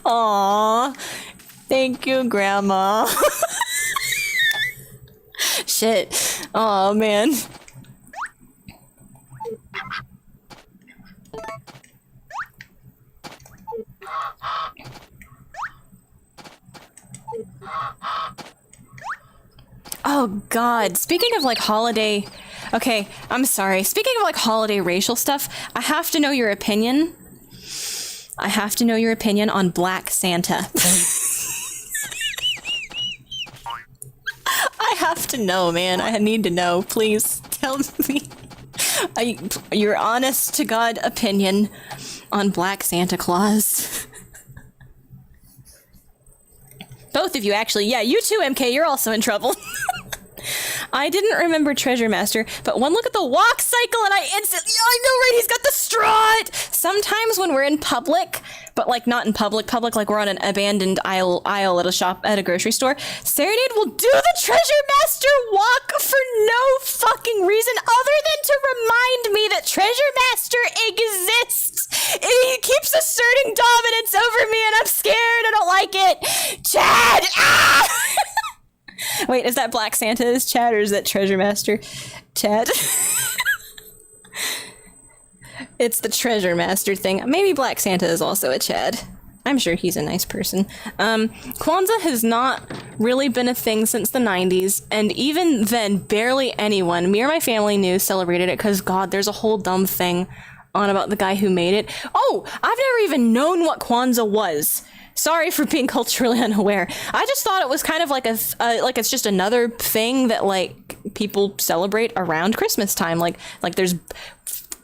Aw. Thank you, Grandma. Shit. Oh man. Oh god. Speaking of like holiday... Okay, I'm sorry. Speaking of like holiday racial stuff, I have to know your opinion. I have to know your opinion on Black Santa. I have to know, man. I need to know. Please tell me your honest to God opinion on Black Santa Claus. Both of you, actually. Yeah, you too, MK. You're also in trouble. I didn't remember Treasure Master, but one look at the walk cycle and I instantly... I know, right? He's got the strut! Sometimes when we're in public, but like not in public, like we're on an abandoned aisle at a shop, at a grocery store, Serenade will do the Treasure Master walk for no fucking reason other than to remind me that Treasure Master exists. He keeps asserting dominance over me and I'm scared. I don't like it. Chad! Ah! Wait, is that Black Santa is Chad, or is that Treasure Master? Chad? It's the Treasure Master thing. Maybe Black Santa is also a Chad. I'm sure he's a nice person. Kwanzaa has not really been a thing since the 90s, and even then, barely anyone, me or my family knew, celebrated it, because God, there's a whole dumb thing on about the guy who made it. Oh, I've never even known what Kwanzaa was. Sorry for being culturally unaware. I just thought it was kind of like like it's just another thing that like people celebrate around Christmas time. Like there's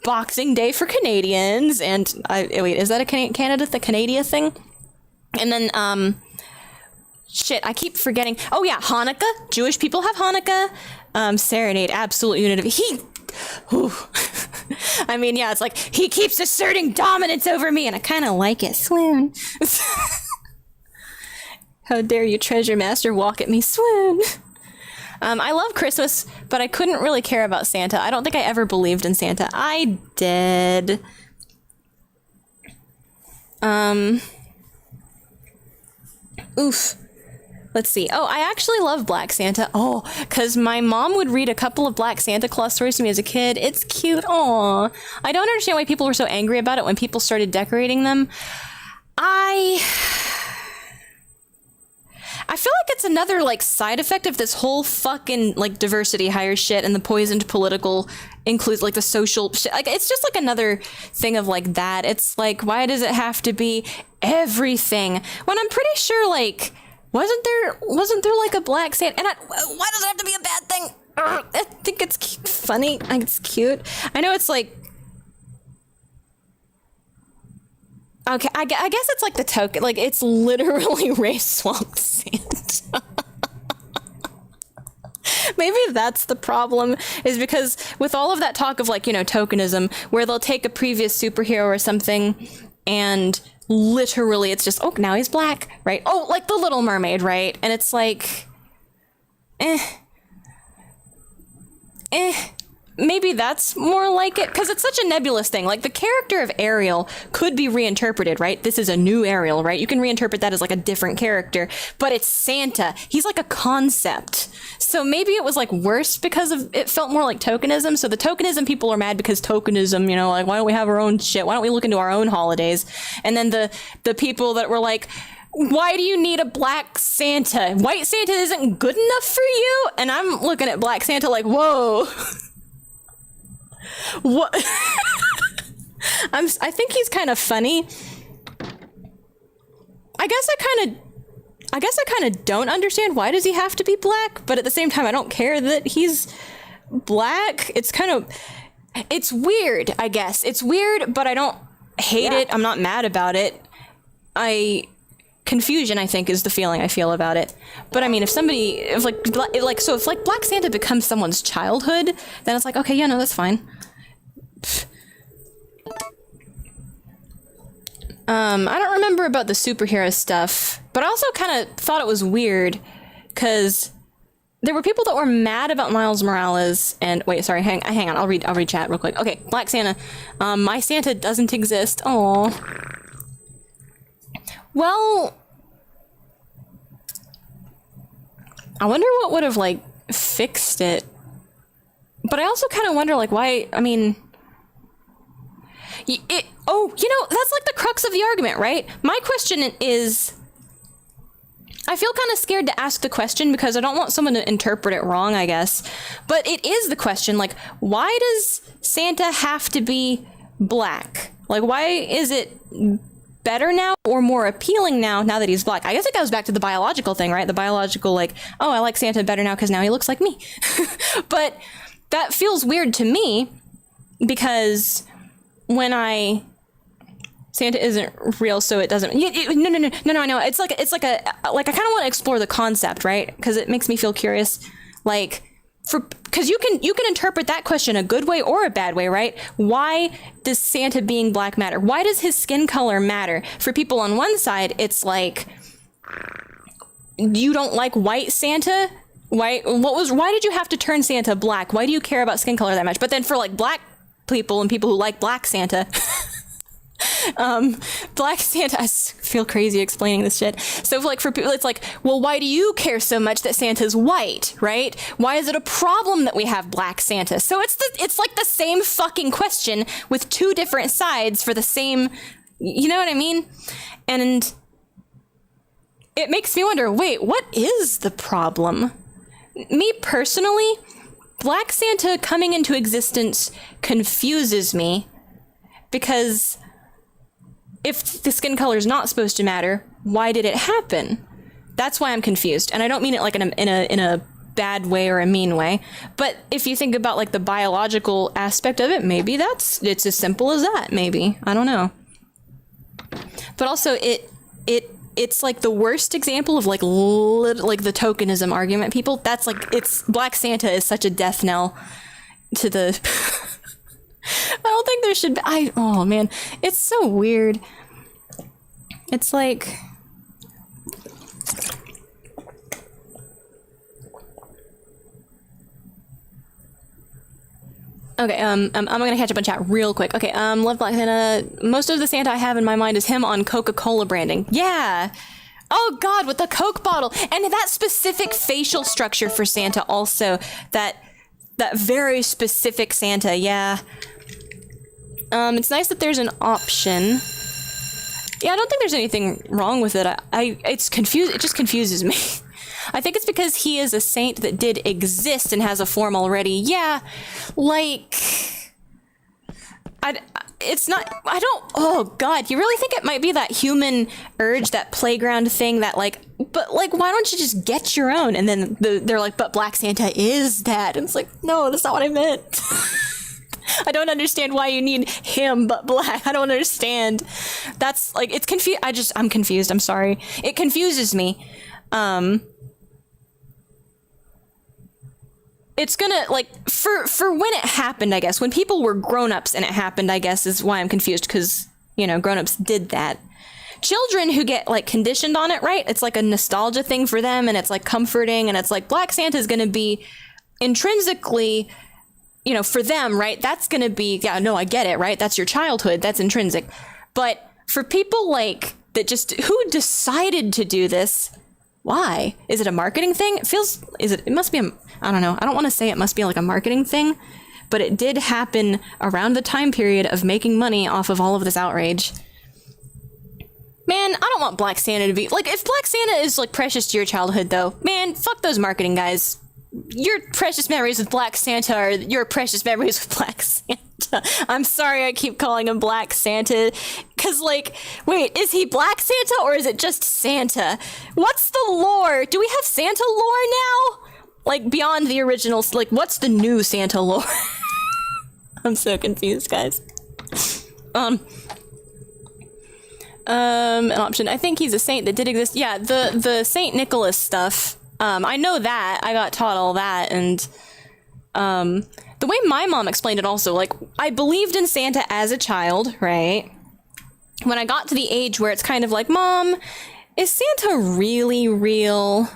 Boxing Day for Canadians, and wait, is that a Canada thing? And then shit, I keep forgetting. Oh yeah, Hanukkah. Jewish people have Hanukkah. Serenade, absolute unit of I mean, yeah, it's like he keeps asserting dominance over me, and I kind of like it. Swoon. How dare you, Treasure Master, walk at me, swoon. I love Christmas, but I couldn't really care about Santa. I don't think I ever believed in Santa. I did. Oof. Let's see. Oh, I actually love Black Santa. Oh, because my mom would read a couple of Black Santa Claus stories to me as a kid. It's cute. Aw. I don't understand why people were so angry about it when people started decorating them. I feel like it's another, like, side effect of this whole fucking, like, diversity hire shit and the poisoned political includes, like, the social shit. Like, it's just, like, another thing of, like, that. It's, like, why does it have to be everything? When I'm pretty sure, like, wasn't there, like, a Black Santa? And why does it have to be a bad thing? I think it's funny. I think it's cute. I know it's, like, okay, I guess it's like the token, like it's literally race swapped Santa. Maybe that's the problem, is because with all of that talk of like, you know, tokenism, where they'll take a previous superhero or something and literally it's just, oh, now he's black, right? Oh, like the Little Mermaid, right? And it's like, maybe that's more like it, because it's such a nebulous thing. Like, the character of Ariel could be reinterpreted, right? This is a new Ariel, right? You can reinterpret that as like a different character, but it's Santa. He's like a concept. So maybe it was like worse because of it felt more like tokenism. So the tokenism people are mad because tokenism, you know, like, why don't we have our own shit? Why don't we look into our own holidays? And then the people that were like, why do you need a black Santa? White Santa isn't good enough for you? And I'm looking at black Santa like, whoa. What? I think he's kind of funny. I guess I kind of don't understand, why does he have to be black? But at the same time, I don't care that he's black. It's weird, I guess. It's weird, but I don't hate it. I'm not mad about it. Confusion, I think, is the feeling I feel about it. But I mean, if Black Santa becomes someone's childhood, then it's like, okay, yeah, no, that's fine. I don't remember about the superhero stuff, but I also kind of thought it was weird because there were people that were mad about Miles Morales. And wait, sorry, hang on, I'll read chat real quick. Okay, Black Santa. My Santa doesn't exist. Oh. Well, I wonder what would have like fixed it. But I also kind of wonder, like, why. I mean, that's like the crux of the argument, right? My question is, I feel kind of scared to ask the question because I don't want someone to interpret it wrong, I guess. But it is the question, like, why does Santa have to be black? Like, why is it better now or more appealing now that he's black? I guess it goes back to the biological thing, right? The biological, like, oh, I like Santa better now because now he looks like me. But that feels weird to me because Santa isn't real, so it doesn't. No. I know. It's like I kind of want to explore the concept, right? Because it makes me feel curious, like, because you can interpret that question a good way or a bad way, right? Why does Santa being black matter? Why does his skin color matter? For people on one side, it's like, you don't like white Santa? Why did you have to turn Santa black? Why do you care about skin color that much? But then for like black people and people who like black Santa, black Santa, I feel crazy explaining this shit. So like for people, it's like, well, why do you care so much that Santa's white, right? Why is it a problem that we have black Santa? So it's like the same fucking question with two different sides for the same, you know what I mean? And it makes me wonder, wait, what is the problem? Me personally, black Santa coming into existence confuses me because if the skin color is not supposed to matter, why did it happen? That's why I'm confused. And I don't mean it like in a bad way or a mean way. But if you think about like the biological aspect of it, maybe it's as simple as that, maybe. I don't know. But also it's like the worst example of like the tokenism argument. People, that's like, it's Black Santa is such a death knell to the I don't think there should be, oh man, it's so weird. It's like, okay, I'm gonna catch up on chat real quick. Okay, love Black Santa. Most of the Santa I have in my mind is him on Coca-Cola branding. Yeah. Oh God, with the Coke bottle and that specific facial structure for Santa also, that very specific Santa, yeah. It's nice that there's an option. Yeah, I don't think there's anything wrong with it. It's confused. It just confuses me. I think it's because he is a saint that did exist and has a form already. Yeah, like, oh God, you really think it might be that human urge, that playground thing that like, but like, why don't you just get your own? And then they're like, but Black Santa is that. And it's like, no, that's not what I meant. I don't understand why you need him but black. I don't understand. That's like, it's confused. I'm confused. I'm sorry. It confuses me. It's gonna, like, for when it happened, I guess, when people were grown-ups and it happened, I guess, is why I'm confused, because, you know, grown-ups did that. Children who get, like, conditioned on it, right? It's like a nostalgia thing for them, and it's, like, comforting, and it's like, Black Santa is gonna be intrinsically, you know, for them, right, that's gonna be, yeah, no, I get it, right? That's your childhood, that's intrinsic. But for people like that just, who decided to do this, why? Is it a marketing thing? It must be I don't know. I don't want to say it must be like a marketing thing, but it did happen around the time period of making money off of all of this outrage. Man, I don't want Black Santa to be, like, if Black Santa is, like, precious to your childhood, though, man, fuck those marketing guys. Your precious memories with Black Santa are your precious memories with Black Santa. I'm sorry I keep calling him Black Santa, because, like, wait, is he Black Santa or is it just Santa? What's the lore? Do we have Santa lore now? Like, beyond the originals, like, what's the new Santa lore? I'm so confused, guys. An option. I think he's a saint that did exist. Yeah, the Saint Nicholas stuff. I know that. I got taught all that, and the way my mom explained it also, like, I believed in Santa as a child, right? When I got to the age where it's kind of like, Mom, is Santa really real?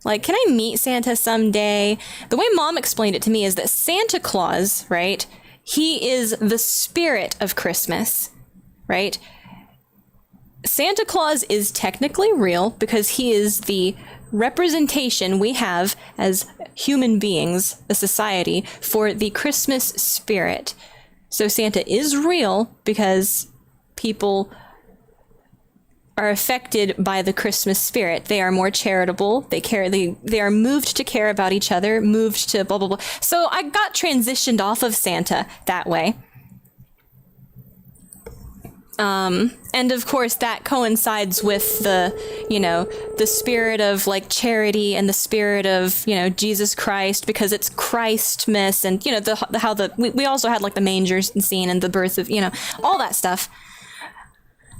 Like, can I meet Santa someday? The way Mom explained it to me is that Santa Claus, right? He is the spirit of Christmas, right? Santa Claus is technically real because he is the representation we have as human beings, a society, for the Christmas spirit. So Santa is real because people are affected by the Christmas spirit. They are more charitable. They are moved to care about each other, moved to blah, blah, blah. So I got transitioned off of Santa that way. And of course that coincides with the, you know, the spirit of like charity and the spirit of, you know, Jesus Christ, because it's Christmas, and, you know, we also had like the manger scene and the birth of, you know, all that stuff.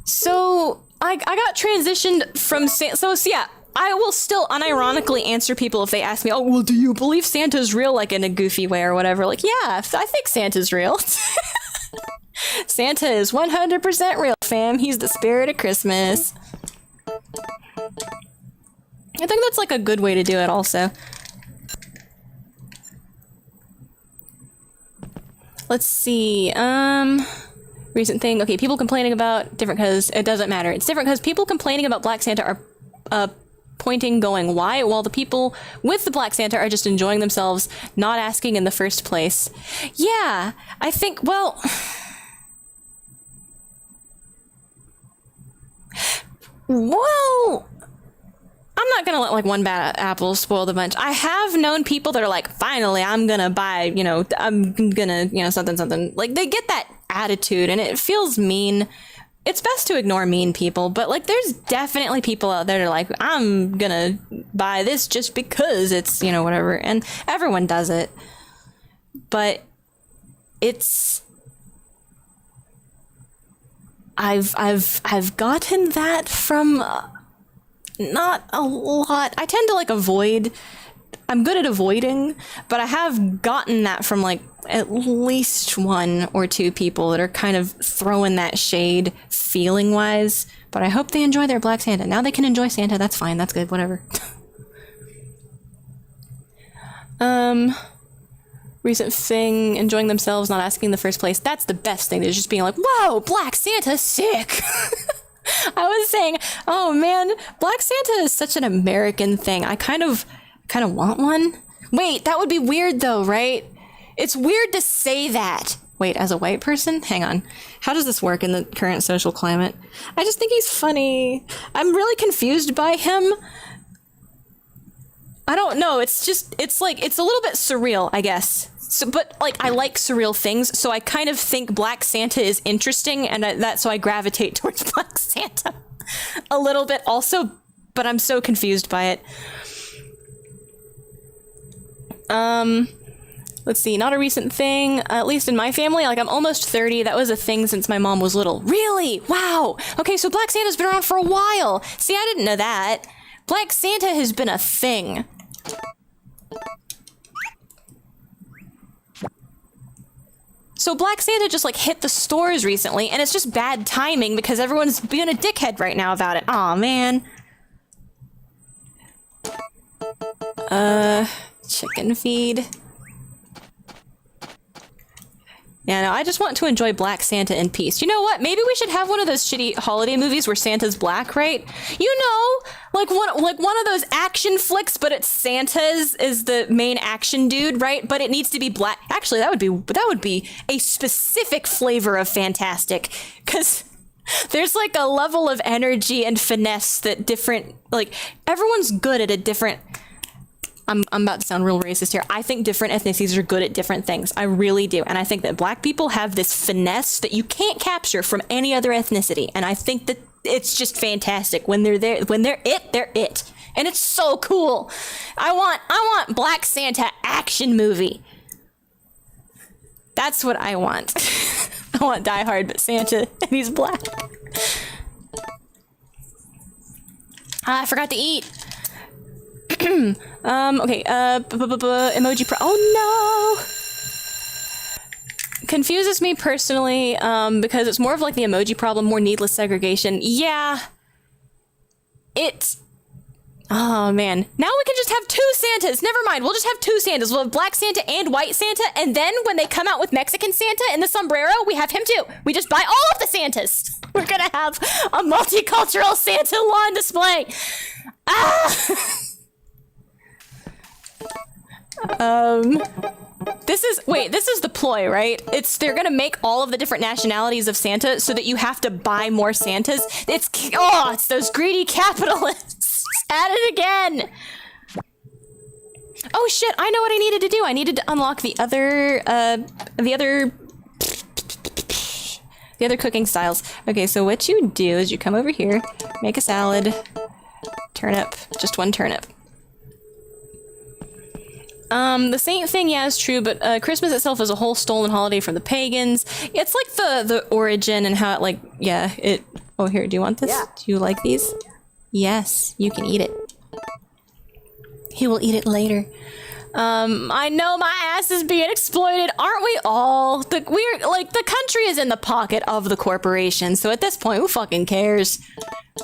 So I got transitioned from so yeah, I will still unironically answer people if they ask me, oh, well, do you believe Santa's real, like in a goofy way or whatever? Like, yeah, I think Santa's real. Santa is 100% real, fam. He's the spirit of Christmas. I think that's like a good way to do it also. Let's see. Recent thing. Okay, people complaining about different because it doesn't matter. It's different because people complaining about Black Santa are pointing going why, while the people with the Black Santa are just enjoying themselves, not asking in the first place. Yeah, I think, well... Well, I'm not gonna let like one bad apple spoil the bunch. I have known people that are like, finally, I'm gonna buy, you know, I'm gonna, you know, something. Like, they get that attitude and it feels mean. It's best to ignore mean people, but like, there's definitely people out there that are like, I'm gonna buy this just because it's, you know, whatever. And everyone does it. But it's... I've gotten that from not a lot. I tend to like avoid. I'm good at avoiding, but I have gotten that from like at least one or two people that are kind of throwing that shade feeling wise. But I hope they enjoy their Black Santa. Now they can enjoy Santa. That's fine. That's good. Whatever. Recent thing, enjoying themselves, not asking in the first place. That's the best thing. They're just being like, whoa, Black Santa, sick. I was saying, oh man, Black Santa is such an American thing. I kind of want one. Wait, that would be weird though, right? It's weird to say that. Wait, as a white person? Hang on. How does this work in the current social climate? I just think he's funny. I'm really confused by him. I don't know. It's like, it's a little bit surreal, I guess. So, but like, I like surreal things, so I kind of think Black Santa is interesting, and so I gravitate towards Black Santa a little bit also, but I'm so confused by it. Let's see, not a recent thing, at least in my family. Like, I'm almost 30. That was a thing since my mom was little. Really? Wow. Okay, so Black Santa's been around for a while. See, I didn't know that. Black Santa has been a thing. So Black Santa just like hit the stores recently, and it's just bad timing because everyone's being a dickhead right now about it. Aw, man. Chicken feed. Yeah, no, I just want to enjoy Black Santa in peace. You know what? Maybe we should have one of those shitty holiday movies where Santa's black, right? You know, like one of those action flicks, but it's Santa's is the main action dude, right? But it needs to be black. Actually, that would be a specific flavor of fantastic, because there's like a level of energy and finesse that different, like, everyone's good at a different. I'm about to sound real racist here. I think different ethnicities are good at different things. I really do. And I think that black people have this finesse that you can't capture from any other ethnicity. And I think that it's just fantastic. When they're there, when they're it. And it's so cool. I want Black Santa action movie. That's what I want. I want Die Hard, but Santa, and he's black. I forgot to eat. Okay, emoji oh no! Confuses me personally, because it's more of like the emoji problem, more needless segregation. Yeah. Oh man. Now we can just have 2 Santas. Never mind, we'll just have 2 Santas. We'll have Black Santa and White Santa, and then when they come out with Mexican Santa in the sombrero, we have him too. We just buy all of the Santas. We're gonna have a multicultural Santa lawn display. This is the ploy, right? They're gonna make all of the different nationalities of Santa so that you have to buy more Santas. It's those greedy capitalists at it again. Oh shit, I know what I needed to do. I needed to unlock the other cooking styles. Okay, so what you do is you come over here, make a salad, turnip, just 1 turnip. The saint thing, yeah, is true, but Christmas itself is a whole stolen holiday from the pagans. It's like the origin and how it, like, yeah, it... Oh, here, do you want this? Yeah. Do you like these? Yes, you can eat it. He will eat it later. I know my ass is being exploited, aren't we all? The country is in the pocket of the corporation, so at this point, who fucking cares?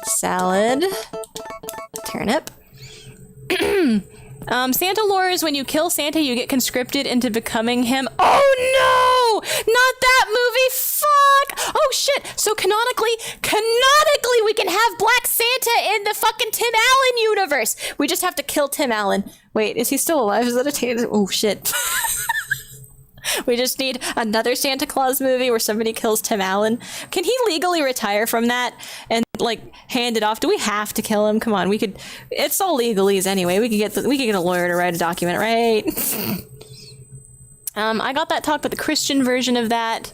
Salad. Turnip. Santa lore is when you kill Santa, you get conscripted into becoming him. Oh no! Not that movie! Fuck! Oh shit! So canonically, we can have Black Santa in the fucking Tim Allen universe! We just have to kill Tim Allen. Wait, is he still alive? Is that a tater? Oh shit. We just need another Santa Claus movie where somebody kills Tim Allen. Can he legally retire from that and like hand it off? Do we have to kill him? Come on, we could. It's all legalese anyway. We could get a lawyer to write a document, right? I got that talk, but the Christian version of that.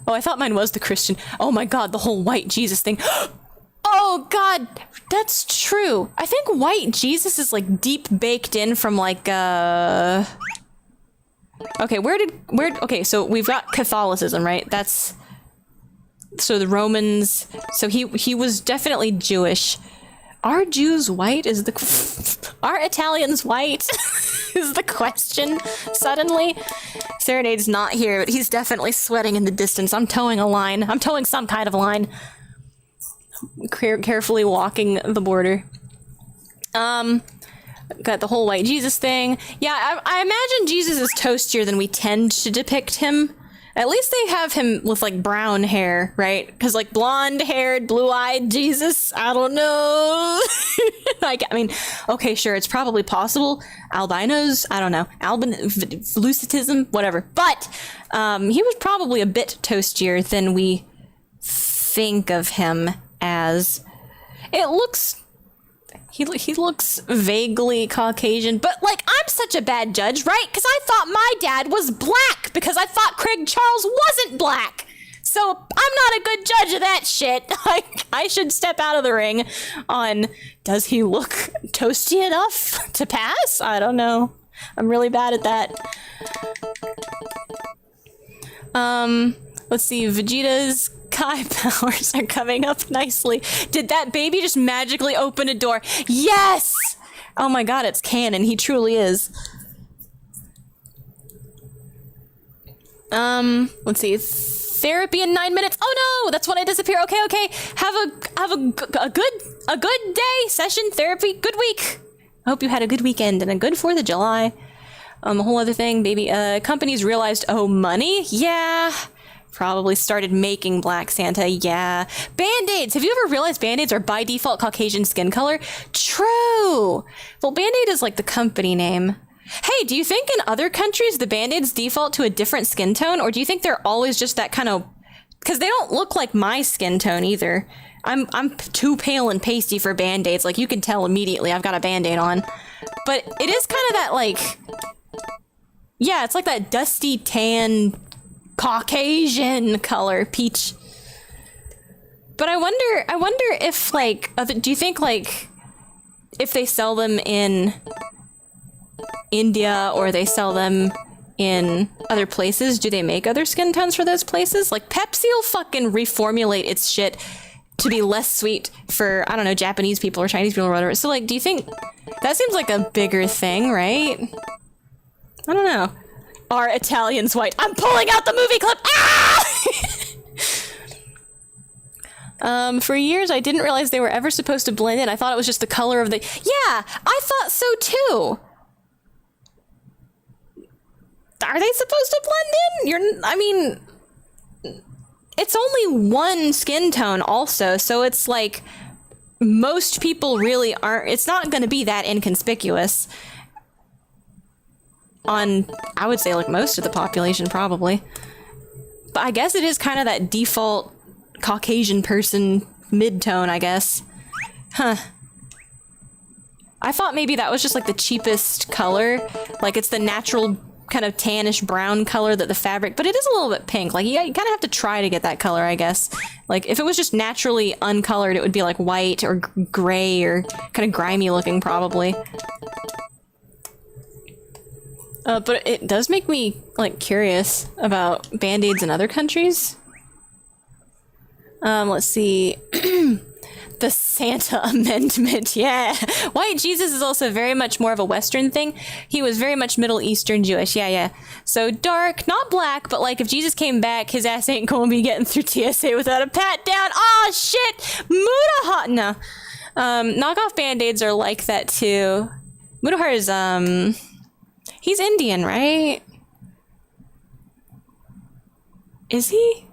Oh, I thought mine was the Christian. Oh my god, the whole white Jesus thing. Oh god, that's true. I think white Jesus is like deep baked in from like Okay, okay, so we've got Catholicism, right? That's, so the Romans, so he was definitely Jewish. Are Jews white are Italians white? Is the question, suddenly? Serenade's not here, but he's definitely sweating in the distance. I'm towing a line. I'm towing some kind of line. Carefully walking the border. Got the whole white Jesus thing. Yeah, I imagine Jesus is toastier than we tend to depict him. At least they have him with like brown hair, right? Because like blonde-haired, blue-eyed Jesus, I don't know. I mean, okay, sure, it's probably possible. Albinos, I don't know. Lucitism, whatever. But he was probably a bit toastier than we think of him as. It looks... He looks vaguely Caucasian, but like, I'm such a bad judge, right? Because I thought my dad was black because I thought Craig Charles wasn't black. So I'm not a good judge of that shit. I should step out of the ring on, does he look toasty enough to pass? I don't know. I'm really bad at that. Let's see, Vegeta's Kai powers are coming up nicely. Did that baby just magically open a door? Yes! Oh my god, it's canon. He truly is. Let's see. Therapy in 9 minutes. Oh no, that's when I disappear. Okay. Have a good day, session, therapy, good week. I hope you had a good weekend and a good 4th of July. A whole other thing, maybe companies realized, oh, money? Yeah. Probably started making Black Santa, yeah. Band-Aids! Have you ever realized Band-Aids are by default Caucasian skin color? True! Well, Band-Aid is like the company name. Hey, do you think in other countries the Band-Aids default to a different skin tone? Or do you think they're always just that kind of... Because they don't look like my skin tone either. I'm too pale and pasty for Band-Aids. Like, you can tell immediately I've got a Band-Aid on. But it is kind of that, like... Yeah, it's like that dusty tan... Caucasian color, peach. But I wonder if, like, do you think, like, if they sell them in India or they sell them in other places, do they make other skin tones for those places? Like, Pepsi will fucking reformulate its shit to be less sweet for, I don't know, Japanese people or Chinese people or whatever. So, like, do you think that seems like a bigger thing, right? I don't know. Are Italians white? I'm pulling out the movie clip! Ah! For years, I didn't realize they were ever supposed to blend in. I thought it was just the color of the... Yeah, I thought so too! Are they supposed to blend in? I mean... It's only one skin tone also, so it's like... Most people really aren't... It's not gonna be that inconspicuous. On, I would say, like, most of the population, probably. But I guess it is kind of that default Caucasian person mid-tone, I guess. Huh. I thought maybe that was just, like, the cheapest color. Like, it's the natural kind of tannish brown color that the fabric... But it is a little bit pink. Like, you kind of have to try to get that color, I guess. Like, if it was just naturally uncolored, it would be, like, white or gray or kind of grimy looking, probably. But it does make me, like, curious about Band-Aids in other countries. Let's see. The Santa Amendment, yeah. White Jesus is also very much more of a Western thing. He was very much Middle Eastern Jewish, yeah. So dark, not black, but, like, if Jesus came back, his ass ain't gonna be getting through TSA without a pat down. Oh, shit! Mudahar! No. Knockoff Band-Aids are like that, too. Mudahar is, he's Indian, right? Is he?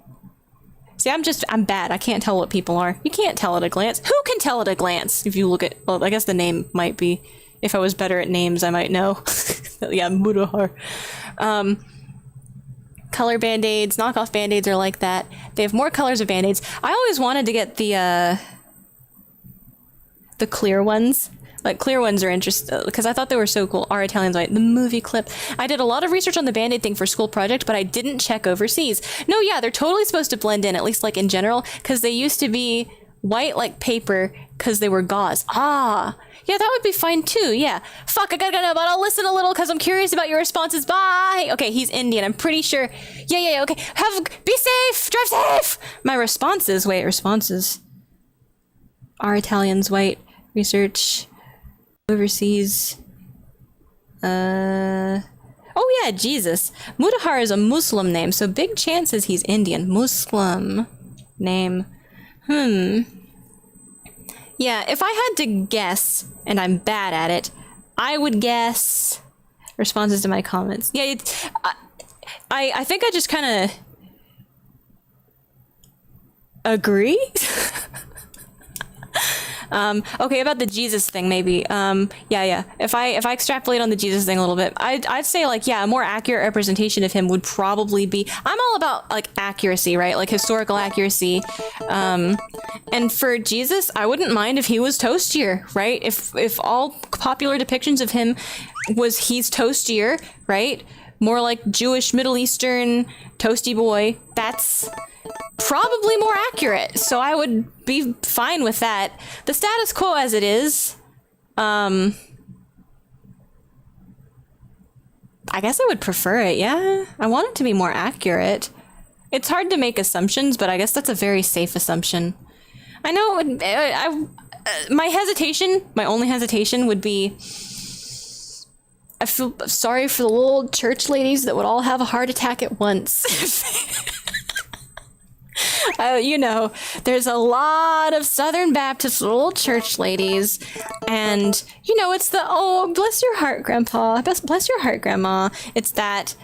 See, I'm bad. I can't tell what people are. You can't tell at a glance. Who can tell at a glance? If you look at, well, I guess the name might be. If I was better at names, I might know. Yeah, Mudahar. Color Band-Aids, knockoff Band-Aids are like that. They have more colors of Band-Aids. I always wanted to get the clear ones. Like, clear ones are interesting, because I thought they were so cool. Are Italians white? The movie clip. I did a lot of research on the Band-Aid thing for school project, but I didn't check overseas. No, yeah, they're totally supposed to blend in, at least, like, in general, because they used to be white like paper, because they were gauze. Ah, yeah, that would be fine, too, yeah. Fuck, I gotta go, but I'll listen a little, because I'm curious about your responses. Bye! Okay, he's Indian, I'm pretty sure. Yeah, okay. Be safe! Drive safe! My responses, responses. Are Italians white? Research... Overseas. Oh yeah, Jesus. Mudahar is a Muslim name, so big chances he's Indian. Muslim name. Yeah, if I had to guess, and I'm bad at it, I would guess responses to my comments. Yeah, I think I just kind of agree. Okay, about the Jesus thing, maybe. Yeah. If I extrapolate on the Jesus thing a little bit, I'd say, like, yeah, a more accurate representation of him would probably be... I'm all about, like, accuracy, right? Like, historical accuracy. And for Jesus, I wouldn't mind if he was toastier, right? If all popular depictions of him was he's toastier, right? More like Jewish, Middle Eastern, toasty boy. That's... probably more accurate, so I would be fine with that. The status quo as it is, I guess I would prefer it, yeah. I want it to be more accurate. It's hard to make assumptions, but I guess that's a very safe assumption. I know, my hesitation, my only hesitation would be, I feel sorry for the little church ladies that would all have a heart attack at once. You know, there's a lot of Southern Baptist little church ladies, and you know, it's the oh, bless your heart, Grandpa, bless your heart, Grandma. It's that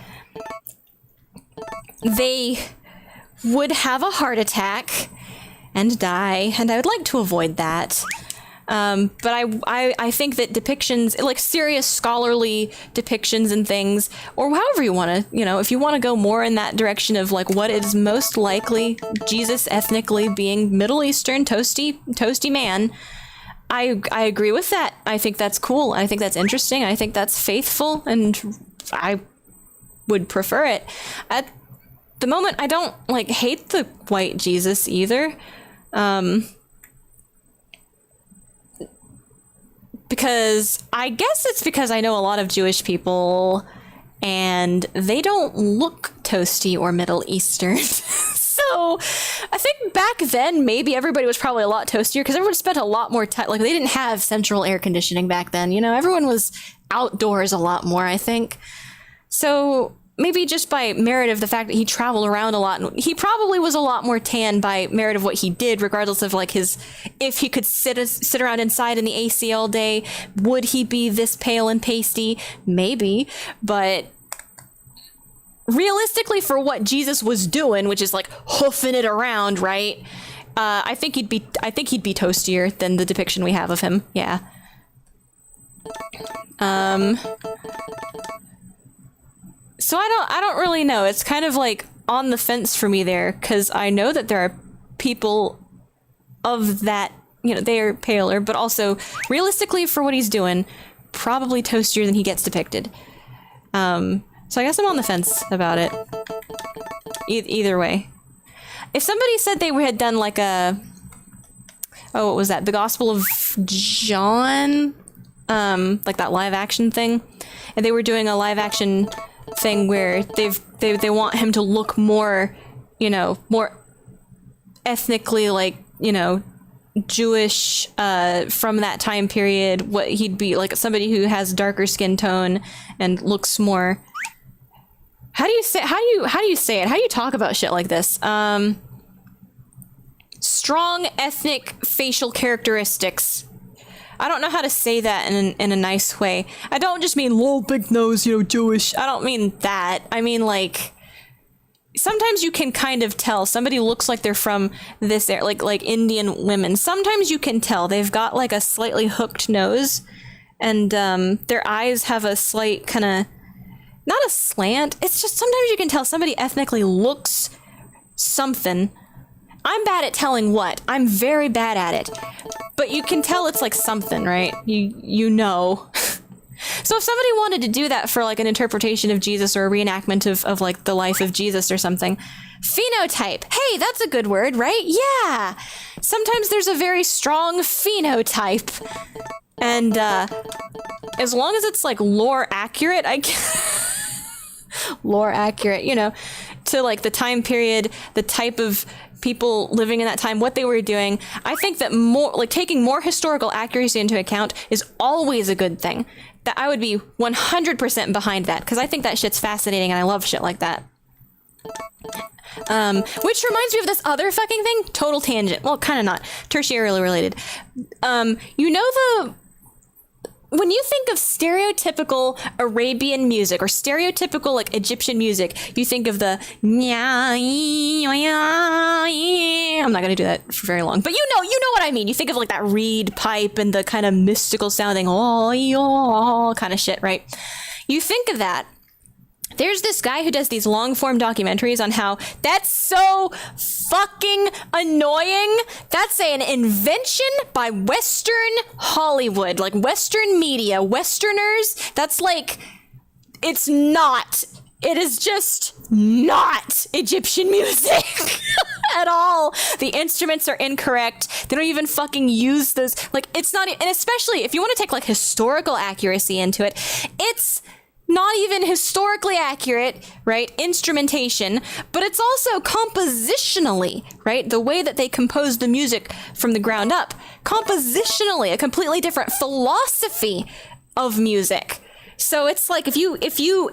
they would have a heart attack and die, and I would like to avoid that. But I think that depictions, like serious scholarly depictions and things, or however you want to, you know, if you want to go more in that direction of like what is most likely Jesus ethnically being Middle Eastern toasty man, I agree with that. I think that's cool. I think that's interesting. I think that's faithful, and I would prefer it. At the moment, I don't like hate the white Jesus either. Because I guess it's because I know a lot of Jewish people and they don't look toasty or Middle Eastern. So I think back then, maybe everybody was probably a lot toastier because everyone spent a lot more time. Like they didn't have central air conditioning back then. You know, everyone was outdoors a lot more, I think. So maybe just by merit of the fact that he traveled around a lot, and he probably was a lot more tan by merit of what he did, regardless of like his, if he could sit around inside in the AC all day, would he be this pale and pasty? Maybe, but realistically for what Jesus was doing, which is like hoofing it around, right? I think he'd be toastier than the depiction we have of him. Yeah. So I don't really know. It's kind of like on the fence for me there, because I know that there are people of that, you know, they are paler, but also realistically for what he's doing, probably toastier than he gets depicted. So I guess I'm on the fence about it. Either way. If somebody said they had done like a, oh, what was that? The Gospel of John, like that live action thing, and they were doing a live action thing where they want him to look more, you know, more ethnically like, you know, Jewish from that time period, what he'd be like, somebody who has darker skin tone and looks more, how do you say it? How do you talk about shit like this? Strong ethnic facial characteristics. I don't know how to say that in a nice way. I don't just mean little big nose, you know, Jewish. I don't mean that. I mean like sometimes you can kind of tell somebody looks like they're from this area, like Indian women. Sometimes you can tell they've got like a slightly hooked nose, and their eyes have a slight kind of, not a slant. It's just sometimes you can tell somebody ethnically looks something. I'm bad at telling what. I'm very bad at it. But you can tell it's like something, right? You know. So if somebody wanted to do that for like an interpretation of Jesus or a reenactment of like the life of Jesus or something, phenotype. Hey, that's a good word, right? Yeah. Sometimes there's a very strong phenotype. And as long as it's like lore accurate, lore accurate, you know, to like the time period, the type of people living in that time, what they were doing. I think that more like taking more historical accuracy into account is always a good thing. That I would be 100% behind that, because I think that shit's fascinating and I love shit like that. Which reminds me of this other fucking thing. Total tangent. Well, kind of not. Tertiarily related. You know when you think of stereotypical Arabian music or stereotypical like Egyptian music, you think of the I'm not gonna do that for very long, but you know what I mean. You think of like that reed pipe and the kind of mystical sounding kind of shit, right? You think of that. There's this guy who does these long form documentaries on how that's so fucking annoying. That's an invention by Western Hollywood, like Western media, Westerners. That's like, it is just not Egyptian music at all. The instruments are incorrect. They don't even fucking use those. Like, it's not, and especially if you want to take like historical accuracy into it, it's not even historically accurate, right? Instrumentation, but it's also compositionally, right? The way that they compose the music from the ground up, compositionally, a completely different philosophy of music. So it's like if you,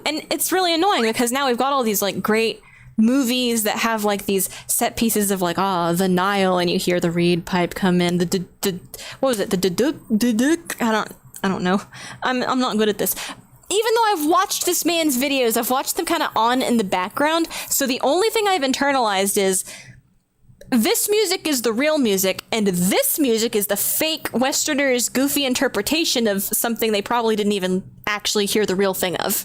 and it's really annoying because now we've got all these like great movies that have like these set pieces of like the Nile, and you hear the reed pipe come in. What was it? I don't know. I'm not good at this. Even though I've watched this man's videos, I've watched them kind of on in the background. So the only thing I've internalized is this music is the real music, and this music is the fake Westerners' goofy interpretation of something they probably didn't even actually hear the real thing of.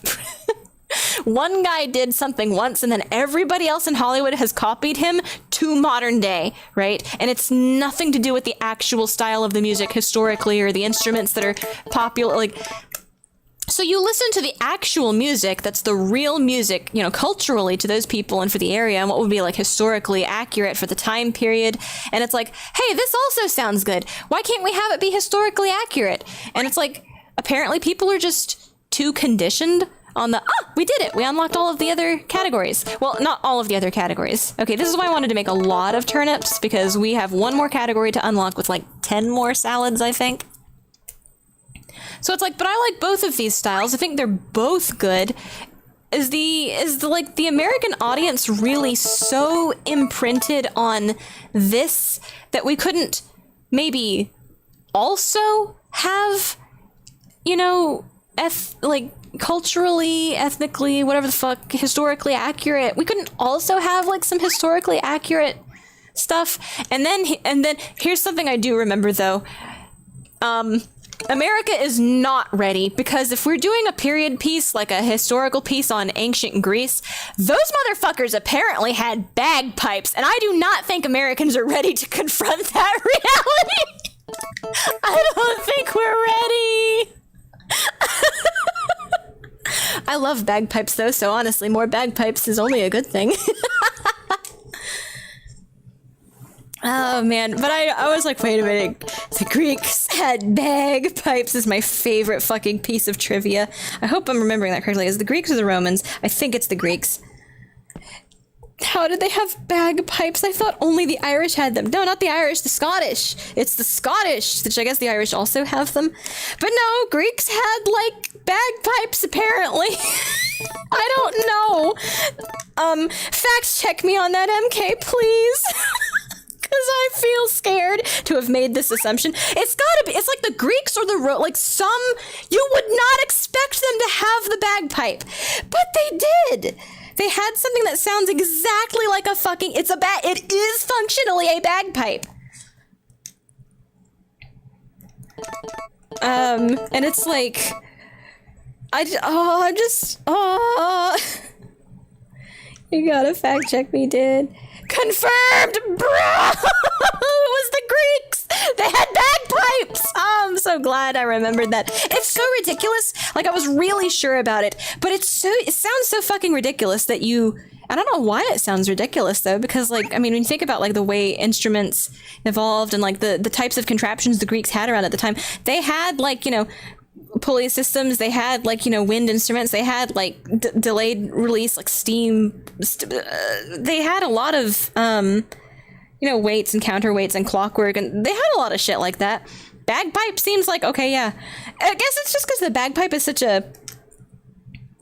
One guy did something once, and then everybody else in Hollywood has copied him to modern day, right? And it's nothing to do with the actual style of the music historically or the instruments that are popular. Like, so you listen to the actual music that's the real music, you know, culturally to those people and for the area, and what would be like historically accurate for the time period. And it's like, hey, this also sounds good. Why can't we have it be historically accurate? And it's like, apparently people are just too conditioned on the, we did it. We unlocked all of the other categories. Well, not all of the other categories. Okay, this is why I wanted to make a lot of turnips, because we have one more category to unlock with like 10 more salads, I think. So it's like, but I like both of these styles. I think they're both good. Is the American audience really so imprinted on this that we couldn't maybe also have, you know, culturally, ethnically, whatever the fuck, historically accurate. We couldn't also have like some historically accurate stuff. And then here's something I do remember though. America is not ready, because if we're doing a period piece, like a historical piece on ancient Greece, those motherfuckers apparently had bagpipes, and I do not think Americans are ready to confront that reality. I don't think we're ready. I love bagpipes though, so honestly, more bagpipes is only a good thing. Oh man, but I was like, wait a minute, the Greeks had bagpipes is my favorite fucking piece of trivia. I hope I'm remembering that correctly. Is it the Greeks or the Romans? I think it's the Greeks. How did they have bagpipes? I thought only the Irish had them. No, not the Irish, the Scottish. It's the Scottish, which I guess the Irish also have them. But no, Greeks had, like, bagpipes, apparently. I don't know. Fact check me on that, MK, please. Because I feel scared to have made this assumption. It's gotta be, it's like the Greeks or you would not expect them to have the bagpipe. But they did. They had something that sounds exactly like a fucking, it is functionally a bagpipe. And it's like, you gotta fact check me, dude. Confirmed, bro! It was the Greeks! They had bagpipes! Oh, I'm so glad I remembered that. It's so ridiculous. Like, I was really sure about it, but it sounds so fucking ridiculous that I don't know why it sounds ridiculous though, because like, I mean, when you think about like the way instruments evolved and like the types of contraptions the Greeks had around at the time, they had like, you know, pulley systems, they had like, you know, wind instruments, they had like delayed release, like steam, they had a lot of you know, weights and counterweights and clockwork, and they had a lot of shit like that. Bagpipe seems like, okay, yeah, I guess it's just because the bagpipe is such a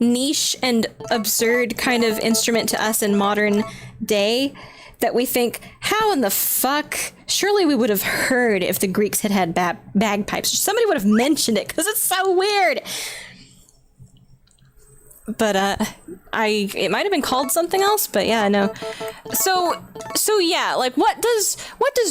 niche and absurd kind of instrument to us in modern day that we think, how in the fuck? Surely we would have heard if the Greeks had had bagpipes. Somebody would have mentioned it because it's so weird. But it might have been called something else, but yeah, no. So yeah, like what does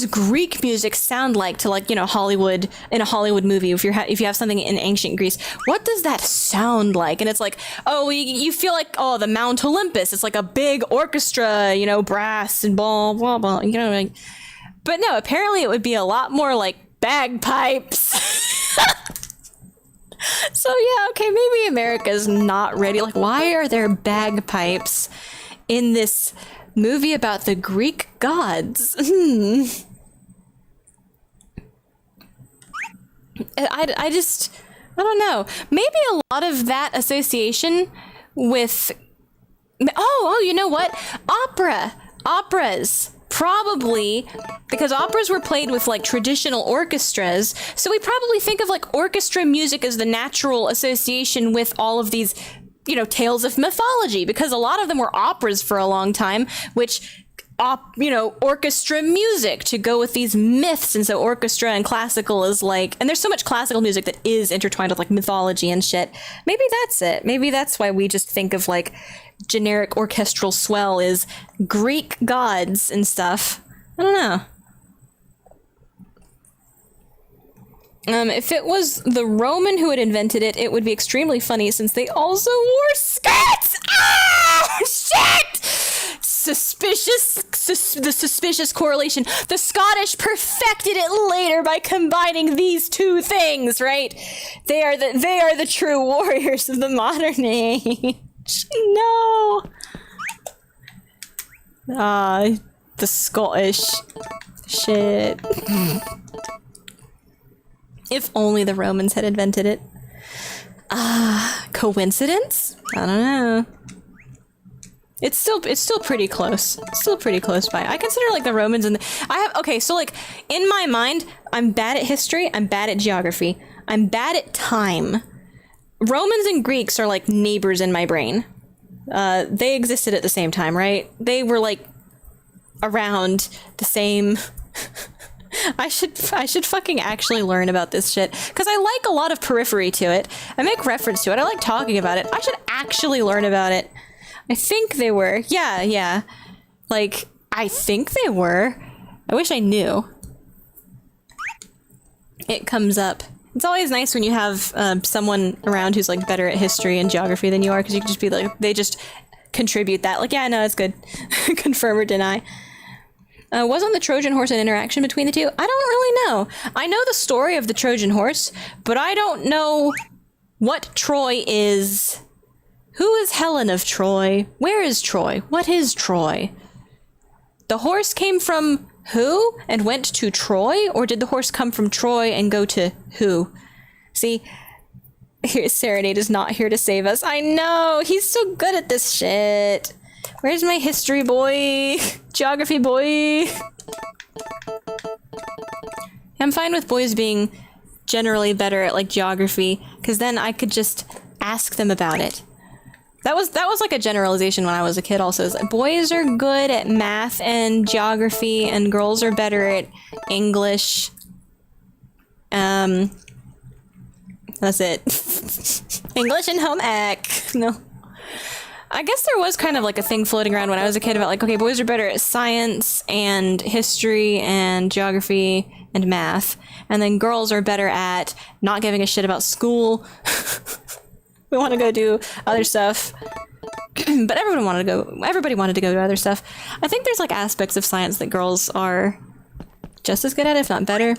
Greek music sound like to, like, you know, Hollywood, in a Hollywood movie? If you have something in ancient Greece, what does that sound like? And it's like, oh, you feel like, oh, the Mount Olympus. It's like a big orchestra, you know, brass and blah blah blah, you know. Like, but no, apparently it would be a lot more like bagpipes. So yeah, okay, maybe America's not ready. Like, why are there bagpipes in this movie about the Greek gods? I don't know. Maybe a lot of that association with, you know what? Operas. Probably because operas were played with like traditional orchestras, so we probably think of like orchestra music as the natural association with all of these you know, tales of mythology, because a lot of them were operas for a long time, which, you know, orchestra music to go with these myths. And so orchestra and classical is like, and there's so much classical music that is intertwined with like mythology and shit. Maybe that's it. Maybe that's why we just think of like generic orchestral swell is Greek gods and stuff. I don't know. If it was the Roman who had invented it, it would be extremely funny since they also wore skirts! Ah! Shit! The suspicious correlation. The Scottish perfected it later by combining these two things, right? They are the true warriors of the modern age. No! The Scottish. Shit. If only the Romans had invented it. Coincidence? I don't know. It's still pretty close. Still pretty close by. I consider like the Romans and okay, so like in my mind, I'm bad at history, I'm bad at geography, I'm bad at time. Romans and Greeks are like neighbors in my brain. They existed at the same time, right? They were like around the same. I should fucking actually learn about this shit, because I like a lot of periphery to it. I make reference to it. I like talking about it. I should actually learn about it. I think they were. Yeah. Like, I think they were. I wish I knew. It comes up. It's always nice when you have someone around who's like better at history and geography than you are, because you can just be like, they just contribute that. Like, yeah, no, it's good. Confirm or deny. Wasn't the Trojan horse an interaction between the two? I don't really know. I know the story of the Trojan horse, but I don't know what Troy is. Who is Helen of Troy? Where is Troy? What is Troy? The horse came from who and went to Troy? Or did the horse come from Troy and go to who? See, Serenade is not here to save us. I know, he's so good at this shit. Where's my history boy? Geography boy? I'm fine with boys being generally better at like geography, because then I could just ask them about it. That was like a generalization when I was a kid also. Is like, boys are good at math and geography and girls are better at English. That's it. English and home ec. No. I guess there was kind of like a thing floating around when I was a kid about like, okay, boys are better at science and history and geography and math, and then girls are better at not giving a shit about school. We want to go do other stuff. But everybody wanted to go do other stuff. I think there's like aspects of science that girls are just as good at, if not better.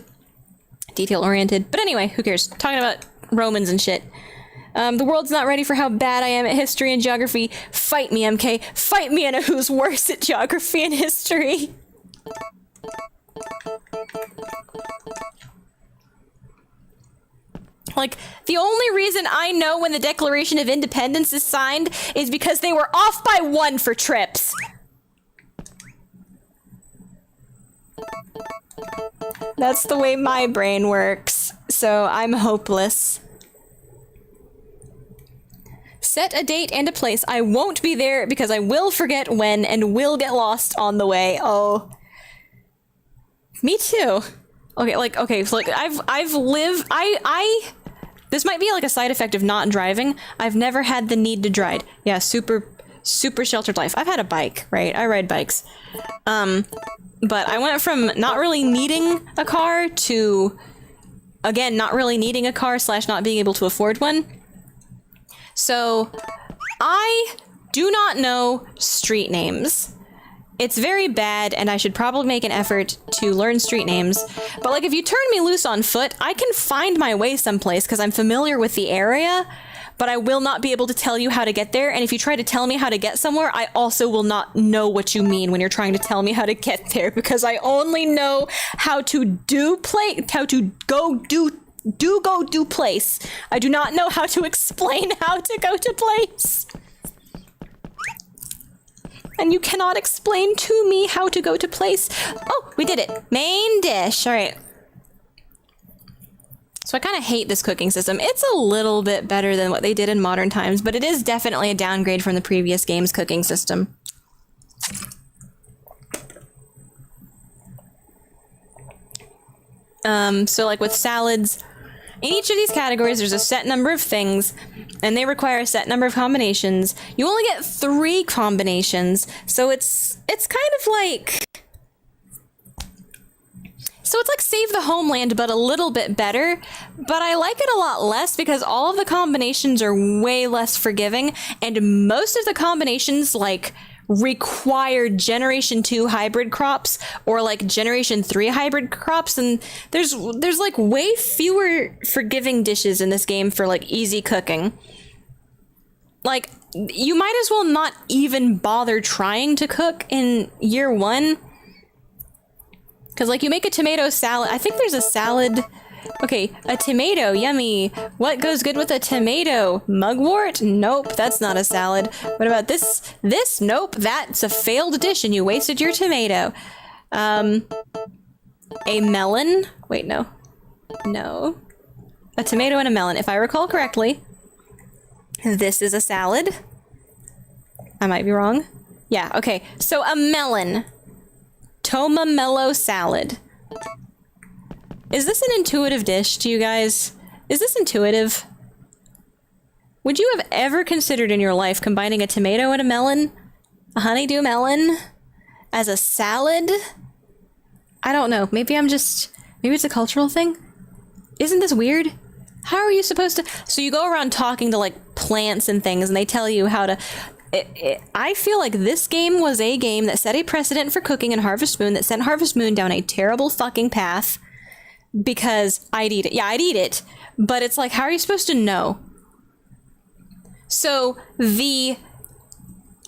Detail oriented. But anyway, who cares? Talking about Romans and shit. The world's not ready for how bad I am at history and geography. Fight me, MK. Fight me in a who's worse at geography and history. Like, the only reason I know when the Declaration of Independence is signed is because they were off by 1 for trips. That's the way my brain works, so I'm hopeless. Set a date and a place. I won't be there because I will forget when and will get lost on the way. Oh. Me too. Okay, so like I've lived this might be like a side effect of not driving. I've never had the need to drive. Yeah, super sheltered life. I've had a bike, right? I ride bikes. But I went from not really needing a car to, again, not really needing a car / not being able to afford one. So, I do not know street names. It's very bad, and I should probably make an effort to learn street names. But like, if you turn me loose on foot, I can find my way someplace because I'm familiar with the area, but I will not be able to tell you how to get there. And if you try to tell me how to get somewhere, I also will not know what you mean when you're trying to tell me how to get there, because I only know how to go do place. I do not know how to explain how to go to place. And you cannot explain to me how to go to place. Oh, we did it. Main dish. All right. So I kind of hate this cooking system. It's a little bit better than what they did in modern times, but it is definitely a downgrade from the previous game's cooking system. So like with salads, in each of these categories, there's a set number of things, and they require a set number of combinations. You only get 3 combinations, so it's kind of like... So it's like Save the Homeland, but a little bit better. But I like it a lot less because all of the combinations are way less forgiving, and most of the combinations, like, require Generation 2 hybrid crops or like Generation 3 hybrid crops, and there's like way fewer forgiving dishes in this game for like easy cooking. Like, you might as well not even bother trying to cook in year 1. Because, like, you make a tomato salad. I think there's a salad. Okay, a tomato. Yummy. What goes good with a tomato? Mugwort? Nope, that's not a salad. What about this? This? Nope, that's a failed dish and you wasted your tomato. A melon? Wait, no. No. A tomato and a melon. If I recall correctly, this is a salad. I might be wrong. Yeah, okay. So a melon. Toma Mello salad. Is this an intuitive dish to you guys? Is this intuitive? Would you have ever considered in your life combining a tomato and a melon? A honeydew melon? As a salad? I don't know. Maybe it's a cultural thing? Isn't this weird? How are you supposed to... So you go around talking to, like, plants and things, and they tell you how to... I feel like this game was a game that set a precedent for cooking in Harvest Moon that sent Harvest Moon down a terrible fucking path because I'd eat it. Yeah, I'd eat it. But it's like, how are you supposed to know? So the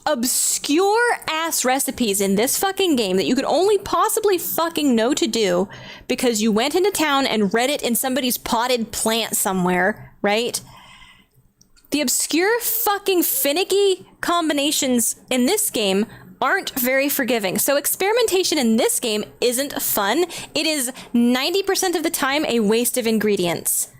obscure-ass recipes in this fucking game that you could only possibly fucking know to do because you went into town and read it in somebody's potted plant somewhere, right? The obscure fucking finicky combinations in this game aren't very forgiving. So experimentation in this game isn't fun. It is 90% of the time a waste of ingredients.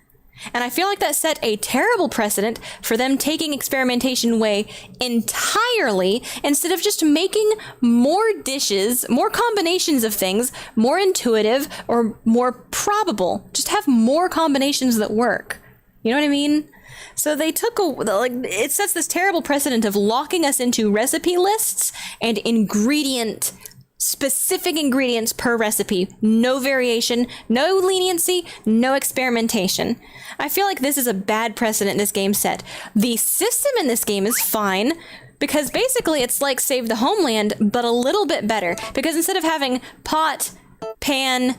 And I feel like that set a terrible precedent for them taking experimentation away entirely instead of just making more dishes, more combinations of things, more intuitive or more probable. Just have more combinations that work. You know what I mean? So they took it sets this terrible precedent of locking us into recipe lists and specific ingredients per recipe. No variation, no leniency, no experimentation. I feel like this is a bad precedent this game set. The system in this game is fine because basically it's like Save the Homeland, but a little bit better. Because instead of having pot, pan,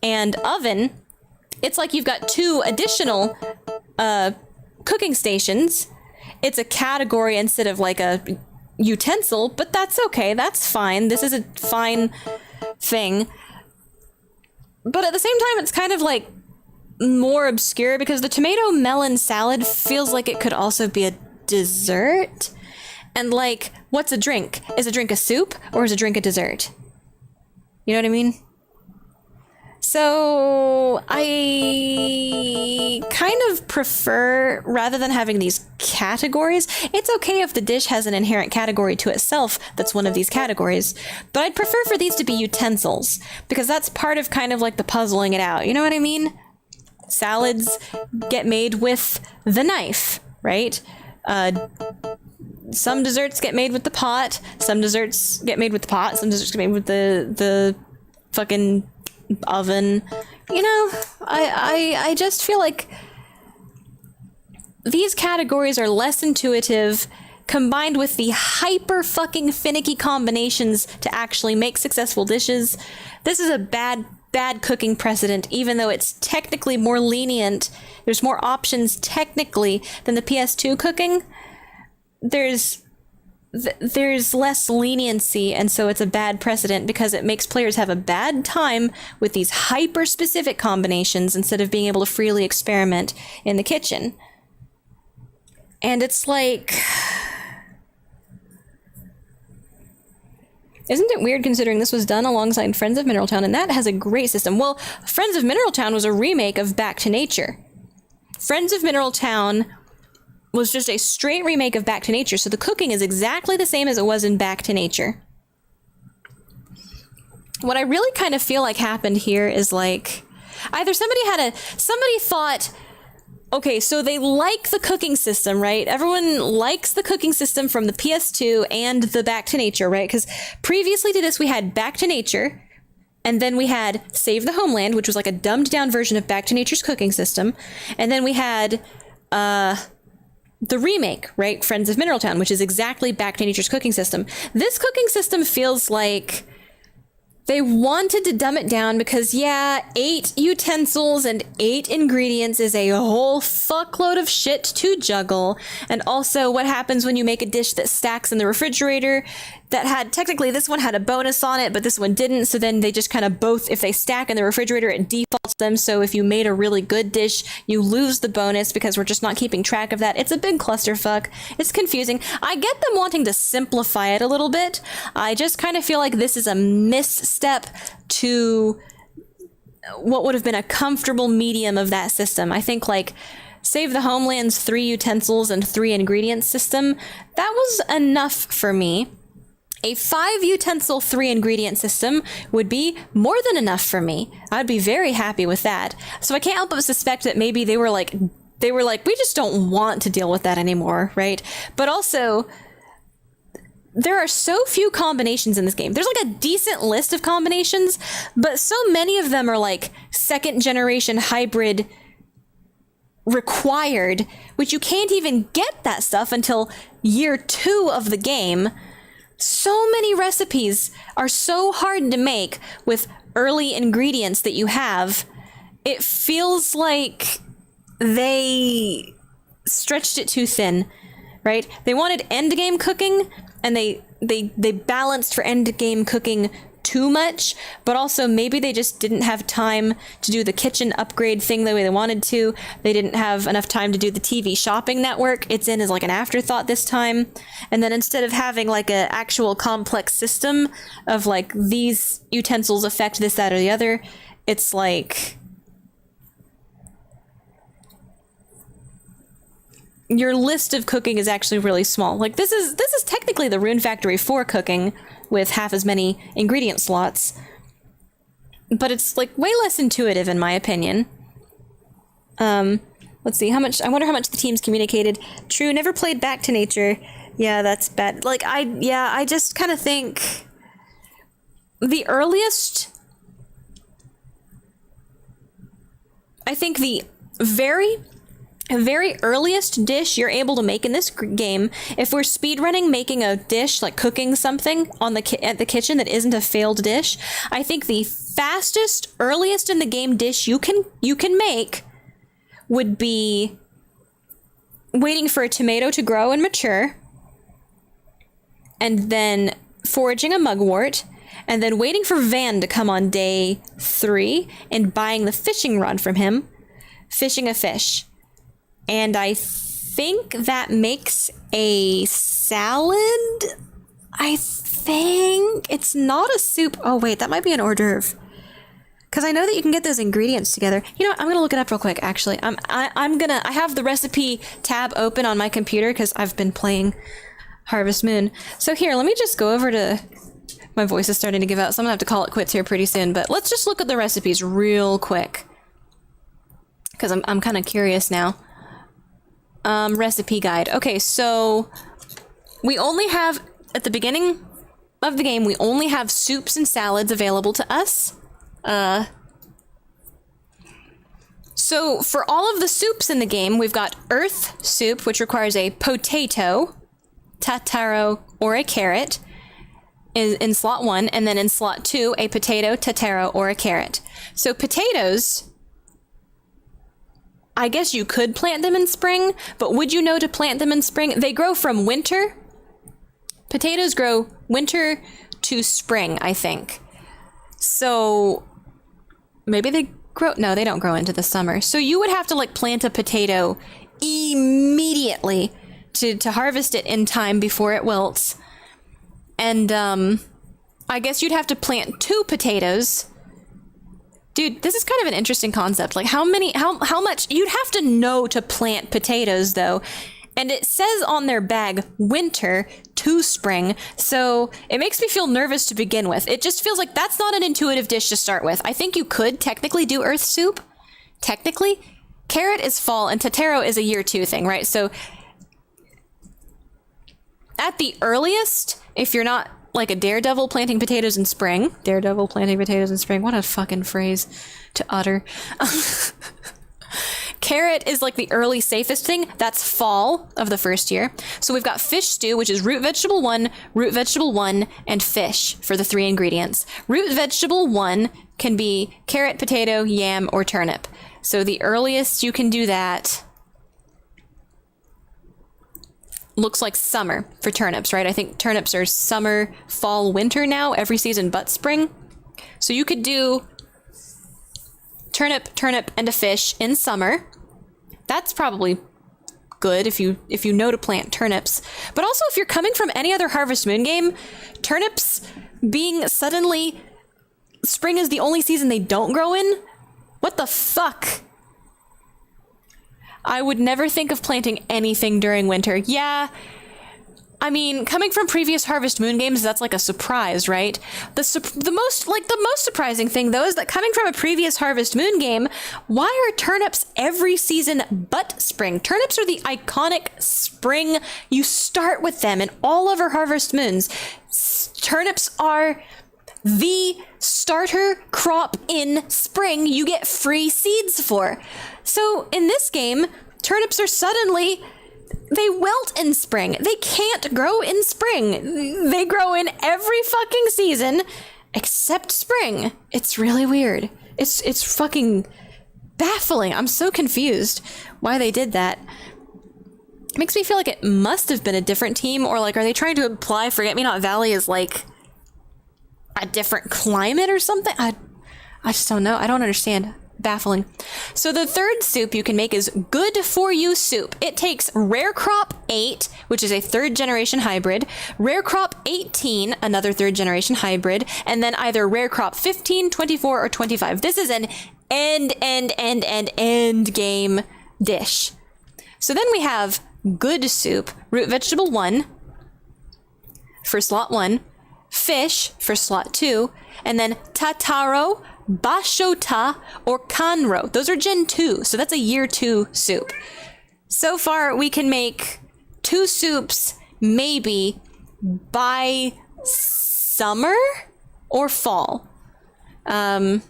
and oven, it's like you've got 2 additional cooking stations. It's a category instead of like a utensil, but that's okay. That's fine. This is a fine thing. But at the same time, it's kind of like more obscure because the tomato melon salad feels like it could also be a dessert. And like, what's a drink? Is a drink a soup or is a drink a dessert? You know what I mean? So I kind of prefer, rather than having these categories, it's okay if the dish has an inherent category to itself that's one of these categories, but I'd prefer for these to be utensils, because that's part of kind of like the puzzling it out. You know what I mean? Salads get made with the knife, right? Some desserts get made with the pot, some desserts get made with the pot, some desserts get made with the fucking oven. You know, I just feel like these categories are less intuitive, combined with the hyper fucking finicky combinations to actually make successful dishes. This is a bad cooking precedent, even though it's technically more lenient. There's more options technically than the PS2 cooking. There's less leniency, and so it's a bad precedent because it makes players have a bad time with these hyper-specific combinations instead of being able to freely experiment in the kitchen. And it's like... Isn't it weird considering this was done alongside Friends of Mineral Town, and that has a great system? Well, Friends of Mineral Town was a remake of Back to Nature. Friends of Mineral Town was just a straight remake of Back to Nature, so the cooking is exactly the same as it was in Back to Nature. What I really kind of feel like happened here is like, either somebody thought, okay, so they like the cooking system, right? Everyone likes the cooking system from the PS2 and the Back to Nature, right? Because previously to this, we had Back to Nature, and then we had Save the Homeland, which was like a dumbed down version of Back to Nature's cooking system. And then we had the remake, right? Friends of Mineral Town, which is exactly Back to Nature's cooking system. This cooking system feels like they wanted to dumb it down because, yeah, 8 utensils and 8 ingredients is a whole fuckload of shit to juggle. And also, what happens when you make a dish that stacks in the refrigerator that had, technically this one had a bonus on it, but this one didn't. So then they just kind of both, if they stack in the refrigerator, it defaults them. So if you made a really good dish, you lose the bonus because we're just not keeping track of that. It's a big clusterfuck. It's confusing. I get them wanting to simplify it a little bit. I just kind of feel like this is a misstep to what would have been a comfortable medium of that system. I think like Save the Homeland's 3 utensils and 3 ingredients system, that was enough for me. A 5 utensil, 3 ingredient system would be more than enough for me. I'd be very happy with that. So I can't help but suspect that maybe they were like, we just don't want to deal with that anymore, right? But also, there are so few combinations in this game. There's like a decent list of combinations, but so many of them are like 2nd generation hybrid required, which you can't even get that stuff until year 2 of the game. So many recipes are so hard to make with early ingredients that you have. It feels like they stretched it too thin, right? They wanted endgame cooking, and they balanced for endgame cooking too much, but also maybe they just didn't have time to do the kitchen upgrade thing the way they wanted to. They didn't have enough time to do the TV shopping network. It's in as like an afterthought this time. And then instead of having like an actual complex system of like these utensils affect this, that, or the other, it's like your list of cooking is actually really small. Like this is technically the Rune Factory 4 cooking with half as many ingredient slots, but it's like way less intuitive in my opinion. Let's see how much. I wonder how much the teams communicated. True, never played Back to Nature. Yeah, that's bad. Like I just kind of think the earliest. I think the very earliest dish you're able to make in this game, if we're speedrunning making a dish, like cooking something on at the kitchen that isn't a failed dish, I think the fastest, earliest in the game dish you can make would be waiting for a tomato to grow and mature, and then foraging a mugwort, and then waiting for Van to come on day 3 and buying the fishing rod from him, fishing a fish. And I think that makes a salad. I think it's not a soup. Oh, wait, that might be an hors d'oeuvre. Because I know that you can get those ingredients together. You know what? I'm going to look it up real quick, actually. I have the recipe tab open on my computer because I've been playing Harvest Moon. So here, let me just go over to... My voice is starting to give out, so I'm going to have to call it quits here pretty soon. But let's just look at the recipes real quick. Because I'm kind of curious now. Recipe guide. Okay, so we only have, at the beginning of the game, we only have soups and salads available to us. So for all of the soups in the game, we've got earth soup, which requires a potato, tataro, or a carrot in slot 1, and then in slot 2, a potato, tataro, or a carrot. So potatoes, I guess you could plant them in spring, but would you know to plant them in spring? They grow from winter. Potatoes grow winter to spring, I think. So maybe they grow... No, they don't grow into the summer. So you would have to like plant a potato immediately to harvest it in time before it wilts. And I guess you'd have to plant 2 potatoes. Dude, this is kind of an interesting concept. Like how much you'd have to know to plant potatoes though. And it says on their bag winter to spring. So it makes me feel nervous to begin with. It just feels like that's not an intuitive dish to start with. I think you could technically do earth soup. Technically, carrot is fall and tataro is a year 2 thing, right? So at the earliest, if you're not like a daredevil planting potatoes in spring, what a fucking phrase to utter. Carrot is like the early safest thing. That's fall of the first year. So we've got fish stew, which is root vegetable 1, and fish for the 3 ingredients. Root vegetable 1 can be carrot, potato, yam, or turnip. So the earliest you can do that looks like summer for turnips, right? I think turnips are summer, fall, winter now, every season but spring. So you could do turnip, and a fish in summer. That's probably good if you know to plant turnips. But also if you're coming from any other Harvest Moon game, turnips being suddenly spring is the only season they don't grow in? What the fuck? I would never think of planting anything during winter. Yeah, I mean, coming from previous Harvest Moon games, that's like a surprise, right? The most surprising thing, though, is that coming from a previous Harvest Moon game, why are turnips every season but spring? Turnips are the iconic spring. You start with them in all of our Harvest Moons. Turnips are the starter crop in spring you get free seeds for. So in this game, turnips are suddenly, they wilt in spring. They can't grow in spring. They grow in every fucking season except spring. It's really weird. It's fucking baffling. I'm so confused why they did that. It makes me feel like it must have been a different team, or like, are they trying to imply Forget-Me-Not Valley is like a different climate or something? I just don't know. I don't understand. Baffling. So the third soup you can make is Good For You soup. It takes Rare Crop 8, which is a 3rd generation hybrid, Rare Crop 18, another 3rd generation hybrid, and then either Rare Crop 15, 24, or 25. This is an end game dish. So then we have Good Soup, Root Vegetable 1 for slot 1, Fish for slot 2, and then Tataro, Bashota, or Kanro. Those are Gen 2, so that's a year 2 soup. So far, we can make 2 soups maybe by summer or fall. So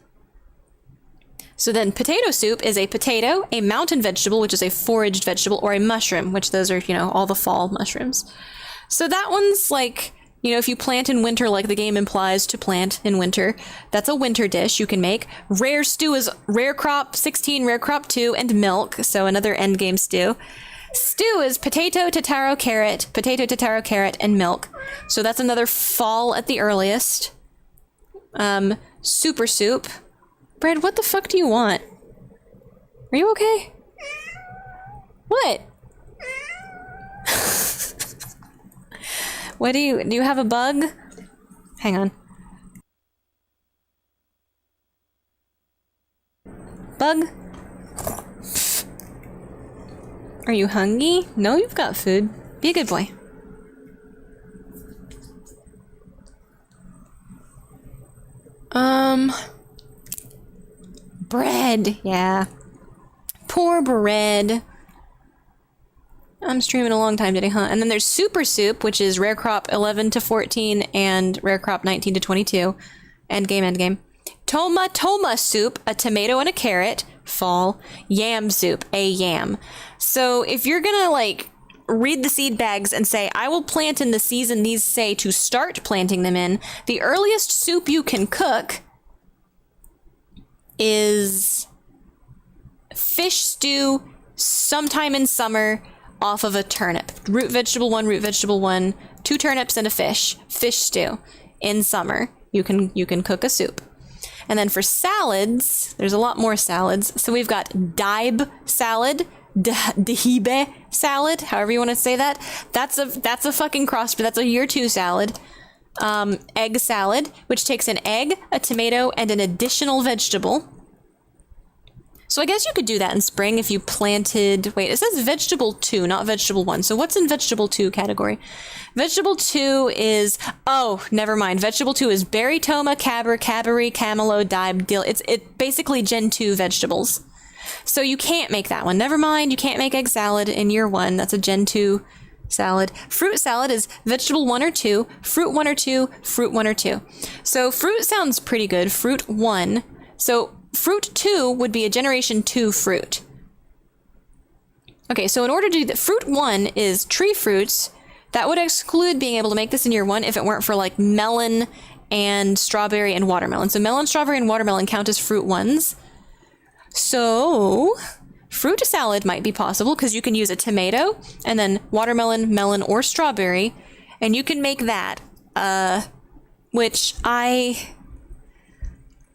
then potato soup is a potato, a mountain vegetable, which is a foraged vegetable, or a mushroom, which those are, all the fall mushrooms. So that one's like, if you plant in winter like the game implies to plant in winter, that's a winter dish you can make. Rare stew is Rare Crop 16, Rare Crop 2, and milk, so another endgame stew. Stew is potato, tataro, carrot, and milk. So that's another fall at the earliest. Super soup. Brad, what the fuck do you want? Are you okay? What? What do you have a bug? Hang on. Bug? Are you hungry? No, you've got food. Be a good boy. Bread. Yeah. Poor bread. I'm streaming a long time today, huh? And then there's Super Soup, which is Rare Crop 11 to 14 and Rare Crop 19 to 22. Endgame. Toma Soup, a tomato and a carrot. Fall. Yam Soup, a yam. So if you're gonna, read the seed bags and say, I will plant in the season these say to start planting them in, the earliest soup you can cook is fish stew sometime in summer off of a turnip. Root vegetable 1, 2 turnips and a fish stew in summer. You can cook a soup. And then for salads, there's a lot more salads. So we've got daib salad, dahibe salad, however you want to say that. That's a fucking cross, but that's a year 2 salad. Egg salad, which takes an egg, a tomato, and an additional vegetable. So I guess you could do that in spring if you planted... Wait, it says vegetable 2, not vegetable 1. So what's in vegetable 2 category? Vegetable 2 is... Oh, never mind. Vegetable 2 is berry, toma, caber, cabery, camelo, dibe, dill. It's basically Gen 2 vegetables. So you can't make that one. Never mind. You can't make egg salad in year 1. That's a Gen 2 salad. Fruit salad is vegetable 1 or 2, fruit 1 or 2, fruit 1 or 2. So fruit sounds pretty good. Fruit 1. So... Fruit 2 would be a generation 2 fruit. Okay, so in order to do that, fruit 1 is tree fruits. That would exclude being able to make this in year 1 if it weren't for like melon and strawberry and watermelon. So melon, strawberry, and watermelon count as fruit 1s. So fruit salad might be possible because you can use a tomato and then watermelon, melon, or strawberry, and you can make that, which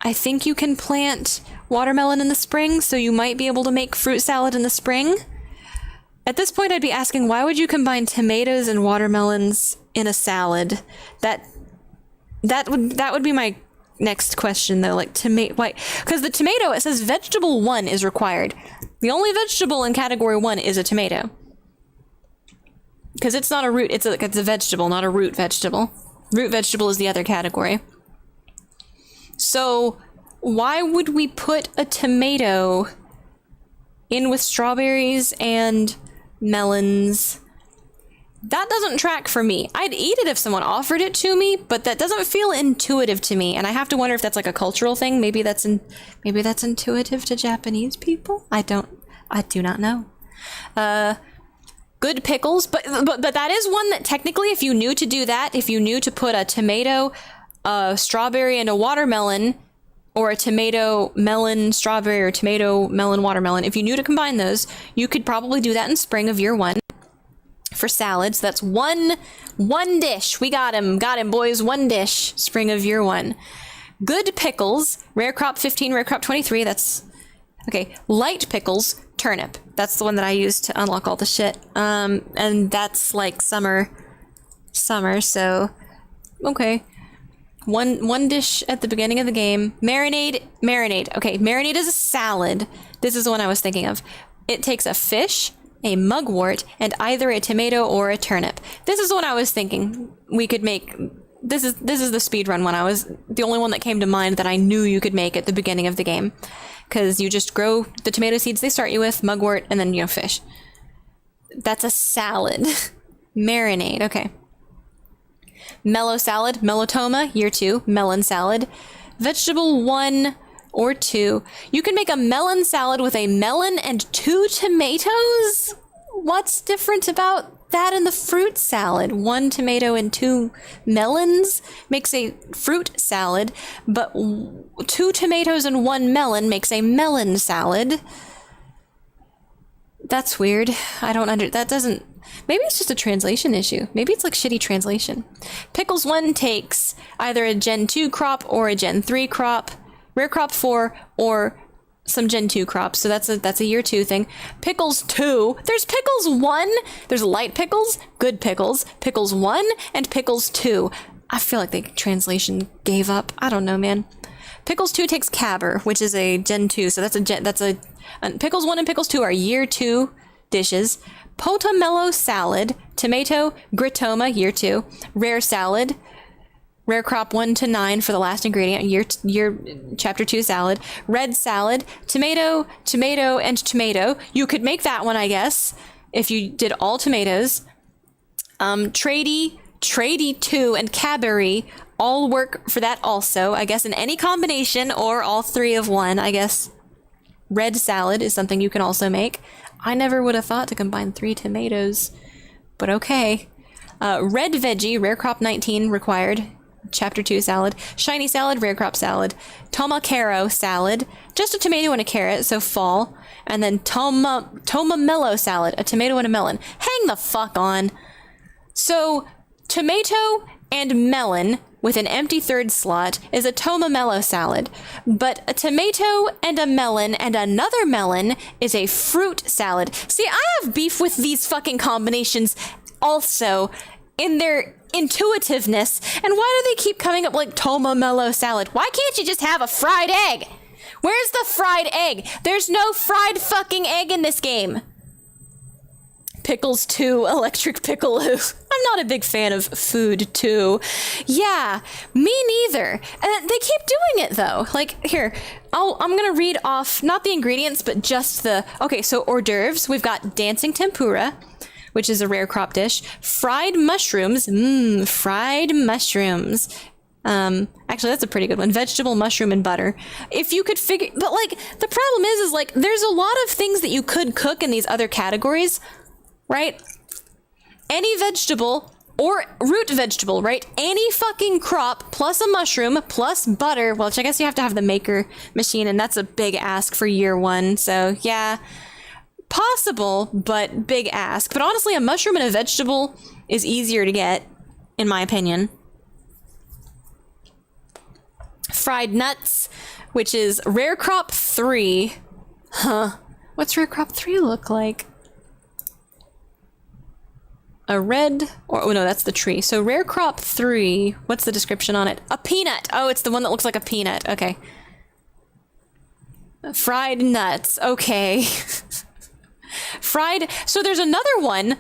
I think you can plant watermelon in the spring, so you might be able to make fruit salad in the spring. At this point, I'd be asking, why would you combine tomatoes and watermelons in a salad? That would be my next question, though. Like, why? Because the tomato, it says vegetable 1 is required. The only vegetable in category 1 is a tomato. Because it's not a root, it's a vegetable, not a root vegetable. Root vegetable is the other category. So, why would we put a tomato in with strawberries and melons? That doesn't track for me. I'd eat it if someone offered it to me, but that doesn't feel intuitive to me, and I have to wonder if that's like a cultural thing. Maybe that's intuitive to Japanese people. I do not know. Good pickles, but that is one that technically, if you knew to do that, if you knew to put a tomato, a strawberry, and a watermelon, or a tomato, melon, strawberry, or tomato, melon, watermelon, if you knew to combine those, you could probably do that in spring of year 1 for salads. That's one dish. We got him, boys. One dish, spring of year 1. Good pickles, rare crop 15, rare crop 23. That's okay. Light pickles, turnip. That's the one that I use to unlock all the shit. And that's like summer. So okay. One dish at the beginning of the game. Marinade. Okay, marinade is a salad. This is the one I was thinking of. It takes a fish, a mugwort, and either a tomato or a turnip. This is the one I was thinking we could make. This is the speedrun one. I was the only one that came to mind that I knew you could make at the beginning of the game. Because you just grow the tomato seeds they start you with, mugwort, and then, fish. That's a salad. Marinade, okay. Mellow salad, melotoma, year 2, melon salad. Vegetable 1 or 2. You can make a melon salad with a melon and 2 tomatoes? What's different about that in the fruit salad? 1 tomato and 2 melons makes a fruit salad, but 2 tomatoes and 1 melon makes a melon salad. That's weird. That doesn't... Maybe it's just a translation issue. Maybe it's like shitty translation. Pickles 1 takes either a Gen 2 crop or a Gen 3 crop, rare crop 4, or some Gen 2 crops. So that's a year 2 thing. Pickles 2. There's pickles 1. There's light pickles, good pickles, pickles 1, and pickles 2. I feel like the translation gave up. I don't know, man. Pickles 2 takes caber, which is a Gen 2. So pickles 1 and pickles 2 are year 2 dishes. Potamello salad, tomato, gritoma, year 2, rare salad, rare crop 1 to 9 for the last ingredient, year chapter 2 salad, red salad, tomato, and tomato. You could make that one, I guess, if you did all tomatoes. Trady 2, and cabery all work for that also, I guess, in any combination or all 3 of one, I guess. Red salad is something you can also make. I never would have thought to combine 3 tomatoes, but okay. Red veggie, rare crop 19 required, chapter 2 salad. Shiny salad, rare crop salad. Tomacaro salad, just a tomato and a carrot, so fall. And then tomamello salad, a tomato and a melon. Hang the fuck on. So, tomato and melon with an empty third slot is a tomamello salad, but a tomato and a melon and another melon is a fruit salad. See, I have beef with these fucking combinations also. in their intuitiveness. And why do they keep coming up like Toma Mello salad? Why can't you just have a fried egg? Where's the fried egg? There's no fried fucking egg in this game. Pickles 2, Electric Pickaloo. I'm not a big fan of food 2. Yeah, me neither. And they keep doing it though. Like here, I'm gonna read off not the ingredients, but just the. Okay, so hors d'oeuvres. We've got dancing tempura, which is a rare crop dish. Fried mushrooms. Fried mushrooms. Actually, that's a pretty good one. Vegetable, mushroom, and butter. If you could figure, but like the problem is like there's a lot of things that you could cook in these other categories. Right? Any vegetable or root vegetable, right? Any fucking crop plus a mushroom plus butter, which I guess you have to have the maker machine, and that's a big ask for year 1. So yeah, possible, but big ask. But honestly, a mushroom and a vegetable is easier to get, in my opinion. Fried nuts, which is rare crop 3. Huh. What's rare crop 3 look like? A red, or oh no, that's the tree. So rare crop 3, what's the description on it? A peanut. Oh, it's the one that looks like a peanut. Okay. Fried nuts. Okay. Fried. So there's another one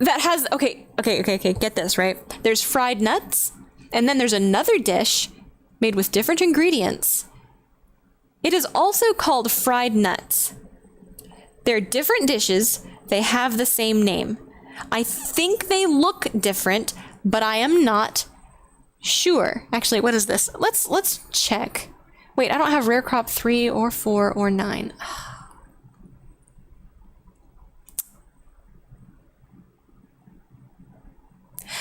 that has, okay. Get this, right? There's fried nuts, and then there's another dish made with different ingredients. It is also called fried nuts. They're different dishes. They have the same name. I think they look different, but I am not sure. Actually, what is this? Let's check. Wait, I don't have rare crop 3 or 4 or 9.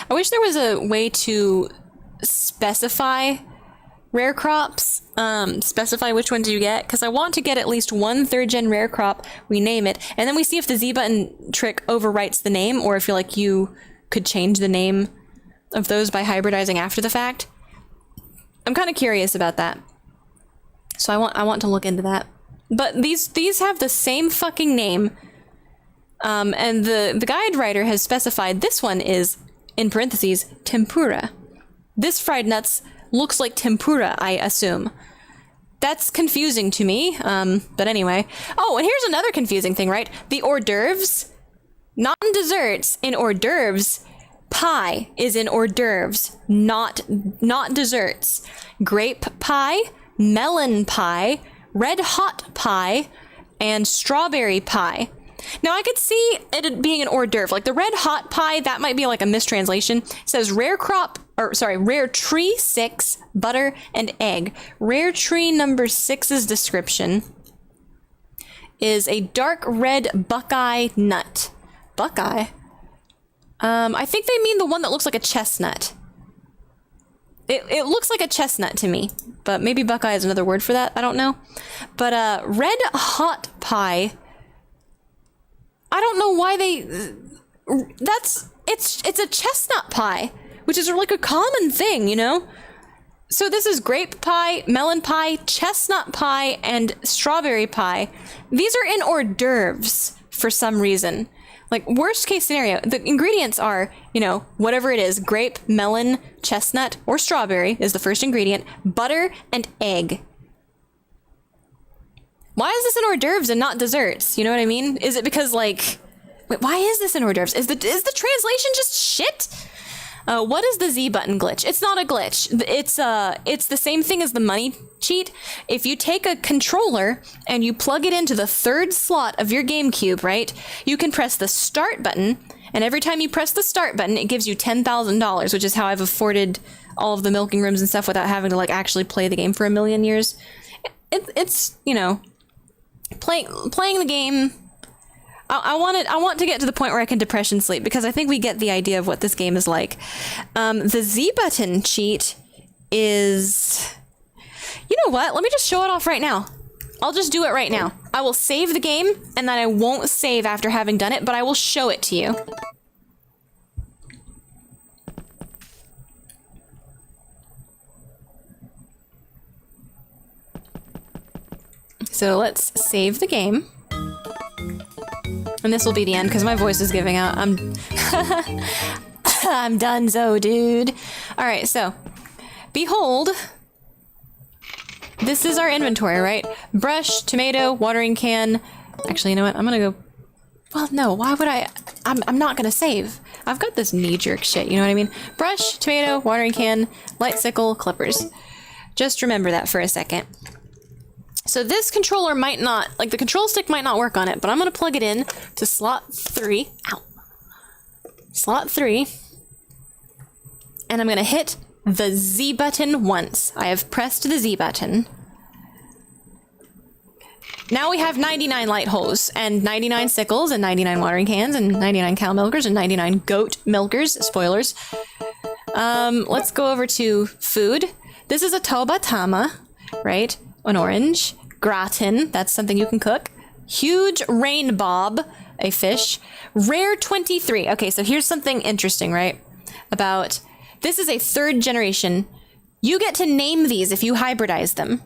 I wish there was a way to specify rare crops, specify which ones you get, because I want to get at least one 3rd gen rare crop, we name it, and then we see if the Z button trick overwrites the name, or if you could change the name of those by hybridizing after the fact. I'm kind of curious about that. So I want to look into that. But these have the same fucking name, and the guide writer has specified this one is, in parentheses, tempura. This fried nuts looks like tempura, I assume. That's confusing to me, but anyway. Oh, and here's another confusing thing, right? The hors d'oeuvres, not in desserts, in hors d'oeuvres. Pie is in hors d'oeuvres, not desserts. Grape pie, melon pie, red hot pie, and strawberry pie. Now, I could see it being an hors d'oeuvre. Like the red hot pie, that might be like a mistranslation. It says rare tree 6, butter, and egg. Rare tree number 6's description is a dark red buckeye nut. Buckeye? I think they mean the one that looks like a chestnut. It looks like a chestnut to me, but maybe buckeye is another word for that. I don't know. But red hot pie, I don't know why it's a chestnut pie, which is like a common thing, you know? So this is grape pie, melon pie, chestnut pie, and strawberry pie. These are in hors d'oeuvres for some reason. Like, worst case scenario, the ingredients are, you know, whatever it is, grape, melon, chestnut, or strawberry is the first ingredient, butter, and egg. Why is this in hors d'oeuvres and not desserts? You know what I mean? Is it because, like, wait, why is this in hors d'oeuvres? Is the translation just shit? What is the Z button glitch? It's not a glitch. It's the same thing as the money cheat. If you take a controller and you plug it into the 3rd slot of your GameCube, right? You can press the start button, and every time you press the start button, it gives you $10,000, which is how I've afforded all of the milking rooms and stuff without having to, like, actually play the game for a million years. It's, you know, playing the game. I want to get to the point where I can depression sleep, because I think we get the idea of what this game is like. The Z button cheat is, you know what? Let me just show it off right now. I'll just do it right now. I will save the game, and then I won't save after having done it, but I will show it to you. So let's save the game. And this will be the end because my voice is giving out. I'm donezo, dude. All right, so behold, this is our inventory, right? Brush, tomato, watering can. Actually, you know what? I'm gonna go. Well, no. Why would I? I'm not gonna save. I've got this knee-jerk shit. You know what I mean? Brush, tomato, watering can, light sickle, clippers. Just remember that for a second. So this controller might not, like the control stick might not work on it, but I'm gonna plug it in to slot 3. Ow. Slot 3. And I'm gonna hit the Z button once. I have pressed the Z button. Now we have 99 light holes, and 99 sickles, and 99 watering cans, and 99 cow milkers, and 99 goat milkers, spoilers. Let's go over to food. This is a tobatama, right? An orange. Gratin, that's something you can cook. Huge rain bob, a fish. Rare 23. Okay, so here's something interesting, right? About, this is a 3rd generation. You get to name these if you hybridize them.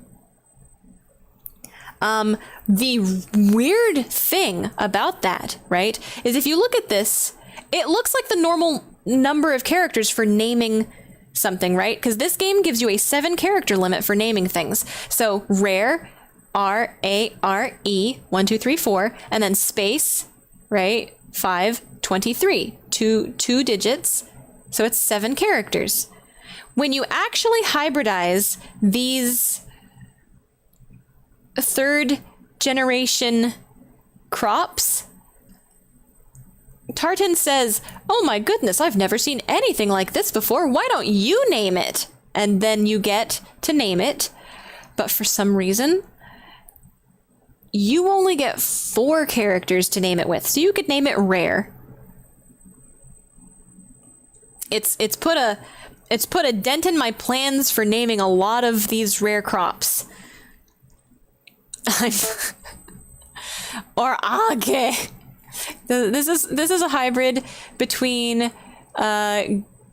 The weird thing about that, right, is if you look at this, it looks like the normal number of characters for naming something, right? Because this game gives you a 7-character limit for naming things. So rare, R-A-R-E, 1, 2, 3, 4, and then space, right, 5, 23, two digits. So it's 7 characters. When you actually hybridize these 3rd generation crops, Tartan says, "Oh my goodness, I've never seen anything like this before. Why don't you name it?" And then you get to name it. But for some reason, you only get 4 characters to name it with. So you could name it rare. It's put a dent in my plans for naming a lot of these rare crops. Or okay. This is a hybrid between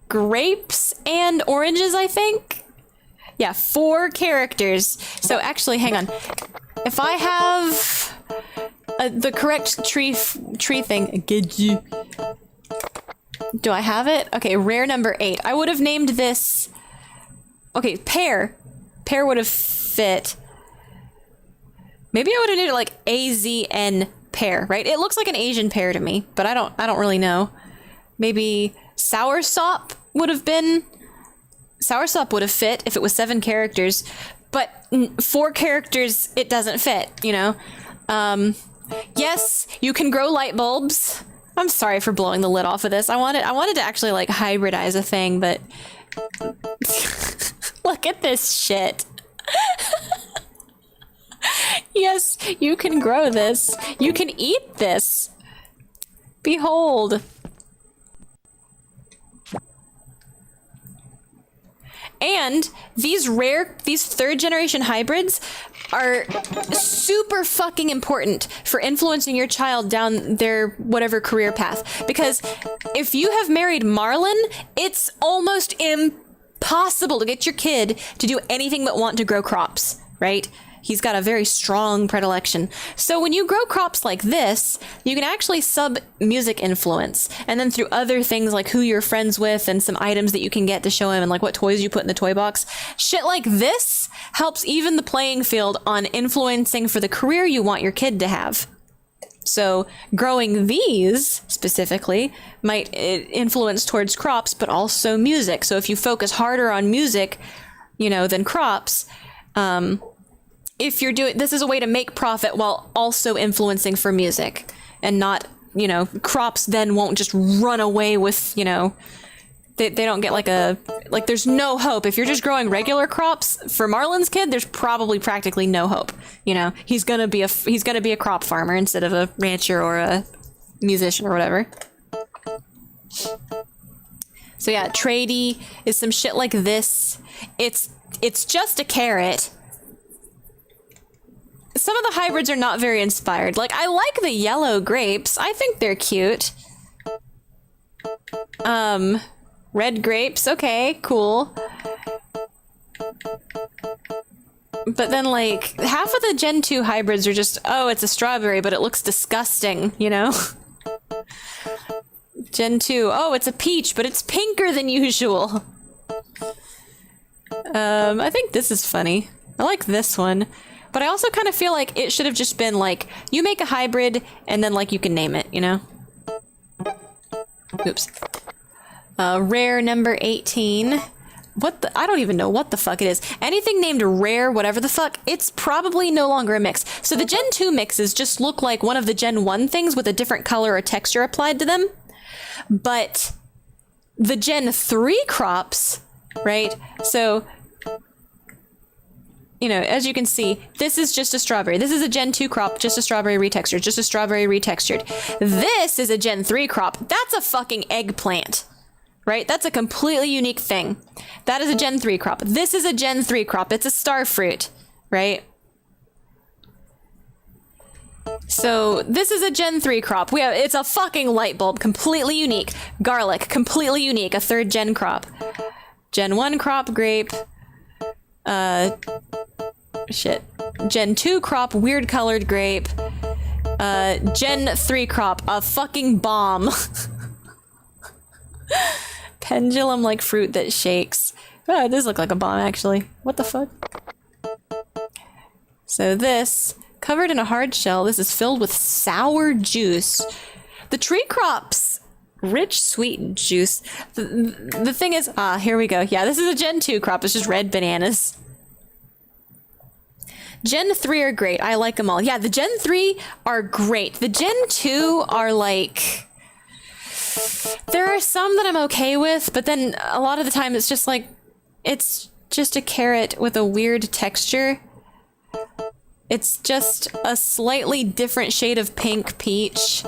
grapes and oranges, I think. Yeah, 4 characters. So actually, hang on. If I have the correct tree thing, do I have it? Okay, rare number 8. I would have named this. Okay, pear. Pear would have fit. Maybe I would have named it like AZN pear, right? It looks like an Asian pear to me, but I don't really know. Maybe soursop would have been. Soursop would have fit if it was 7 characters, but 4 characters it doesn't fit, you know? Yes, you can grow light bulbs. I'm sorry for blowing the lid off of this. I wanted to actually like hybridize a thing, but look at this shit. Yes, you can grow this. You can eat this. Behold. And these 3rd generation hybrids are super fucking important for influencing your child down their whatever career path. Because if you have married Marlin, it's almost impossible to get your kid to do anything but want to grow crops, right? He's got a very strong predilection. So when you grow crops like this, you can actually sub music influence. And then through other things like who you're friends with and some items that you can get to show him and like what toys you put in the toy box. Shit like this helps even the playing field on influencing for the career you want your kid to have. So growing these specifically might influence towards crops, but also music. So if you focus harder on music, you know, than crops, if you're doing, this is a way to make profit while also influencing for music and not, you know, crops then won't just run away with, you know, they don't get like there's no hope. If you're just growing regular crops for Marlin's kid, there's probably practically no hope. You know, he's going to be a crop farmer instead of a rancher or a musician or whatever. So yeah, tradey is some shit like this. It's just a carrot. Some of the hybrids are not very inspired. Like, I like the yellow grapes. I think they're cute. Red grapes. Okay, cool. But then, like, half of the Gen 2 hybrids are just, oh, it's a strawberry, but it looks disgusting, you know? Gen 2. Oh, it's a peach, but it's pinker than usual. I think this is funny. I like this one. But I also kind of feel like it should have just been like, you make a hybrid, and then like you can name it, you know? Oops. Rare number 18. What the? I don't even know what the fuck it is. Anything named rare, whatever the fuck, it's probably no longer a mix. So the Gen 2 mixes just look like one of the Gen 1 things with a different color or texture applied to them. But the Gen 3 crops, right? So, you know, as you can see, this is just a strawberry. This is a Gen 2 crop, just a strawberry retextured, just a strawberry retextured. This is a Gen 3 crop. That's a fucking eggplant. Right? That's a completely unique thing. That is a Gen 3 crop. This is a Gen 3 crop. It's a star fruit, right? So this is a Gen 3 crop. It's a fucking light bulb, completely unique. Garlic, completely unique, a 3rd gen crop. Gen 1 crop, grape. Gen 2 crop, weird colored grape. Gen 3 crop, a fucking bomb. Pendulum like fruit that shakes. Oh, it does look like a bomb, actually. What the fuck? So this, covered in a hard shell, this is filled with sour juice. The tree crops, rich, sweet juice. The thing is, here we go. Yeah, this is a Gen 2 crop. It's just red bananas. Gen 3 are great. I like them all. Yeah, the Gen 3 are great. The Gen 2 are like... There are some that I'm okay with, but then a lot of the time it's just like, it's just a carrot with a weird texture. It's just a slightly different shade of pink peach,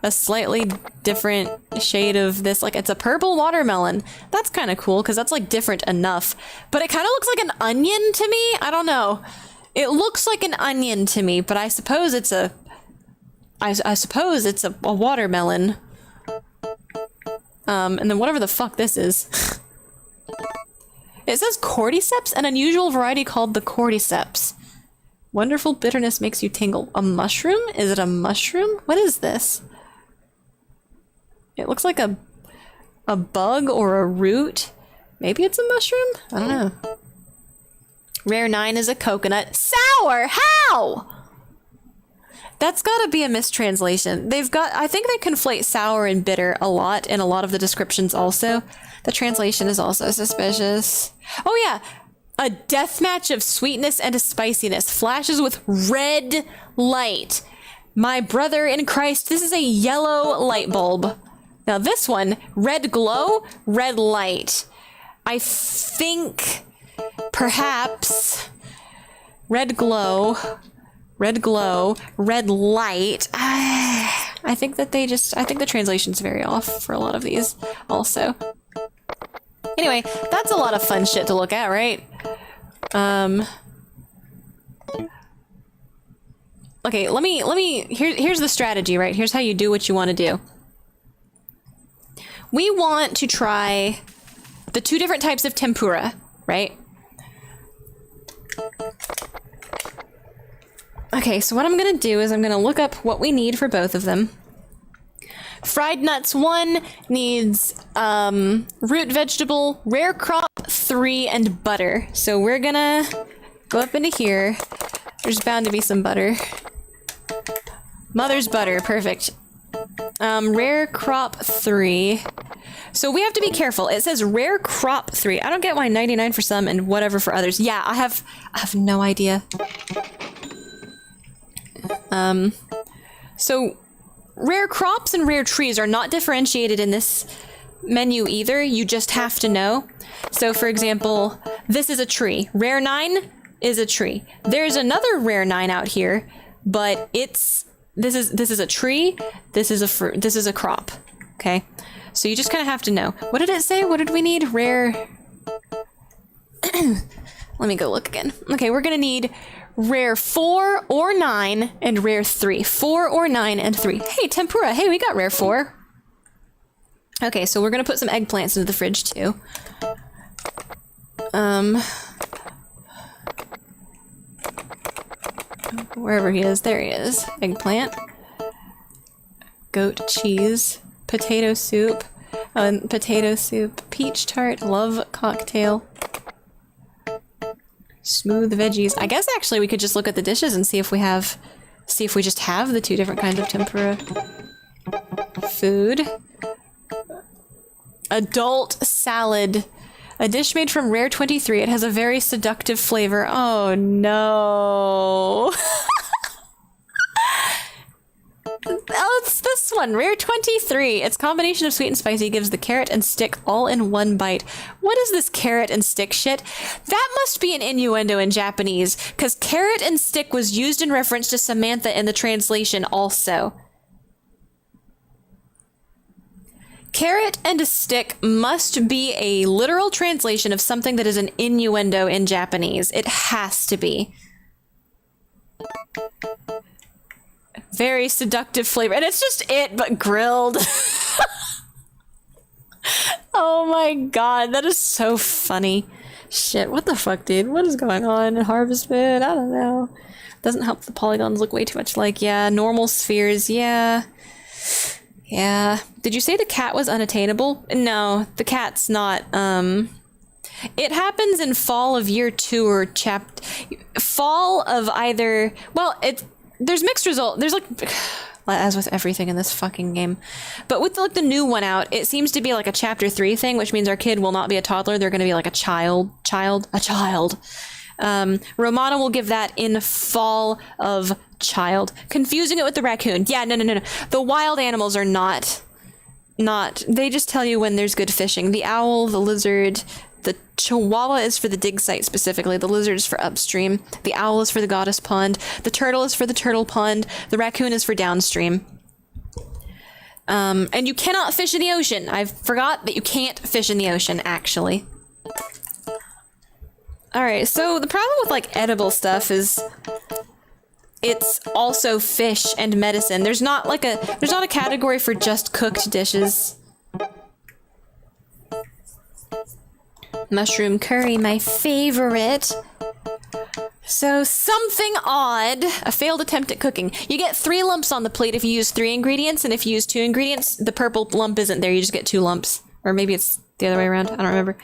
a slightly different shade of this, like it's a purple watermelon. That's kind of cool because that's like different enough, but it kind of looks like an onion to me. I don't know. It looks like an onion to me, but I suppose it's a watermelon. And then whatever the fuck this is. It says cordyceps, an unusual variety called the cordyceps. Wonderful bitterness makes you tingle. A mushroom? Is it a mushroom? What is this? It looks like a bug or a root. Maybe it's a mushroom? I don't know. Rare 9 is a coconut. Sour! How? That's gotta be a mistranslation. I think they conflate sour and bitter a lot in a lot of the descriptions also. The translation is also suspicious. Oh yeah, a death match of sweetness and a spiciness. Flashes with red light. My brother in Christ, this is a yellow light bulb. Now this one, red glow, red light. I think perhaps red glow, red light. I think the translation's very off for a lot of these also. Anyway, that's a lot of fun shit to look at, right? Okay, here's the strategy, right? Here's how you do what you want to do. We want to try the 2 different types of tempura, right? Okay, so what I'm gonna do is I'm gonna look up what we need for both of them. Fried nuts 1 needs root vegetable, rare crop 3, and butter. So we're gonna go up into here. There's bound to be some butter. Mother's butter, perfect. Rare crop 3. So we have to be careful. It says rare crop 3. I don't get why 99 for some and whatever for others. Yeah, I have no idea. So rare crops and rare trees are not differentiated in this menu either. You just have to know. So for example, this is a tree. Rare 9 is a tree. There's another rare 9 out here, but this is a tree. This is a fruit. This is a crop. Okay. So you just kind of have to know. What did it say? What did we need? Rare. Let me go look again. Okay, we're gonna need rare 4 or 9 and rare 3. 4 or 9 and 3. Hey, tempura. Hey, we got rare 4. Okay, so we're gonna put some eggplants into the fridge too. Wherever he is, there he is. Eggplant. Goat cheese. potato soup. Potato soup. Peach tart. Love cocktail. Smooth veggies. I guess actually we could just look at the dishes and see if we have... See if we just have the 2 different kinds of tempura. Food. Adult salad. A dish made from Rare 23. It has a very seductive flavor. Oh no. Oh, it's this one. Rare 23. Its combination of sweet and spicy gives the carrot and stick all in one bite. What is this carrot and stick shit? That must be an innuendo in Japanese, because carrot and stick was used in reference to Samantha in the translation also. Carrot and a stick must be a literal translation of something that is an innuendo in Japanese. It has to be. Very seductive flavor. And it's just it, but grilled. Oh my god, that is so funny. Shit, what the fuck, dude? What is going on in Harvest Moon? I don't know. Doesn't help the polygons look way too much like, yeah, normal spheres, yeah. Yeah. Did you say the cat was unattainable? No, the cat's not, it happens in fall of year 2 or fall of either, well, there's mixed result. There's like, as with everything in this fucking game. But with like the new one out, it seems to be like a chapter 3 thing, which means our kid will not be a toddler. They're going to be like a child. Romana will give that in fall of child. Confusing it with the raccoon. Yeah, no. The wild animals are not, they just tell you when there's good fishing. The owl, the lizard, the chihuahua is for the dig site specifically. The lizard is for upstream. The owl is for the goddess pond. The turtle is for the turtle pond. The raccoon is for downstream. And you cannot fish in the ocean. I forgot that you can't fish in the ocean, actually. Alright, so the problem with, like, edible stuff is it's also fish and medicine. There's not a category for just cooked dishes. Mushroom curry, my favorite. So, something odd. A failed attempt at cooking. You get 3 lumps on the plate if you use 3 ingredients, and if you use 2 ingredients, the purple lump isn't there, you just get 2 lumps. Or maybe it's the other way around, I don't remember.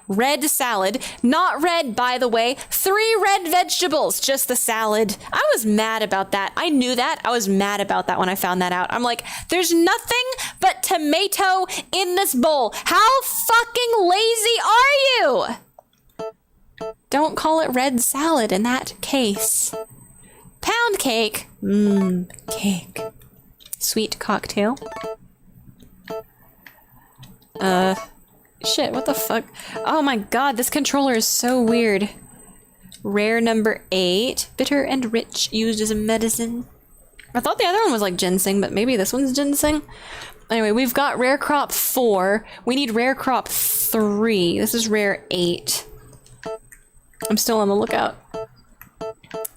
Red salad. Not red, by the way. 3 red vegetables, just the salad. I was mad about that. I knew that. I was mad about that when I found that out. I'm like, there's nothing but tomato in this bowl. How fucking lazy are you? Don't call it red salad in that case. Pound cake. Cake. Sweet cocktail. Shit, what the fuck? Oh my god, this controller is so weird. Rare number 8. Bitter and rich, used as a medicine. I thought the other one was like ginseng, but maybe this one's ginseng? Anyway, we've got rare crop 4. We need rare crop 3. This is rare 8. I'm still on the lookout.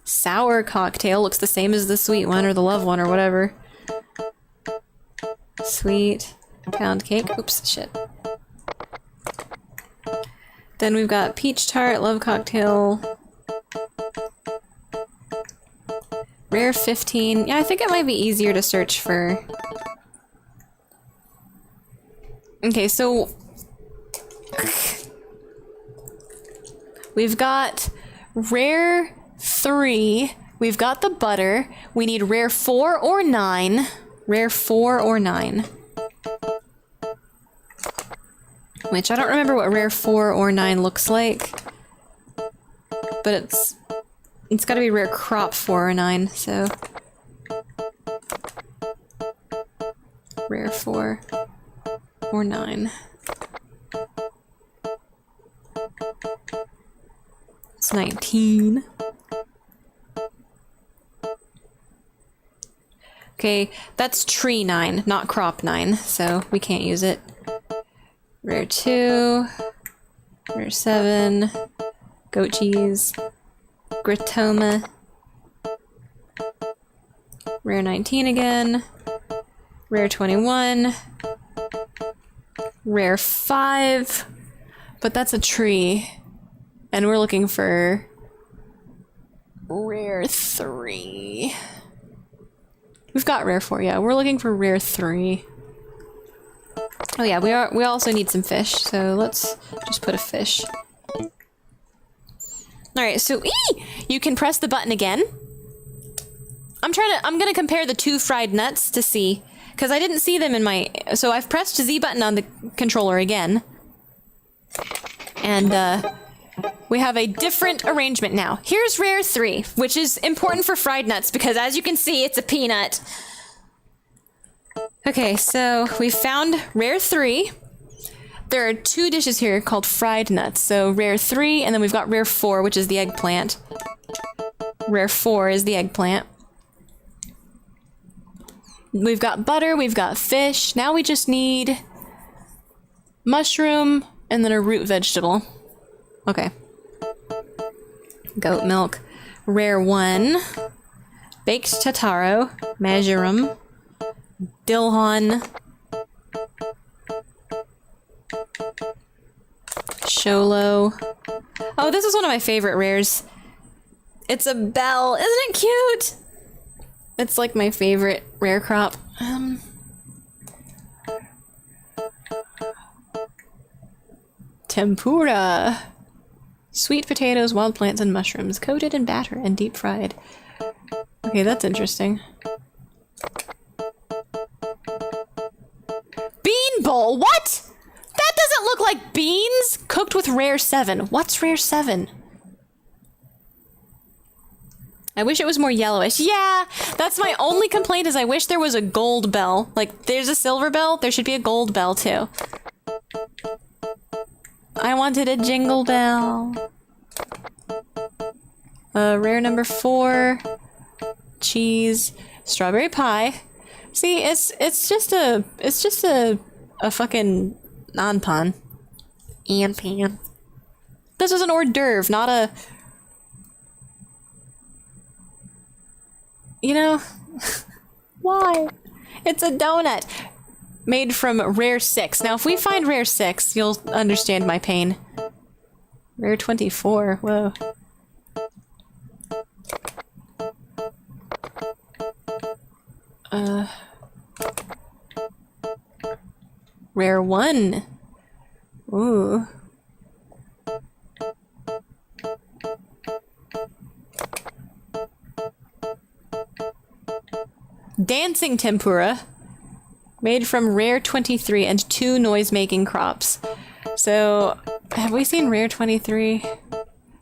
Sour cocktail looks the same as the sweet one or the love one or whatever. Sweet. Pound cake. Oops, shit. Then we've got peach tart, love cocktail. Rare 15. Yeah, I think it might be easier to search for. Okay, so we've got rare 3. We've got the butter. We need rare 4 or 9. Rare 4 or 9. Which I don't remember what rare 4 or 9 looks like. But it's gotta be rare crop 4 or 9, so. Rare 4 or 9. It's 19. Okay, that's tree 9, not crop 9, so we can't use it. Rare 2, rare 7, goat cheese, gratoma, rare 19 again, rare 21, rare 5, but that's a tree, and we're looking for rare 3. We've got rare 4, yeah, we're looking for rare 3. Oh yeah, we also need some fish, so let's just put a fish. Alright, so you can press the button again. I'm gonna compare the 2 fried nuts to see, because I didn't see them in my, so I've pressed the Z button on the controller again. And we have a different arrangement now. Here's rare 3, which is important for fried nuts because as you can see, it's a peanut. Okay, so we found rare 3. There are 2 dishes here called fried nuts. So rare 3, and then we've got rare 4, which is the eggplant. Rare 4 is the eggplant. We've got butter, we've got fish. Now we just need mushroom and then a root vegetable. Okay. Goat milk. Rare 1. Baked tataro. Marjoram. Dilhon. Sholo. Oh, this is one of my favorite rares. It's a bell. Isn't it cute? It's like my favorite rare crop. Tempura. Sweet potatoes, wild plants, and mushrooms, coated in batter and deep fried. Okay, that's interesting. Bean bowl? What? That doesn't look like beans! Cooked with rare 7. What's rare 7? I wish it was more yellowish. Yeah, that's my only complaint is I wish there was a gold bell. Like, there's a silver bell, there should be a gold bell too. I wanted a jingle bell. Rare number 4. Cheese. Strawberry pie. See, it's just a fucking non-pun. Pan. This is an hors d'oeuvre, not a... You know? Why? It's a donut. Made from rare 6. Now, if we find rare 6, you'll understand my pain. Rare 24. Whoa. Rare 1. Ooh. Dancing tempura. Made from rare 23 and 2 noise-making crops. So, have we seen rare 23?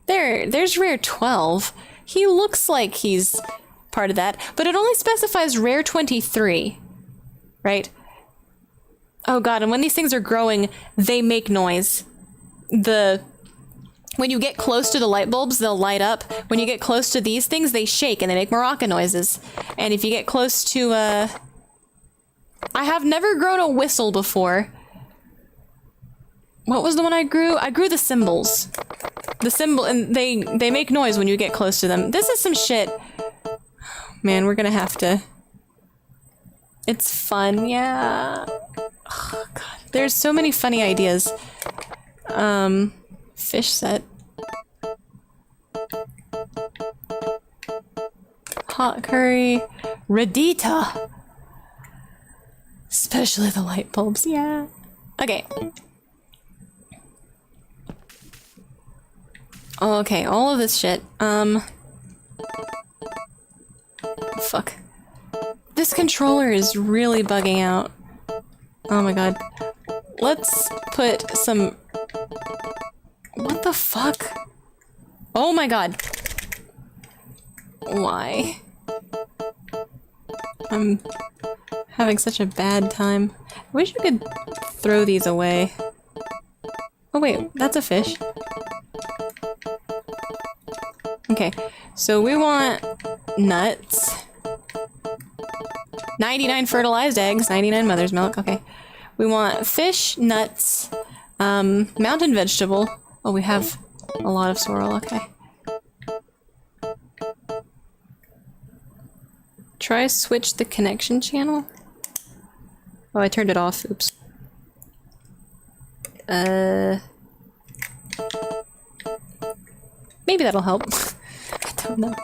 There's rare 12. He looks like he's part of that, but it only specifies rare 23. Right? Oh god, and when these things are growing, they make noise. When you get close to the light bulbs, they'll light up. When you get close to these things, they shake and they make maraca noises. And if you get close to, I have never grown a whistle before. What was the one I grew? I grew the cymbals. The cymbal, and they make noise when you get close to them. This is some shit. Man, we're gonna have to... It's fun, yeah. Oh, God. There's so many funny ideas. Fish set. Hot curry. Radita. Especially the light bulbs, yeah. Okay. Okay, all of this shit. Fuck. This controller is really bugging out. Oh my god. Let's put some... What the fuck? Oh my god. Why? I'm having such a bad time. I wish we could throw these away. Oh wait, that's a fish. Okay, so we want nuts. 99 fertilized eggs, 99 mother's milk, okay. We want fish, nuts, mountain vegetable. Oh, we have a lot of sorrel, okay. Try switch the connection channel? Oh, I turned it off, oops. Maybe that'll help. I don't know.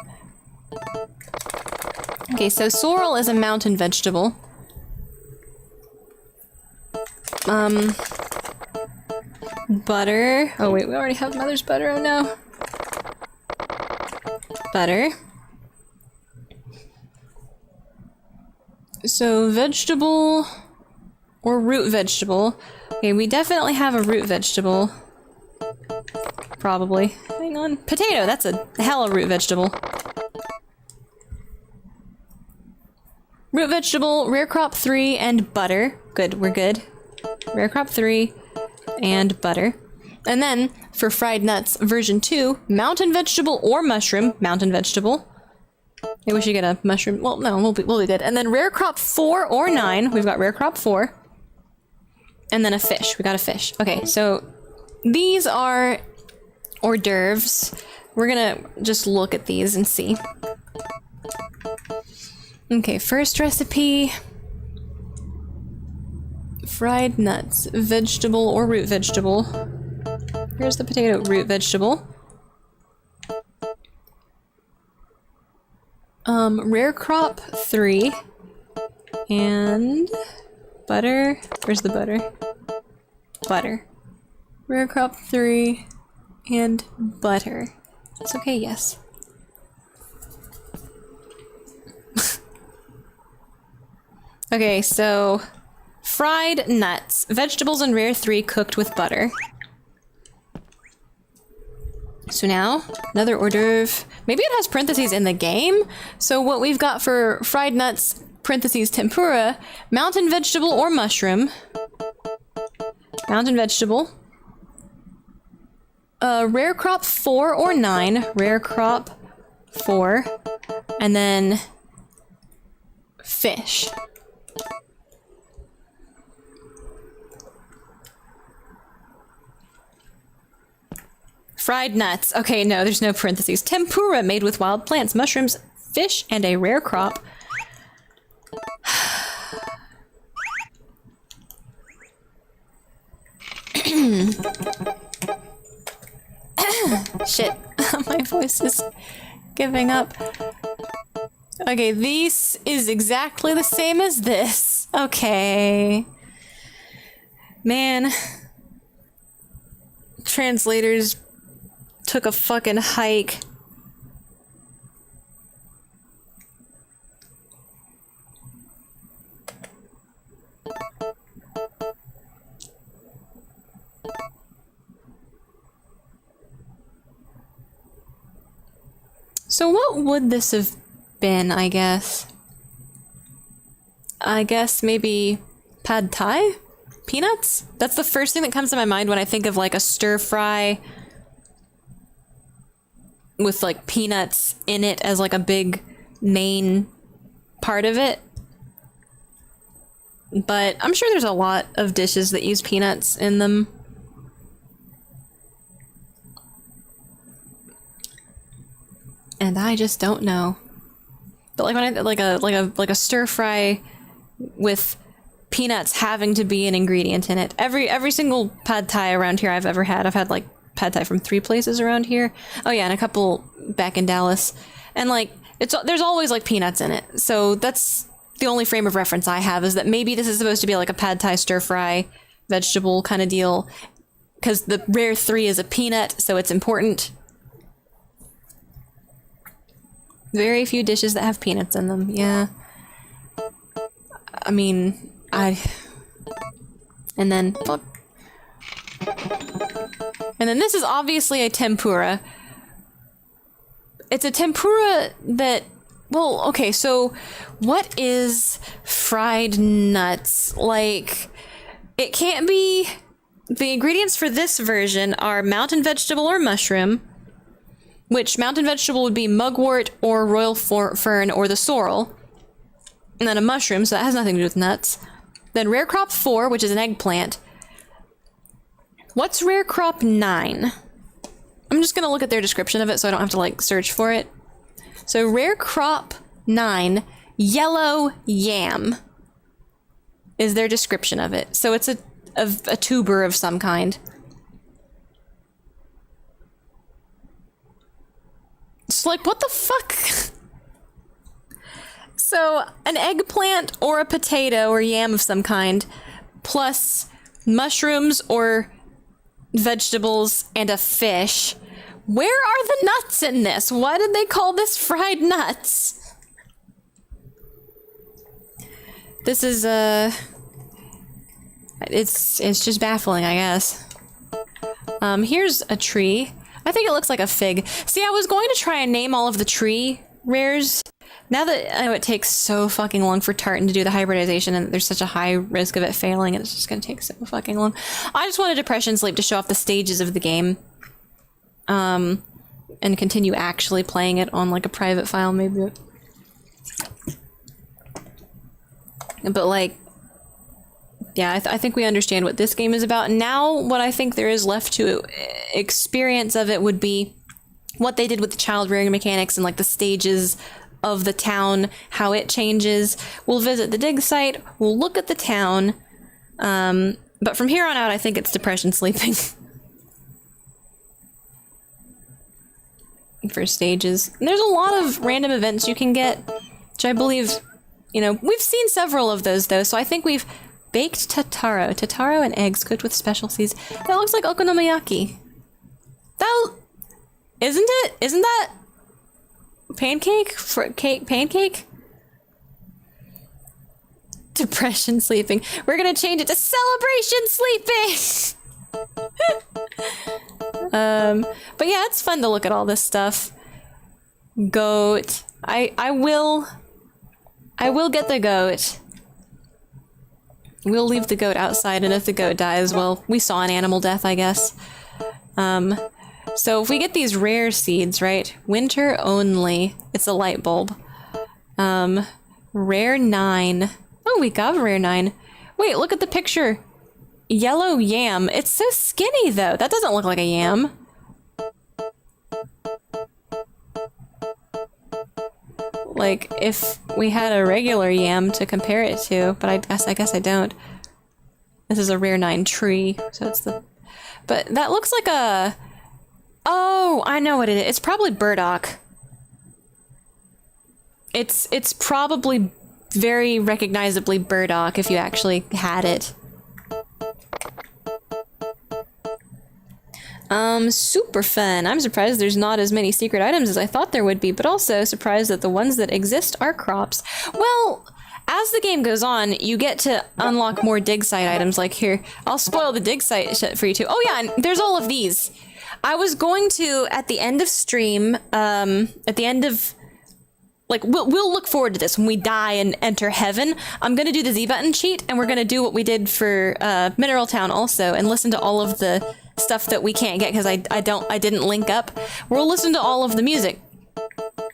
Okay, so sorrel is a mountain vegetable. Butter. Oh wait, we already have mother's butter, oh no. Butter. So vegetable or root vegetable. Okay, we definitely have a root vegetable. Probably. Hang on. Potato, that's a hella root vegetable. Root vegetable, rare crop 3, and butter. Good, we're good. Rare crop 3 and butter. And then, for fried nuts, version 2, mountain vegetable or mushroom. Mountain vegetable. Maybe we should get a mushroom. Well, no, we'll be good. And then rare crop 4 or 9. We've got rare crop 4. And then a fish. We got a fish. Okay, so these are hors d'oeuvres. We're gonna just look at these and see. Okay, first recipe. Fried nuts. Vegetable or root vegetable. Here's the potato. Root vegetable. Rare crop 3. And butter. Where's the butter? Butter. Rare crop 3 and butter. It's okay, yes. Okay, so fried nuts. Vegetables and rare 3 cooked with butter. So now, another hors d'oeuvre. Maybe it has parentheses in the game. So what we've got for fried nuts, parentheses tempura, mountain vegetable or mushroom. Mountain vegetable. Rare crop 4 or 9. Rare crop 4. And then fish. Fried nuts. Okay, no, there's no parentheses. Tempura made with wild plants, mushrooms, fish, and a rare crop. Shit. My voice is giving up. Okay, this is exactly the same as this. Okay. Man. Translators took a fucking hike. So what would this have been, I guess? I guess maybe pad thai? Peanuts? That's the first thing that comes to my mind when I think of like a stir fry with like peanuts in it as like a big main part of it. But I'm sure there's a lot of dishes that use peanuts in them. And I just don't know. But like when I like a stir fry with peanuts having to be an ingredient in it. Every single pad thai around here I've ever had. I've had like pad thai from 3 places around here. Oh yeah, and a couple back in Dallas. And like there's always like peanuts in it. So that's the only frame of reference I have, is that maybe this is supposed to be like a pad thai stir fry vegetable kind of deal, because the rare 3 is a peanut, so it's important. Very few dishes that have peanuts in them. Yeah. I mean, and then this is obviously a tempura. It's a tempura that, well, okay, so what is fried nuts? Like, it can't be, the ingredients for this version are mountain vegetable or mushroom, which mountain vegetable would be mugwort or royal fern or the sorrel. And then a mushroom, so that has nothing to do with nuts. Then rare crop 4, which is an eggplant. What's rare crop 9? I'm just gonna look at their description of it so I don't have to like search for it. So rare crop 9, yellow yam is their description of it. So it's a tuber of some kind. It's like, what the fuck? So, an eggplant or a potato or yam of some kind, plus mushrooms or vegetables and a fish. Where are the nuts in this? Why did they call this fried nuts? This is it's just baffling, I guess. Here's a tree. I think it looks like a fig. See, I was going to try and name all of the tree rares. Now that I know it takes so fucking long for Tartan to do the hybridization and there's such a high risk of it failing, it's just gonna take so fucking long. I just wanted Depression Sleep to show off the stages of the game. And continue actually playing it on like a private file maybe. But like, yeah, I think we understand what this game is about. Now what I think there is left to experience of it would be what they did with the child rearing mechanics and like the stages of the town, how it changes. We'll visit the dig site, we'll look at the town, but from here on out I think it's Depression Sleeping. For stages. And there's a lot of random events you can get, which I believe, you know, we've seen several of those though, so I think we've baked tataro and eggs cooked with specialties. That looks like okonomiyaki. That isn't it? Isn't that pancake? Pancake? Depression Sleeping. We're gonna change it to Celebration Sleeping. But yeah, it's fun to look at all this stuff. Goat. I will get the goat. We'll leave the goat outside, and if the goat dies, well, we saw an animal death, I guess. So if we get these rare seeds, right? Winter only. It's a light bulb. Rare 9. Oh, we got a rare 9. Wait, look at the picture. Yellow yam. It's so skinny, though. That doesn't look like a yam. Like, if we had a regular yam to compare it to, but I guess I don't. This is a rare 9 tree, so it's the... But that looks like a... Oh, I know what it is. It's probably burdock. It's probably very recognizably burdock if you actually had it. Super fun. I'm surprised there's not as many secret items as I thought there would be, but also surprised that the ones that exist are crops. Well, as the game goes on, you get to unlock more dig site items, like here. I'll spoil the dig site shit for you too. Oh yeah, and there's all of these. I was going to, at the end of stream, at the end of... Like, we'll look forward to this when we die and enter heaven. I'm gonna do the Z-button cheat, and we're gonna do what we did for Mineral Town also, and listen to all of the stuff that we can't get because I didn't link up. We'll listen to all of the music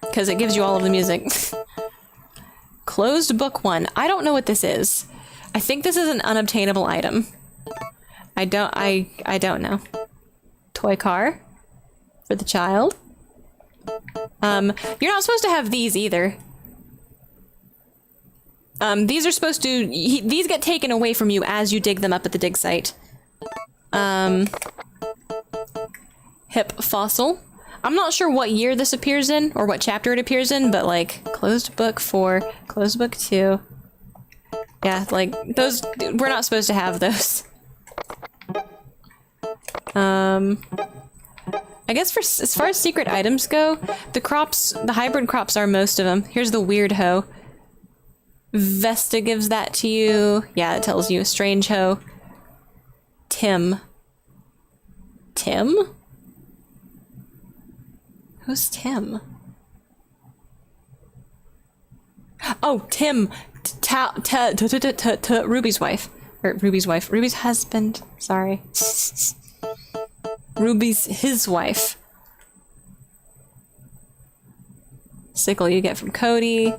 because it gives you all of the music. Closed book 1. I don't know what this is. I think this is an unobtainable item. I don't know. Toy car for the child. You're not supposed to have these either. These are supposed to... these get taken away from you as you dig them up at the dig site. Hip fossil. I'm not sure what year this appears in, or what chapter it appears in, but like, closed book 4, closed book 2. Yeah, like, those... we're not supposed to have those. I guess for as far as secret items go, the crops, the hybrid crops are most of them. Here's the weird hoe. Vesta gives that to you. Yeah, it tells you. Strange hoe. Tim. Tim? Who's Tim? Oh, Tim. Ruby's wife. Or Ruby's wife. Ruby's husband. Sorry. Ruby's his wife. Sickle you get from Cody.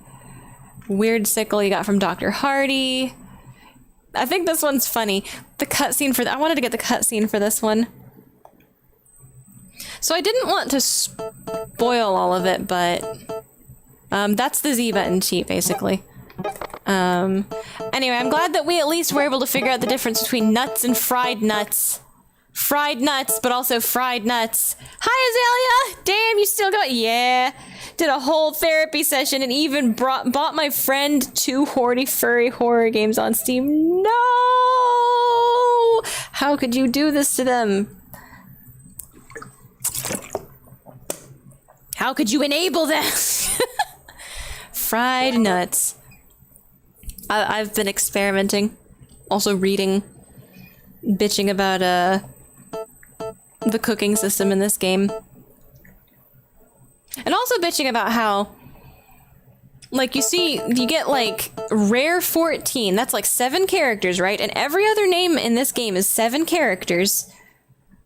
Weird sickle you got from Dr. Hardy. I think this one's funny. The cutscene for I wanted to get the cutscene for this one. So I didn't want to spoil all of it, but that's the Z-button cheat, basically. Anyway, I'm glad that we at least were able to figure out the difference between nuts and fried nuts. Fried nuts, but also fried nuts. Hi, Azalea! Damn, you still got— yeah. Did a whole therapy session and even bought my friend 2 Horty Furry horror games on Steam. No! How could you do this to them? How could you enable that? Fried nuts. I've been experimenting. Also reading. Bitching about, the cooking system in this game. And also bitching about how, like, you see, you get, like, rare 14. That's, like, 7 characters, right? And every other name in this game is 7 characters.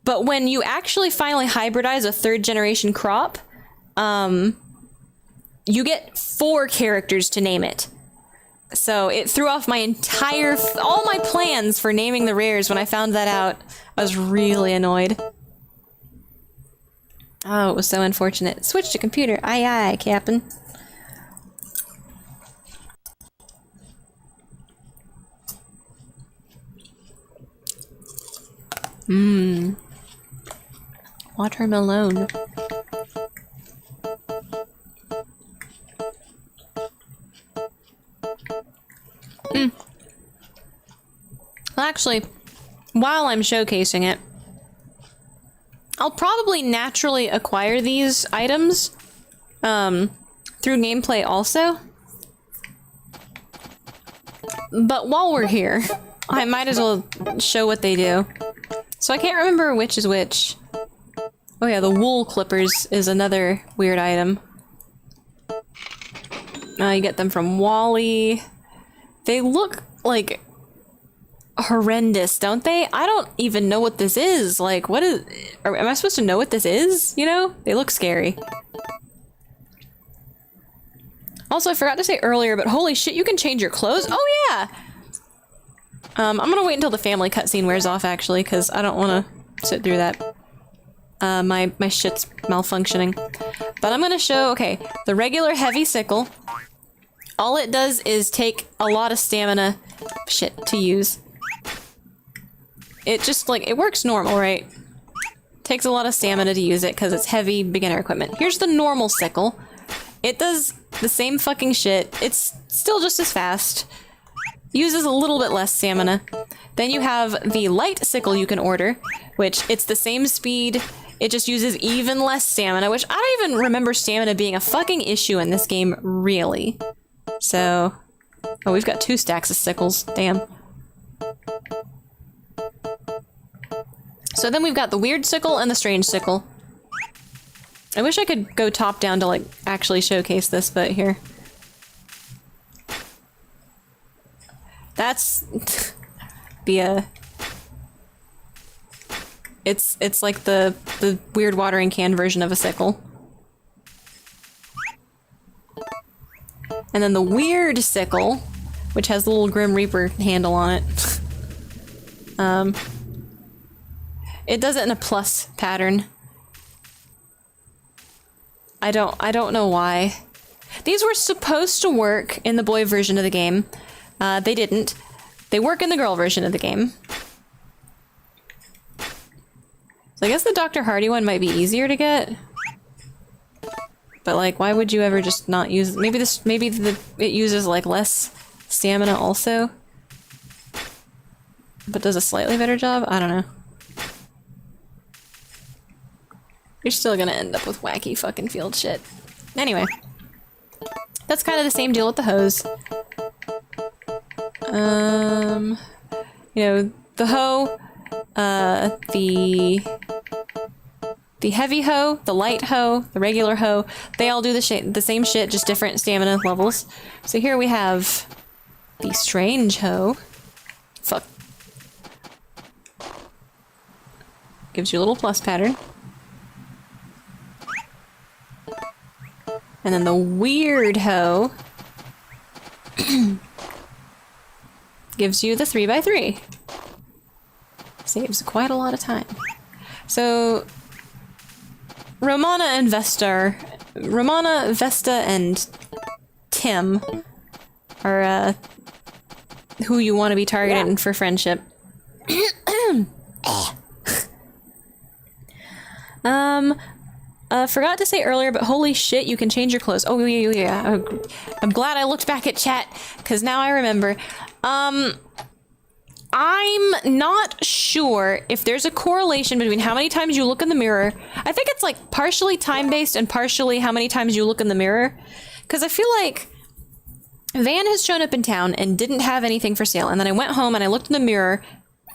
But when you actually finally hybridize a 3rd generation crop, you get 4 characters to name it. So it threw off my entire— all my plans for naming the rares when I found that out. I was really annoyed. Oh, it was so unfortunate. Switch to computer. Aye aye, Captain. Mmm. Watermelon. Well, actually, while I'm showcasing it, I'll probably naturally acquire these items through gameplay also. But while we're here, I might as well show what they do. So I can't remember which is which. Oh yeah, the wool clippers is another weird item. You get them from Wally. They look like horrendous, don't they? I don't even know what this is. Like, what is— am I supposed to know what this is? You know? They look scary. Also, I forgot to say earlier, but holy shit, you can change your clothes? Oh yeah! I'm gonna wait until the family cutscene wears off, actually, because I don't want to sit through that. My shit's malfunctioning. But I'm gonna show— okay, the regular heavy sickle. All it does is take a lot of stamina— shit— to use. It just, like, it works normal, right? Takes a lot of stamina to use it because it's heavy beginner equipment. Here's the normal sickle. It does the same fucking shit. It's still just as fast. Uses a little bit less stamina. Then you have the light sickle you can order, which it's the same speed. It just uses even less stamina, which I don't even remember stamina being a fucking issue in this game, really. So— oh, we've got 2 stacks of sickles. Damn. So then we've got the weird sickle and the strange sickle. I wish I could go top down to, like, actually showcase this, but here. That's the, it's like the weird watering can version of a sickle. And then the weird sickle, which has the little Grim Reaper handle on it. It does it in a plus pattern. I don't know why. These were supposed to work in the boy version of the game. They didn't. They work in the girl version of the game. So I guess the Dr. Hardy one might be easier to get. But, like, why would you ever just not use— maybe it uses, like, less stamina also? But does a slightly better job? I don't know. You're still gonna end up with wacky fucking field shit. Anyway. That's kind of the same deal with the hose. You know, the hoe, the heavy hoe, the light hoe, the regular hoe, they all do the same shit, just different stamina levels. So here we have the strange hoe. Fuck. Gives you a little plus pattern. And then the weird hoe gives you the 3x3. Saves quite a lot of time. So Romana, Vesta, and Tim are who you want to be targeting for friendship. Forgot to say earlier, but holy shit, you can change your clothes. Oh, yeah. I'm glad I looked back at chat, because now I remember. I'm not sure if there's a correlation between how many times you look in the mirror. I think it's like partially time-based and partially how many times you look in the mirror. Because I feel like Van has shown up in town and didn't have anything for sale. And then I went home and I looked in the mirror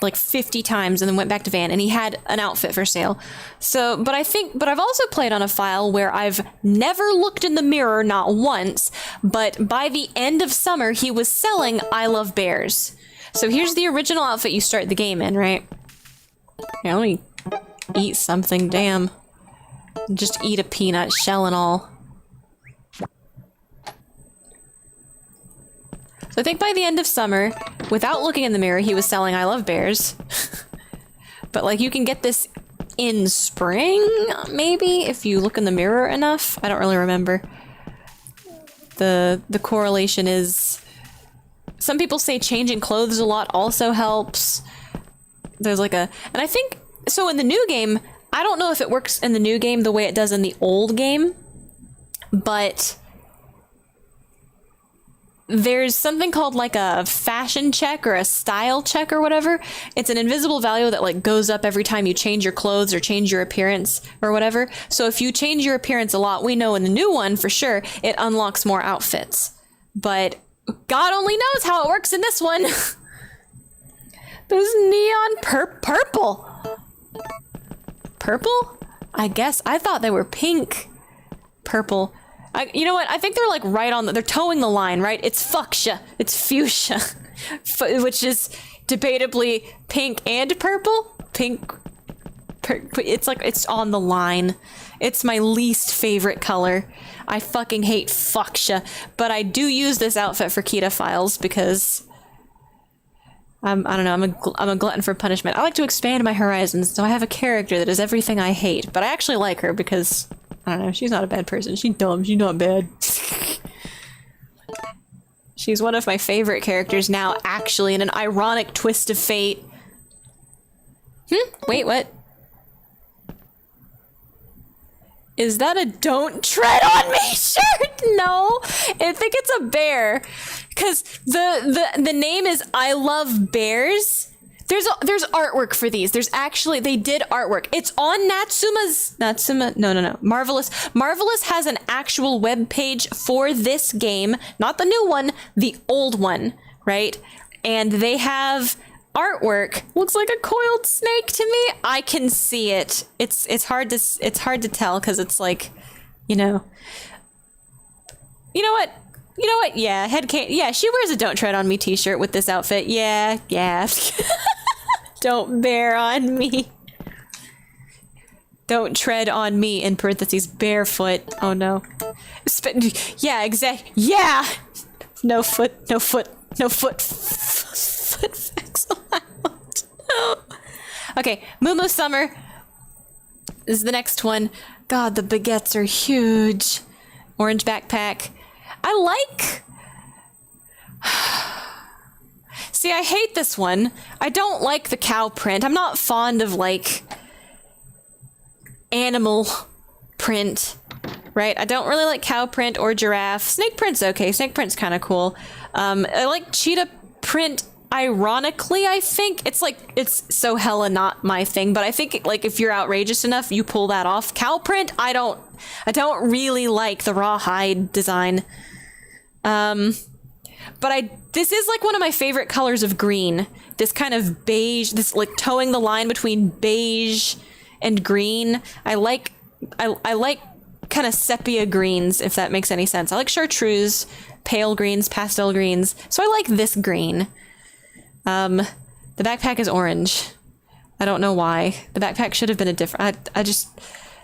like 50 times and then went back to Van and he had an outfit for sale. So, but I've also played on a file where I've never looked in the mirror, not once, but by the end of summer, he was selling I Love Bears. So here's the original outfit you start the game in, right? Here, let me eat something, damn. Just eat a peanut, shell and all. So I think by the end of summer, without looking in the mirror, he was selling I Love Bears. But like you can get this in spring, maybe, if you look in the mirror enough. I don't really remember. The correlation is... Some people say changing clothes a lot also helps. There's like a... And I think... So in the new game, I don't know if it works in the new game the way it does in the old game, but... There's something called like a fashion check or a style check or whatever. It's an invisible value that like goes up every time you change your clothes or change your appearance or whatever. So if you change your appearance a lot, we know in the new one for sure, it unlocks more outfits. But God only knows how it works in this one. Those neon purple. Purple? I guess. I thought they were pink. Purple. You know what? I think they're like right on they're towing the line, right? It's fuchsia. It's fuchsia. Which is debatably pink and purple? It's like, it's on the line. It's my least favorite color. I fucking hate fuchsia. But I do use this outfit for Kita files because... I don't know, I'm a glutton for punishment. I like to expand my horizons, so I have a character that is everything I hate. But I actually like her because... I don't know, she's not a bad person. She's dumb, she's not bad. She's one of my favorite characters now, actually, in an ironic twist of fate. Wait, what? Is that a "Don't Tread on Me" shirt? No, I think it's a bear. Because the name is I Love Bears. There's artwork for these. There's actually, they did artwork. It's on Marvelous. Marvelous has an actual web page for this game, not the new one, the old one, right? And they have artwork. Looks like a coiled snake to me. I can see it. It's hard to tell because it's like, you know what? Yeah, yeah, she wears a "Don't Tread on Me" t-shirt with this outfit. Yeah. Don't bear on me. Don't tread on me, in parentheses, barefoot. Oh no. Yeah, exactly. Yeah! No foot facts allowed. Okay, Moo Summer is the next one. God, the baguettes are huge. Orange backpack. I like... See, I hate this one. I don't like the cow print. I'm not fond of, like, animal print, right? I don't really like cow print or giraffe. Snake print's okay. Snake print's kind of cool. I like cheetah print, ironically, I think. It's like, it's so hella not my thing, but I think, like, if you're outrageous enough, you pull that off. Cow print, I don't really like the rawhide design. But this is like one of my favorite colors of green. This kind of beige, this like towing the line between beige and green. I like kind of sepia greens, if that makes any sense. I like chartreuse, pale greens, pastel greens. So I like this green. The backpack is orange. I don't know why. The backpack should have been a different... I just...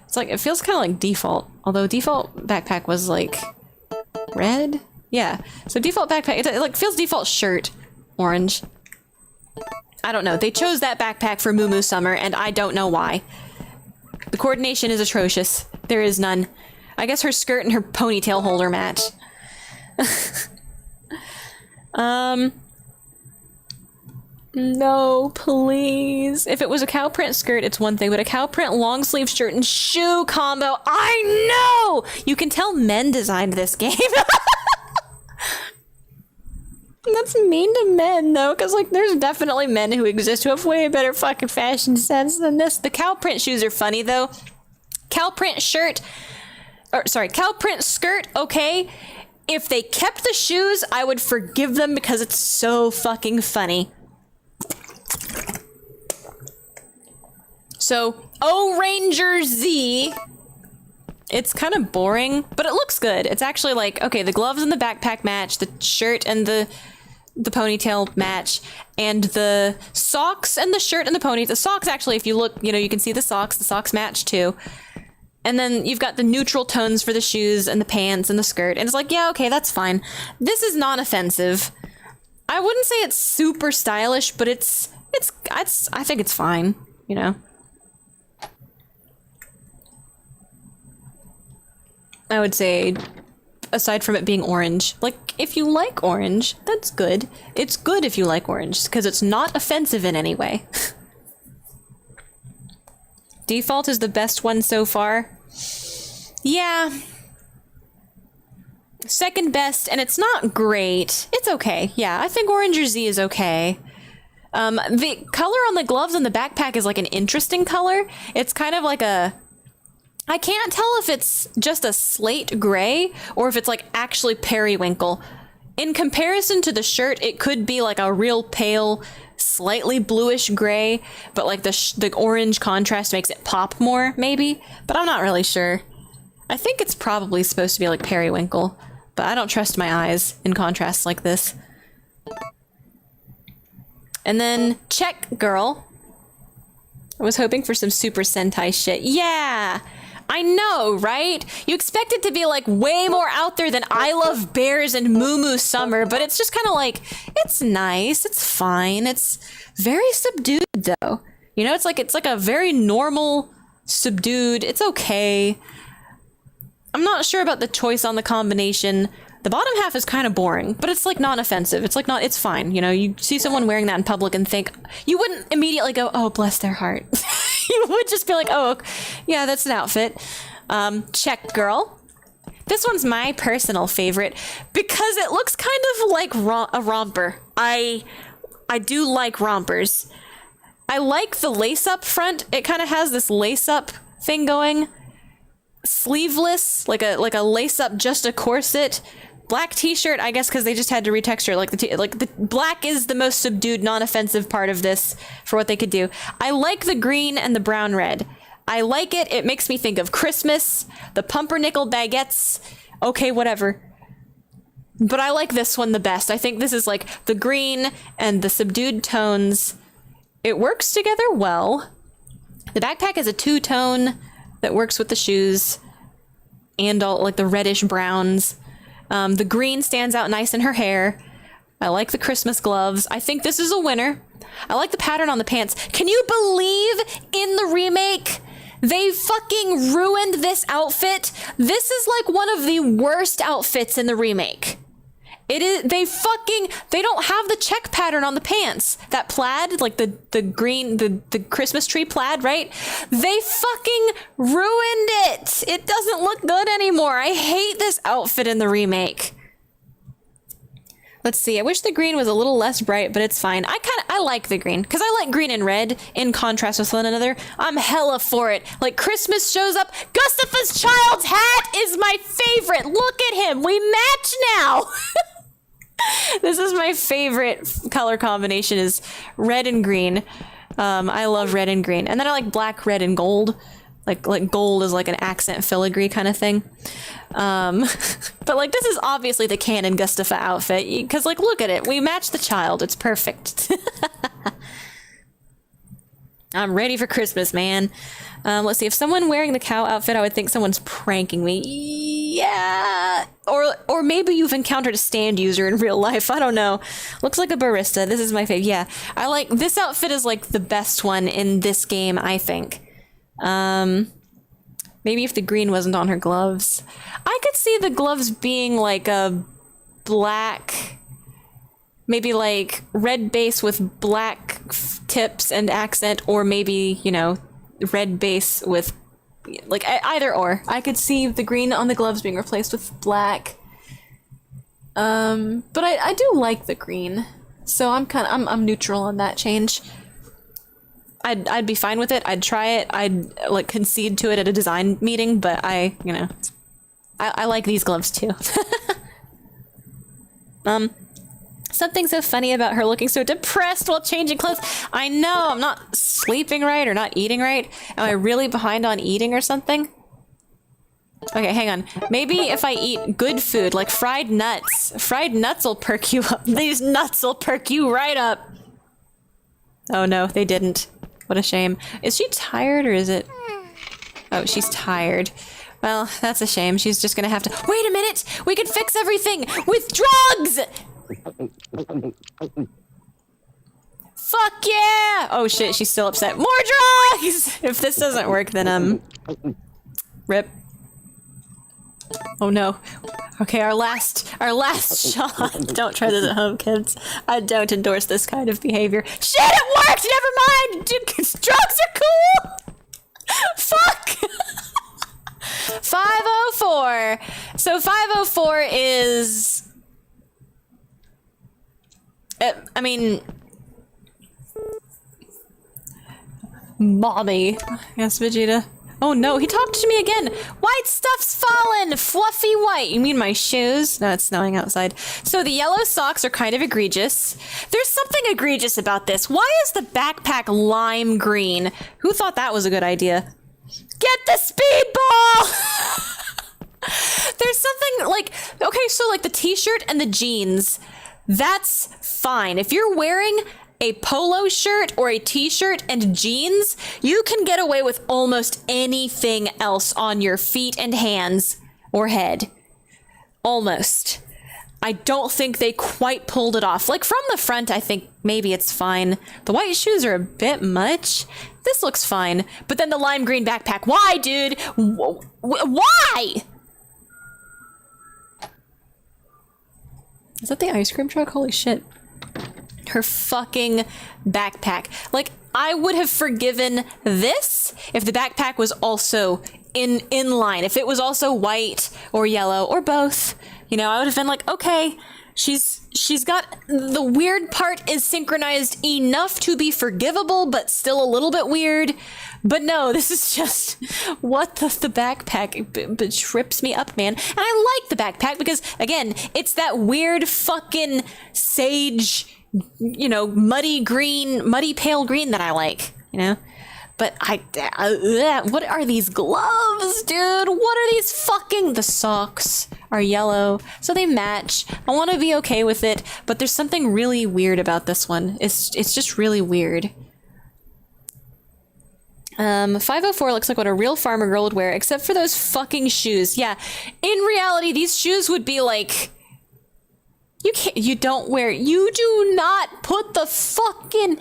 It's like, it feels kind of like default. Although default backpack was like red? Yeah, so default backpack, it like feels default shirt, orange. I don't know, they chose that backpack for Moo Summer, and I don't know why. The coordination is atrocious. There is none. I guess her skirt and her ponytail holder match. No, please. If it was a cow print skirt, it's one thing, but a cow print long sleeve shirt and shoe combo, I know! You can tell men designed this game. That's mean to men, though, because, like, there's definitely men who exist who have way better fucking fashion sense than this. The cow print shoes are funny, though. Cow print shirt, cow print skirt, okay. If they kept the shoes, I would forgive them because it's so fucking funny. So, O-Ranger Z. It's kind of boring, but it looks good. It's actually like, okay, the gloves and the backpack match, the shirt and the ponytail match, and the socks and the shirt and the pony. The socks, actually, if you look, you know, you can see the socks match too. And then you've got the neutral tones for the shoes and the pants and the skirt. And it's like, yeah, okay, that's fine. This is non-offensive. I wouldn't say it's super stylish, but I think it's fine, you know? I would say, aside from it being orange, like, if you like orange, that's good. It's good if you like orange, because it's not offensive in any way. Default is the best one so far. Yeah. Second best, and it's not great. It's okay. Yeah, I think Oranger Z is okay. The color on the gloves and the backpack is like an interesting color. It's kind of like a... I can't tell if it's just a slate gray or if it's like actually periwinkle. In comparison to the shirt, it could be like a real pale, slightly bluish gray, but like the orange contrast makes it pop more, maybe. But I'm not really sure. I think it's probably supposed to be like periwinkle, but I don't trust my eyes in contrasts like this. And then Check Girl. I was hoping for some Super Sentai shit. Yeah! I know, right? You expect it to be like way more out there than I Love Bears and Moo Moo Summer, but it's just kind of like, it's nice, it's fine, it's very subdued though. You know, it's like a very normal, subdued, it's okay. I'm not sure about the choice on the combination. The bottom half is kind of boring, but it's like non-offensive. It's like it's fine. You know, you see someone wearing that in public and think, you wouldn't immediately go, oh, bless their heart. You would just be like, oh, yeah, that's an outfit. Check Girl. This one's my personal favorite because it looks kind of like a romper. I do like rompers. I like the lace-up front. It kind of has this lace-up thing going. Sleeveless, like a lace-up, just a corset. Black t-shirt, I guess, because they just had to retexture. Like the black is the most subdued, non-offensive part of this for what they could do. I like the green and the brown red. I like it. It makes me think of Christmas, the pumpernickel baguettes. Okay, whatever. But I like this one the best. I think this is like the green and the subdued tones. It works together well. The backpack is a two-tone that works with the shoes and all like the reddish browns. The green stands out nice in her hair. I like the Christmas gloves. I think this is a winner. I like the pattern on the pants. Can you believe in the remake they fucking ruined this outfit? This is like one of the worst outfits in the remake. It is, they don't have the check pattern on the pants. That plaid, like the green, the Christmas tree plaid, right? They fucking ruined it. It doesn't look good anymore. I hate this outfit in the remake. Let's see, I wish the green was a little less bright, but it's fine. I like the green, because I like green and red in contrast with one another. I'm hella for it. Like, Christmas shows up. Gustafa's child's hat is my favorite. Look at him. We match now. This is my favorite color combination is red and green. I love red and green. And then I like black, red, and gold. Like gold is like an accent filigree kind of thing. But like this is obviously the canon Gustafa outfit because like look at it. We match the child. It's perfect. I'm ready for Christmas, man. Let's see. If someone wearing the cow outfit, I would think someone's pranking me. Yeah. Or maybe you've encountered a stand user in real life. I don't know. Looks like a barista. This is my favorite. Yeah. I like this outfit is like the best one in this game, I think. Maybe if the green wasn't on her gloves. I could see the gloves being like a black maybe like red base with black tips and accent, or maybe, you know, red base with like either or. I could see the green on the gloves being replaced with black. But I do like the green, so I'm neutral on that change. I'd be fine with it. I'd try it. I'd like concede to it at a design meeting, but I like these gloves too. Something so funny about her looking so depressed while changing clothes. I know, I'm not sleeping right or not eating right. Am I really behind on eating or something? Okay, hang on. Maybe if I eat good food, like fried nuts. Fried nuts will perk you up. These nuts will perk you right up. Oh no, they didn't. What a shame. Is she tired or is it... Oh, she's tired. Well, that's a shame. She's just gonna have to... Wait a minute! We can fix everything with drugs! Fuck yeah! Oh shit, she's still upset. More drugs! If this doesn't work, then, rip. Oh no. Okay, our last shot. Don't try this at home, kids. I don't endorse this kind of behavior. Shit, it worked! Never mind! Dude, drugs are cool! Fuck! 504. So 504 is... I mean... Mommy. Yes, Vegeta. Oh no, he talked to me again! White stuff's fallen! Fluffy white! You mean my shoes? No, it's snowing outside. So the yellow socks are kind of egregious. There's something egregious about this. Why is the backpack lime green? Who thought that was a good idea? Get the speedball! There's something like... Okay, so like the t-shirt and the jeans, that's fine. If you're wearing a polo shirt or a t-shirt and jeans, you can get away with almost anything else on your feet and hands or head. Almost. I don't think they quite pulled it off. Like from the front, I think maybe it's fine. The white shoes are a bit much. This looks fine. But then the lime green backpack. Why, dude? Why? Is that the ice cream truck? Holy shit. Her fucking backpack. Like, I would have forgiven this if the backpack was also in line. If it was also white or yellow or both, you know, I would have been like, okay, she's got the weird part is synchronized enough to be forgivable, but still a little bit weird. But no, this is just what the backpack trips me up, man. And I like the backpack because, again, it's that weird fucking sage, you know, muddy pale green that I like, you know? But what are these gloves, dude? What are these fucking... The socks are yellow, so they match. I want to be okay with it, but there's something really weird about this one. It's just really weird. 504 looks like what a real farmer girl would wear, except for those fucking shoes. Yeah, in reality, these shoes would be like... You do not put the fucking...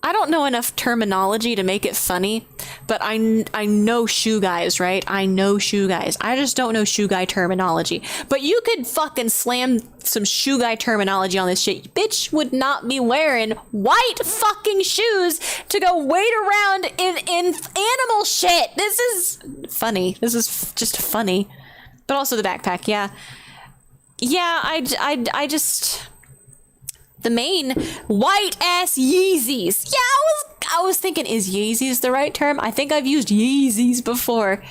I don't know enough terminology to make it funny, but I know shoe guys, right? I know shoe guys. I just don't know shoe guy terminology. But you could fucking slam some shoe guy terminology on this shit. Bitch would not be wearing white fucking shoes to go wait around in animal shit. This is funny. This is just funny. But also the backpack, yeah. Yeah, I just... The main white ass Yeezys. Yeah, I was thinking, is Yeezys the right term? I think I've used Yeezys before.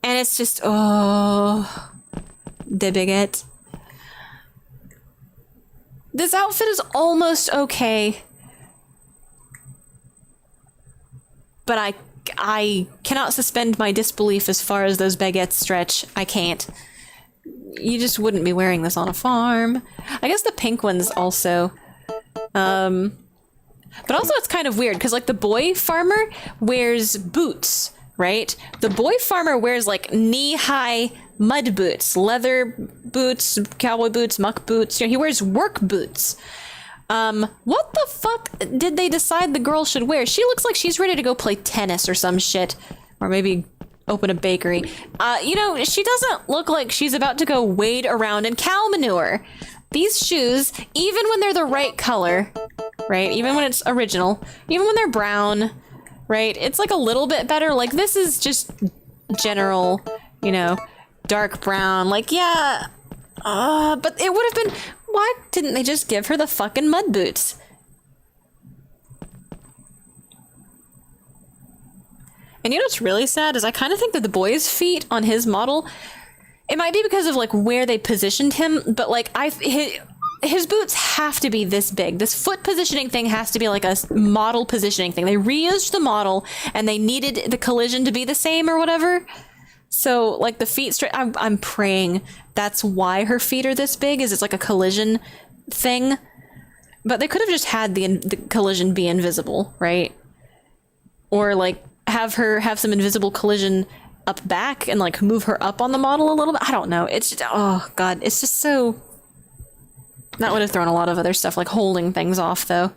And it's just, oh, the bigot. This outfit is almost okay. But I cannot suspend my disbelief as far as those baguettes stretch. I can't. You just wouldn't be wearing this on a farm. I guess the pink ones also. But also it's kind of weird because like the boy farmer wears boots, right? The boy farmer wears like knee-high mud boots, leather boots, cowboy boots, muck boots. You know, he wears work boots. What the fuck did they decide the girl should wear? She looks like she's ready to go play tennis or some shit. Or maybe open a bakery. You know, she doesn't look like she's about to go wade around in cow manure. these shoes, even when they're the right color, right? Even when it's original, even when they're brown, right? It's like a little bit better. Like this is just general, you know, dark brown. Like, yeah, but it would have been, why didn't they just give her the fucking mud boots? And you know what's really sad is I kind of think that the boy's feet on his model, it might be because of like where they positioned him, but like his boots have to be this big. This foot positioning thing has to be like a model positioning thing. They reused the model and they needed the collision to be the same or whatever. So like the feet straight, I'm praying that's why her feet are this big, is it's like a collision thing. But they could have just had the collision be invisible, right? Or like have her have some invisible collision up back and like move her up on the model a little bit. I don't know. It's just, oh god, it's just so... That would have thrown a lot of other stuff, like holding things off, though.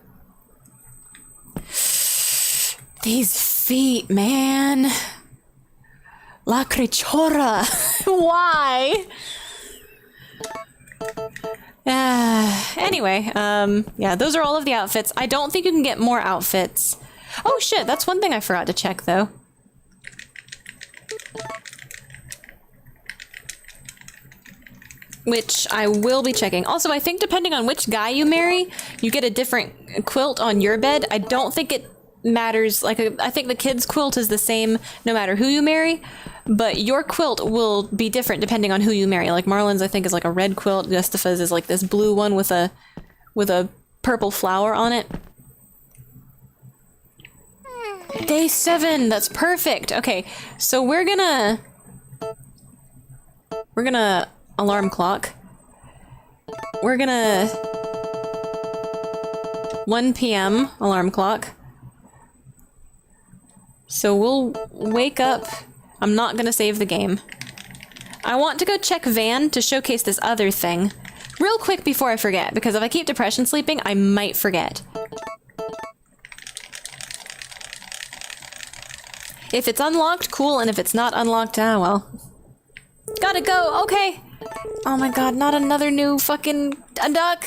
These feet, man. La Crichora. Why? Anyway, yeah, those are all of the outfits. I don't think you can get more outfits. Oh shit, that's one thing I forgot to check, though. Which I will be checking. Also, I think depending on which guy you marry, you get a different quilt on your bed. I don't think it matters. Like, I think the kids' quilt is the same no matter who you marry, but your quilt will be different depending on who you marry. Like Marlon's, I think, is like a red quilt. Gustafa's is like this blue one with a purple flower on it. Day 7, that's perfect. Okay, so we're gonna alarm clock. We're gonna 1 p.m. alarm clock. So we'll wake up. I'm not gonna save the game. I want to go check Van to showcase this other thing real quick before I forget, because if I keep depression sleeping, I might forget. If it's unlocked, cool, and if it's not unlocked, well. Gotta go, okay. Oh my god, not another new fucking duck.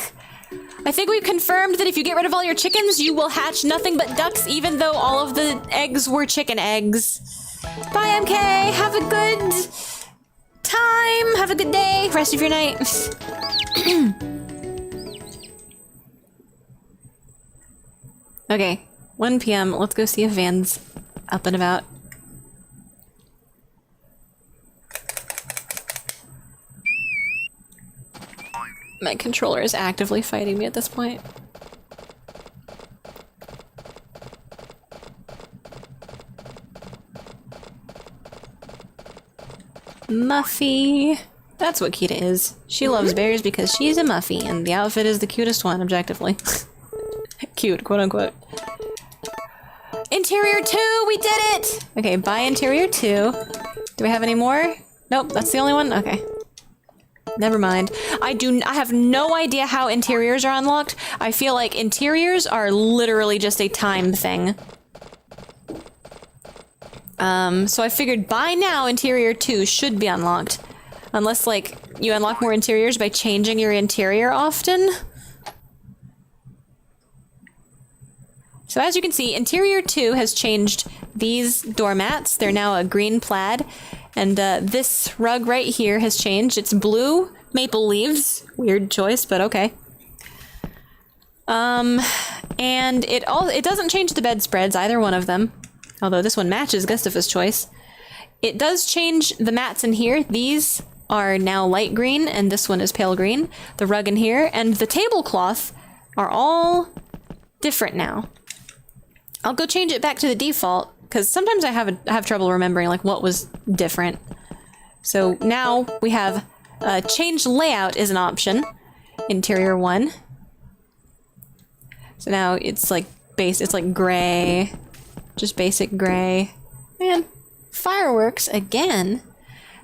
I think we've confirmed that if you get rid of all your chickens, you will hatch nothing but ducks, even though all of the eggs were chicken eggs. Bye, MK. Have a good time. Have a good day. Rest of your night. Okay, 1 p.m. Let's go see if Van's up and about. My controller is actively fighting me at this point. Muffy. That's what Kita is. She loves bears because she's a Muffy, and the outfit is the cutest one, objectively. Cute, quote unquote. Interior 2, we did it! Okay, buy Interior 2. Do we have any more? Nope, that's the only one? Okay. Never mind. I have no idea how interiors are unlocked. I feel like interiors are literally just a time thing. So I figured by now Interior 2 should be unlocked. Unless, like, you unlock more interiors by changing your interior often. So as you can see, Interior 2 has changed these doormats. They're now a green plaid. And this rug right here has changed. It's blue maple leaves. Weird choice, but okay. And it doesn't change the bedspreads, either one of them. Although this one matches Gustafa's choice. It does change the mats in here. These are now light green, and this one is pale green. The rug in here, and the tablecloth are all different now. I'll go change it back to the default, because sometimes I have trouble remembering like what was different. So now we have change layout is an option. Interior 1. So now it's like it's like gray, just basic gray. And fireworks again.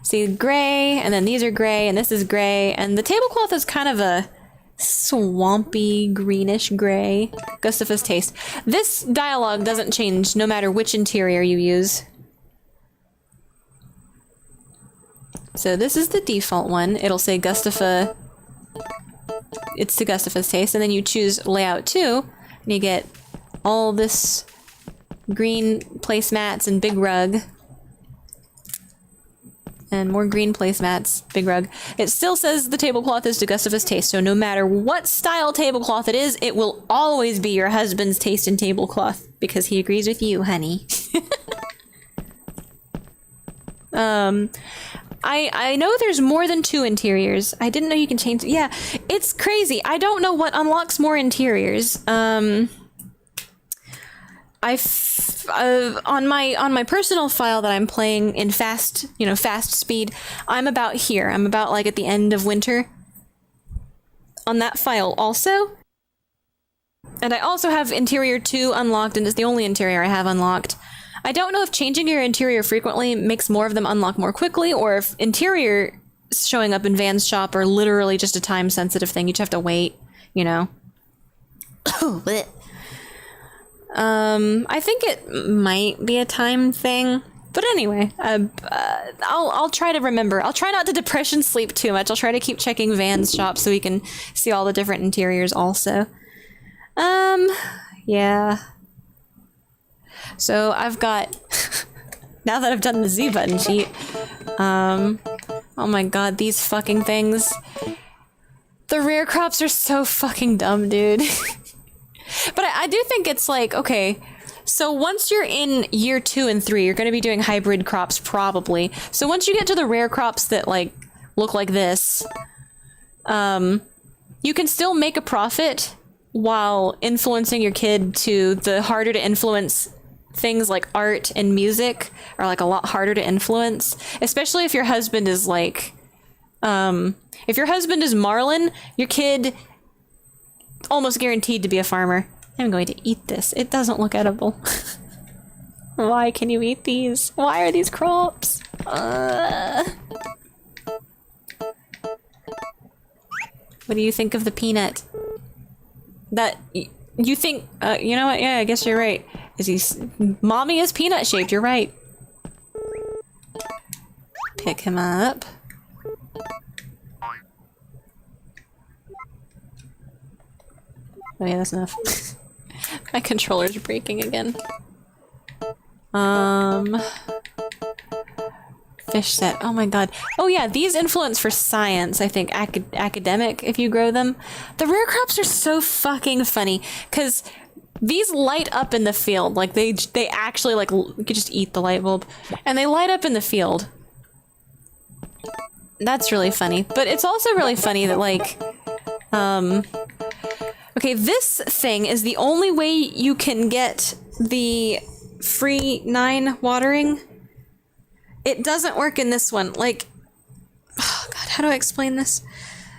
See, gray, and then these are gray, and this is gray, and the tablecloth is kind of a swampy greenish gray. Gustafa's taste. This dialogue doesn't change no matter which interior you use. So this is the default one. It'll say Gustafa it's to Gustafa's taste, and then you choose layout 2, and you get all this green placemats and big rug. And more green placemats, big rug. It still says the tablecloth is to Gustafa's taste, so no matter what style tablecloth it is, it will always be your husband's taste in tablecloth, because he agrees with you, honey. I know there's more than 2 interiors. I didn't know you can change. Yeah, it's crazy. I don't know what unlocks more interiors. On my personal file that I'm playing in fast speed, I'm about here. I'm about like at the end of winter on that file also. And I also have interior 2 unlocked, and it's the only interior I have unlocked. I don't know if changing your interior frequently makes more of them unlock more quickly, or if interior showing up in Van's shop are literally just a time sensitive thing. You just have to wait, you know. I think it might be a time thing, but anyway, I'll try to remember. I'll try not to depression sleep too much. I'll try to keep checking Van's shop so we can see all the different interiors also. Yeah. So I've got, now that I've done the Z button cheat, oh my god, these fucking things. The rare crops are so fucking dumb, dude. But I do think it's like, okay, so once you're in year 2 and 3, you're going to be doing hybrid crops probably. So once you get to the rare crops that like look like this, you can still make a profit while influencing your kid to the harder to influence things like art and music are like a lot harder to influence, especially if your husband is like, if your husband is Marlin, your kid almost guaranteed to be a farmer. I'm going to eat this. It doesn't look edible. Why can you eat these? Why are these crops? What do you think of the peanut? That you think, you know what? Yeah, I guess you're right. Mommy is peanut shaped. You're right. Pick him up. Oh yeah, that's enough. My controller's breaking again. Fish set. Oh my god. Oh yeah, these influence for science, I think. Academic, if you grow them. The rare crops are so fucking funny, because these light up in the field. Like, they actually, like, you could just eat the light bulb. And they light up in the field. That's really funny. But it's also really funny that, like, okay, this thing is the only way you can get the free 9 watering. It doesn't work in this one. Like, oh god, how do I explain this?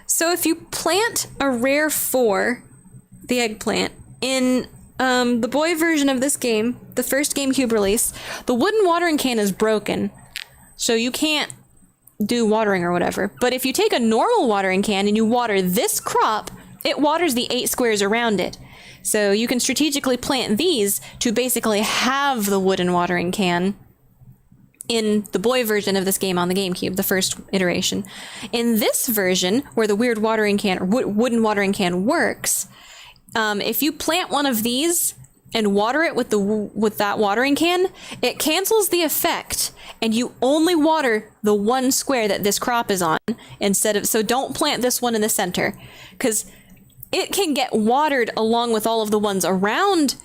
So if you plant a rare 4, the eggplant, in the boy version of this game, the first GameCube release, the wooden watering can is broken. So you can't do watering or whatever. But if you take a normal watering can and you water this crop, it waters the 8 squares around it. So you can strategically plant these to basically have the wooden watering can in the boy version of this game on the GameCube, the first iteration. In this version, where the weird watering can, or wooden watering can works, if you plant one of these and water it with that watering can, it cancels the effect, and you only water the 1 square that this crop is on instead of. So don't plant this one in the center, because it can get watered along with all of the ones around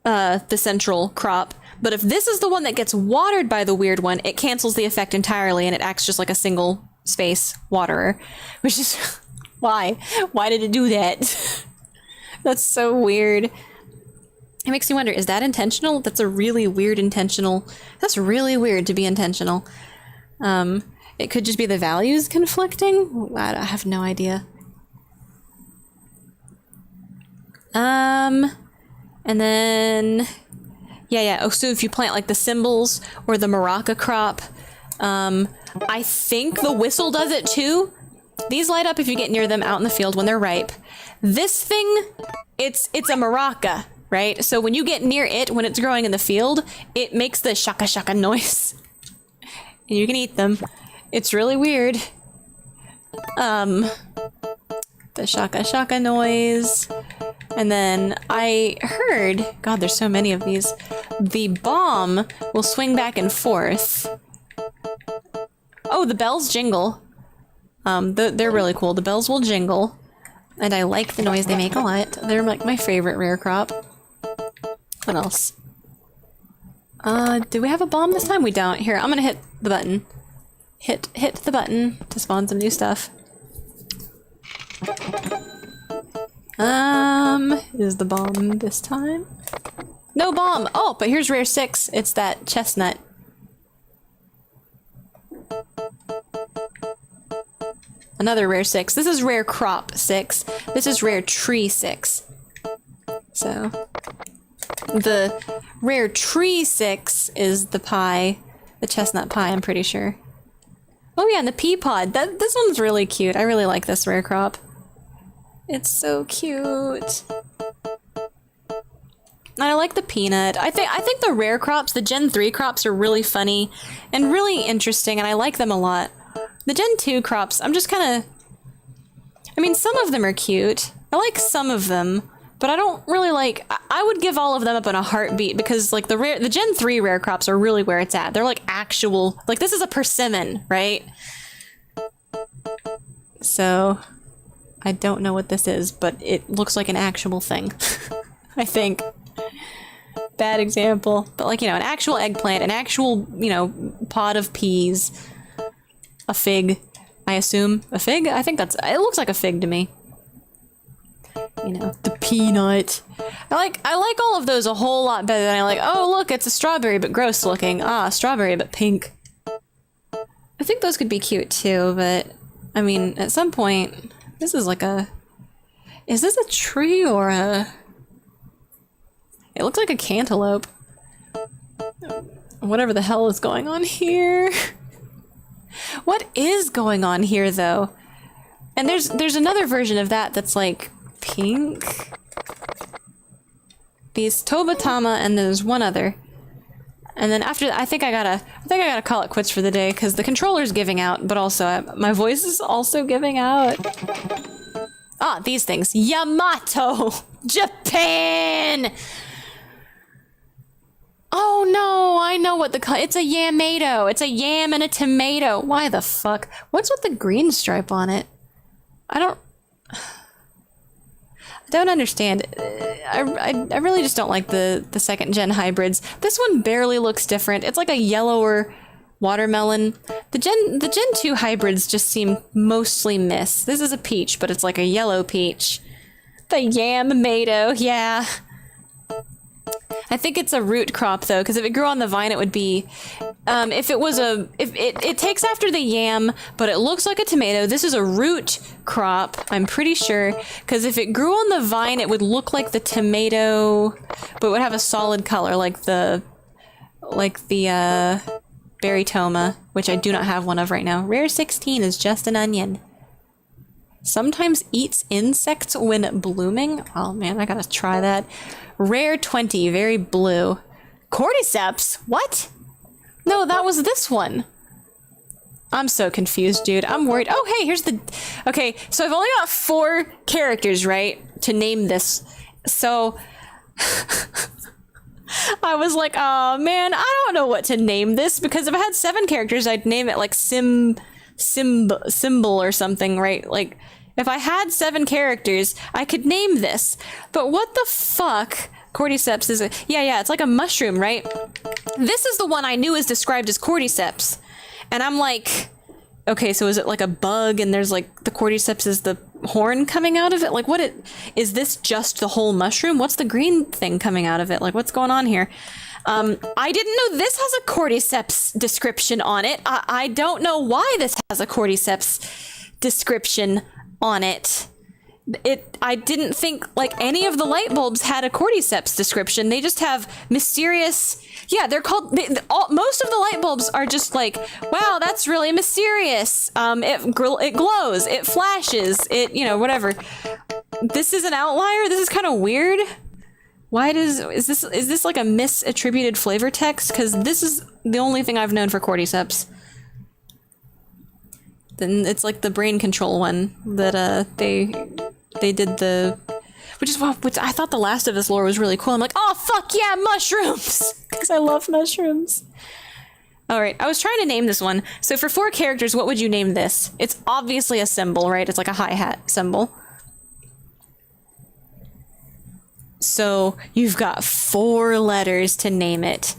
the central crop. But if this is the one that gets watered by the weird one, it cancels the effect entirely, and it acts just like a single space waterer, which is why did it do that? That's so weird. It makes me wonder, is that intentional? That's a really weird intentional. That's really weird to be intentional. It could just be the values conflicting. I have no idea. And then, yeah. Oh, so if you plant like the symbols or the maraca crop, I think the whistle does it too. These light up if you get near them out in the field when they're ripe. This thing, it's a maraca, right? So when you get near it, when it's growing in the field, it makes the shaka shaka noise. And you can eat them. It's really weird. the shaka shaka noise. And then I heard, God, there's so many of these, the bomb will swing back and forth. Oh, the bells jingle. They're really cool. The bells will jingle. And I like the noise they make a lot. They're like my favorite rare crop. What else? Do we have a bomb this time? We don't. Here, I'm gonna hit the button. Hit the button to spawn some new stuff. Is the bomb this time? No bomb! Oh, but here's rare 6. It's that chestnut. Another rare 6. This is rare crop 6. This is rare tree 6. So, the rare tree 6 is the pie. The chestnut pie, I'm pretty sure. Oh yeah, and the pea pod. This one's really cute. I really like this rare crop. It's so cute. And I like the peanut. I think the rare crops, the Gen 3 crops, are really funny and really interesting, and I like them a lot. The Gen 2 crops, I'm just kind of... I mean, some of them are cute. I like some of them, but I don't really like... I would give all of them up in a heartbeat because, like, the Gen 3 rare crops are really where it's at. They're, like, actual... Like, this is a persimmon, right? So, I don't know what this is, but it looks like an actual thing. I think. Bad example. But, like, you know, an actual eggplant, an actual, you know, pod of peas... A fig, I assume. A fig? I think that's... It looks like a fig to me. You know, the peanut. I like all of those a whole lot better than I like, oh, look, it's a strawberry, but gross looking. Ah, strawberry, but pink. I think those could be cute, too, but... I mean, at some point... This is like a... Is this a tree or a... It looks like a cantaloupe. Whatever the hell is going on here... What is going on here, though? And there's another version of that that's like pink. These Tobatama, and there's one other. And then after that, I think I gotta call it quits for the day because the controller's giving out, but also my voice is also giving out. Ah, these things. Yamato, Japan. Oh no, I know what it's a Yamato. It's a yam and a tomato. Why the fuck? What's with the green stripe on it? I don't understand. I really just don't like the second gen hybrids. This one barely looks different. It's like a yellower watermelon. The Gen 2 hybrids just seem mostly miss. This is a peach, but it's like a yellow peach. The Yamato, yeah. I think it's a root crop though, because if it grew on the vine, it would be. If it takes after the yam, but it looks like a tomato. This is a root crop, I'm pretty sure, because if it grew on the vine, it would look like the tomato, but it would have a solid color, like the berry toma, which I do not have one of right now. Rare 16 is just an onion. Sometimes eats insects when blooming. Oh man, I gotta try that. Rare 20, very blue. Cordyceps? What? No, that was this one. I'm so confused, dude. I'm worried. Oh, hey, here's the... Okay, so I've only got 4 characters, right, to name this. So... I was like, oh man, I don't know what to name this, because if I had 7 characters, I'd name it like Symbol or something, right? Like, if I had 7 characters, I could name this. But what the fuck? Cordyceps is a... Yeah, it's like a mushroom, right? This is the one I knew is described as Cordyceps. And I'm like, okay, so is it like a bug and there's like, the Cordyceps is the horn coming out of it? Like, is this just the whole mushroom? What's the green thing coming out of it? Like, what's going on here? I didn't know this has a Cordyceps description on it. I don't know why this has a Cordyceps description on it. I didn't think like any of the light bulbs had a Cordyceps description. They just have mysterious. Yeah, they're called. Most of the light bulbs are just like, wow, that's really mysterious. It glows, it flashes, whatever. This is an outlier. This is kind of weird. Why is this like a misattributed flavor text? Because this is the only thing I've known for Cordyceps. Then it's like the brain control one that they did the, which is what I thought the Last of Us lore was really cool. I'm like, oh fuck yeah, mushrooms, because I love mushrooms. All right, I was trying to name this one. So for 4 characters, what would you name this? It's obviously a symbol, right? It's like a hi-hat symbol. So you've got 4 letters to name it.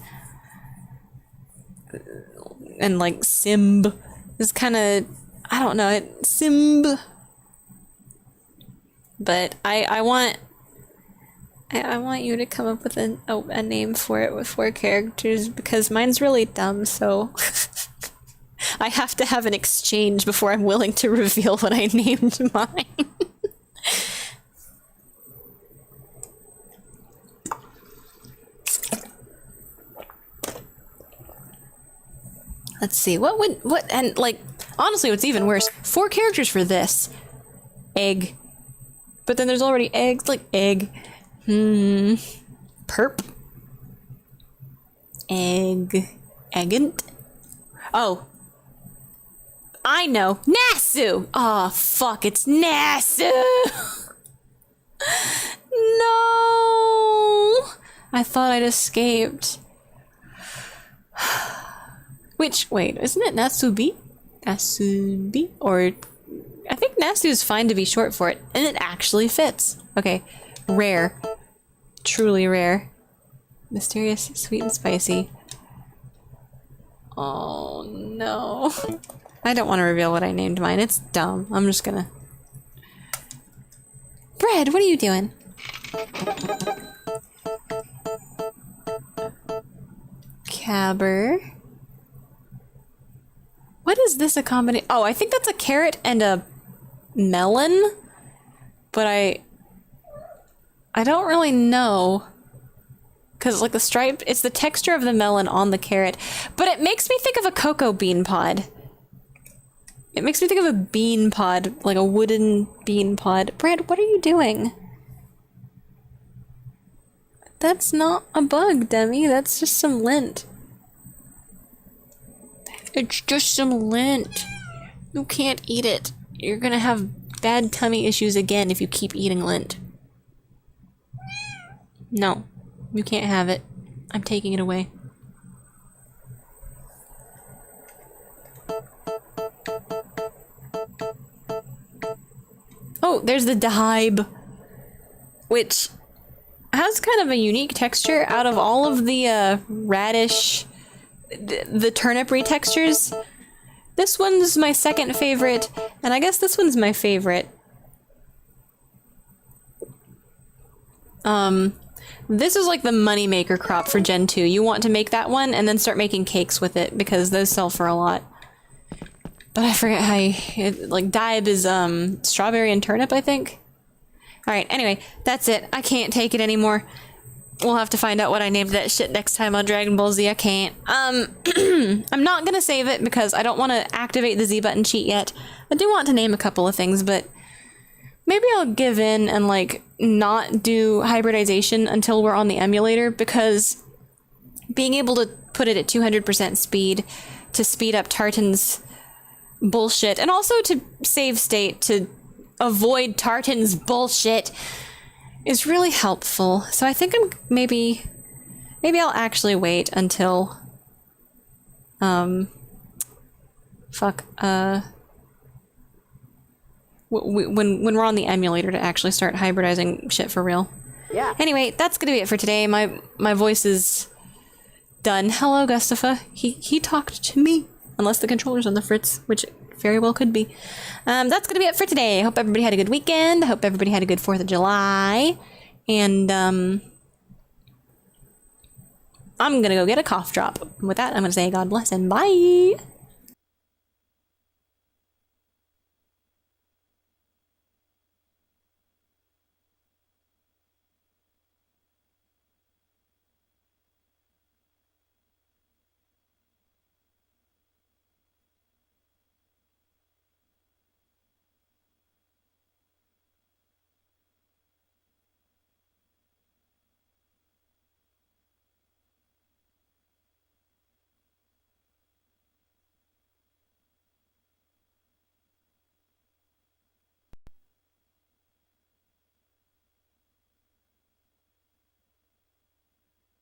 And like Simb is kind of, I don't know, Simb. But I want you to come up with a name for it with 4 characters, because mine's really dumb, so I have to have an exchange before I'm willing to reveal what I named mine. Let's see, and like, honestly, what's even worse, 4 characters for this. Egg. But then there's already eggs, like egg. Perp. Egg. Eggant. Oh. I know. Nasu! Oh, fuck, it's Nasu! No! I thought I'd escaped. Which, wait, isn't it Nasubi? Nasubi? Or, I think Nasu is fine to be short for it, and it actually fits. Okay, rare. Truly rare. Mysterious, sweet and spicy. Oh no. I don't want to reveal what I named mine, it's dumb. I'm just gonna... Bread, what are you doing? Cabber. What is this a combination? Oh, I think that's a carrot and a melon, but I don't really know, because like the stripe, it's the texture of the melon on the carrot, but it makes me think of a cocoa bean pod. It makes me think of a bean pod, like a wooden bean pod. Brad, what are you doing? That's not a bug, Demi. That's just some lint. It's just some lint. You can't eat it. You're gonna have bad tummy issues again if you keep eating lint. No, you can't have it. I'm taking it away. Oh, there's the Dahibe, which has kind of a unique texture out of all of the radish, the turnip-y textures. This one's my second favorite, and I guess this one's my favorite. This is like the moneymaker crop for Gen 2. You want to make that one and then start making cakes with it, because those sell for a lot. But I forget how like, Dahibe is, strawberry and turnip, I think? Alright, anyway, that's it. I can't take it anymore. We'll have to find out what I named that shit next time on Dragon Ball Z. I can't. I'm not gonna save it because I don't want to activate the Z button cheat yet. I do want to name a couple of things, but maybe I'll give in and, like, not do hybridization until we're on the emulator, because being able to put it at 200% speed to speed up Tartan's bullshit, and also to save state to avoid Tartan's bullshit, is really helpful. So I think maybe I'll actually wait until when we're on the emulator to actually start hybridizing shit for real. Yeah. Anyway, that's gonna be it for today. My voice is done. Hello, Gustafa. He talked to me. Unless the controller's on the fritz, which it very well could be. That's gonna be it for today. I hope everybody had a good weekend. I hope everybody had a good 4th of July. And I'm gonna go get a cough drop. With that, I'm gonna say God bless and bye!